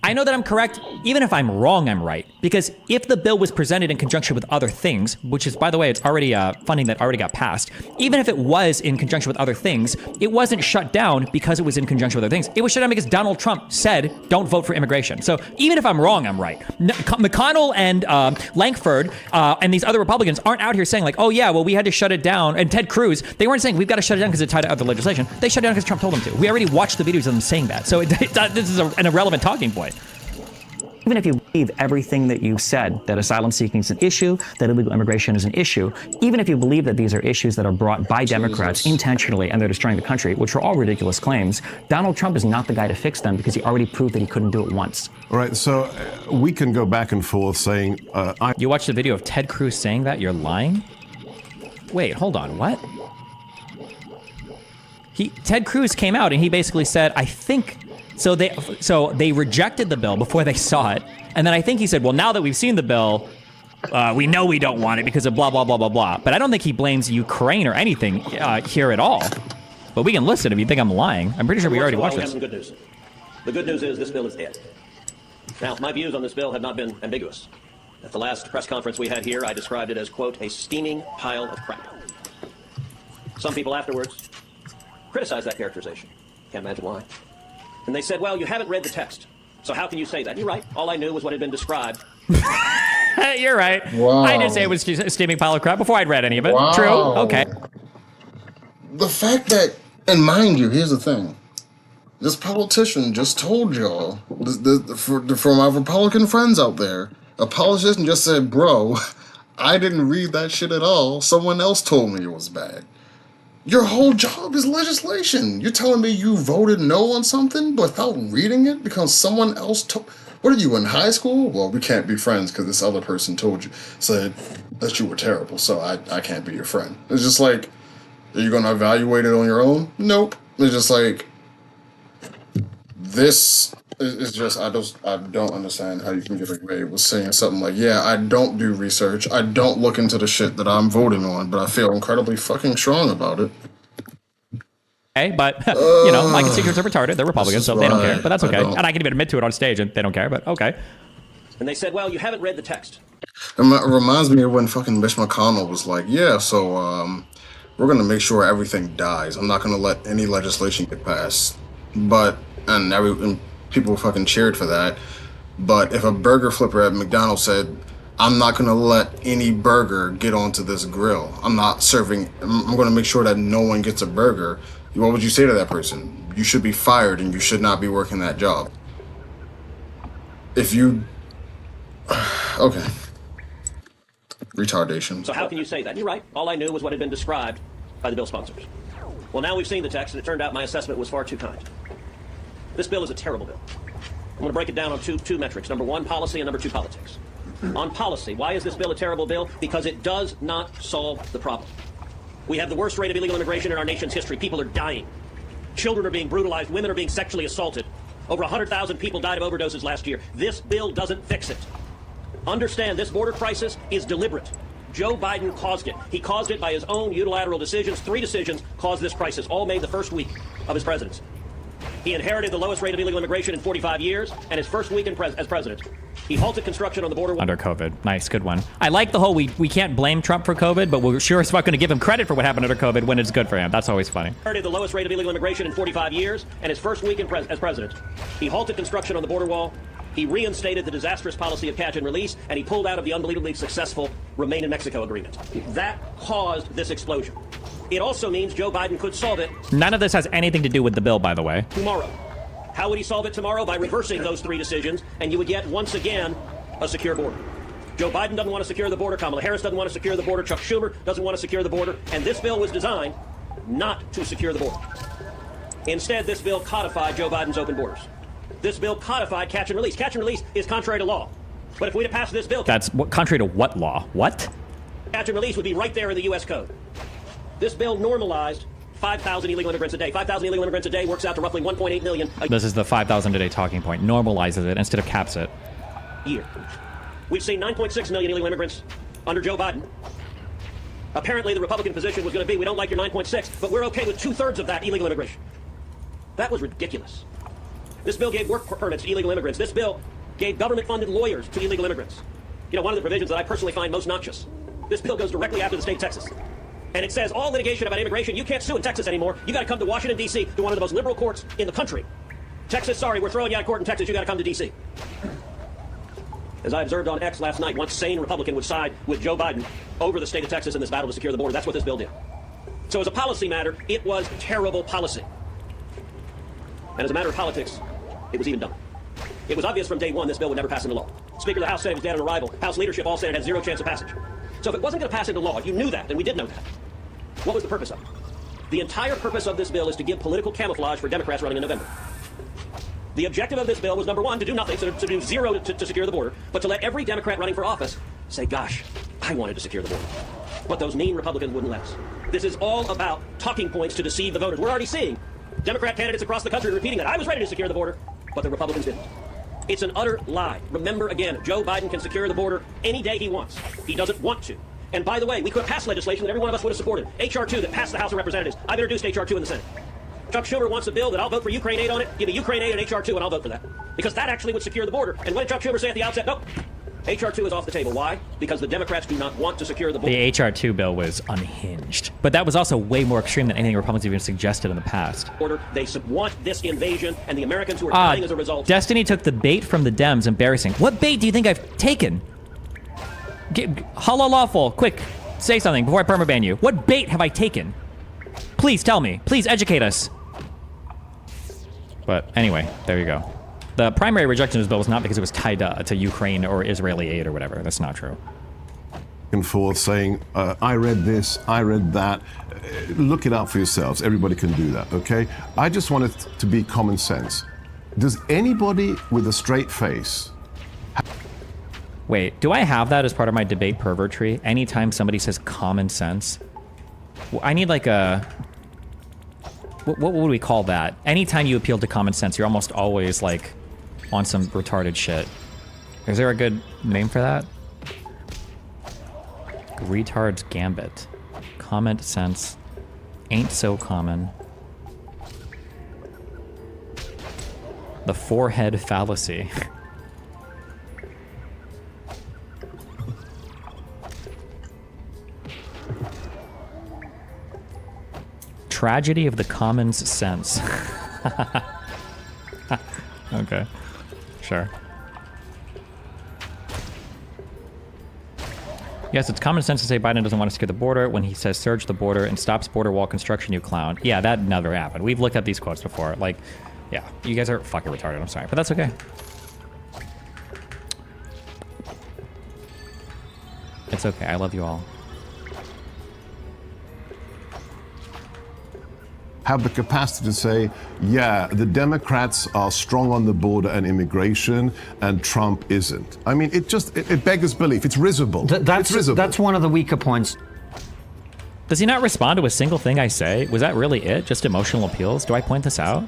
I know that I'm correct. Even if I'm wrong, I'm right. Because if the bill was presented in conjunction with other things, which is, by the way, it's already funding that already got passed. Even if it was in conjunction with other things, it wasn't shut down because it was in conjunction with other things. It was shut down because Donald Trump said, don't vote for immigration. So even if I'm wrong, I'm right. McConnell and Lankford and these other Republicans aren't out here saying like, oh yeah, well, we had to shut it down. And Ted Cruz, they weren't saying we've got to shut it down because it's tied to other legislation. They shut it down because Trump told them to. We already watched the videos of them saying that. So this is an irrelevant talking point. Even if you believe everything that you said, that asylum seeking is an issue, that illegal immigration is an issue, even if you believe that these are issues that are brought by Democrats intentionally and they're destroying the country, which are all ridiculous claims, Donald Trump is not the guy to fix them because he already proved that he couldn't do it once. All right, so we can go back and forth saying... You watched the video of Ted Cruz saying that? You're lying? Wait, hold on, what? Ted Cruz came out and he basically said, I think So they rejected the bill before they saw it, and then I think he said, well, now that we've seen the bill, we know we don't want it because of blah, blah, blah, blah, blah. But I don't think he blames Ukraine or anything here at all. But we can listen if you think I'm lying. I'm pretty sure we already watched this. We have some good news. The good news is this bill is dead. Now, my views on this bill have not been ambiguous. At the last press conference we had here, I described it as, quote, a steaming pile of crap. Some people afterwards criticized that characterization. Can't imagine why. And they said, well, you haven't read the text. So how can you say that? You're right. All I knew was what had been described. You're right. Wow. I did say it was a steaming pile of crap before I'd read any of it. Wow. True. Okay. The fact that, and mind you, here's the thing. This politician just told y'all, for my Republican friends out there, a politician just said, bro, I didn't read that shit at all. Someone else told me it was bad. Your whole job is legislation. You're telling me you voted no on something without reading it because someone else told... What are you, in high school? Well, we can't be friends because this other person said that you were terrible, so I can't be your friend. It's just like, are you going to evaluate it on your own? Nope. It's just like, this is just, I don't understand how you can get away with saying something like, yeah, I don't do research, I don't look into the shit that I'm voting on, but I feel incredibly fucking strong about it. Okay, but, you know, my constituents are retarded. They're Republicans, so they don't care, but that's okay. And I can even admit to it on stage, and they don't care, but okay. And they said, well, you haven't read the text. It reminds me of when fucking Mitch McConnell was like, yeah, so we're going to make sure everything dies. I'm not going to let any legislation get passed. But, and people fucking cheered for that. But if a burger flipper at McDonald's said, I'm not going to let any burger get onto this grill. I'm going to make sure that no one gets a burger. What would you say to that person? You should be fired and you should not be working that job. If you... Okay. Retardation. So how can you say that? You're right. All I knew was what had been described by the bill sponsors. Well, now we've seen the text, and it turned out my assessment was far too kind. This bill is a terrible bill. I'm going to break it down on two metrics. Number one, policy, and number two, politics. On policy, why is this bill a terrible bill? Because it does not solve the problem. We have the worst rate of illegal immigration in our nation's history. People are dying. Children are being brutalized. Women are being sexually assaulted. Over 100,000 people died of overdoses last year. This bill doesn't fix it. Understand, this border crisis is deliberate. Joe Biden caused it. He caused it by his own unilateral decisions. 3 decisions caused this crisis, all made the first week of his presidency. He inherited the lowest rate of illegal immigration in 45 years, and his first week as president, he halted construction on the border. Under COVID. Nice, good one. I like the whole we can't blame Trump for COVID, but we're sure as fuck going to give him credit for what happened under COVID when it's good for him. That's always funny. Inherited the lowest rate of illegal immigration in 45 years, and his first week as president, he halted construction on the border wall. He reinstated the disastrous policy of catch and release, and he pulled out of the unbelievably successful Remain in Mexico agreement. That caused this explosion. It also means Joe Biden could solve it. None of this has anything to do with the bill, by the way. Tomorrow. How would he solve it tomorrow? By reversing those 3 decisions, and you would get, once again, a secure border. Joe Biden doesn't want to secure the border. Kamala Harris doesn't want to secure the border. Chuck Schumer doesn't want to secure the border. And this bill was designed not to secure the border. Instead, this bill codified Joe Biden's open borders. This bill codified catch and release. Catch and release is contrary to law. But if we'd have passed this bill... That's contrary to what law? What? Catch and release would be right there in the U.S. Code. This bill normalized 5,000 illegal immigrants a day. 5,000 illegal immigrants a day works out to roughly 1.8 million a This is the 5,000 a day talking point. Normalizes it instead of caps it. year. We've seen 9.6 million illegal immigrants under Joe Biden. Apparently, the Republican position was going to be, we don't like your 9.6, but we're okay with 2/3 of that illegal immigration. That was ridiculous. This bill gave work permits to illegal immigrants. This bill gave government-funded lawyers to illegal immigrants. You know, one of the provisions that I personally find most noxious. This bill goes directly after the state of Texas. And it says all litigation about immigration, you can't sue in Texas anymore. You got to come to Washington, D.C., to one of the most liberal courts in the country. Texas, sorry, we're throwing you out of court in Texas. You got to come to D.C. As I observed on X last night, one sane Republican would side with Joe Biden over the state of Texas in this battle to secure the border. That's what this bill did. So as a policy matter, it was terrible policy. And as a matter of politics, it was even dumb. It was obvious from day one this bill would never pass into law. Speaker of the House said it was dead on arrival. House leadership all said it had 0 chance of passage. So if it wasn't going to pass into law, you knew that, and we did know that. What was the purpose of it? The entire purpose of this bill is to give political camouflage for Democrats running in November. The objective of this bill was, number one, to do nothing, so to do 0 to secure the border, but to let every Democrat running for office say, gosh, I wanted to secure the border. But those mean Republicans wouldn't let us. This is all about talking points to deceive the voters. We're already seeing Democrat candidates across the country are repeating that I was ready to secure the border, but the Republicans didn't. It's an utter lie. Remember again, Joe Biden can secure the border any day he wants. He doesn't want to. And by the way, we could have passed legislation that every one of us would have supported. H.R. 2 that passed the House of Representatives. I've introduced H.R. 2 in the Senate. Chuck Schumer wants a bill that I'll vote for Ukraine aid on it. Give me Ukraine aid and H.R. 2 and I'll vote for that. Because that actually would secure the border. And what did Chuck Schumer say at the outset? Nope. H.R. 2 is off the table. Why? Because the Democrats do not want to secure the border. The H.R. 2 bill was unhinged. But that was also way more extreme than anything Republicans even suggested in the past. They want this invasion, and the Americans who are dying as a result. Destiny took the bait from the Dems. Embarrassing. What bait do you think I've taken? Hello, lawful. Quick, say something before I permaban you. What bait have I taken? Please tell me. Please educate us. But anyway, there you go. The primary rejection of this bill was not because it was tied to Ukraine or Israeli aid or whatever. That's not true. And forth saying, I read this, I read that. Look it up for yourselves. Everybody can do that, okay? I just want it to be common sense. Does anybody with a straight face... Wait, do I have that as part of my debate pervertry? Anytime somebody says common sense? I need like a... What would we call that? Anytime you appeal to common sense, you're almost always like on some retarded shit. Is there a good name for that? Retard's Gambit. Common sense ain't so common. The forehead fallacy. Tragedy of the common sense. Okay, sure. Yes, it's common sense to say Biden doesn't want to secure the border when he says surge the border and stops border wall construction, you clown. Yeah, that never happened. We've looked at these quotes before. Like, yeah, you guys are fucking retarded. I'm sorry, but that's okay. It's okay. I love you all. have the capacity to say, yeah, the Democrats are strong on the border and immigration, and Trump isn't. I mean, it beggars belief. It's risible. It's risible. That's one of the weaker points. Does he not respond to a single thing I say? Was that really it? Just emotional appeals? Do I point this out?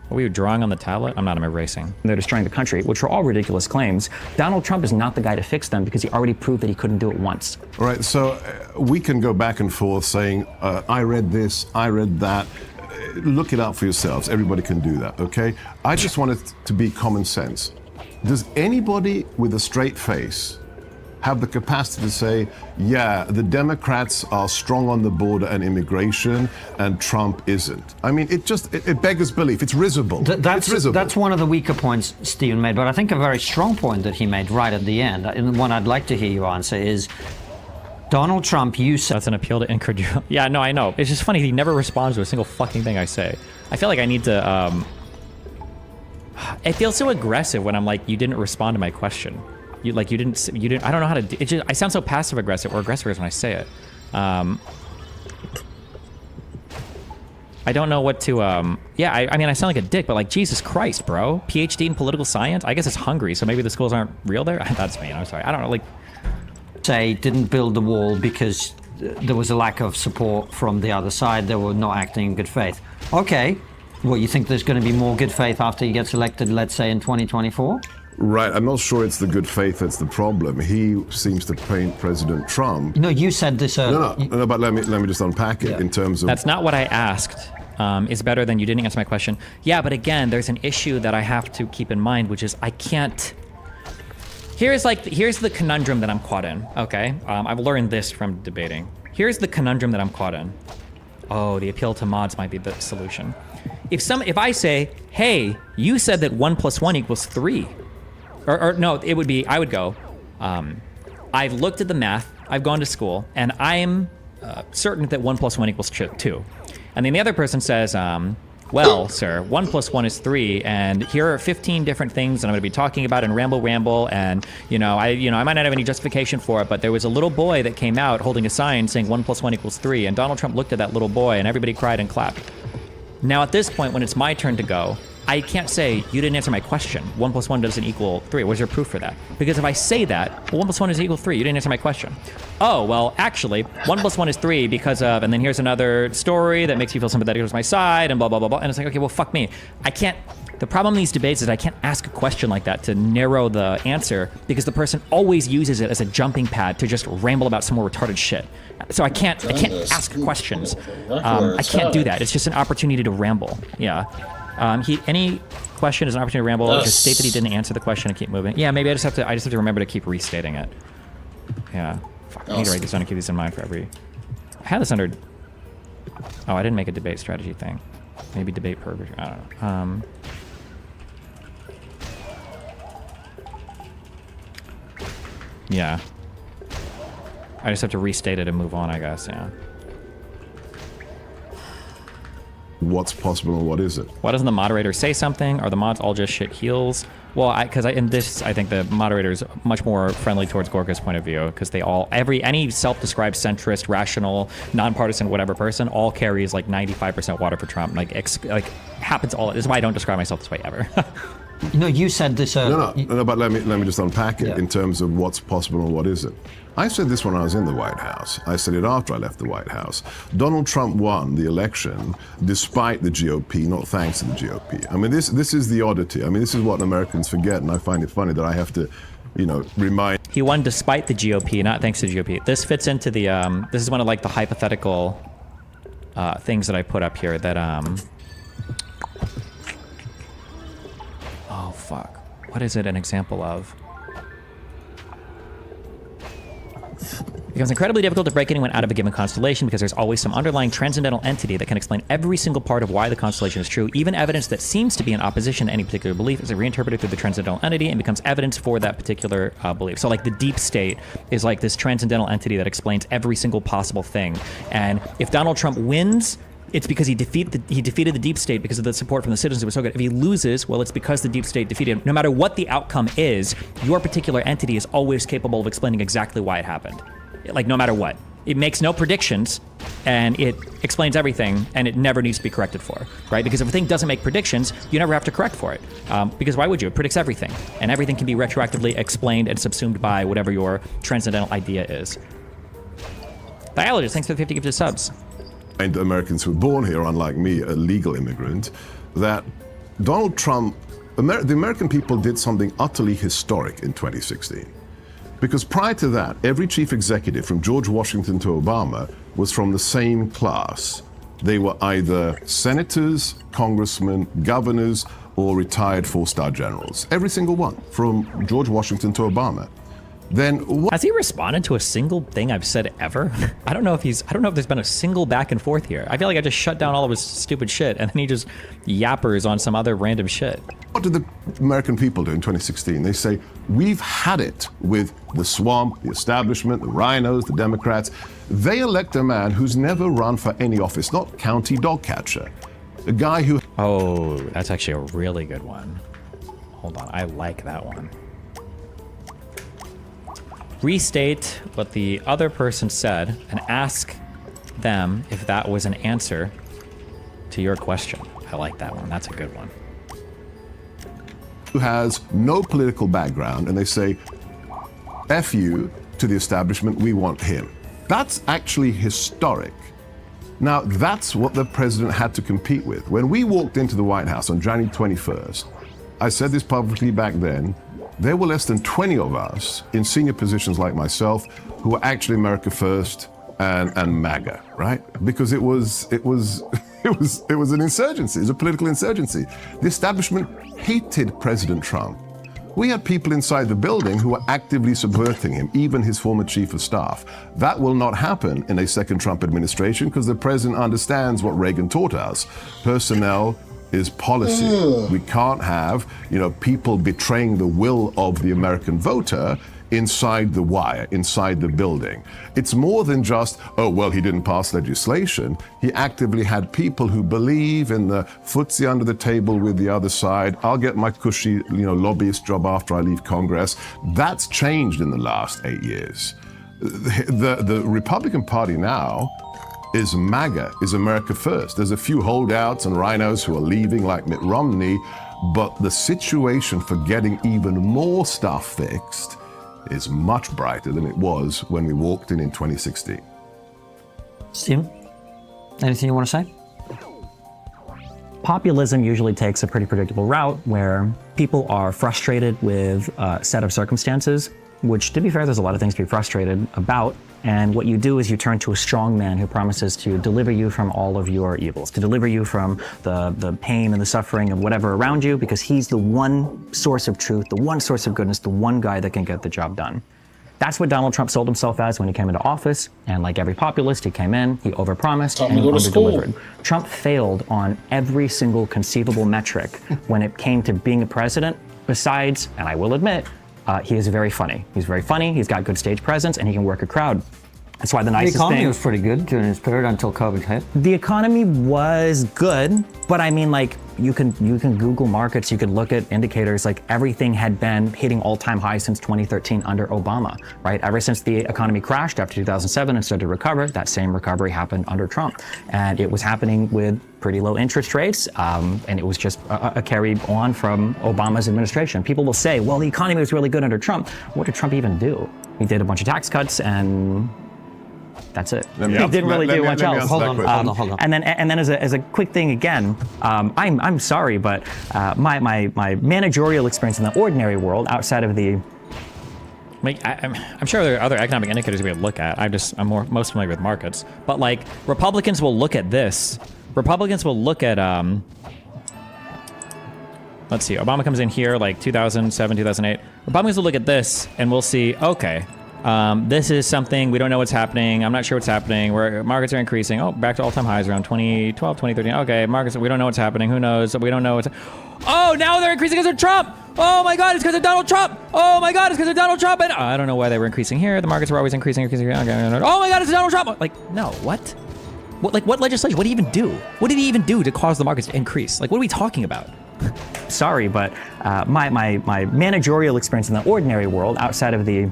Are we drawing on the tablet? I'm not, I'm erasing. They're destroying the country, which are all ridiculous claims. Donald Trump is not the guy to fix them because he already proved that he couldn't do it once. All right, so we can go back and forth saying, I read this, I read that. Look it up for yourselves. Everybody can do that, okay? I just want it to be common sense. Does anybody with a straight face have the capacity to say, yeah, the Democrats are strong on the border and immigration, and Trump isn't? I mean, it beggars belief. It's risible. It's risible. That's one of the weaker points Stephen made, but I think a very strong point that he made right at the end, and the one I'd like to hear you answer is, Donald Trump, you said... That's an appeal to incredulity. Yeah, no, I know. It's just funny he never responds to a single fucking thing I say. I feel like I need to, It feels so aggressive when I'm like, you didn't respond to my question. You didn't, I don't know how to, I sound so passive aggressive or aggressive when I say it. I don't know what to, yeah, I mean, I sound like a dick, but like, Jesus Christ, bro. PhD in political science? I guess it's Hungary, so maybe the schools aren't real there? That's me, I'm sorry. I don't know, like... Say, didn't build the wall because there was a lack of support from the other side. They were not acting in good faith. Okay, well, you think there's going to be more good faith after he gets elected, let's say, in 2024? Right, I'm not sure it's the good faith that's the problem. He seems to paint President Trump. No, you said this earlier. No, but let me just unpack it in terms of... That's not what I asked. Is better than you didn't answer my question. Yeah, but again, there's an issue that I have to keep in mind, which is I can't... Here's the conundrum that I'm caught in, okay? I've learned this from debating. Here's the conundrum that I'm caught in. Oh, the appeal to mods might be the solution. If I say, hey, you said that 1 + 1 = 3, or no, it would be, I would go, I've looked at the math, I've gone to school, and I am certain that 1 + 1 = 2. And then the other person says, well, sir, 1 + 1 is 3, and here are 15 different things that I'm going to be talking about and ramble, and I might not have any justification for it, but there was a little boy that came out holding a sign saying 1 + 1 = 3, and Donald Trump looked at that little boy, and everybody cried and clapped. Now, at this point, when it's my turn to go, I can't say you didn't answer my question. 1 + 1 doesn't equal 3. Where's your proof for that? Because if I say that, well, 1 + 1 doesn't equal 3. You didn't answer my question. Oh, well, actually, 1 + 1 is 3 because of, and then here's another story that makes you feel sympathetic towards my side, and blah, blah, blah, blah. And it's like, okay, well, fuck me. I can't. The problem in these debates is I can't ask a question like that to narrow the answer because the person always uses it as a jumping pad to just ramble about some more retarded shit. So I can't ask questions. I can't do that. It's just an opportunity to ramble. Yeah. Any question is an opportunity to ramble. Just state that he didn't answer the question and keep moving. Yeah, maybe I just have to remember to keep restating it. Yeah. Fuck, I need to write this down and keep this in mind for every. I had this under. Oh, I didn't make a debate strategy thing. Maybe debate purpose. I don't know. Yeah. I just have to restate it and move on, I guess, yeah. What's possible and what is it? Why doesn't the moderator say something? Are the mods all just shit heels? Well, in this, I think the moderator is much more friendly towards Gorka's point of view because they all, any self-described centrist, rational, nonpartisan, whatever person all carries like 95% water for Trump. Like happens all. This is why I don't describe myself this way ever. No, you said this. No, but let me just unpack it in terms of what's possible and what isn't. I said this when I was in the White House. I said it after I left the White House. Donald Trump won the election despite the GOP, not thanks to the GOP. I mean, this is the oddity. I mean, this is what Americans forget, and I find it funny that I have to, remind. He won despite the GOP, not thanks to the GOP. This fits into the. This is one of like the hypothetical things that I put up here that. Oh fuck! What is it an example of? It becomes incredibly difficult to break anyone out of a given constellation because there's always some underlying transcendental entity that can explain every single part of why the constellation is true. Even evidence that seems to be in opposition to any particular belief is reinterpreted through the transcendental entity and becomes evidence for that particular belief. So like the deep state is like this transcendental entity that explains every single possible thing. And if Donald Trump wins, it's because he defeated the deep state because of the support from the citizens. It was so good. If he loses, well, it's because the deep state defeated him. No matter what the outcome is, your particular entity is always capable of explaining exactly why it happened. Like, no matter what. It makes no predictions, and it explains everything, and it never needs to be corrected for, right? Because if a thing doesn't make predictions, you never have to correct for it. Because why would you? It predicts everything, and everything can be retroactively explained and subsumed by whatever your transcendental idea is. Biologist, thanks for the 50 gifted subs. And Americans who were born here, unlike me, a legal immigrant, that Donald Trump, the American people did something utterly historic in 2016. Because prior to that, every chief executive from George Washington to Obama was from the same class. They were either senators, congressmen, governors, or retired four-star generals. Every single one, from George Washington to Obama. Then has he responded to a single thing I've said ever? I don't know if there's been a single back and forth here. I feel like I just shut down all of his stupid shit and then he just yappers on some other random shit. What did the American people do in 2016? They say, we've had it with the swamp, the establishment, the rhinos, the Democrats. They elect a man who's never run for any office, not county dog catcher. A guy who... Oh, that's actually a really good one. Hold on, I like that one. Restate what the other person said and ask them if that was an answer to your question. I like that one. That's a good one. Who has no political background, and they say, F you to the establishment, we want him. That's actually historic. Now, that's what the president had to compete with. When we walked into the White House on January 21st, I said this publicly back then, there were less than 20 of us in senior positions like myself who were actually America First and MAGA, right? Because it was an insurgency, it was a political insurgency. The establishment hated President Trump. We had people inside the building who were actively subverting him, even his former chief of staff. That will not happen in a second Trump administration because the president understands what Reagan taught us. Personnel is policy. We can't have, people betraying the will of the American voter inside the wire, inside the building. It's more than just, oh, well, he didn't pass legislation. He actively had people who believe in the footsie under the table with the other side. I'll get my cushy, lobbyist job after I leave Congress. That's changed in the last 8 years. The Republican Party now is MAGA, is America First. There's a few holdouts and rhinos who are leaving, like Mitt Romney, but the situation for getting even more stuff fixed is much brighter than it was when we walked in 2016. Stephen, anything you want to say? Populism usually takes a pretty predictable route where people are frustrated with a set of circumstances, which, to be fair, there's a lot of things to be frustrated about. And what you do is you turn to a strong man who promises to deliver you from all of your evils, to deliver you from the pain and the suffering of whatever around you, because he's the one source of truth, the one source of goodness, the one guy that can get the job done. That's what Donald Trump sold himself as when he came into office. And like every populist, he came in, he overpromised, and he underdelivered. Trump failed on every single conceivable metric when it came to being a president, besides, and I will admit, he is very funny. He's very funny, he's got good stage presence, and he can work a crowd. That's why the nicest thing... The economy was pretty good during his period until COVID hit. The economy was good, but I mean, like, you can Google markets, you can look at indicators, like everything had been hitting all-time highs since 2013 under Obama, right? Ever since the economy crashed after 2007 and started to recover, that same recovery happened under Trump. And it was happening with pretty low interest rates, and it was just a carry on from Obama's administration. People will say, well, the economy was really good under Trump. What did Trump even do? He did a bunch of tax cuts, and that's it. He didn't really do much else. Hold on. And then as a quick thing again, I'm sorry, but my managerial experience in the ordinary world, outside of the... I'm sure there are other economic indicators we would look at. I'm most familiar with markets. But like, Republicans will look at this. Republicans will look at, let's see, Obama comes in here like 2007, 2008. Republicans will look at this and we'll see, okay, this is something, we don't know what's happening. I'm not sure what's happening. Markets are increasing. Oh, back to all-time highs around 2012, 2013. Okay, markets, we don't know what's happening. Who knows? We don't know what's... Oh, now they're increasing because of Trump. Oh my God, it's because of Donald Trump. Oh my God, it's because of Donald Trump. And I don't know why they were increasing here. The markets were always increasing. Okay. Oh my God, it's Donald Trump. Like, no, what? What legislation? What did he even do? What did he even do to cause the markets to increase? Like, what are we talking about? Sorry, but my managerial experience in the ordinary world, outside of the,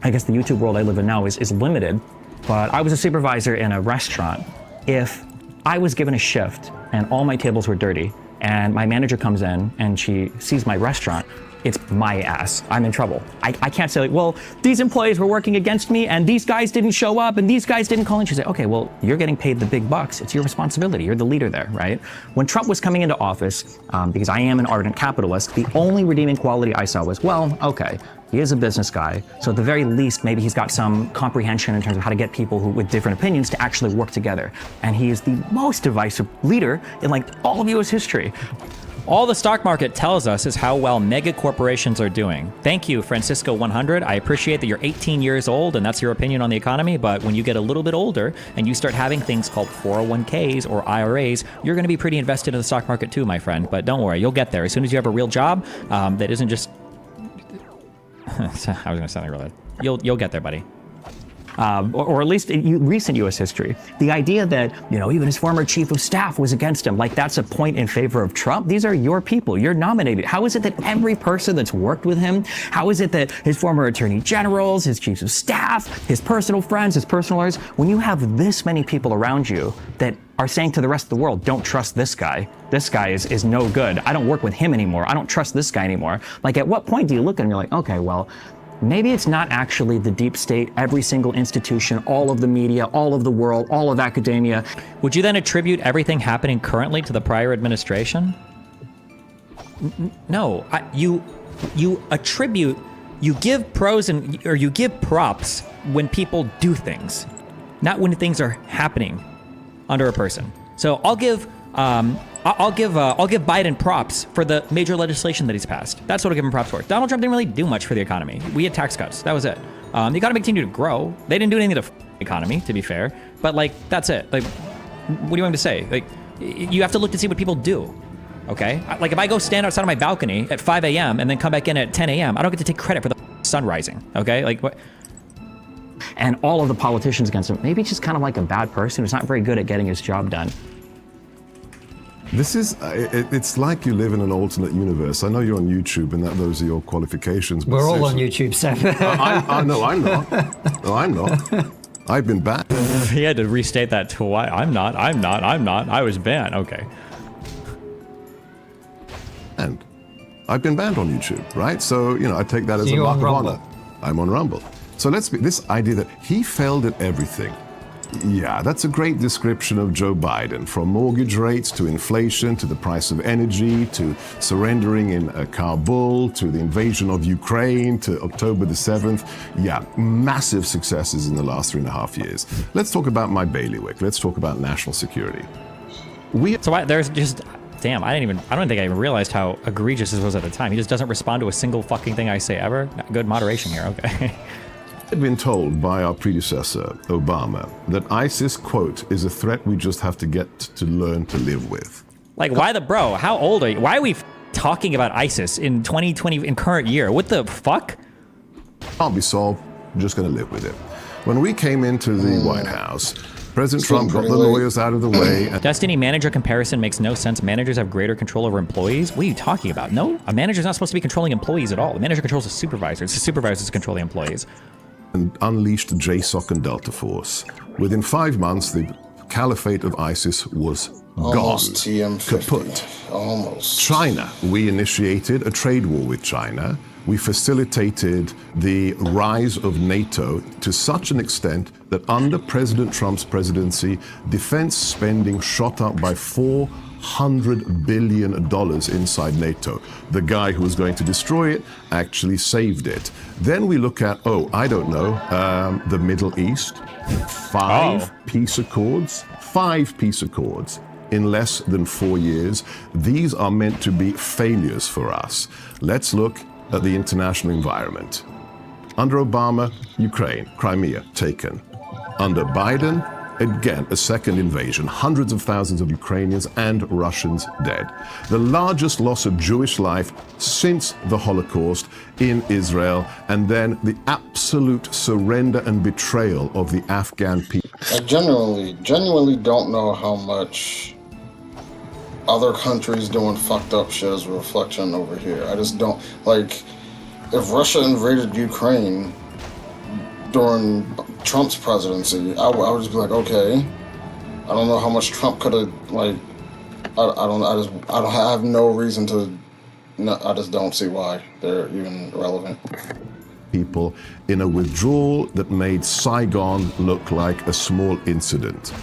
I guess, the YouTube world I live in now, is limited. But I was a supervisor in a restaurant. If I was given a shift and all my tables were dirty, and my manager comes in and she sees my restaurant, it's my ass. I'm in trouble. I can't say, like, well, these employees were working against me and these guys didn't show up and these guys didn't call in. She said, okay, well, you're getting paid the big bucks. It's your responsibility. You're the leader there, right? When Trump was coming into office, because I am an ardent capitalist, the only redeeming quality I saw was, well, okay, he is a business guy, so at the very least, maybe he's got some comprehension in terms of how to get people with different opinions to actually work together. And he is the most divisive leader in like all of U.S. history. All the stock market tells us is how well mega corporations are doing. Thank you, Francisco 100. I appreciate that you're 18 years old and that's your opinion on the economy, but when you get a little bit older and you start having things called 401ks or IRAs, you're going to be pretty invested in the stock market too, my friend. But don't worry, you'll get there. As soon as you have a real job that isn't just... I was going to sound like real bad. You'll get there, buddy. Or at least in recent U.S. history. The idea that, even his former chief of staff was against him, like that's a point in favor of Trump. These are your people. You're nominated. How is it that every person that's worked with him, how is it that his former attorney generals, his chiefs of staff, his personal friends, his personal lawyers, when you have this many people around you that are saying to the rest of the world, don't trust this guy. This guy is no good. I don't work with him anymore. I don't trust this guy anymore. Like, at what point do you look at him and you're like, okay, well, maybe it's not actually the deep state, every single institution, all of the media, all of the world, all of academia. Would you then attribute everything happening currently to the prior administration? No, you attribute, you give pros or you give props when people do things, not when things are happening under a person. So I'll give Biden props for the major legislation that he's passed. That's what I'll give him props for. Donald Trump didn't really do much for the economy. We had tax cuts. That was it. The economy continued to grow. They didn't do anything to the economy, to be fair. But like, that's it. Like, what do you want me to say? Like, you have to look to see what people do. Okay? Like, if I go stand outside of my balcony at 5 a.m. and then come back in at 10 a.m., I don't get to take credit for the sun rising. Okay? Like, what? And all of the politicians against him, maybe he's just kind of like a bad person who's not very good at getting his job done. This is, it's like you live in an alternate universe. I know you're on YouTube and that those are your qualifications. We're all on YouTube, Seb. No, I'm not. No, I'm not. I've been banned. He had to restate that twice. I'm not. I was banned. Okay. And I've been banned on YouTube, right? So, I take that as a You're mark on of Rumble. honor. I'm on Rumble. So this idea that he failed at everything. Yeah, that's a great description of Joe Biden, from mortgage rates to inflation to the price of energy to surrendering in Kabul to the invasion of Ukraine to October the 7th. Yeah, massive successes in the last 3.5 years. Let's talk about my bailiwick. Let's talk about national security. There's just... Damn, I don't think I even realized how egregious this was at the time. He just doesn't respond to a single fucking thing I say ever. Good moderation here, okay. I've been told by our predecessor, Obama, that ISIS, quote, is a threat we just have to get to learn to live with. Like, why bro, how old are you? Why are we talking about ISIS in 2020, in current year? What the fuck? Can't be solved, just gonna live with it. When we came into the White House, President Trump got the lawyers out of the way. Destiny manager comparison makes no sense. Managers have greater control over employees. What are you talking about? No, a manager's not supposed to be controlling employees at all. The manager controls the supervisor. It's the supervisors that control the employees. And unleashed JSOC and Delta Force. Within 5 months, the caliphate of ISIS was Almost gone. TM50. Kaput. Almost. China. We initiated a trade war with China. We facilitated the rise of NATO to such an extent that under President Trump's presidency, defense spending shot up by $400 billion inside NATO. The guy who was going to destroy it actually saved it. Then we look at, the Middle East. 5 peace accords. 5 peace accords in less than 4 years. These are meant to be failures for us. Let's look at the international environment. Under Obama, Ukraine, Crimea, taken. Under Biden, again, a second invasion, hundreds of thousands of Ukrainians and Russians dead. The largest loss of Jewish life since the Holocaust in Israel, and then the absolute surrender and betrayal of the Afghan people. I genuinely don't know how much other countries doing fucked up shit is a reflection over here. I just don't, like, if Russia invaded Ukraine during Trump's presidency, I would just be like, okay, I don't know how much Trump could have, like, I have no reason to, I just don't see why they're even relevant. People in a withdrawal that made Saigon look like a small incident.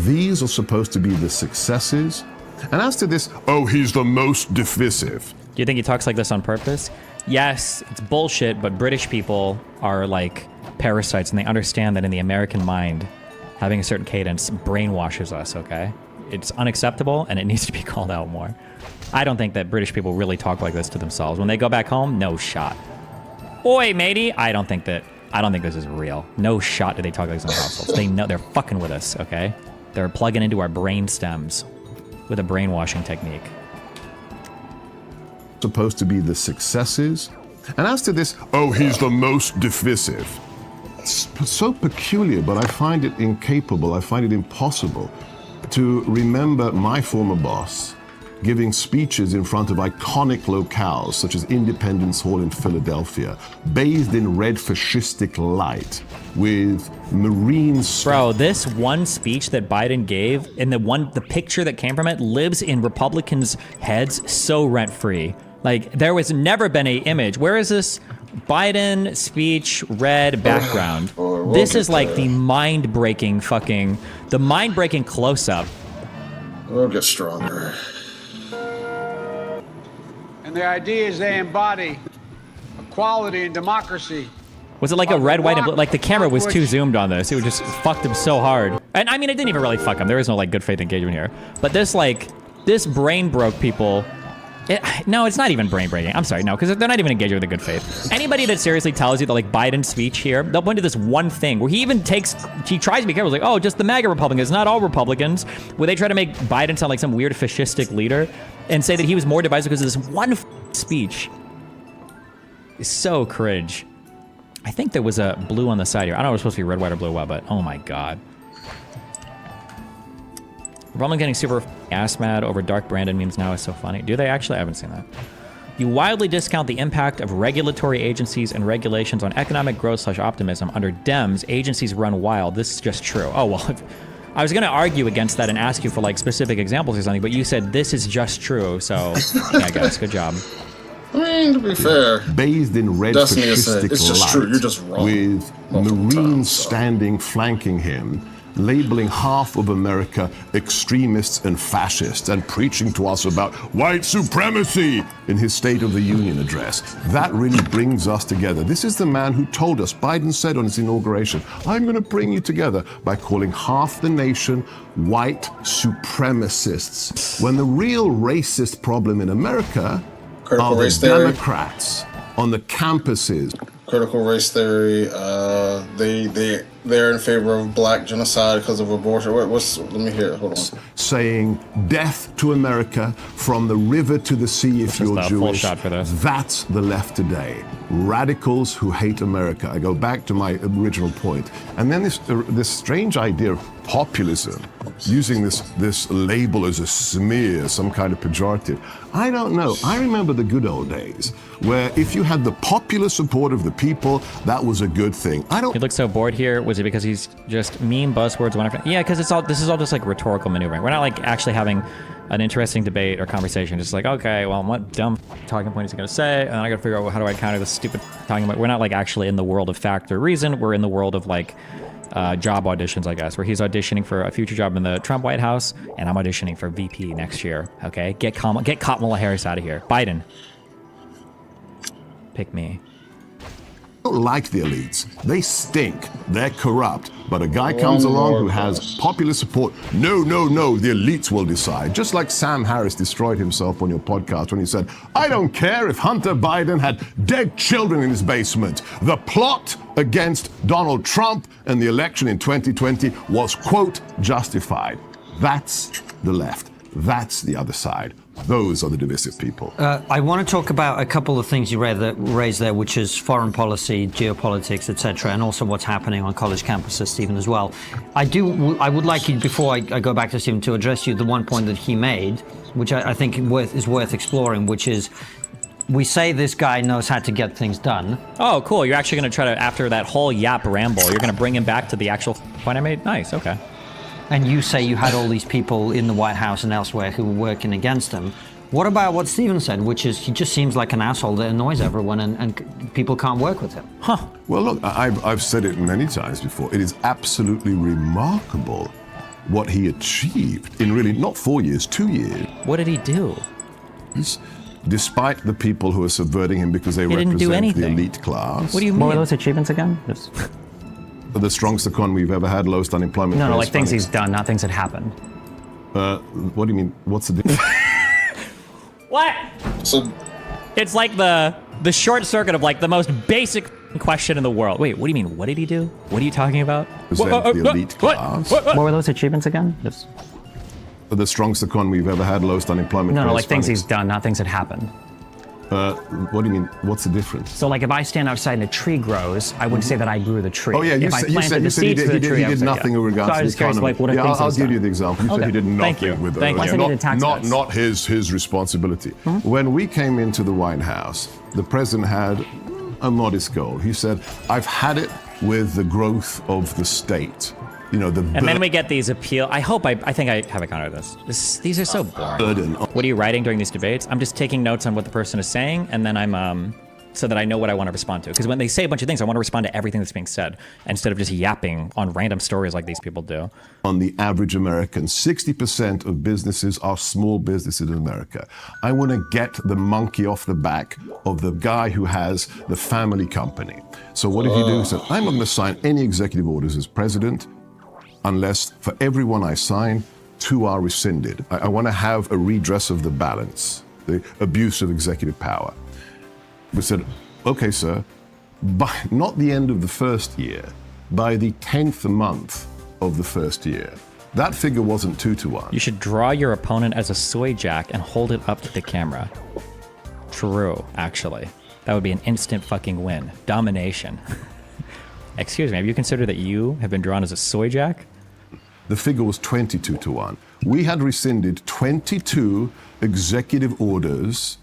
These are supposed to be the successes. And as to this, he's the most divisive. Do you think he talks like this on purpose? Yes, it's bullshit, but British people are like parasites, and they understand that in the American mind, having a certain cadence brainwashes us, okay? It's unacceptable, and it needs to be called out more. I don't think that British people really talk like this to themselves. When they go back home, no shot. Oi, matey! I don't think this is real. No shot do they talk like this in their households. They know they're fucking with us, okay? They're plugging into our brain stems with a brainwashing technique. Supposed to be the successes. And as to this, he's the most divisive. It's so peculiar, but I find it incapable, I find it impossible to remember my former boss giving speeches in front of iconic locales such as Independence Hall in Philadelphia, bathed in red fascistic light with Marines. Bro, this one speech that Biden gave and the picture that came from it lives in Republicans' heads so rent-free. Like, there was never been a image. Where is this Biden speech red background? This is like the mind-breaking close-up. We'll get stronger. And the ideas they embody, equality and democracy. Was it like a red, white, and blue? Like, the camera was too zoomed on this. It would just fucked him so hard. And I mean, it didn't even really fuck him. There was no, like, good faith engagement here. But this brain broke people. No, it's not even brain breaking. I'm sorry, no, because they're not even engaging with the good faith. Anybody that seriously tells you that, like, Biden's speech here, they'll point to this one thing where he tries to be careful. He's like, just the MAGA Republicans, not all Republicans. Where they try to make Biden sound like some weird fascistic leader and say that he was more divisive because of this one speech. It's so cringe. I think there was a blue on the side here. I don't know if it was supposed to be red, white, or blue, but oh my god. Republicans getting super ass mad over Dark Brandon memes now is so funny. Do they actually? I haven't seen that. You wildly discount the impact of regulatory agencies and regulations on economic growth / optimism. Under Dems, agencies run wild. This is just true. Oh, well, I was going to argue against that and ask you for like specific examples or something, but you said this is just true. So, yeah, guys, good job. I mean, to be fair, bathed in red Destiny fascistic it's just light, true. You're just wrong. with Marines standing flanking him, labeling half of America extremists and fascists, and preaching to us about white supremacy in his State of the Union address. That really brings us together. This is the man who told us, Biden said on his inauguration, I'm going to bring you together by calling half the nation white supremacists. When the real racist problem in America are the Democrats on the campuses. Critical race theory. They're in favor of black genocide because of abortion. Let me hear it. Hold on. Saying death to America from the river to the sea if you're Jewish. Full shot for this. That's the left today. Radicals who hate America. I go back to my original point. And then this strange idea of populism, using this label as a smear, some kind of pejorative. I don't know. I remember the good old days where if you had the popular support of the people, that was a good thing. He looks so bored here. Was it because he's just meme buzzwords one after? Yeah, because this is all just like rhetorical maneuvering. We're not like actually having an interesting debate or conversation. Just like, okay, well, what dumb talking point is he going to say? And then I got to figure out how do I counter this stupid talking about. We're not like actually in the world of fact or reason. We're in the world of like job auditions, I guess, where he's auditioning for a future job in the Trump White House, and I'm auditioning for VP next year. Okay, get Kamala Harris out of here. Biden, pick me. I don't like the elites. They stink. They're corrupt. But a guy comes along who has popular support. No, the elites will decide. Just like Sam Harris destroyed himself on your podcast when he said, I don't care if Hunter Biden had dead children in his basement. The plot against Donald Trump and the election in 2020 was, quote, justified. That's the left. That's the other side. Those are the divisive people. I want to talk about a couple of things you raised there, which is foreign policy, geopolitics, etc., and also what's happening on college campuses, Stephen, as well. I would like you, before I go back to Stephen, to address you the one point that he made, which I think is worth exploring, which is, we say this guy knows how to get things done. Oh, cool. You're actually going to try to, after that whole yap ramble, you're going to bring him back to the actual point I made? Nice, okay. And you say you had all these people in the White House and elsewhere who were working against him. What about what Stephen said, which is he just seems like an asshole that annoys everyone and people can't work with him? Huh. Well, look, I've said it many times before. It is absolutely remarkable what he achieved in really not 4 years, 2 years. What did he do? Despite the people who are subverting him because they represent the elite class. What do you mean? What were those achievements again? The strongest economy we've ever had, lowest unemployment. No, like things he's done, not things that happened. What do you mean? What's the difference? What? So it's like the short circuit of like the most basic question in the world. Wait, what do you mean? What did he do? What are you talking about? The elite class. What were those achievements again? The strongest economy we've ever had, lowest unemployment. No, like things he's done, not things that happened. What do you mean? What's the difference? So, like, if I stand outside and a tree grows, I wouldn't say that I grew the tree. Oh yeah, you said he did nothing in regards to the economy. Like, I'll give you the example. You said he did nothing with it. Not his responsibility. When we came into the White House, the president had a modest goal. He said, "I've had it with the growth of the state." You know, and then we get these appeal. I think I have a counter to this. These are so boring. What are you writing during these debates? I'm just taking notes on what the person is saying, and then I'm so that I know what I want to respond to. Because when they say a bunch of things, I want to respond to everything that's being said instead of just yapping on random stories like these people do. On the average American, 60% of businesses are small businesses in America. I want to get the monkey off the back of the guy who has the family company. So what did he do? He said, I'm not going to sign any executive orders as president unless for every one I sign, 2 are rescinded. I want to have a redress of the balance, the abuse of executive power. We said, okay, sir, by not the end of the first year, by the 10th month of the first year. That figure wasn't 2 to 1. You should draw your opponent as a soy jack and hold it up to the camera. True, actually. That would be an instant fucking win. Domination. Excuse me, have you considered that you have been drawn as a soy jack? The figure was 22 to 1. We had rescinded 22 executive orders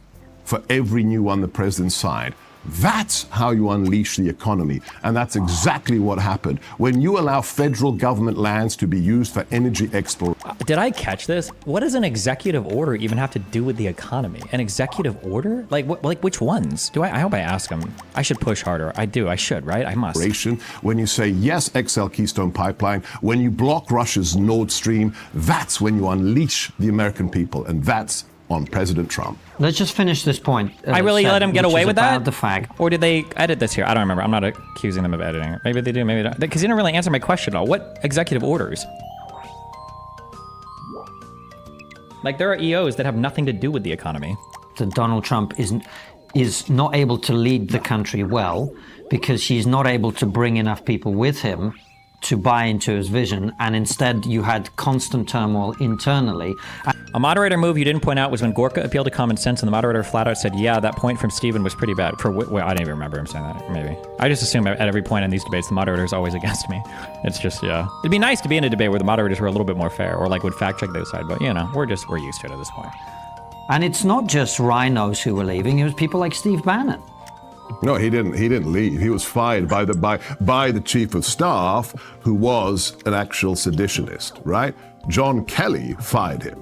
for every new one the president signed. That's how you unleash the economy. And that's exactly what happened. When you allow federal government lands to be used for energy exploration. Did I catch this? What does an executive order even have to do with the economy? An executive order? Like which ones? I hope I ask them. I should push harder. I should, right? I must. When you say yes, XL Keystone Pipeline, when you block Russia's Nord Stream, that's when you unleash the American people. And that's on President Trump. Let's just finish this point. I really let him get away with that? The fact. Or did they edit this here? I don't remember. I'm not accusing them of editing it. Maybe they do, maybe they don't. Because he didn't really answer my question at all. What executive orders? Like, there are EOs that have nothing to do with the economy. That Donald Trump is not able to lead the country well because he's not able to bring enough people with him to buy into his vision, and instead you had constant turmoil internally. A moderator move you didn't point out was when Gorka appealed to common sense, and the moderator flat out said, yeah, that point from Steven was pretty bad. Well, I didn't even remember him saying that, maybe. I just assume at every point in these debates, the moderator is always against me. It's just, yeah. It'd be nice to be in a debate where the moderators were a little bit more fair, or like would fact check the other side, but you know, we're used to it at this point. And it's not just rhinos who were leaving, it was people like Steve Bannon. No, he didn't leave. He was fired by the chief of staff, who was an actual seditionist, right? John Kelly fired him.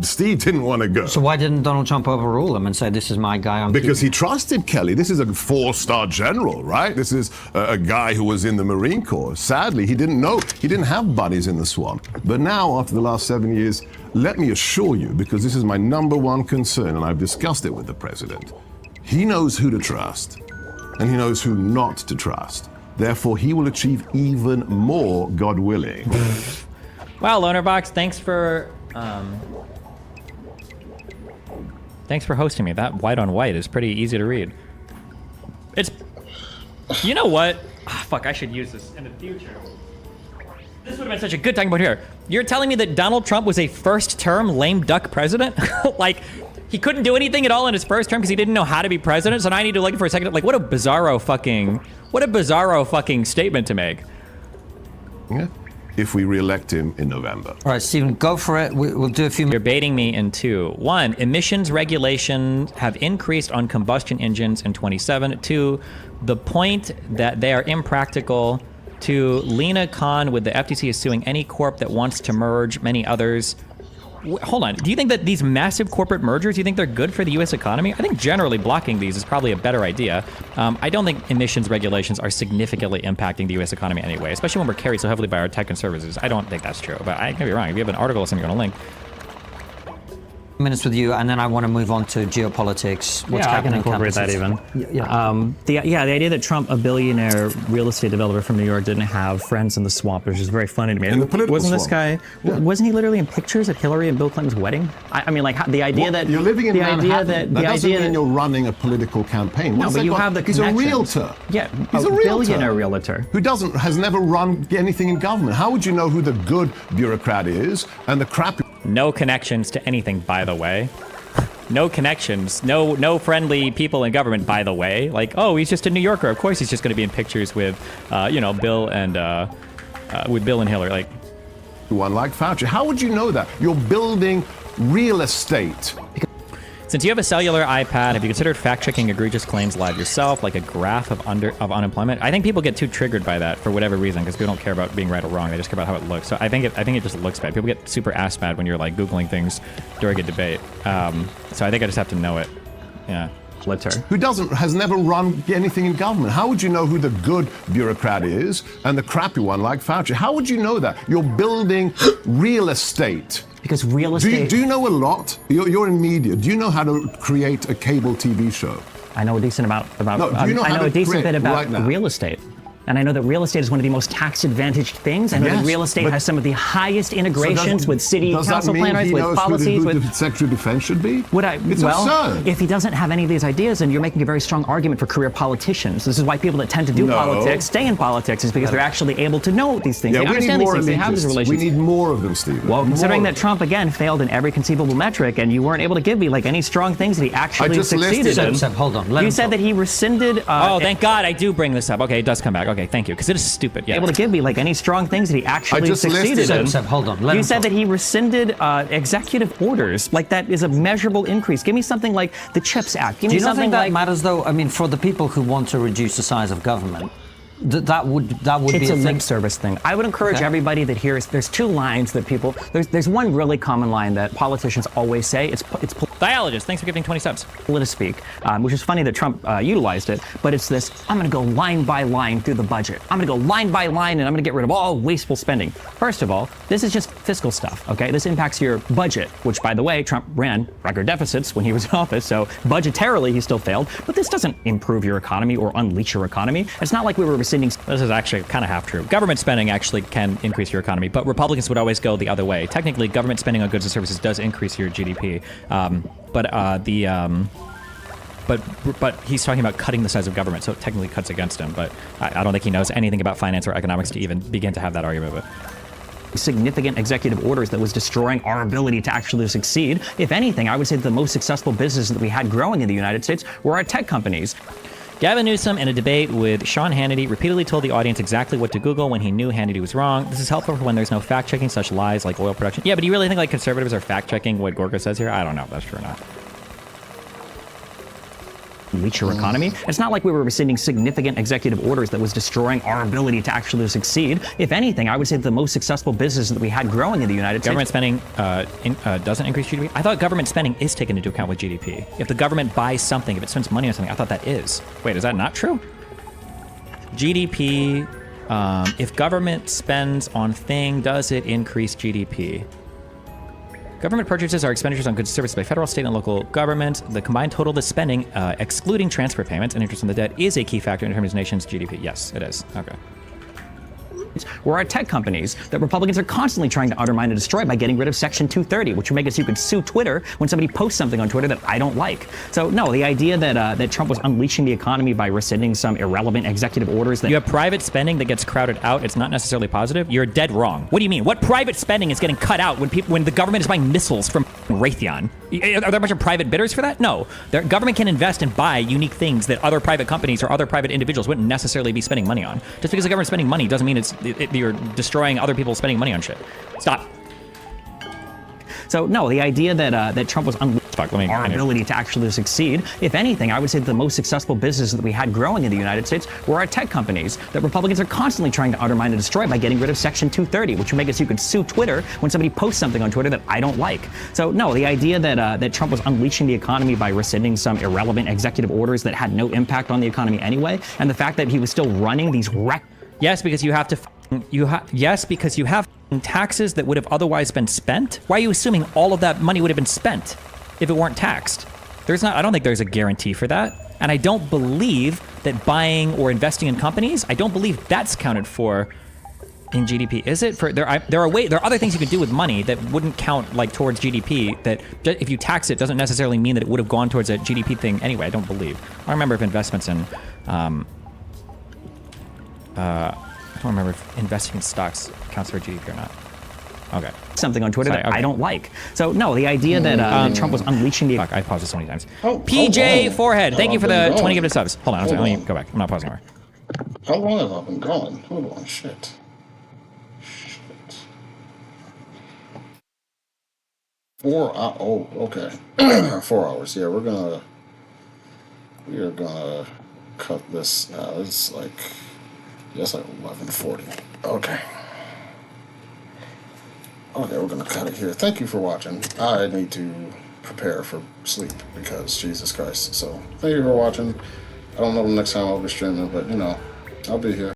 Steve didn't want to go. So why didn't Donald Trump overrule him and say, this is my guy? Because he trusted Kelly. This is a 4-star general, right? This is a guy who was in the Marine Corps. Sadly, he didn't know. He didn't have buddies in the swamp. But now, after the last 7 years, let me assure you, because this is my #1 concern, and I've discussed it with the president, he knows who to trust, and he knows who not to trust. Therefore, he will achieve even more, God willing. Wow, Lonerbox, thanks for hosting me. That white on white is pretty easy to read. You know what? Fuck, I should use this in the future. This would have been such a good talking point here. You're telling me that Donald Trump was a first-term lame duck president? Like, he couldn't do anything at all in his first term because he didn't know how to be president. So now I need to look for a second. Like, what a bizarro fucking statement to make. Yeah. If we re-elect him in November. All right, Stephen, go for it. We'll do a few. You're baiting me in two. 1, emissions regulations have increased on combustion engines in 27. 2, the point that they are impractical. 2, Lena Khan with the FTC is suing any corp that wants to merge many others. Hold on. Do you think that these massive corporate mergers, do you think they're good for the U.S. economy? I think generally blocking these is probably a better idea. I don't think emissions regulations are significantly impacting the U.S. economy anyway, especially when we're carried so heavily by our tech and services. I don't think that's true, but I could be wrong. If you have an article or something you want to link. Minutes with you, and then I want to move on to geopolitics. What's I happening? can incorporate that even. The idea that Trump, a billionaire real estate developer from New York, didn't have friends in the swamp, which is very funny to me. In the political wasn't this swamp. guy? Wasn't he literally in pictures of Hillary and Bill Clinton's wedding? I mean, like the idea that you're living in the Manhattan. idea that doesn't mean you're running a political campaign. No, but you have the He's a connections. realtor. Yeah, he's a billionaire realtor who has never run anything in government. How would you know who the good bureaucrat is and the crappy? No connections to anything, by the way. No connections, no friendly people in government, by the way. Like, oh, he's just a New Yorker. Of course he's just going to be in pictures with, Bill and Hillary. Like, one like Fauci. How would you know that? You're building real estate. Since you have a cellular iPad, have you considered fact-checking egregious claims live yourself, like a graph of unemployment? I think people get too triggered by that for whatever reason, because people don't care about being right or wrong. They just care about how it looks. So I think it just looks bad. People get super ass mad when you're like Googling things during a debate. So I think I just have to know it. Yeah. Who has never run anything in government. How would you know who the good bureaucrat is and the crappy one like Fauci? How would you know that? You're building real estate. Because real estate... Do you know a lot? You're in media. Do you know how to create a cable TV show? I know a decent amount about... No, do you know I how know to a decent create bit about right now? real estate. And I know that real estate is one of the most tax-advantaged things. I know that real estate has some of the highest integrations with city council planners, with policies. Who the Secretary of Defense should be? It's absurd. If he doesn't have any of these ideas, then you're making a very strong argument for career politicians. This is why people that tend to do politics stay in politics, is because they're actually able to know these things. They understand these things. They have these relations. We need more of them, Stephen. Well, considering that Trump, again, failed in every conceivable metric, and you weren't able to give me like any strong things that he actually succeeded in. Hold on. You said that he rescinded... oh, thank God I do bring this up. Okay, it does come back. Okay, thank you, because it is stupid. Yeah. Able to give me like any strong things that he actually succeeded in. Hold on. You said that he rescinded executive orders. Like that is a measurable increase. Give me something like the CHIPS Act. Give Do me you not something think that like matters though? I mean, for the people who want to reduce the size of government, that would it's be a thing. lip service thing. I would encourage everybody that hears. There's two lines that people. There's one really common line that politicians always say. It's Dialogist, thanks for giving 20 subs. Politispeak, which is funny that Trump utilized it, but it's this, I'm going to go line by line through the budget. I'm going to go line by line and I'm going to get rid of all wasteful spending. First of all, this is just fiscal stuff, okay? This impacts your budget, which, by the way, Trump ran record deficits when he was in office, so budgetarily he still failed, but this doesn't improve your economy or unleash your economy. It's not like we were rescinding... This is actually kind of half true. Government spending actually can increase your economy, but Republicans would always go the other way. Technically, government spending on goods and services does increase your GDP. But he's talking about cutting the size of government, so it technically cuts against him. But I don't think he knows anything about finance or economics to even begin to have that argument. But significant executive orders that was destroying our ability to actually succeed. If anything, I would say the most successful businesses that we had growing in the United States were our tech companies. Gavin Newsom, in a debate with Sean Hannity, repeatedly told the audience exactly what to Google when he knew Hannity was wrong. This is helpful for when there's no fact-checking such lies like oil production. Yeah, but do you really think like conservatives are fact-checking what Gorka says here? I don't know if that's true or not. Reach your economy. It's not like we were rescinding significant executive orders that was destroying our ability to actually succeed. If anything, I would say the most successful businesses that we had growing in the United States. Government spending doesn't increase GDP. I thought government spending is taken into account with GDP. If the government buys something, if it spends money on something, I thought that is. Wait, is that not true? GDP, if government spends on thing, does it increase GDP? Government purchases are expenditures on goods and services by federal, state, and local governments. The combined total of the spending, excluding transfer payments and interest on the debt, is a key factor in determining the nation's GDP. Yes, it is. Okay. Were our tech companies that Republicans are constantly trying to undermine and destroy by getting rid of Section 230, which would make it so you could sue Twitter when somebody posts something on Twitter that I don't like. So no, the idea that Trump was unleashing the economy by rescinding some irrelevant executive orders that... You have private spending that gets crowded out. It's not necessarily positive. You're dead wrong. What do you mean? What private spending is getting cut out when the government is buying missiles from Raytheon? Are there a bunch of private bidders for that? No. The government can invest and buy unique things that other private companies or other private individuals wouldn't necessarily be spending money on. Just because the government's spending money doesn't mean you're destroying other people spending money on shit. Stop. So no, the idea that Trump was unleashing our ability to actually succeed. If anything, I would say the most successful businesses that we had growing in the United States were our tech companies that Republicans are constantly trying to undermine and destroy by getting rid of Section 230, which would make it so you could sue Twitter when somebody posts something on Twitter that I don't like. So no, the idea that Trump was unleashing the economy by rescinding some irrelevant executive orders that had no impact on the economy anyway, and the fact that he was still running these Yes, because you have to. Yes, because you have taxes that would have otherwise been spent. Why are you assuming all of that money would have been spent if it weren't taxed? I don't think there's a guarantee for that. And I don't believe that buying or investing in companies, I don't believe that's counted for in GDP. Is it? There are other things you can do with money that wouldn't count like towards GDP, that if you tax it doesn't necessarily mean that it would have gone towards a GDP thing anyway. I don't believe. I don't remember if investments in I don't remember if investing in stocks counts for GDP or not. Okay. Something on Twitter that I don't like. So no, the idea that Trump was unleashing the... Fuck, I paused this so many times. PJ Forehead, thank you for the 20 gifted subs. Hold on, let me go back. I'm not pausing anymore. How long have I been going? Hold on, shit. 4 hours. Oh, okay. 4 hours. Yeah, we are gonna cut this. It's like 11:40. Okay. Okay, we're gonna cut it here. Thank you for watching. I need to prepare for sleep because Jesus Christ. So thank you for watching. I don't know the next time I'll be streaming, but I'll be here.